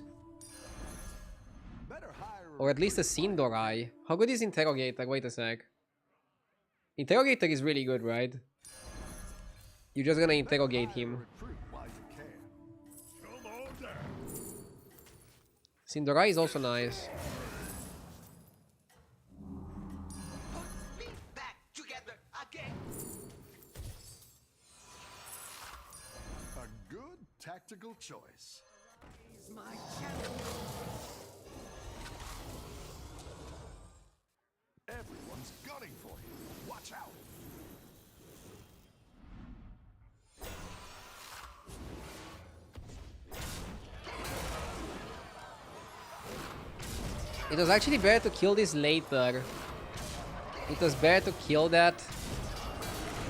Better hire a Or at least a Sindorai. How good is Interrogator? Wait a sec. Interrogator is really good, right? You're just gonna interrogate him. recruit while you can. Come on down. Sindorai is also nice. Put me back together again. A good tactical choice. He's my champion. Everyone's gunning for you. Watch out. It was actually better to kill this later. It was better to kill that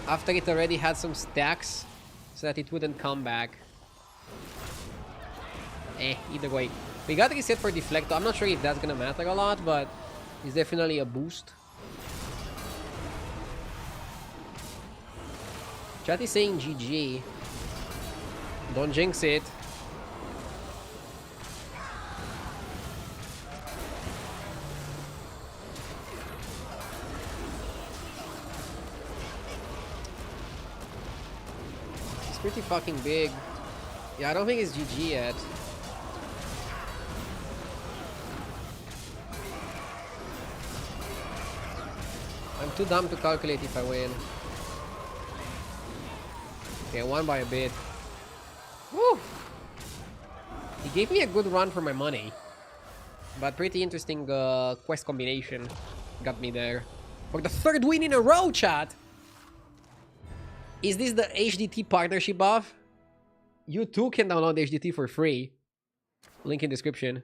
after it already had some stacks so that it wouldn't come back. Either way. We got reset for Deflector. I'm not sure if that's gonna matter a lot, but it's definitely a boost. Chat is saying GG. Don't jinx it. It's pretty fucking big. Yeah, I don't think it's GG yet. I'm too dumb to calculate if I win. Okay, I won by a bit. Woo! He gave me a good run for my money. But pretty interesting quest combination got me there. For the third win in a row, chat! Is this the HDT partnership buff? You too can download HDT for free. Link in description.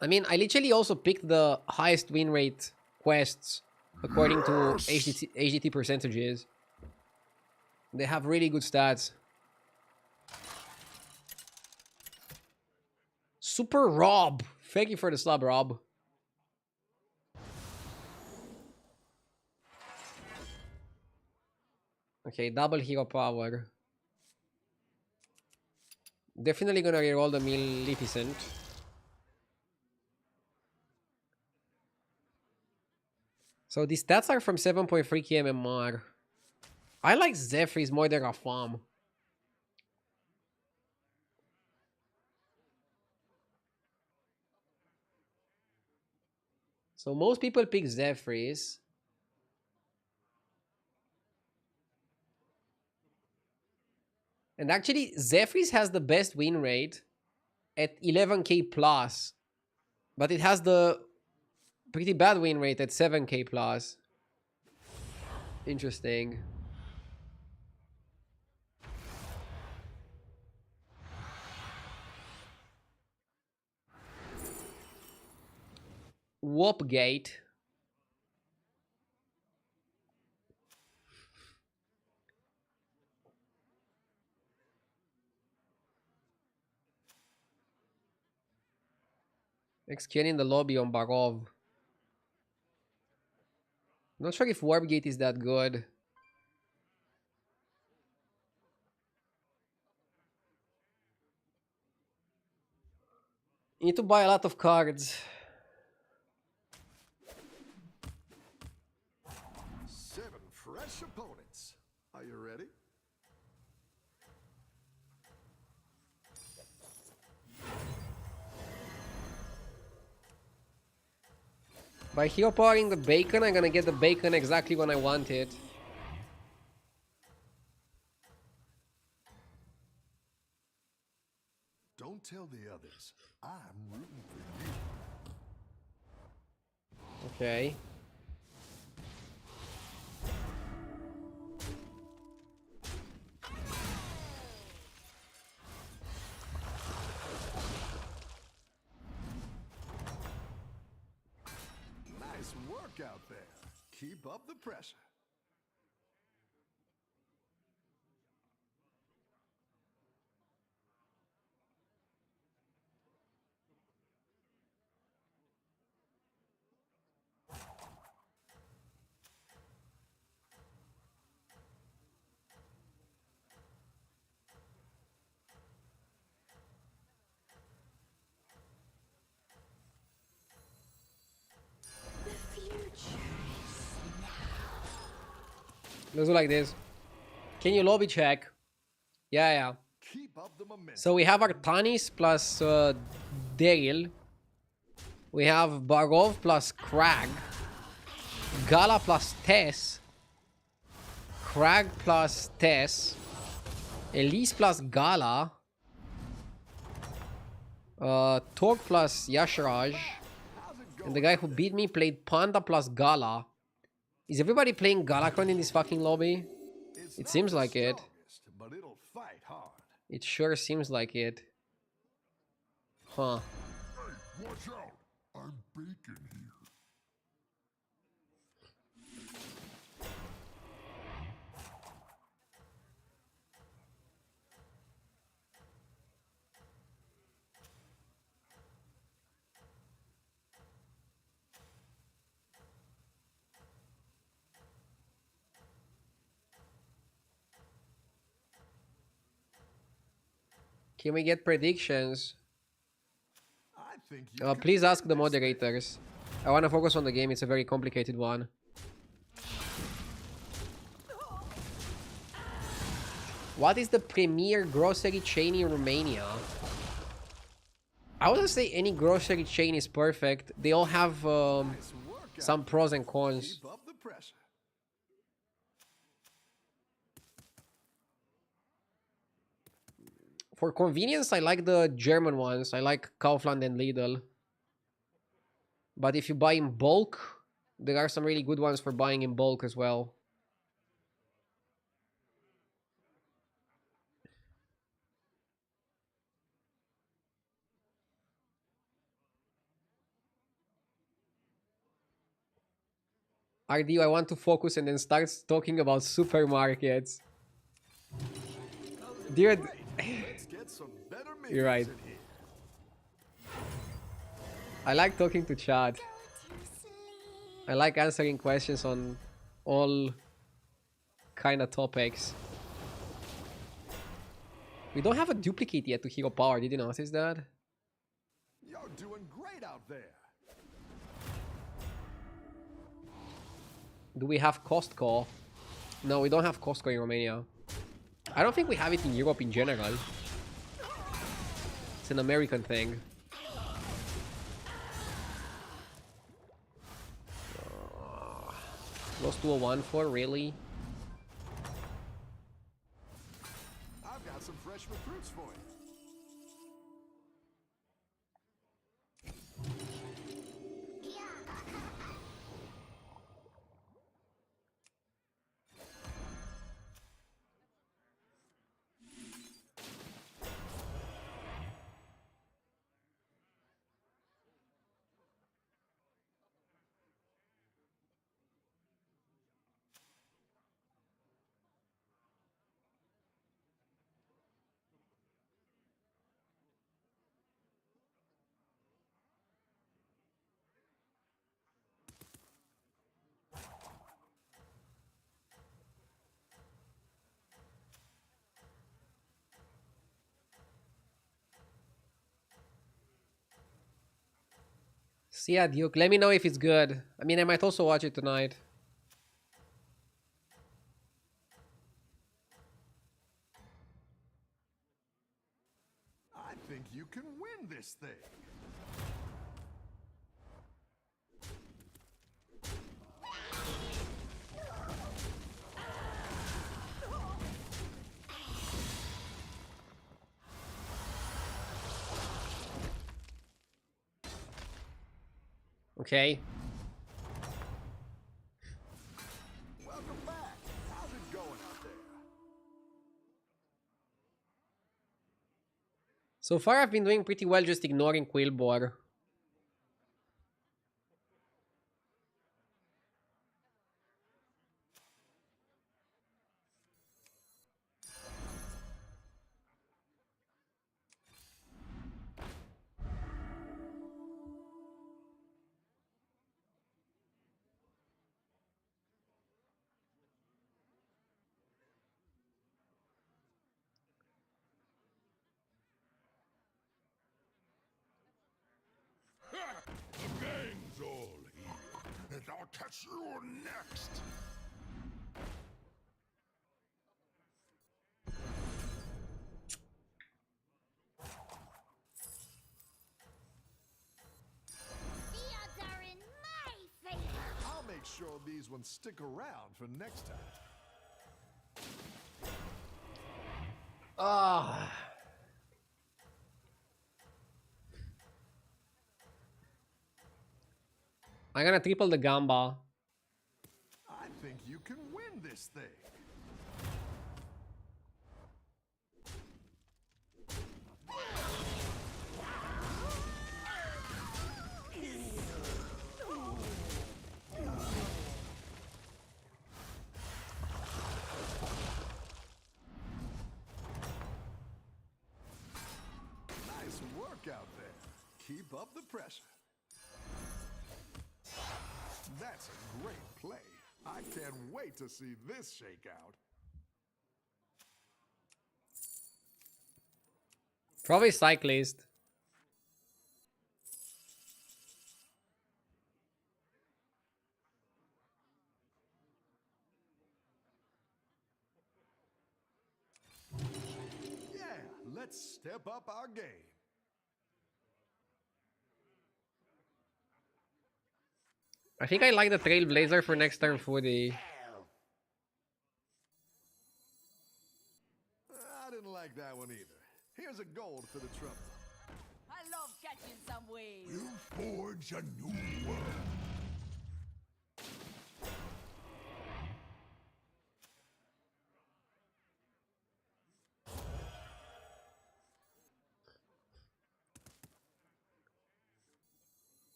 I mean, I literally also picked the highest win rate quests according to HDT percentages. They have really good stats. Super Rob! Thank you for the sub, Rob. Okay, double hero power. Definitely gonna reroll the Maleficent. So these stats are from 7.3k MMR. I like Zephyrs more than Rafam. So most people pick Zephyrs. And actually, Zephyrs has the best win rate at 11k plus. But it has the pretty bad win rate at 7k plus. Interesting. Whoopgate. XQN in the lobby on Barov. Not sure if Warpgate is that good. You need to buy a lot of cards. 7 fresh opponents. Are you ready? By hero powering the bacon, I'm gonna get the bacon exactly when I want it. Don't tell the others. I'm rooting for you. Okay. Nice work out there. Keep up the pressure. Let's do like this. Can you lobby check? Yeah. Keep up the momentum. So we have Artanis plus Daryl. We have Barov plus Krag. Gala plus Tess. Krag plus Tess. Elise plus Gala. Torque plus Yashraj. And the guy who beat me played Panda plus Gala. Is everybody playing Galakron in this fucking lobby? It's It not seems the like it. strongest, but it'll fight hard. It sure seems like it. Huh. Hey, watch out! I'm bacon here. Can we get predictions? I think you can Please ask win the this thing. moderators. I want to focus on the game. It's a very complicated one. What is the premier grocery chain in Romania? I wouldn't say any grocery chain is perfect. They all have Nice work out some there. pros and cons. Keep up the pressure. For convenience, I like the German ones. I like Kaufland and Lidl. But if you buy in bulk, there are some really good ones for buying in bulk as well. RDU, I want to focus and then start talking about supermarkets. Dude, Let's get some better you're right. menus in here. I like talking to chat. I like answering questions on all kind of topics. We don't have a duplicate yet to Hero Power. Did you notice that? You're doing great out there. Do we have Costco? No, we don't have Costco in Romania. I don't think we have it in Europe in general. It's an American thing. Lost 201 for really? I've got some fresh recruits for you. So yeah, Duke, let me know if it's good. I mean, I might also watch it tonight. I think you can win this thing. Okay. Welcome back. How's it going out there? So far, I've been doing pretty well just ignoring Quillbor. The gang's all here, and I'll catch you next. The odds are in my favor. I'll make sure these ones stick around for next time. Ah. I'm gonna triple the Gamba. I think you can win this thing. Nice work out there. Keep up the pressure. That's a great play. I can't wait to see this shake out. Probably cyclist. Yeah, let's step up our game. I think I like the Trailblazer for next turn footy. I didn't like that one either. Here's a gold for the trouble. I love catching some waves. You forge a new world.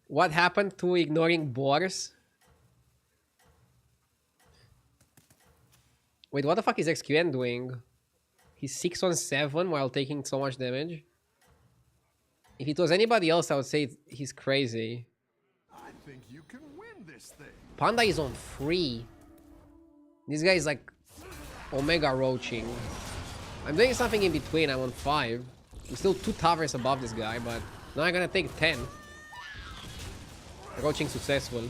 What happened to ignoring boars? Wait, what the fuck is XQN doing? He's 617 while taking so much damage. If it was anybody else, I would say he's crazy. I think you can win this thing. Panda is on 3. This guy is like Omega Roaching. I'm doing something in between. I'm on 5. I'm still 2 towers above this guy, but now I'm gonna take 10. Roaching successful.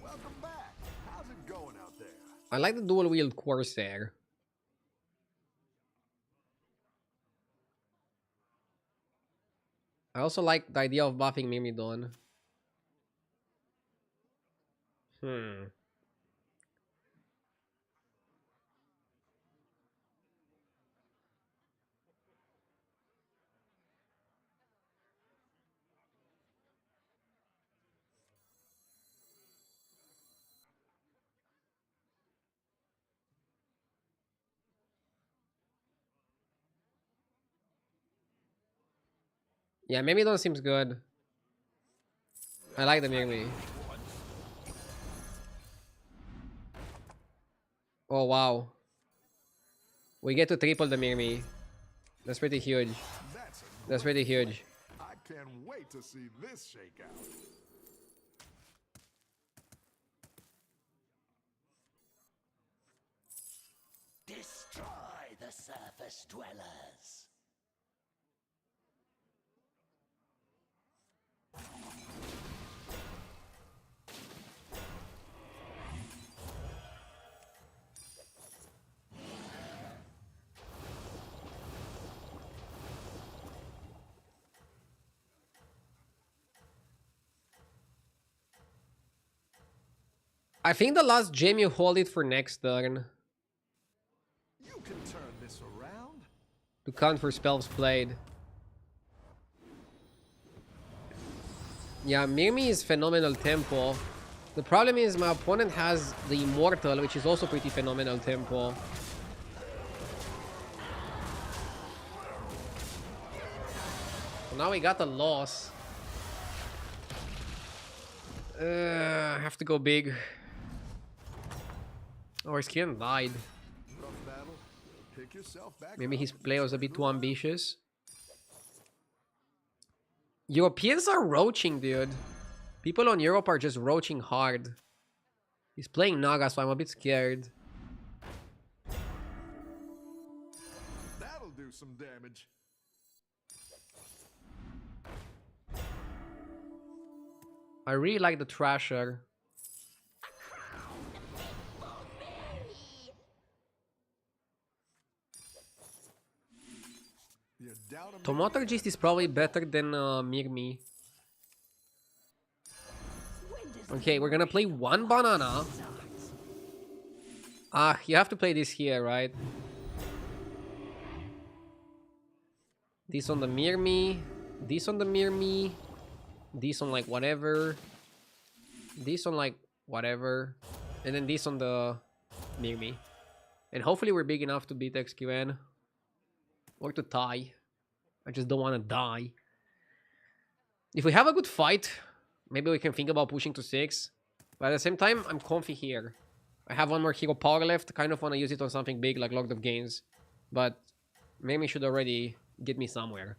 Welcome back. How's it going out there? I like the dual wield Corsair. I also like the idea of buffing Mimidon. Yeah, Mimidon seems good. I like the Mirmi. Oh wow. We get to triple the Mirmi. That's pretty huge. That's pretty huge. I can't wait to see this shake out. Destroy the surface dwellers. I think the last gem you hold it for next turn You can turn this around. to count for spells played. Yeah, Mirmi is phenomenal tempo. The problem is my opponent has the Immortal, which is also pretty phenomenal tempo. So now we got a loss. I have to go big. Oh, his skin died. Rough battle. Pick yourself back Maybe up his and play was a turn bit it too around. ambitious. Europeans are roaching, dude. People on Europe are just roaching hard. He's playing Naga, so I'm a bit scared. That'll do some damage. I really like the Thrasher. You're down a Tomato Gist is probably better than Mirmi. When does Okay, we're gonna play one banana. Ah, you have to play this here, right? This on the Mirmi. This on the Mirmi. This on like whatever. This on like whatever. And then this on the Mirmi. And hopefully we're big enough to beat XQN. Or to tie. I just don't want to die. If we have a good fight, maybe we can think about pushing to 6. But at the same time, I'm comfy here. I have one more hero power left. Kind of want to use it on something big like locked up gains. But maybe should already get me somewhere.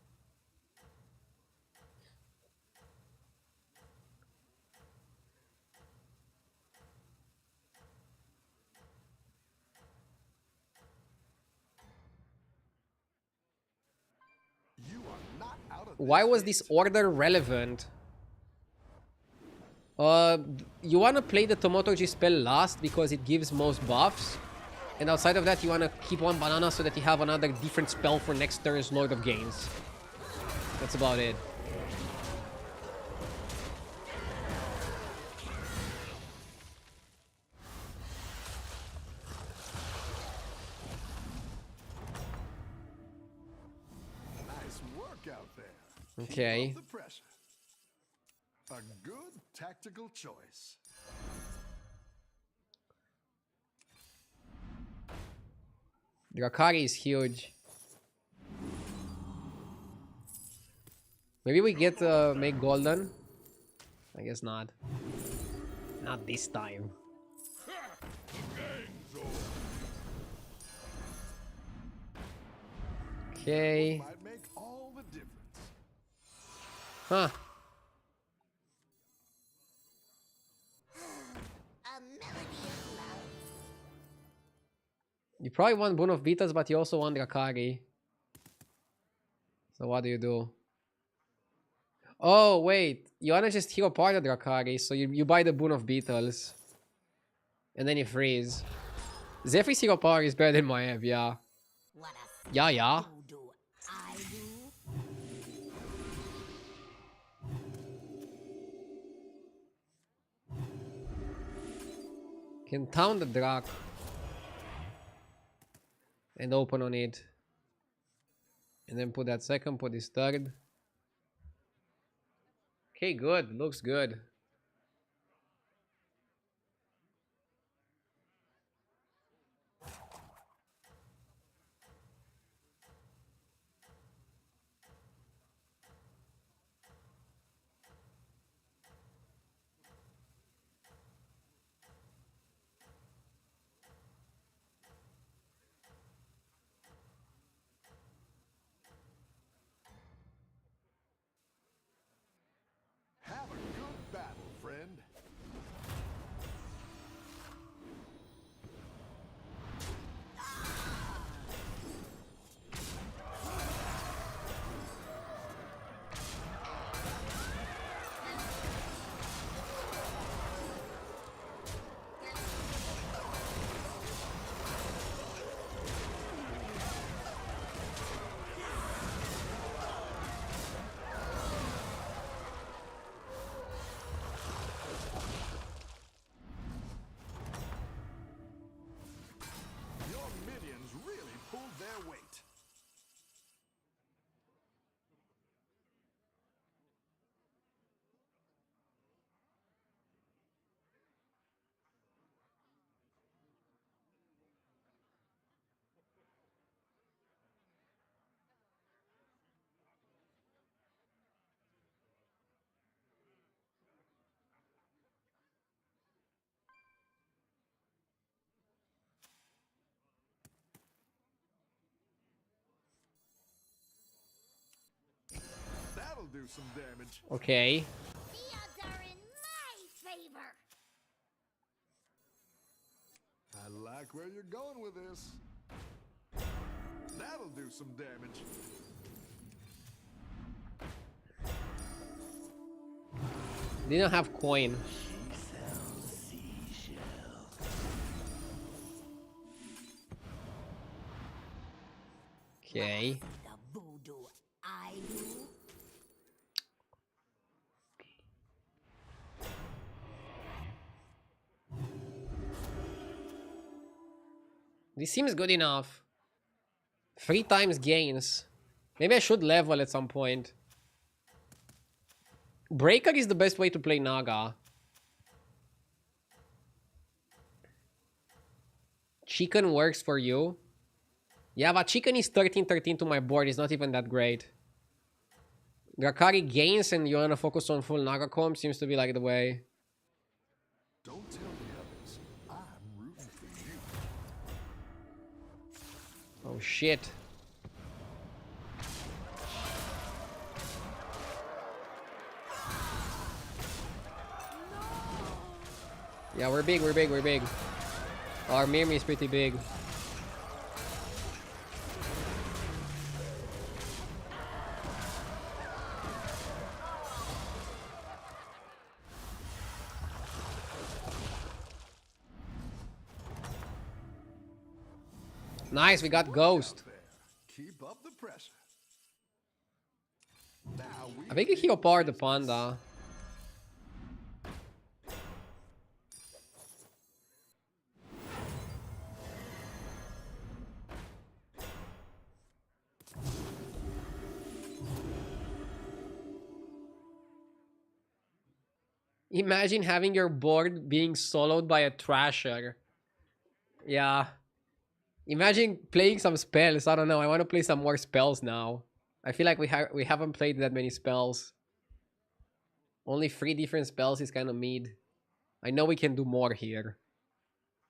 You are not out of Why this was this yet. order relevant? You wanna play the Tomotoji spell last because it gives most buffs. And outside of that, you wanna keep one banana so that you have another different spell for next turn's Lord of Gains. That's about it. Nice work out there. Okay. Keep up the pressure. A good tactical choice. Drakari is huge. Maybe we get make golden. I guess not. Not this time. Okay. Might make all the difference. Huh. A melody of love. You probably want Boon of Beetles, but you also want Drakari. So what do? Oh, wait. You wanna just hero part of Drakari, so you buy the Boon of Beetles. And then you freeze. Zephy's hero power is better than Maev, yeah. What a Yeah. do I do? Can town the Drak. And open on it. And then put that second, put this third. Okay, good. Looks good. Have a good battle, friend. Your minions really pulled their weight. That'll do some damage. Okay. The odds are in my favor. I like where you're going with this. That'll do some damage. Didn't have coin. Okay. The voodoo I do. This seems good enough. 3 times gains. Maybe I should level at some point. Breaker is the best way to play Naga. Chicken works for you. Yeah, but chicken is 13-13 to my board. It's not even that great. Drakari gains and you wanna focus on full Naga comp seems to be like the way. Don't tell the others. I'm rooting for you. Oh shit. Yeah, we're big, we're big, we're big. Our Mimi is pretty big. Nice, we got Ghost. There. Keep up the pressure. Now we I think he'll power the Panda. Imagine having your board being soloed by a Trasher. Yeah. Imagine playing some spells. I don't know. I want to play some more spells now. I feel like we haven't played that many spells. Only 3 different spells is kind of mid. I know we can do more here.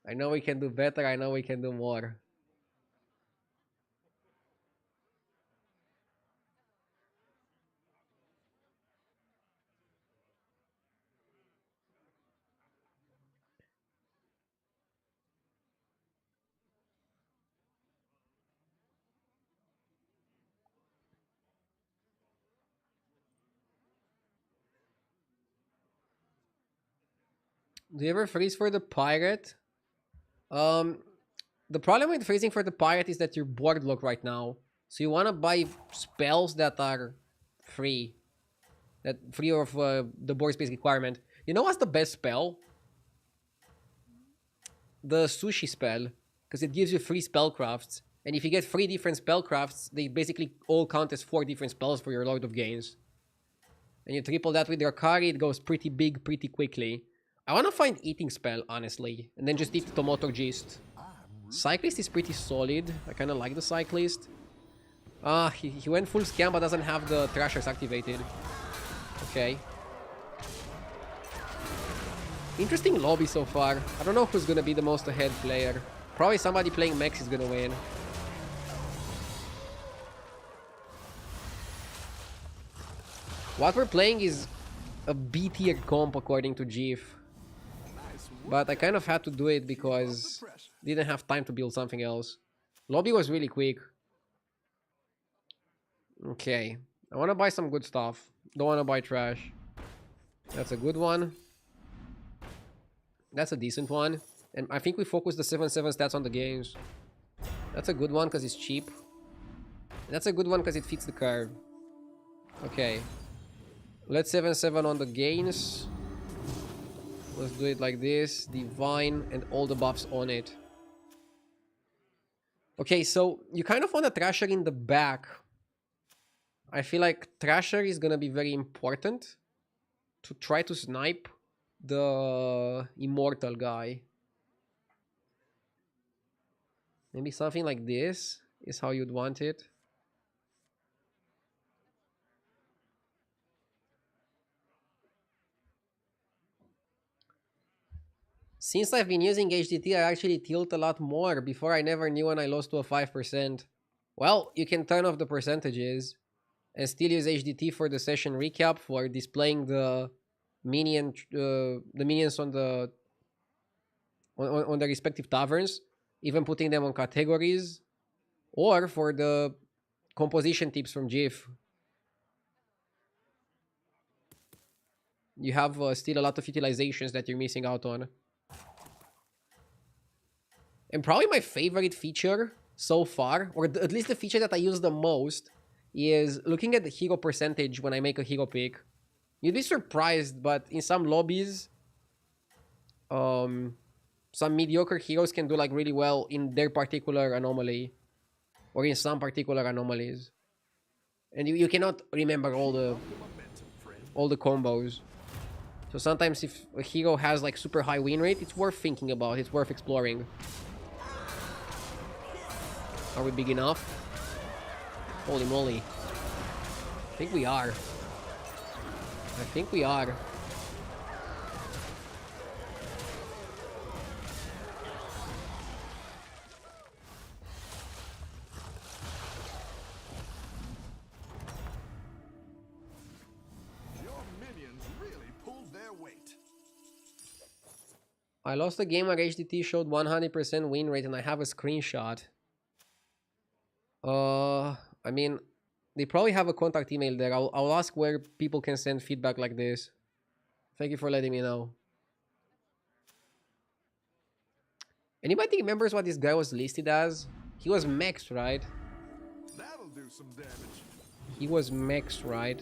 I know we can do better. I know we can do more. Do you ever freeze for the pirate? The problem with freezing for the pirate is that you're board locked right now. So you want to buy spells that are free. That free of the board space requirement. You know what's the best spell? The sushi spell. Because it gives you free spellcrafts. And if you get 3 different spellcrafts, they basically all count as 4 different spells for your Lord of Gains. And you triple that with your Kari, it goes pretty big pretty quickly. I want to find Eating Spell, honestly. And then just eat Tomoto Gist. Cyclist is pretty solid. I kind of like the Cyclist. He went full scam but doesn't have the Thrashers activated. Okay. Interesting lobby so far. I don't know who's gonna be the most ahead player. Probably somebody playing Mex is gonna win. What we're playing is a B tier comp according to Jeef. But I kind of had to do it because didn't have time to build something else. Lobby was really quick. Okay. I want to buy some good stuff. Don't want to buy trash. That's a good one. That's a decent one. And I think we focus the 7-7 stats on the games. That's a good one because it's cheap. And that's a good one because it fits the curve. Okay. Let's 7-7 on the gains. Let's do it like this. Divine and all the buffs on it. Okay, so you kind of want a Thrasher in the back. I feel like Thrasher is gonna be very important to try to snipe the Immortal guy. Maybe something like this is how you'd want it. Since I've been using HDT, I actually tilt a lot more. Before, I never knew when I lost to a 5%. Well, you can turn off the percentages and still use HDT for the session recap, for displaying the minions on the respective taverns, even putting them on categories, or for the composition tips from GIF. You have still a lot of utilizations that you're missing out on. And probably my favorite feature so far, or at least the feature that I use the most, is looking at the hero percentage when I make a hero pick. You'd be surprised, but in some lobbies, some some mediocre heroes can do like really well in their particular anomaly, or in some particular anomalies, and you cannot remember all the combos. So sometimes if a hero has like super high win rate, it's worth thinking about. It's worth exploring. Are we big enough? Holy moly! I think we are. I think we are. I lost a game where HDT showed 100% win rate and I have a screenshot. I mean, they probably have a contact email there. I'll ask where people can send feedback like this. Thank you for letting me know. Anybody remembers what this guy was listed as? He was Max, right? That'll do some damage. He was Max, right?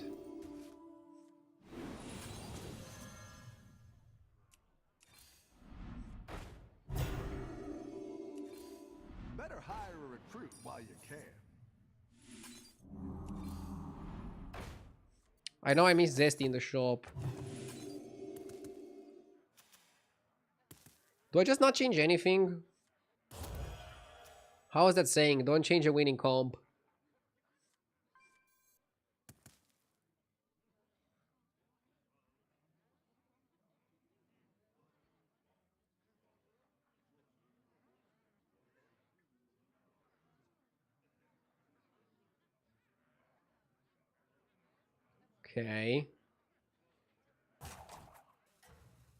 Better hire a recruit while you can. I know I missed Zesty in the shop. Do I just not change anything? How is that saying? Don't change a winning comp. Okay.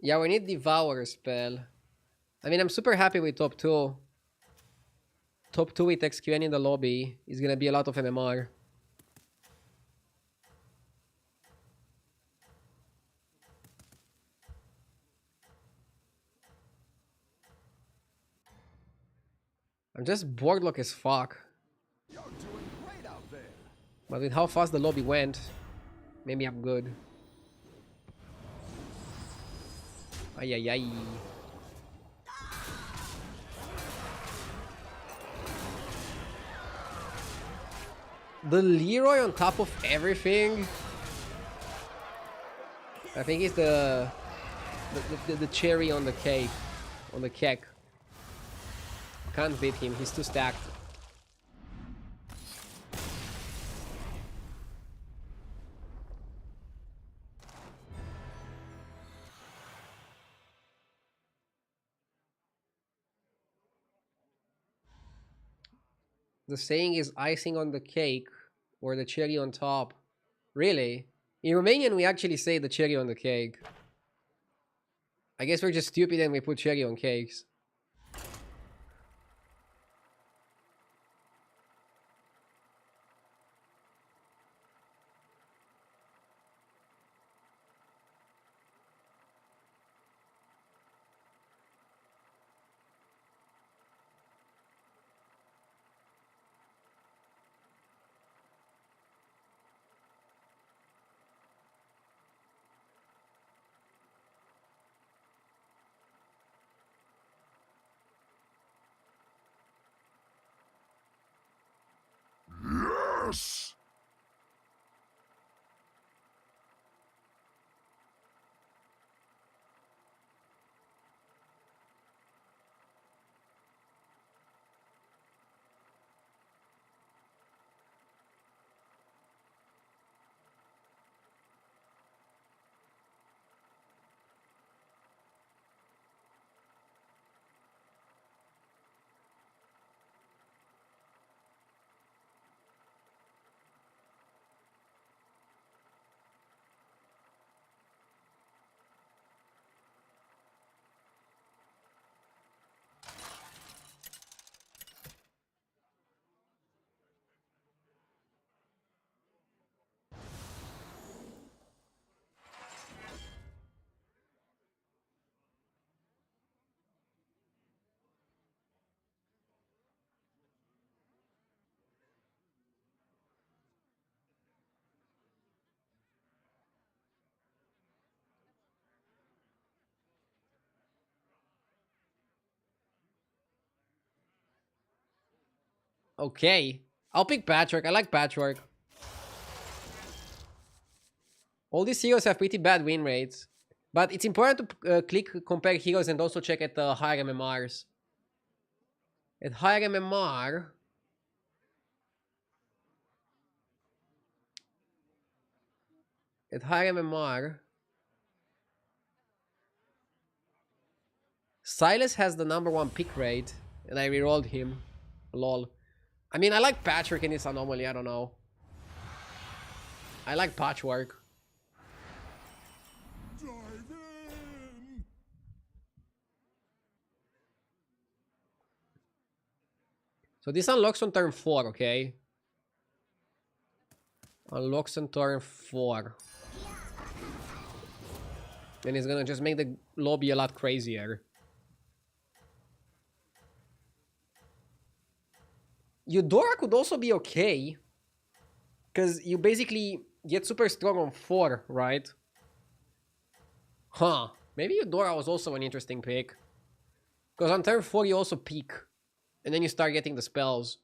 Yeah, we need Devour spell. I mean, I'm super happy with top 2. Top 2 with XQN in the lobby is gonna be a lot of MMR. I'm just bored lock as fuck. You're doing great out there. But with how fast the lobby went, maybe I'm good. Ay ay ay. The Leroy on top of everything. I think it's the cherry on the cake, on the cake. Can't beat him. He's too stacked. The saying is icing on the cake or the cherry on top. Really? In Romanian, we actually say the cherry on the cake. I guess we're just stupid and we put cherry on cakes. Yes! Okay. I'll pick Patchwork. I like Patchwork. All these heroes have pretty bad win rates. But it's important to click compare heroes and also check at the higher MMRs. At higher MMR... At higher MMR... Silas has the #1 pick rate. And I rerolled him. Lol. I mean, I like Patchwork in this anomaly. I don't know. I like Patchwork. Dive in. So this unlocks on turn 4, okay? Unlocks on turn 4. And it's gonna just make the lobby a lot crazier. Eudora could also be okay. Because you basically get super strong on 4, right? Huh. Maybe Eudora was also an interesting pick. Because on turn 4 you also peak. And then you start getting the spells.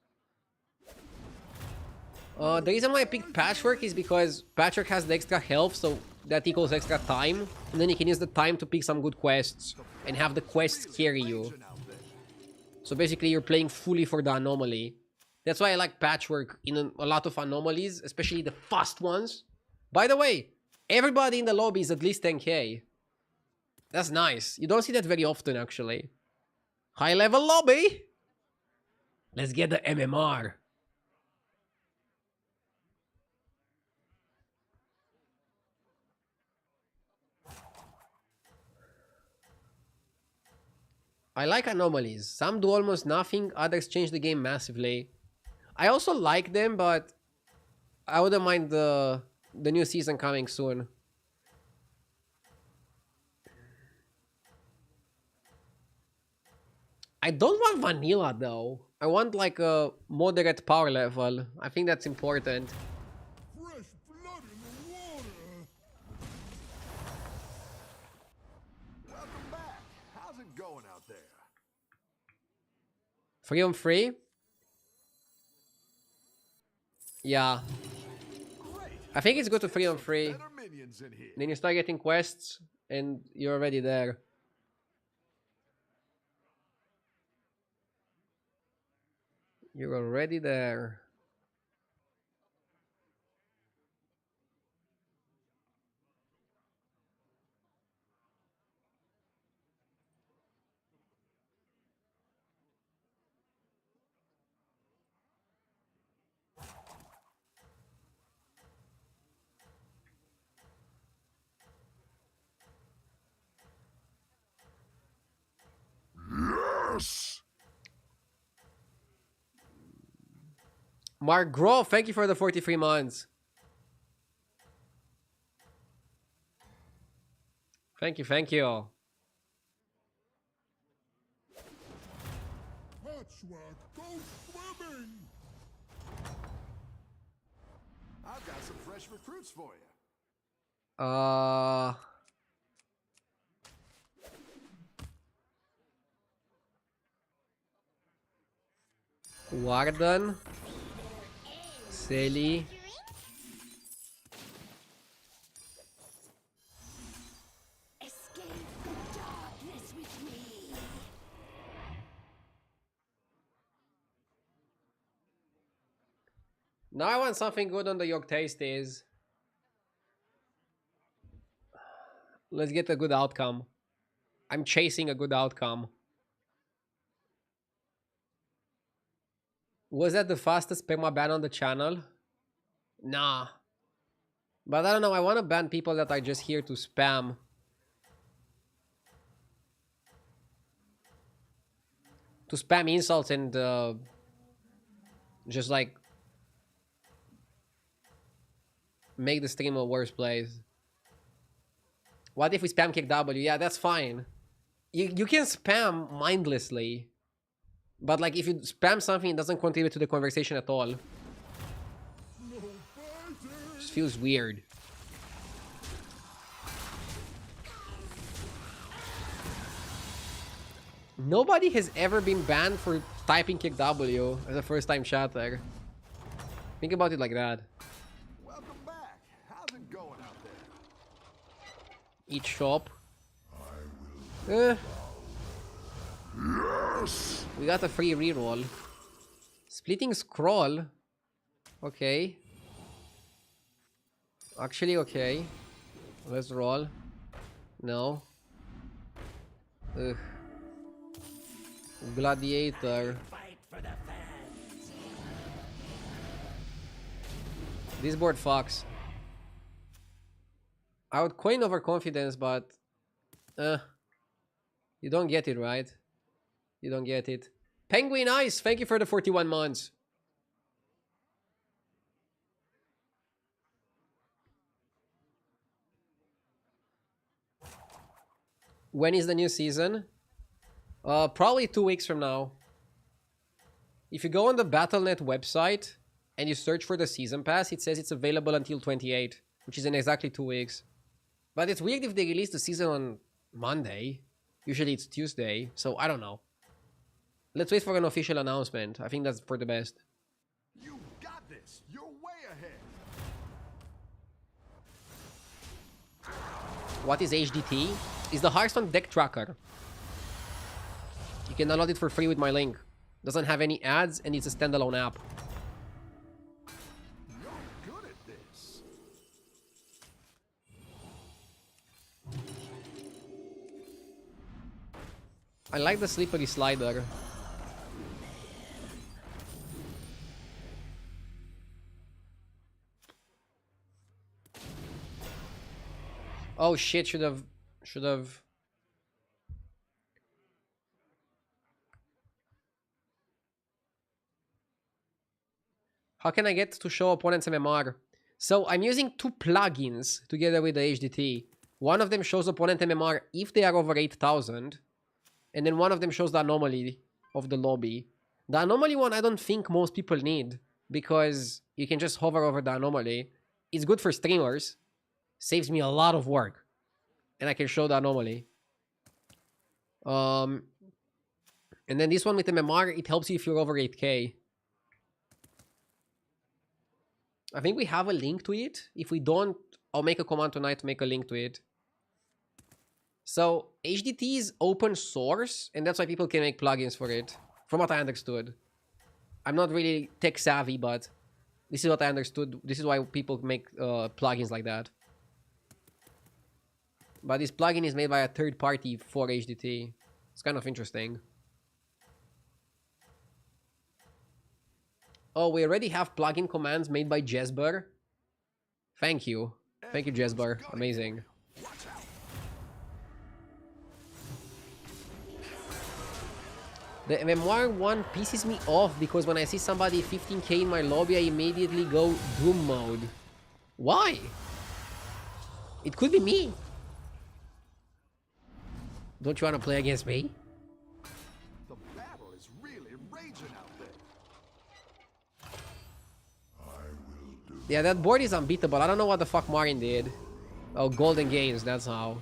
The reason why I picked Patchwork is because Patchwork has the extra health, so that equals extra time. And then you can use the time to pick some good quests. And have the quests carry you. So basically you're playing fully for the anomaly. That's why I like Patchwork in a lot of anomalies, especially the fast ones. By the way, everybody in the lobby is at least 10k. That's nice. You don't see that very often, actually. High level lobby. Let's get the MMR. I like anomalies. Some do almost nothing, others change the game massively. I also like them, but I wouldn't mind the new season coming soon. I don't want vanilla though. I want like a moderate power level. I think that's important. Fresh blood in the water. Welcome back. How's it going out there? 3-on-3? Yeah. Great. I think it's good to 3-on-3. Better minions in here. Then you start getting quests and you're already there. You're already there. Yes. Mark Grove, thank you for the 43 months. Thank you, thank you. Patchwork, go swimming. I've got some fresh recruits for you. Warden. Sally. Escape the darkness with me. Now I want something good on the York Tasties. Let's get a good outcome. I'm chasing a good outcome. Was that the fastest perma ban on the channel? Nah. But I don't know, I want to ban people that are just here to spam. To spam insults and just like make the stream a worse place. What if we spam kick W? Yeah, that's fine. You can spam mindlessly. But like if you spam something, it doesn't contribute to the conversation at all. No fighting. Just feels weird. Nobody has ever been banned for typing kick W as a first-time chatter. Think about it like that. Welcome back. How's it going out there? Each shop. Eh. We got a free reroll. Splitting scroll. Okay. Actually, okay. Let's roll. No. Ugh. Gladiator. Fight for the fans. This board fucks. I would coin overconfidence, but you don't get it, right? You don't get it. Penguin Ice, thank you for the 41 months. When is the new season? Probably 2 weeks from now. If you go on the Battle.net website and you search for the season pass, it says it's available until 28, which is in exactly 2 weeks. But it's weird if they release the season on Monday. Usually it's Tuesday, so I don't know. Let's wait for an official announcement. I think that's for the best. You got this. You're way ahead. What is HDT? It's the Hearthstone deck tracker. You can download it for free with my link. Doesn't have any ads and it's a standalone app. You're good at this. I like the slippery slider. Oh shit, should have. How can I get to show opponents MMR? So I'm using 2 plugins together with the HDT. One of them shows opponent MMR if they are over 8,000. And then one of them shows the anomaly of the lobby. The anomaly one I don't think most people need, because you can just hover over the anomaly. It's good for streamers. Saves me a lot of work. And I can show the anomaly. And then this one with MMR, it helps you if you're over 8k. I think we have a link to it. If we don't, I'll make a command tonight to make a link to it. So HDT is open source, and that's why people can make plugins for it, from what I understood. I'm not really tech savvy, but this is what I understood. This is why people make plugins like that. But this plugin is made by a third party for HDT. It's kind of interesting. Oh, we already have plugin commands made by Jesper. Thank you. Thank you, Jesper. Amazing. The MMR one pisses me off because when I see somebody 15k in my lobby, I immediately go Doom mode. Why? It could be me. Don't you want to play against me? The battle is really raging out there. Yeah, that board is unbeatable. I don't know what the fuck Marin did. Oh, golden gains, that's how.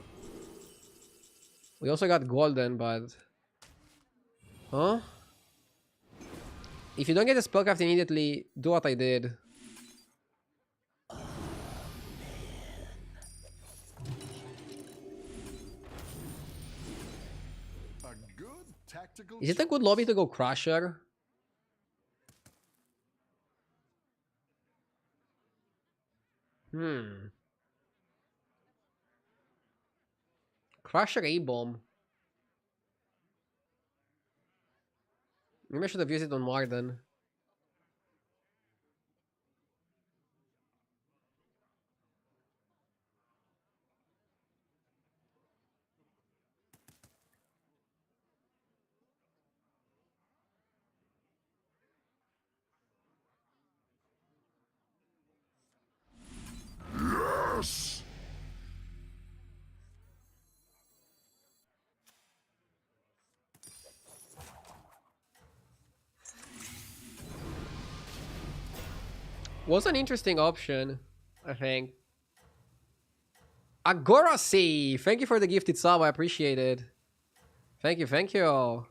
We also got golden, but... Huh? If you don't get a spellcraft immediately, do what I did. A good tactical Is it a good lobby to go Crusher? Crusher A-bomb. Maybe I should have used it on Marden. Yes! Was an interesting option, I think. Agora C, thank you for the gifted sub. I appreciate it. Thank you, thank you.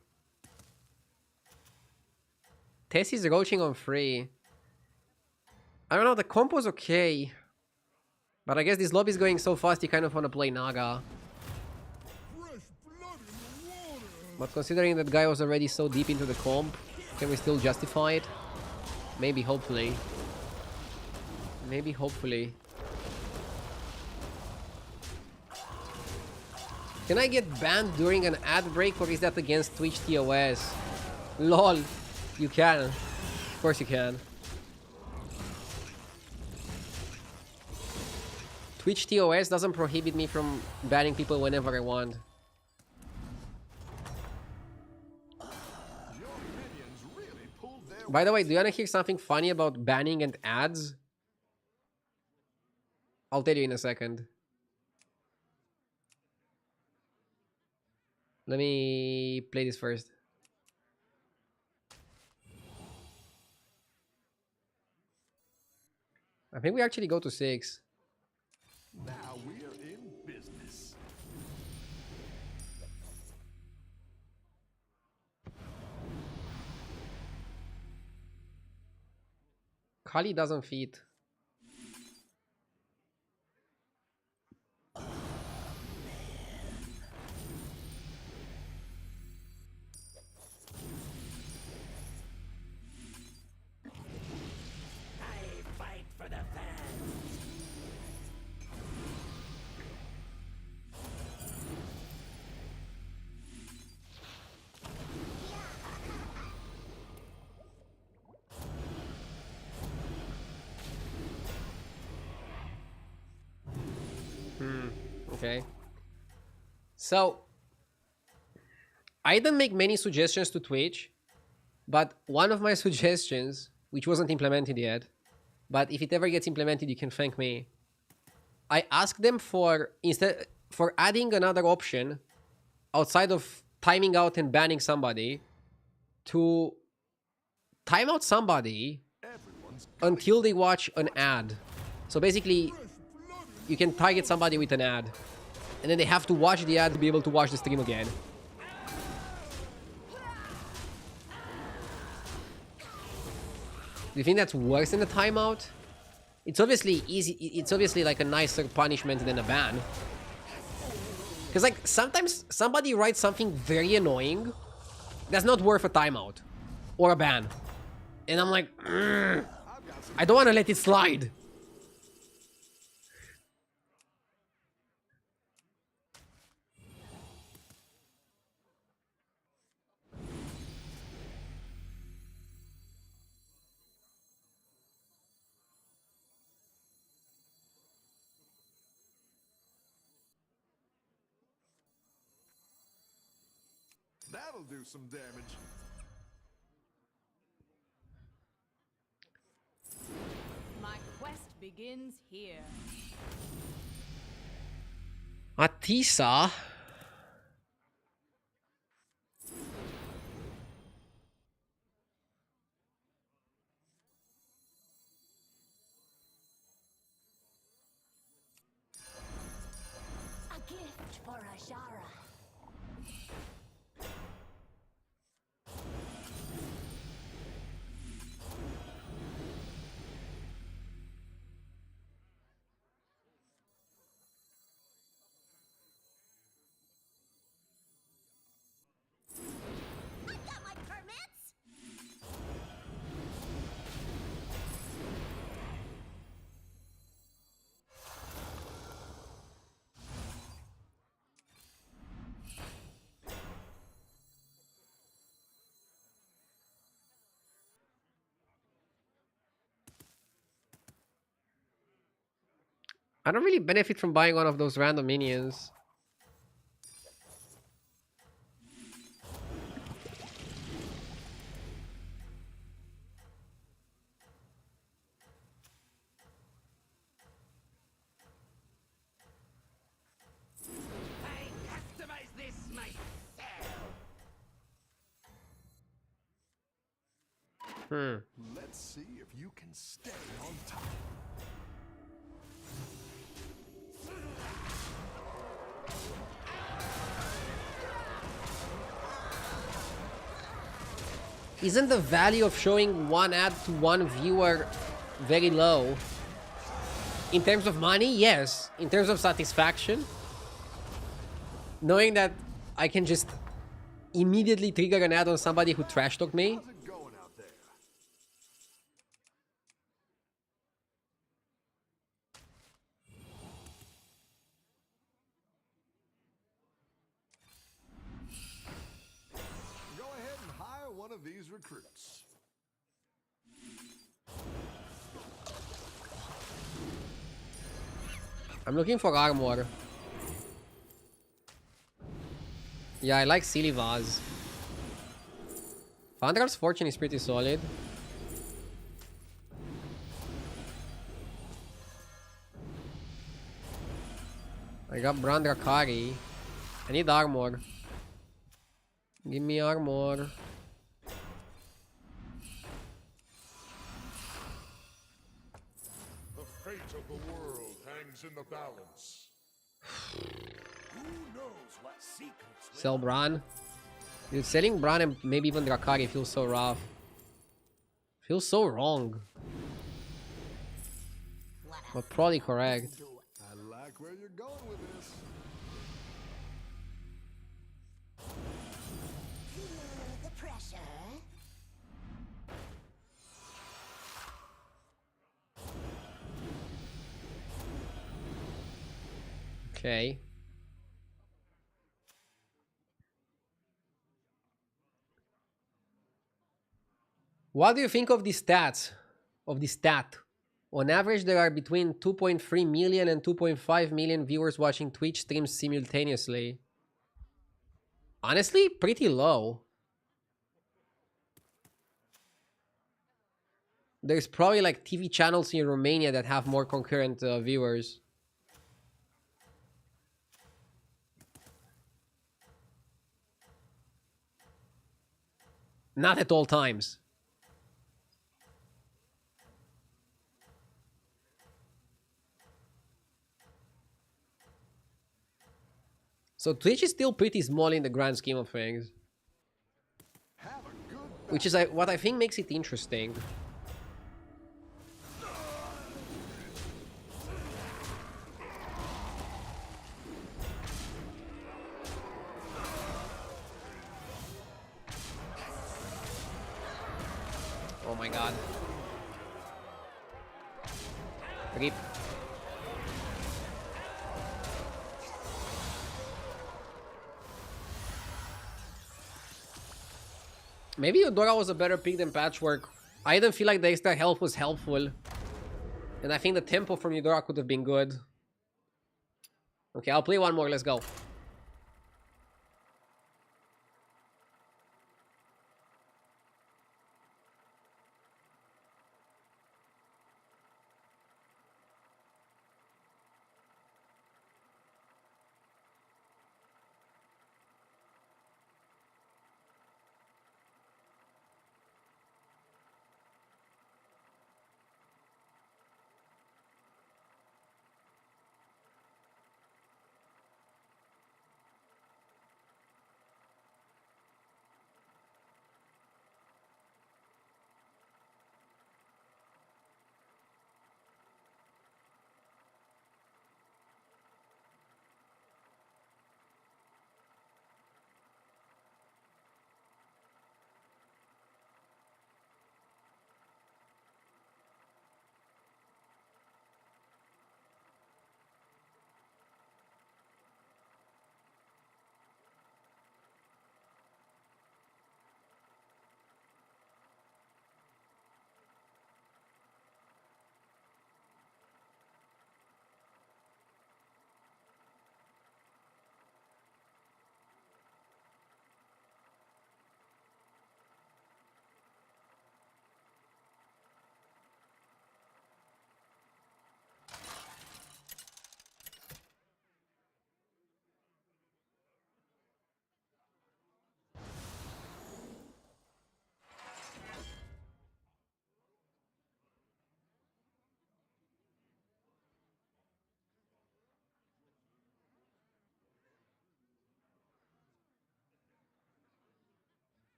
Tessie's roaching on free. I don't know, the compo's okay. But I guess this lobby is going so fast you kind of want to play Naga. Fresh blood in the water. But considering that guy was already so deep into the comp, can we still justify it? Maybe, hopefully. Maybe, hopefully. Can I get banned during an ad break, or is that against Twitch TOS? LOL. You can. Of course you can. Twitch TOS doesn't prohibit me from banning people whenever I want. Your minions really pulled their By the way, do you wanna hear something funny about banning and ads? I'll tell you in a second. Let me play this first. I think we actually go to 6. Now we're in business. Kali doesn't fit. I fight for the fans. Okay. So, I didn't make many suggestions to Twitch, but one of my suggestions, which wasn't implemented yet, but if it ever gets implemented, you can thank me. I asked them for adding another option outside of timing out and banning somebody to time out somebody Everyone's until they watch an ad. So basically, you can target somebody with an ad, and then they have to watch the ad to be able to watch the stream again. Do you think that's worse than a timeout? It's obviously easy. It's obviously like a nicer punishment than a ban. Because like sometimes somebody writes something very annoying that's not worth a timeout or a ban, and I'm like, I don't want to let it slide. That'll do some damage. My quest begins here. Atisa. A gift for Ashara. I got my permits. I don't really benefit from buying one of those random minions. I customize this myself. Let's see if you can stay on top. isn't the value of showing one ad to one viewer very low? In terms of money, yes. In terms of satisfaction, knowing that I can just immediately trigger an ad on somebody who trash talked me. How's it going out there? Go ahead and hire one of these recruits. I'm looking for armor. Yeah, I like Silly Vase. Vandrar's Fortune is pretty solid. I got Brandrakari. I need armor. Give me armor. The fate of the world hangs in the balance. Who knows what secrets will Sell Bran. Dude, selling Bran and maybe even Drakari feels so rough. Feels so wrong. But probably correct. do? I like where you're going with this. Feel the pressure. Okay. What do you think of the stats? Of the stat? On average, there are between 2.3 million and 2.5 million viewers watching Twitch streams simultaneously. Honestly, pretty low. There's probably like TV channels in Romania that have more concurrent viewers. Not at all times. So Twitch is still pretty small in the grand scheme of things. Have a good Which is what I think makes it interesting. Oh my god. Rip. Maybe Eudora was a better pick than Patchwork. I didn't feel like the extra health was helpful. And I think the tempo from Eudora could have been good. Okay, I'll play one more. Let's go.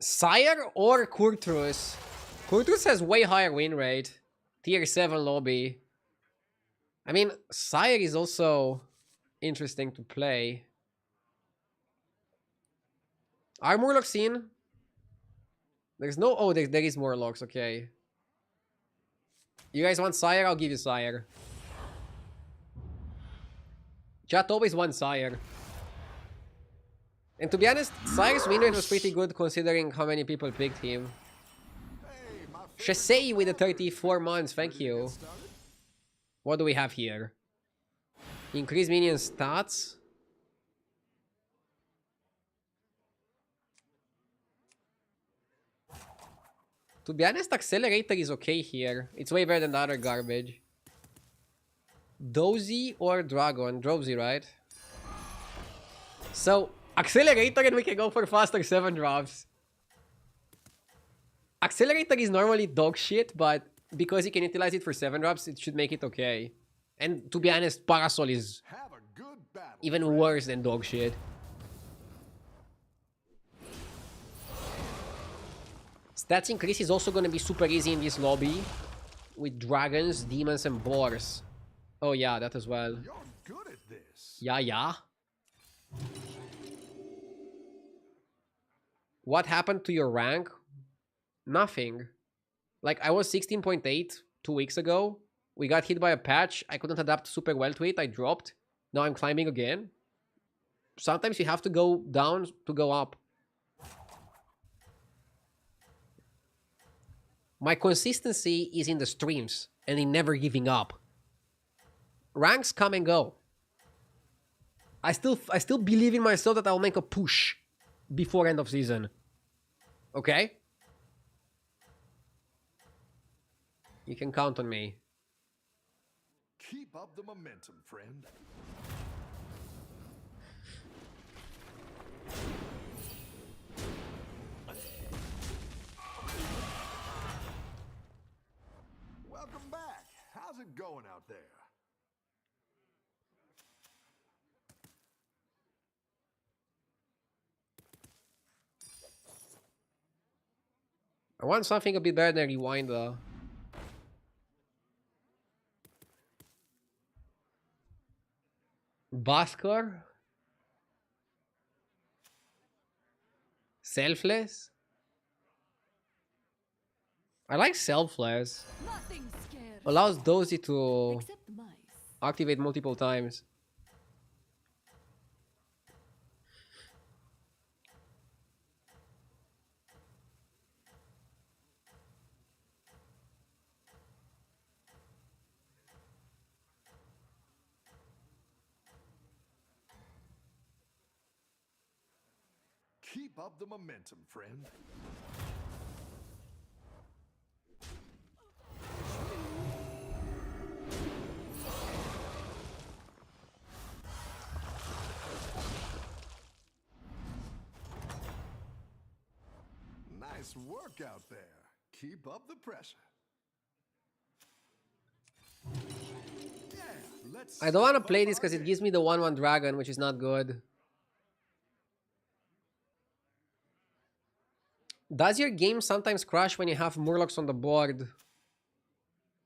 Sire or Kurtrus? Kurtrus has way higher win rate. Tier 7 lobby. I mean, Sire is also interesting to play. Are Murlocs in? There's no... Oh, there is Murlocs, okay. You guys want Sire? I'll give you Sire. Chat always wants Sire. And to be honest, Sire's win rate was pretty good considering how many people picked him. Hey, my Shasei with the 34 months, thank you. What do we have here? Increase minion stats. To be honest, Accelerator is okay here. It's way better than the other garbage. Dozy or Dragon? Drowsy, right? So, Accelerator and we can go for faster 7 drops. Accelerator is normally dog shit, but because you can utilize it for 7 drops, it should make it okay. And to be honest, Parasol is Have a good battle. even worse than dog shit. Stats increase is also going to be super easy in this lobby. With dragons, demons, and boars. Oh yeah, that as well. You're good at this. Yeah. What happened to your rank? Nothing. Like, I was 16.8 2 weeks ago. We got hit by a patch. I couldn't adapt super well to it. I dropped. Now I'm climbing again. Sometimes you have to go down to go up. My consistency is in the streams and in never giving up. Ranks come and go. I still believe in myself that I'll make a push before end of season. Okay? You can count on me. Keep up the momentum, friend. Welcome back. How's it going out there? I want something a bit better than Rewind though. Baskar? Selfless? I like Selfless. Nothing scares. Allows Dozy to Except the mice. activate multiple times. Keep up the momentum, friend. Nice work out there. Keep up the pressure. Yeah, let's I don't want to step play up this our because it game. gives me the 1/1 dragon, which is not good. Does your game sometimes crash when you have Murlocs on the board?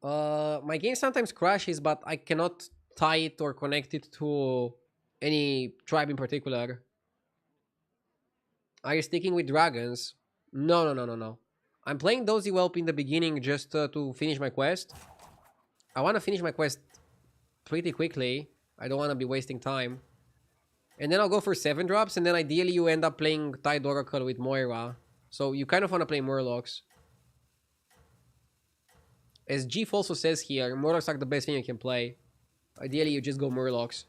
My game sometimes crashes, but I cannot tie it or connect it to any tribe in particular. Are you sticking with dragons? No. I'm playing Dozy Whelp in the beginning just to finish my quest. I want to finish my quest pretty quickly. I don't want to be wasting time. And then I'll go for 7 drops, and then ideally you end up playing Tide Oracle with Moira. So you kind of want to play Murlocs. As Jeef also says here, Murlocs are the best thing you can play. Ideally you just go Murlocs.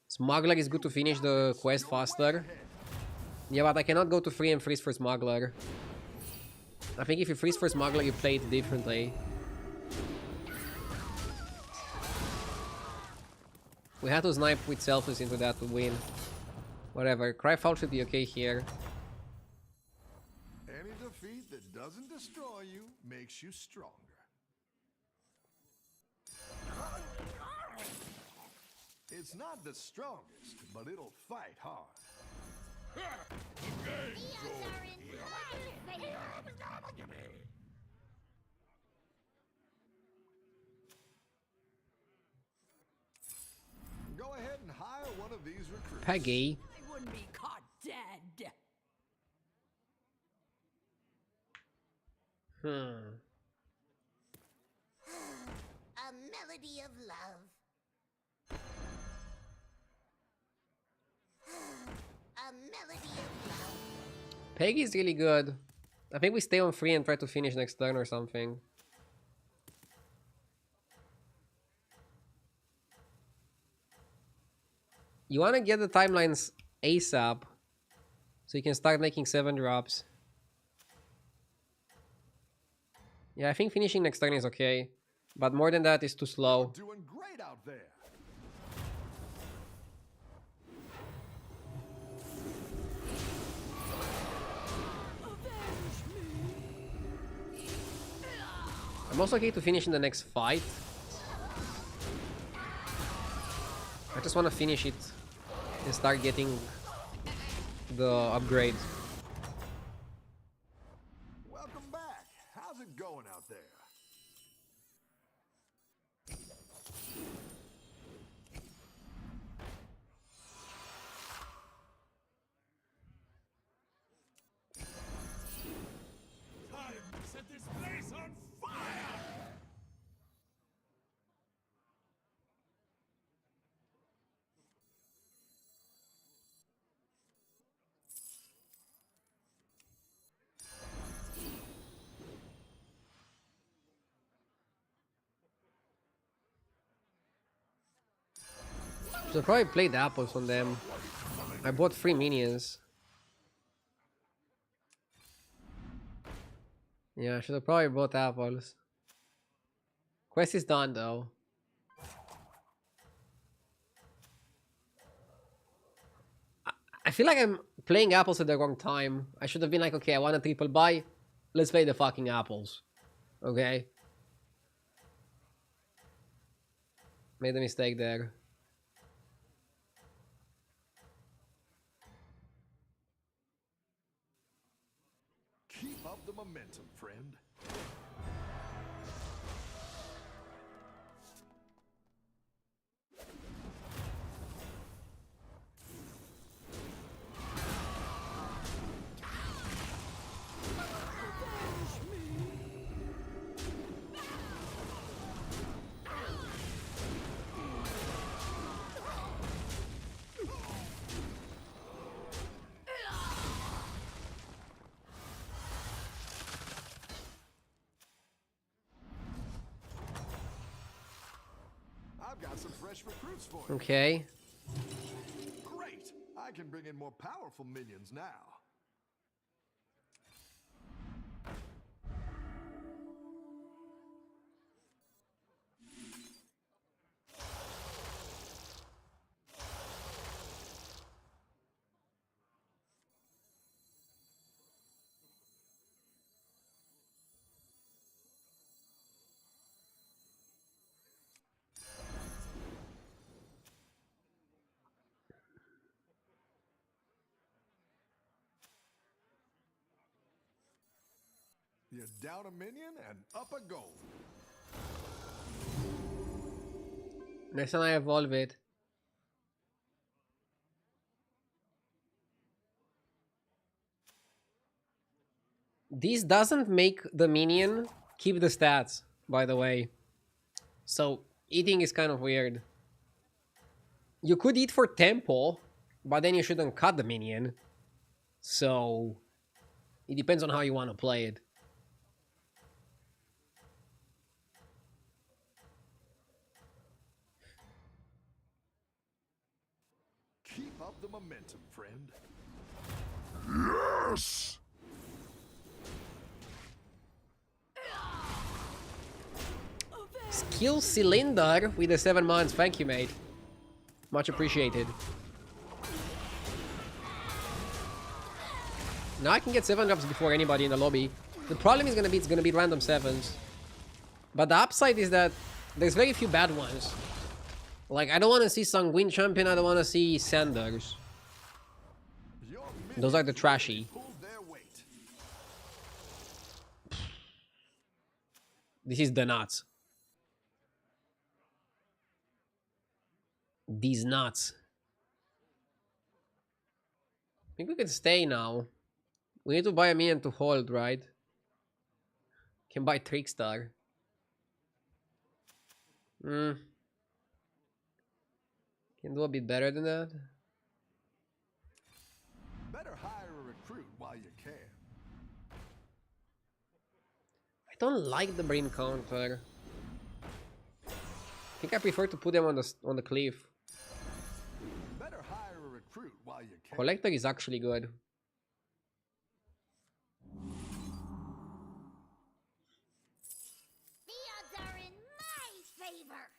Smuggler is good to finish the quest faster. Yeah, but I cannot go to free and freeze for Smuggler. I think if you freeze for Smuggler, you play it differently. We had to snipe with Selfless into that to win. Whatever, Cryfoul should be okay here. Any defeat that doesn't destroy you makes you stronger. It's not the strongest, but it'll fight hard. Go ahead and hire one of these recruits. Peggy. I wouldn't be caught dead. A melody of love. A melody of love. Peggy's really good. I think we stay on 3 and try to finish next turn or something. You want to get the timelines ASAP so you can start making 7 drops. Yeah, I think finishing next turn is okay, but more than that is too slow. You're doing great out there. I'm also okay to finish in the next fight. I just want to finish it and start getting the upgrade. Welcome back. How's it going out there? Time to set this place on fire! Should probably play the apples on them. I bought 3 minions. Yeah, I should have probably bought apples. Quest is done though. I feel like I'm playing apples at the wrong time. I should have been like, okay, I want a triple buy. Let's play the fucking apples. Okay? Made a mistake there. Keep up the momentum, friend. I've got some fresh recruits for you. Okay. Great! I can bring in more powerful minions now. You're down a minion and up a gold. Next time I evolve it. This doesn't make the minion keep the stats, by the way. So, eating is kind of weird. You could eat for tempo, but then you shouldn't cut the minion. So, it depends on how you want to play it. Keep up the momentum, friend. Yes! Skill cylinder with the 7 months. Thank you, mate. Much appreciated. Now I can get 7 drops before anybody in the lobby. The problem is gonna be it's gonna be random 7s. But the upside is that there's very few bad ones. Like, I don't want to see Sanguine Champion, I don't want to see Sanders. Your Those are the trashy. Pulled their weight. This is the nuts. These nuts. I think we can stay now. We need to buy a minion to hold, right? Can buy Trickstar. Can do a bit better than that. Better hire a recruit while you can. I don't like the brain counter. I think I prefer to put them on the cliff. Better hire a recruit while you can. Collector is actually good. The odds are in my favor.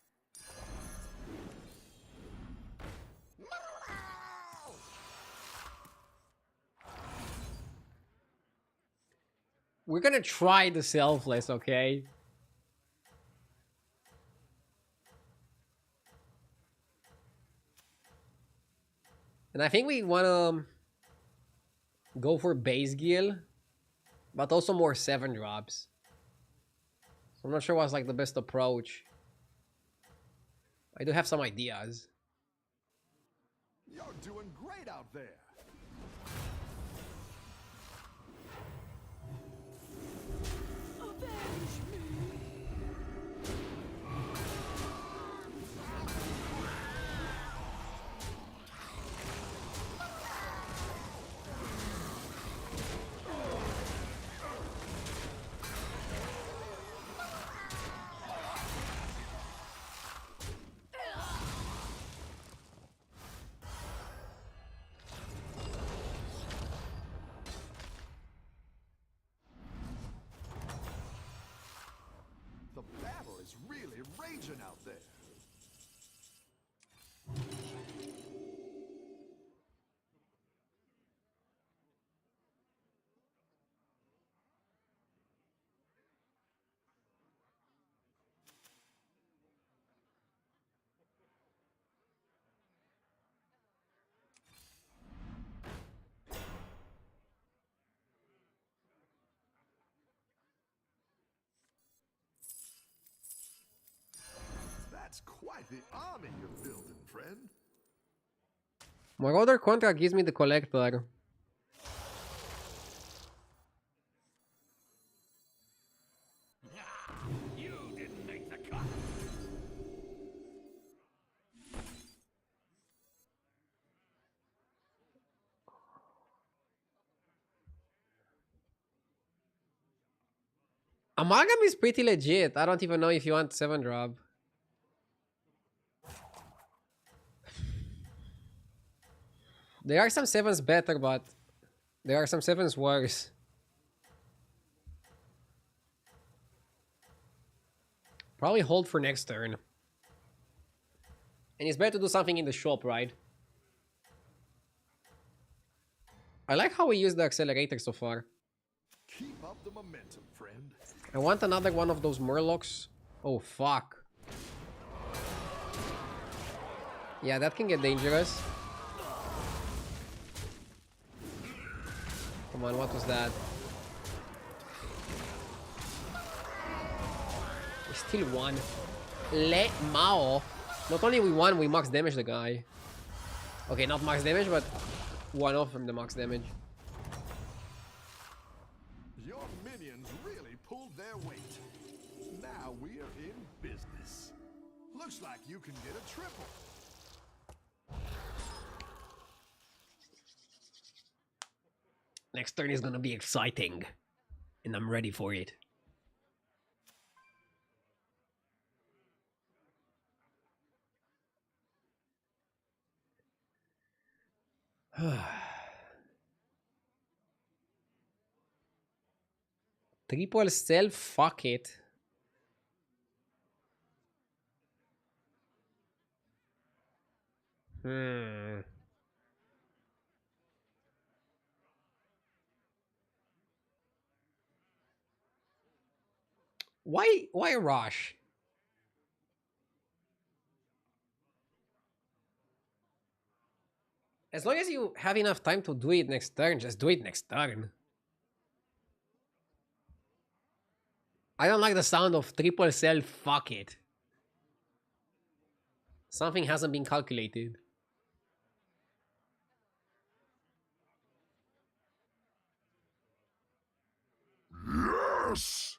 We're gonna try the selfless, okay? And I think we wanna go for base gil, but also more 7 drops. So I'm not sure what's like the best approach. I do have some ideas. You're doing great out there. The battle is really raging out there. That's quite the army you're building, friend. Marauder contract gives me the collector. You didn't make the cut. Amalgam is pretty legit. I don't even know if you want 7 drop. There are some 7s better, but there are some 7s worse. Probably hold for next turn. And it's better to do something in the shop, right? I like how we use the accelerator so far. Keep up the momentum, friend. I want another one of those Murlocs. Oh, fuck. Yeah, that can get dangerous. Come on, what was that? We still won. Le Mao. Not only we won, we max damage the guy. Okay, not max damage, but one off from the max damage. Your minions really pulled their weight. Now we're in business. Looks like you can get a triple. Next turn is gonna be exciting. And I'm ready for it. Triple self, fuck it. Why rush? As long as you have enough time to do it next turn, just do it next turn. I don't like the sound of triple cell, fuck it. Something hasn't been calculated. Yes!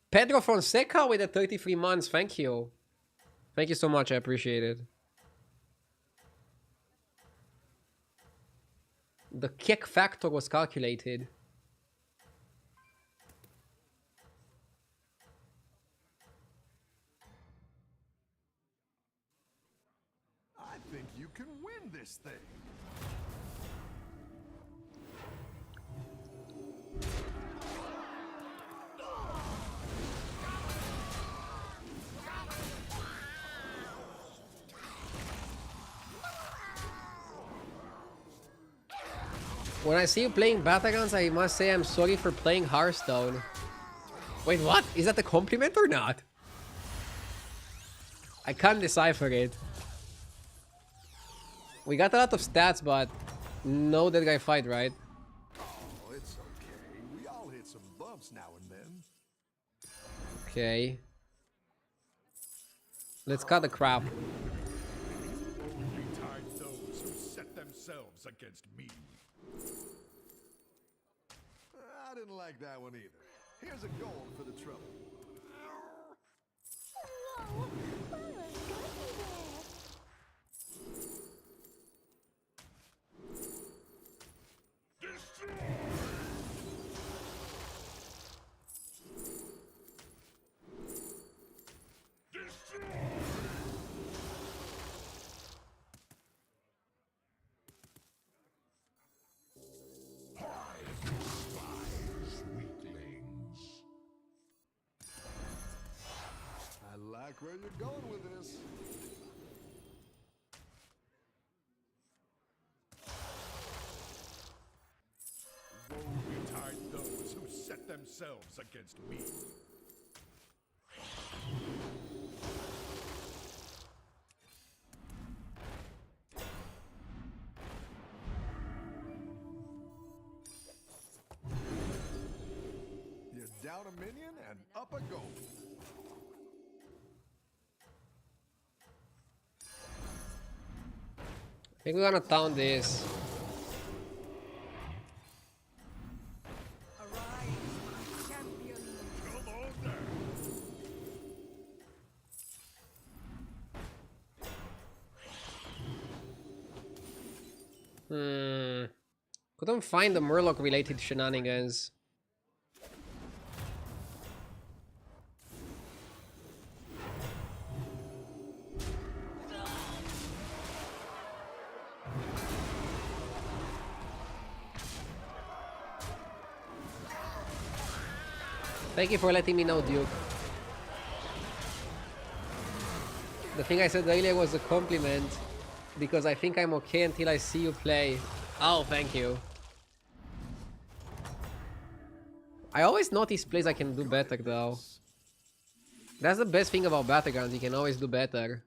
Pedro Fonseca with the 33 months, thank you. Thank you so much, I appreciate it. The kick factor was calculated. I think you can win this thing. When I see you playing Battlegrounds, I must say I'm sorry for playing Hearthstone. Wait, what? Is that a compliment or not? I can't decipher it. We got a lot of stats, but no dead guy fight, right? Oh, it's okay. We all hit some bumps now and then. Okay. Let's cut the crap. Betide those who set themselves against me. I didn't like that one either. Here's a gold for the trouble. No, I was I like where you're going with this. Woe betide those who set themselves against me. You're down a minion and up a gold. I think we're gonna town this. Arise, my champion. Come on down. Couldn't find the Murloc related shenanigans. Thank you for letting me know, Duke. The thing I said earlier was a compliment because I think I'm okay until I see you play. Oh, thank you. I always notice plays I can do better though. That's the best thing about Battlegrounds, you can always do better.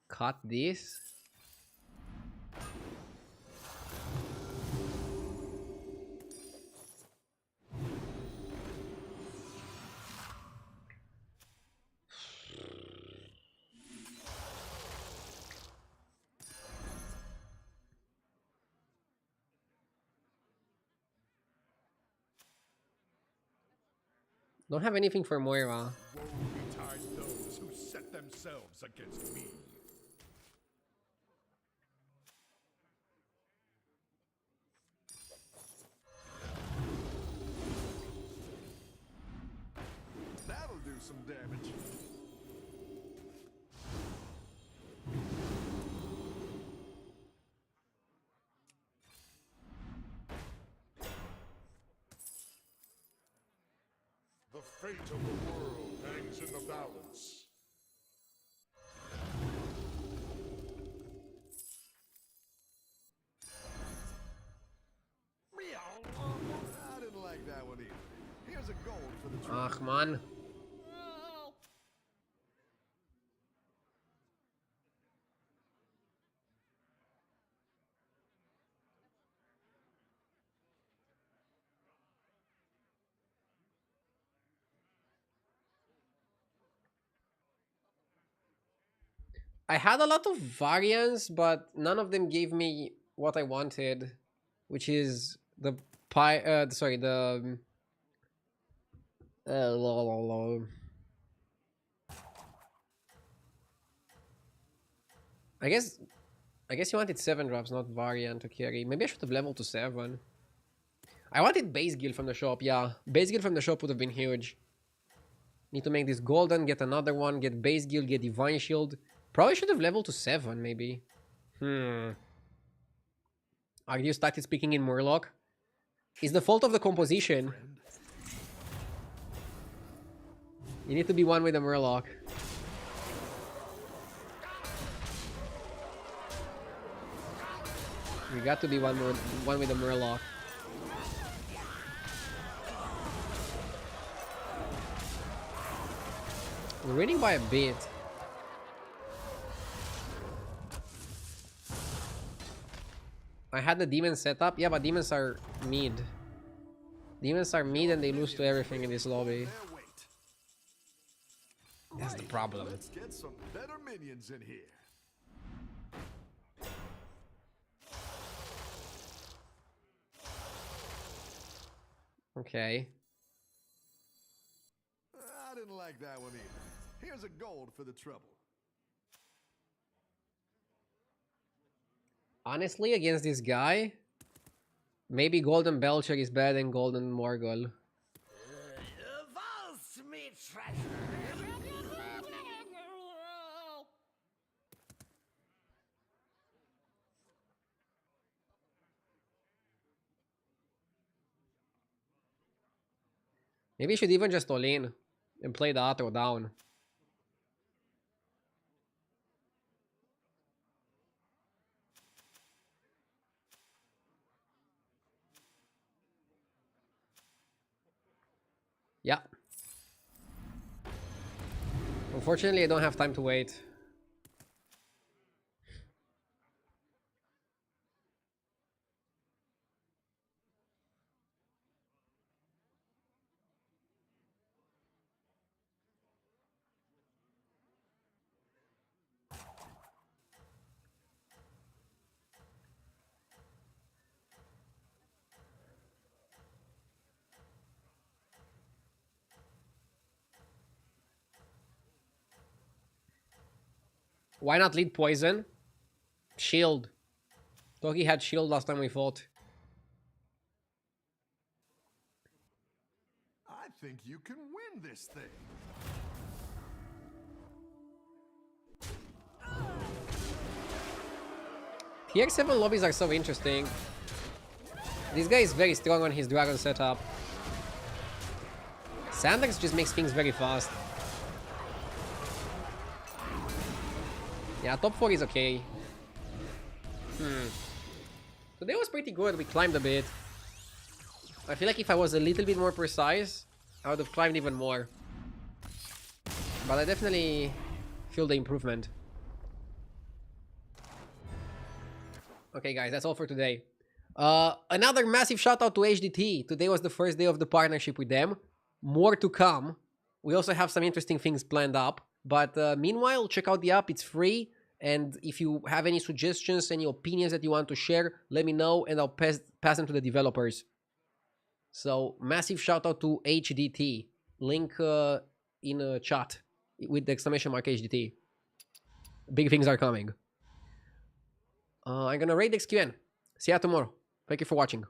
Cut this. Don't have anything for Moira. Woe betide those who set themselves against me. That'll do some damage. The fate of the world hangs in the balance. Ach, man. I had a lot of variants, but none of them gave me what I wanted, which is the sorry, the la, la, la. I guess you wanted 7 drops, not variant to carry. Maybe I should have leveled to 7. I wanted base guild from the shop, yeah. Base guild from the shop would have been huge. Need to make this golden, get another one, get base guild, get divine shield. Probably should have leveled to 7, maybe. Are you started speaking in Murloc? It's the fault of the composition. You need to be one with the Murloc. You got to be one with the Murloc. We're winning by a bit. I had the demons set up. Yeah, but demons are mid. Demons are mid and they lose to everything in this lobby. That's the problem. Let's get some better minions in here. Okay. I didn't like that one either. Here's a gold for the trouble. Honestly, against this guy, maybe Golden Belcher is better than Golden Morgul. Valse me treasure. Maybe you should even just all in and play the auto down. Yeah. Unfortunately, I don't have time to wait. Why not lead poison? Shield. Toki had shield last time we fought. I think you can win this thing. TX7 lobbies are so interesting. This guy is very strong on his dragon setup. Sandex just makes things very fast. Yeah, top 4 is okay. Today was pretty good. We climbed a bit. I feel like if I was a little bit more precise, I would have climbed even more. But I definitely feel the improvement. Okay, guys, that's all for today. Another massive shout out to HDT. Today was the first day of the partnership with them. More to come. We also have some interesting things planned up. But meanwhile, check out the app. It's free. And if you have any suggestions, any opinions that you want to share, let me know and I'll pass them to the developers. So, massive shout out to HDT. Link in chat with the exclamation mark HDT. Big things are coming. I'm gonna raid XQN. See ya tomorrow. Thank you for watching.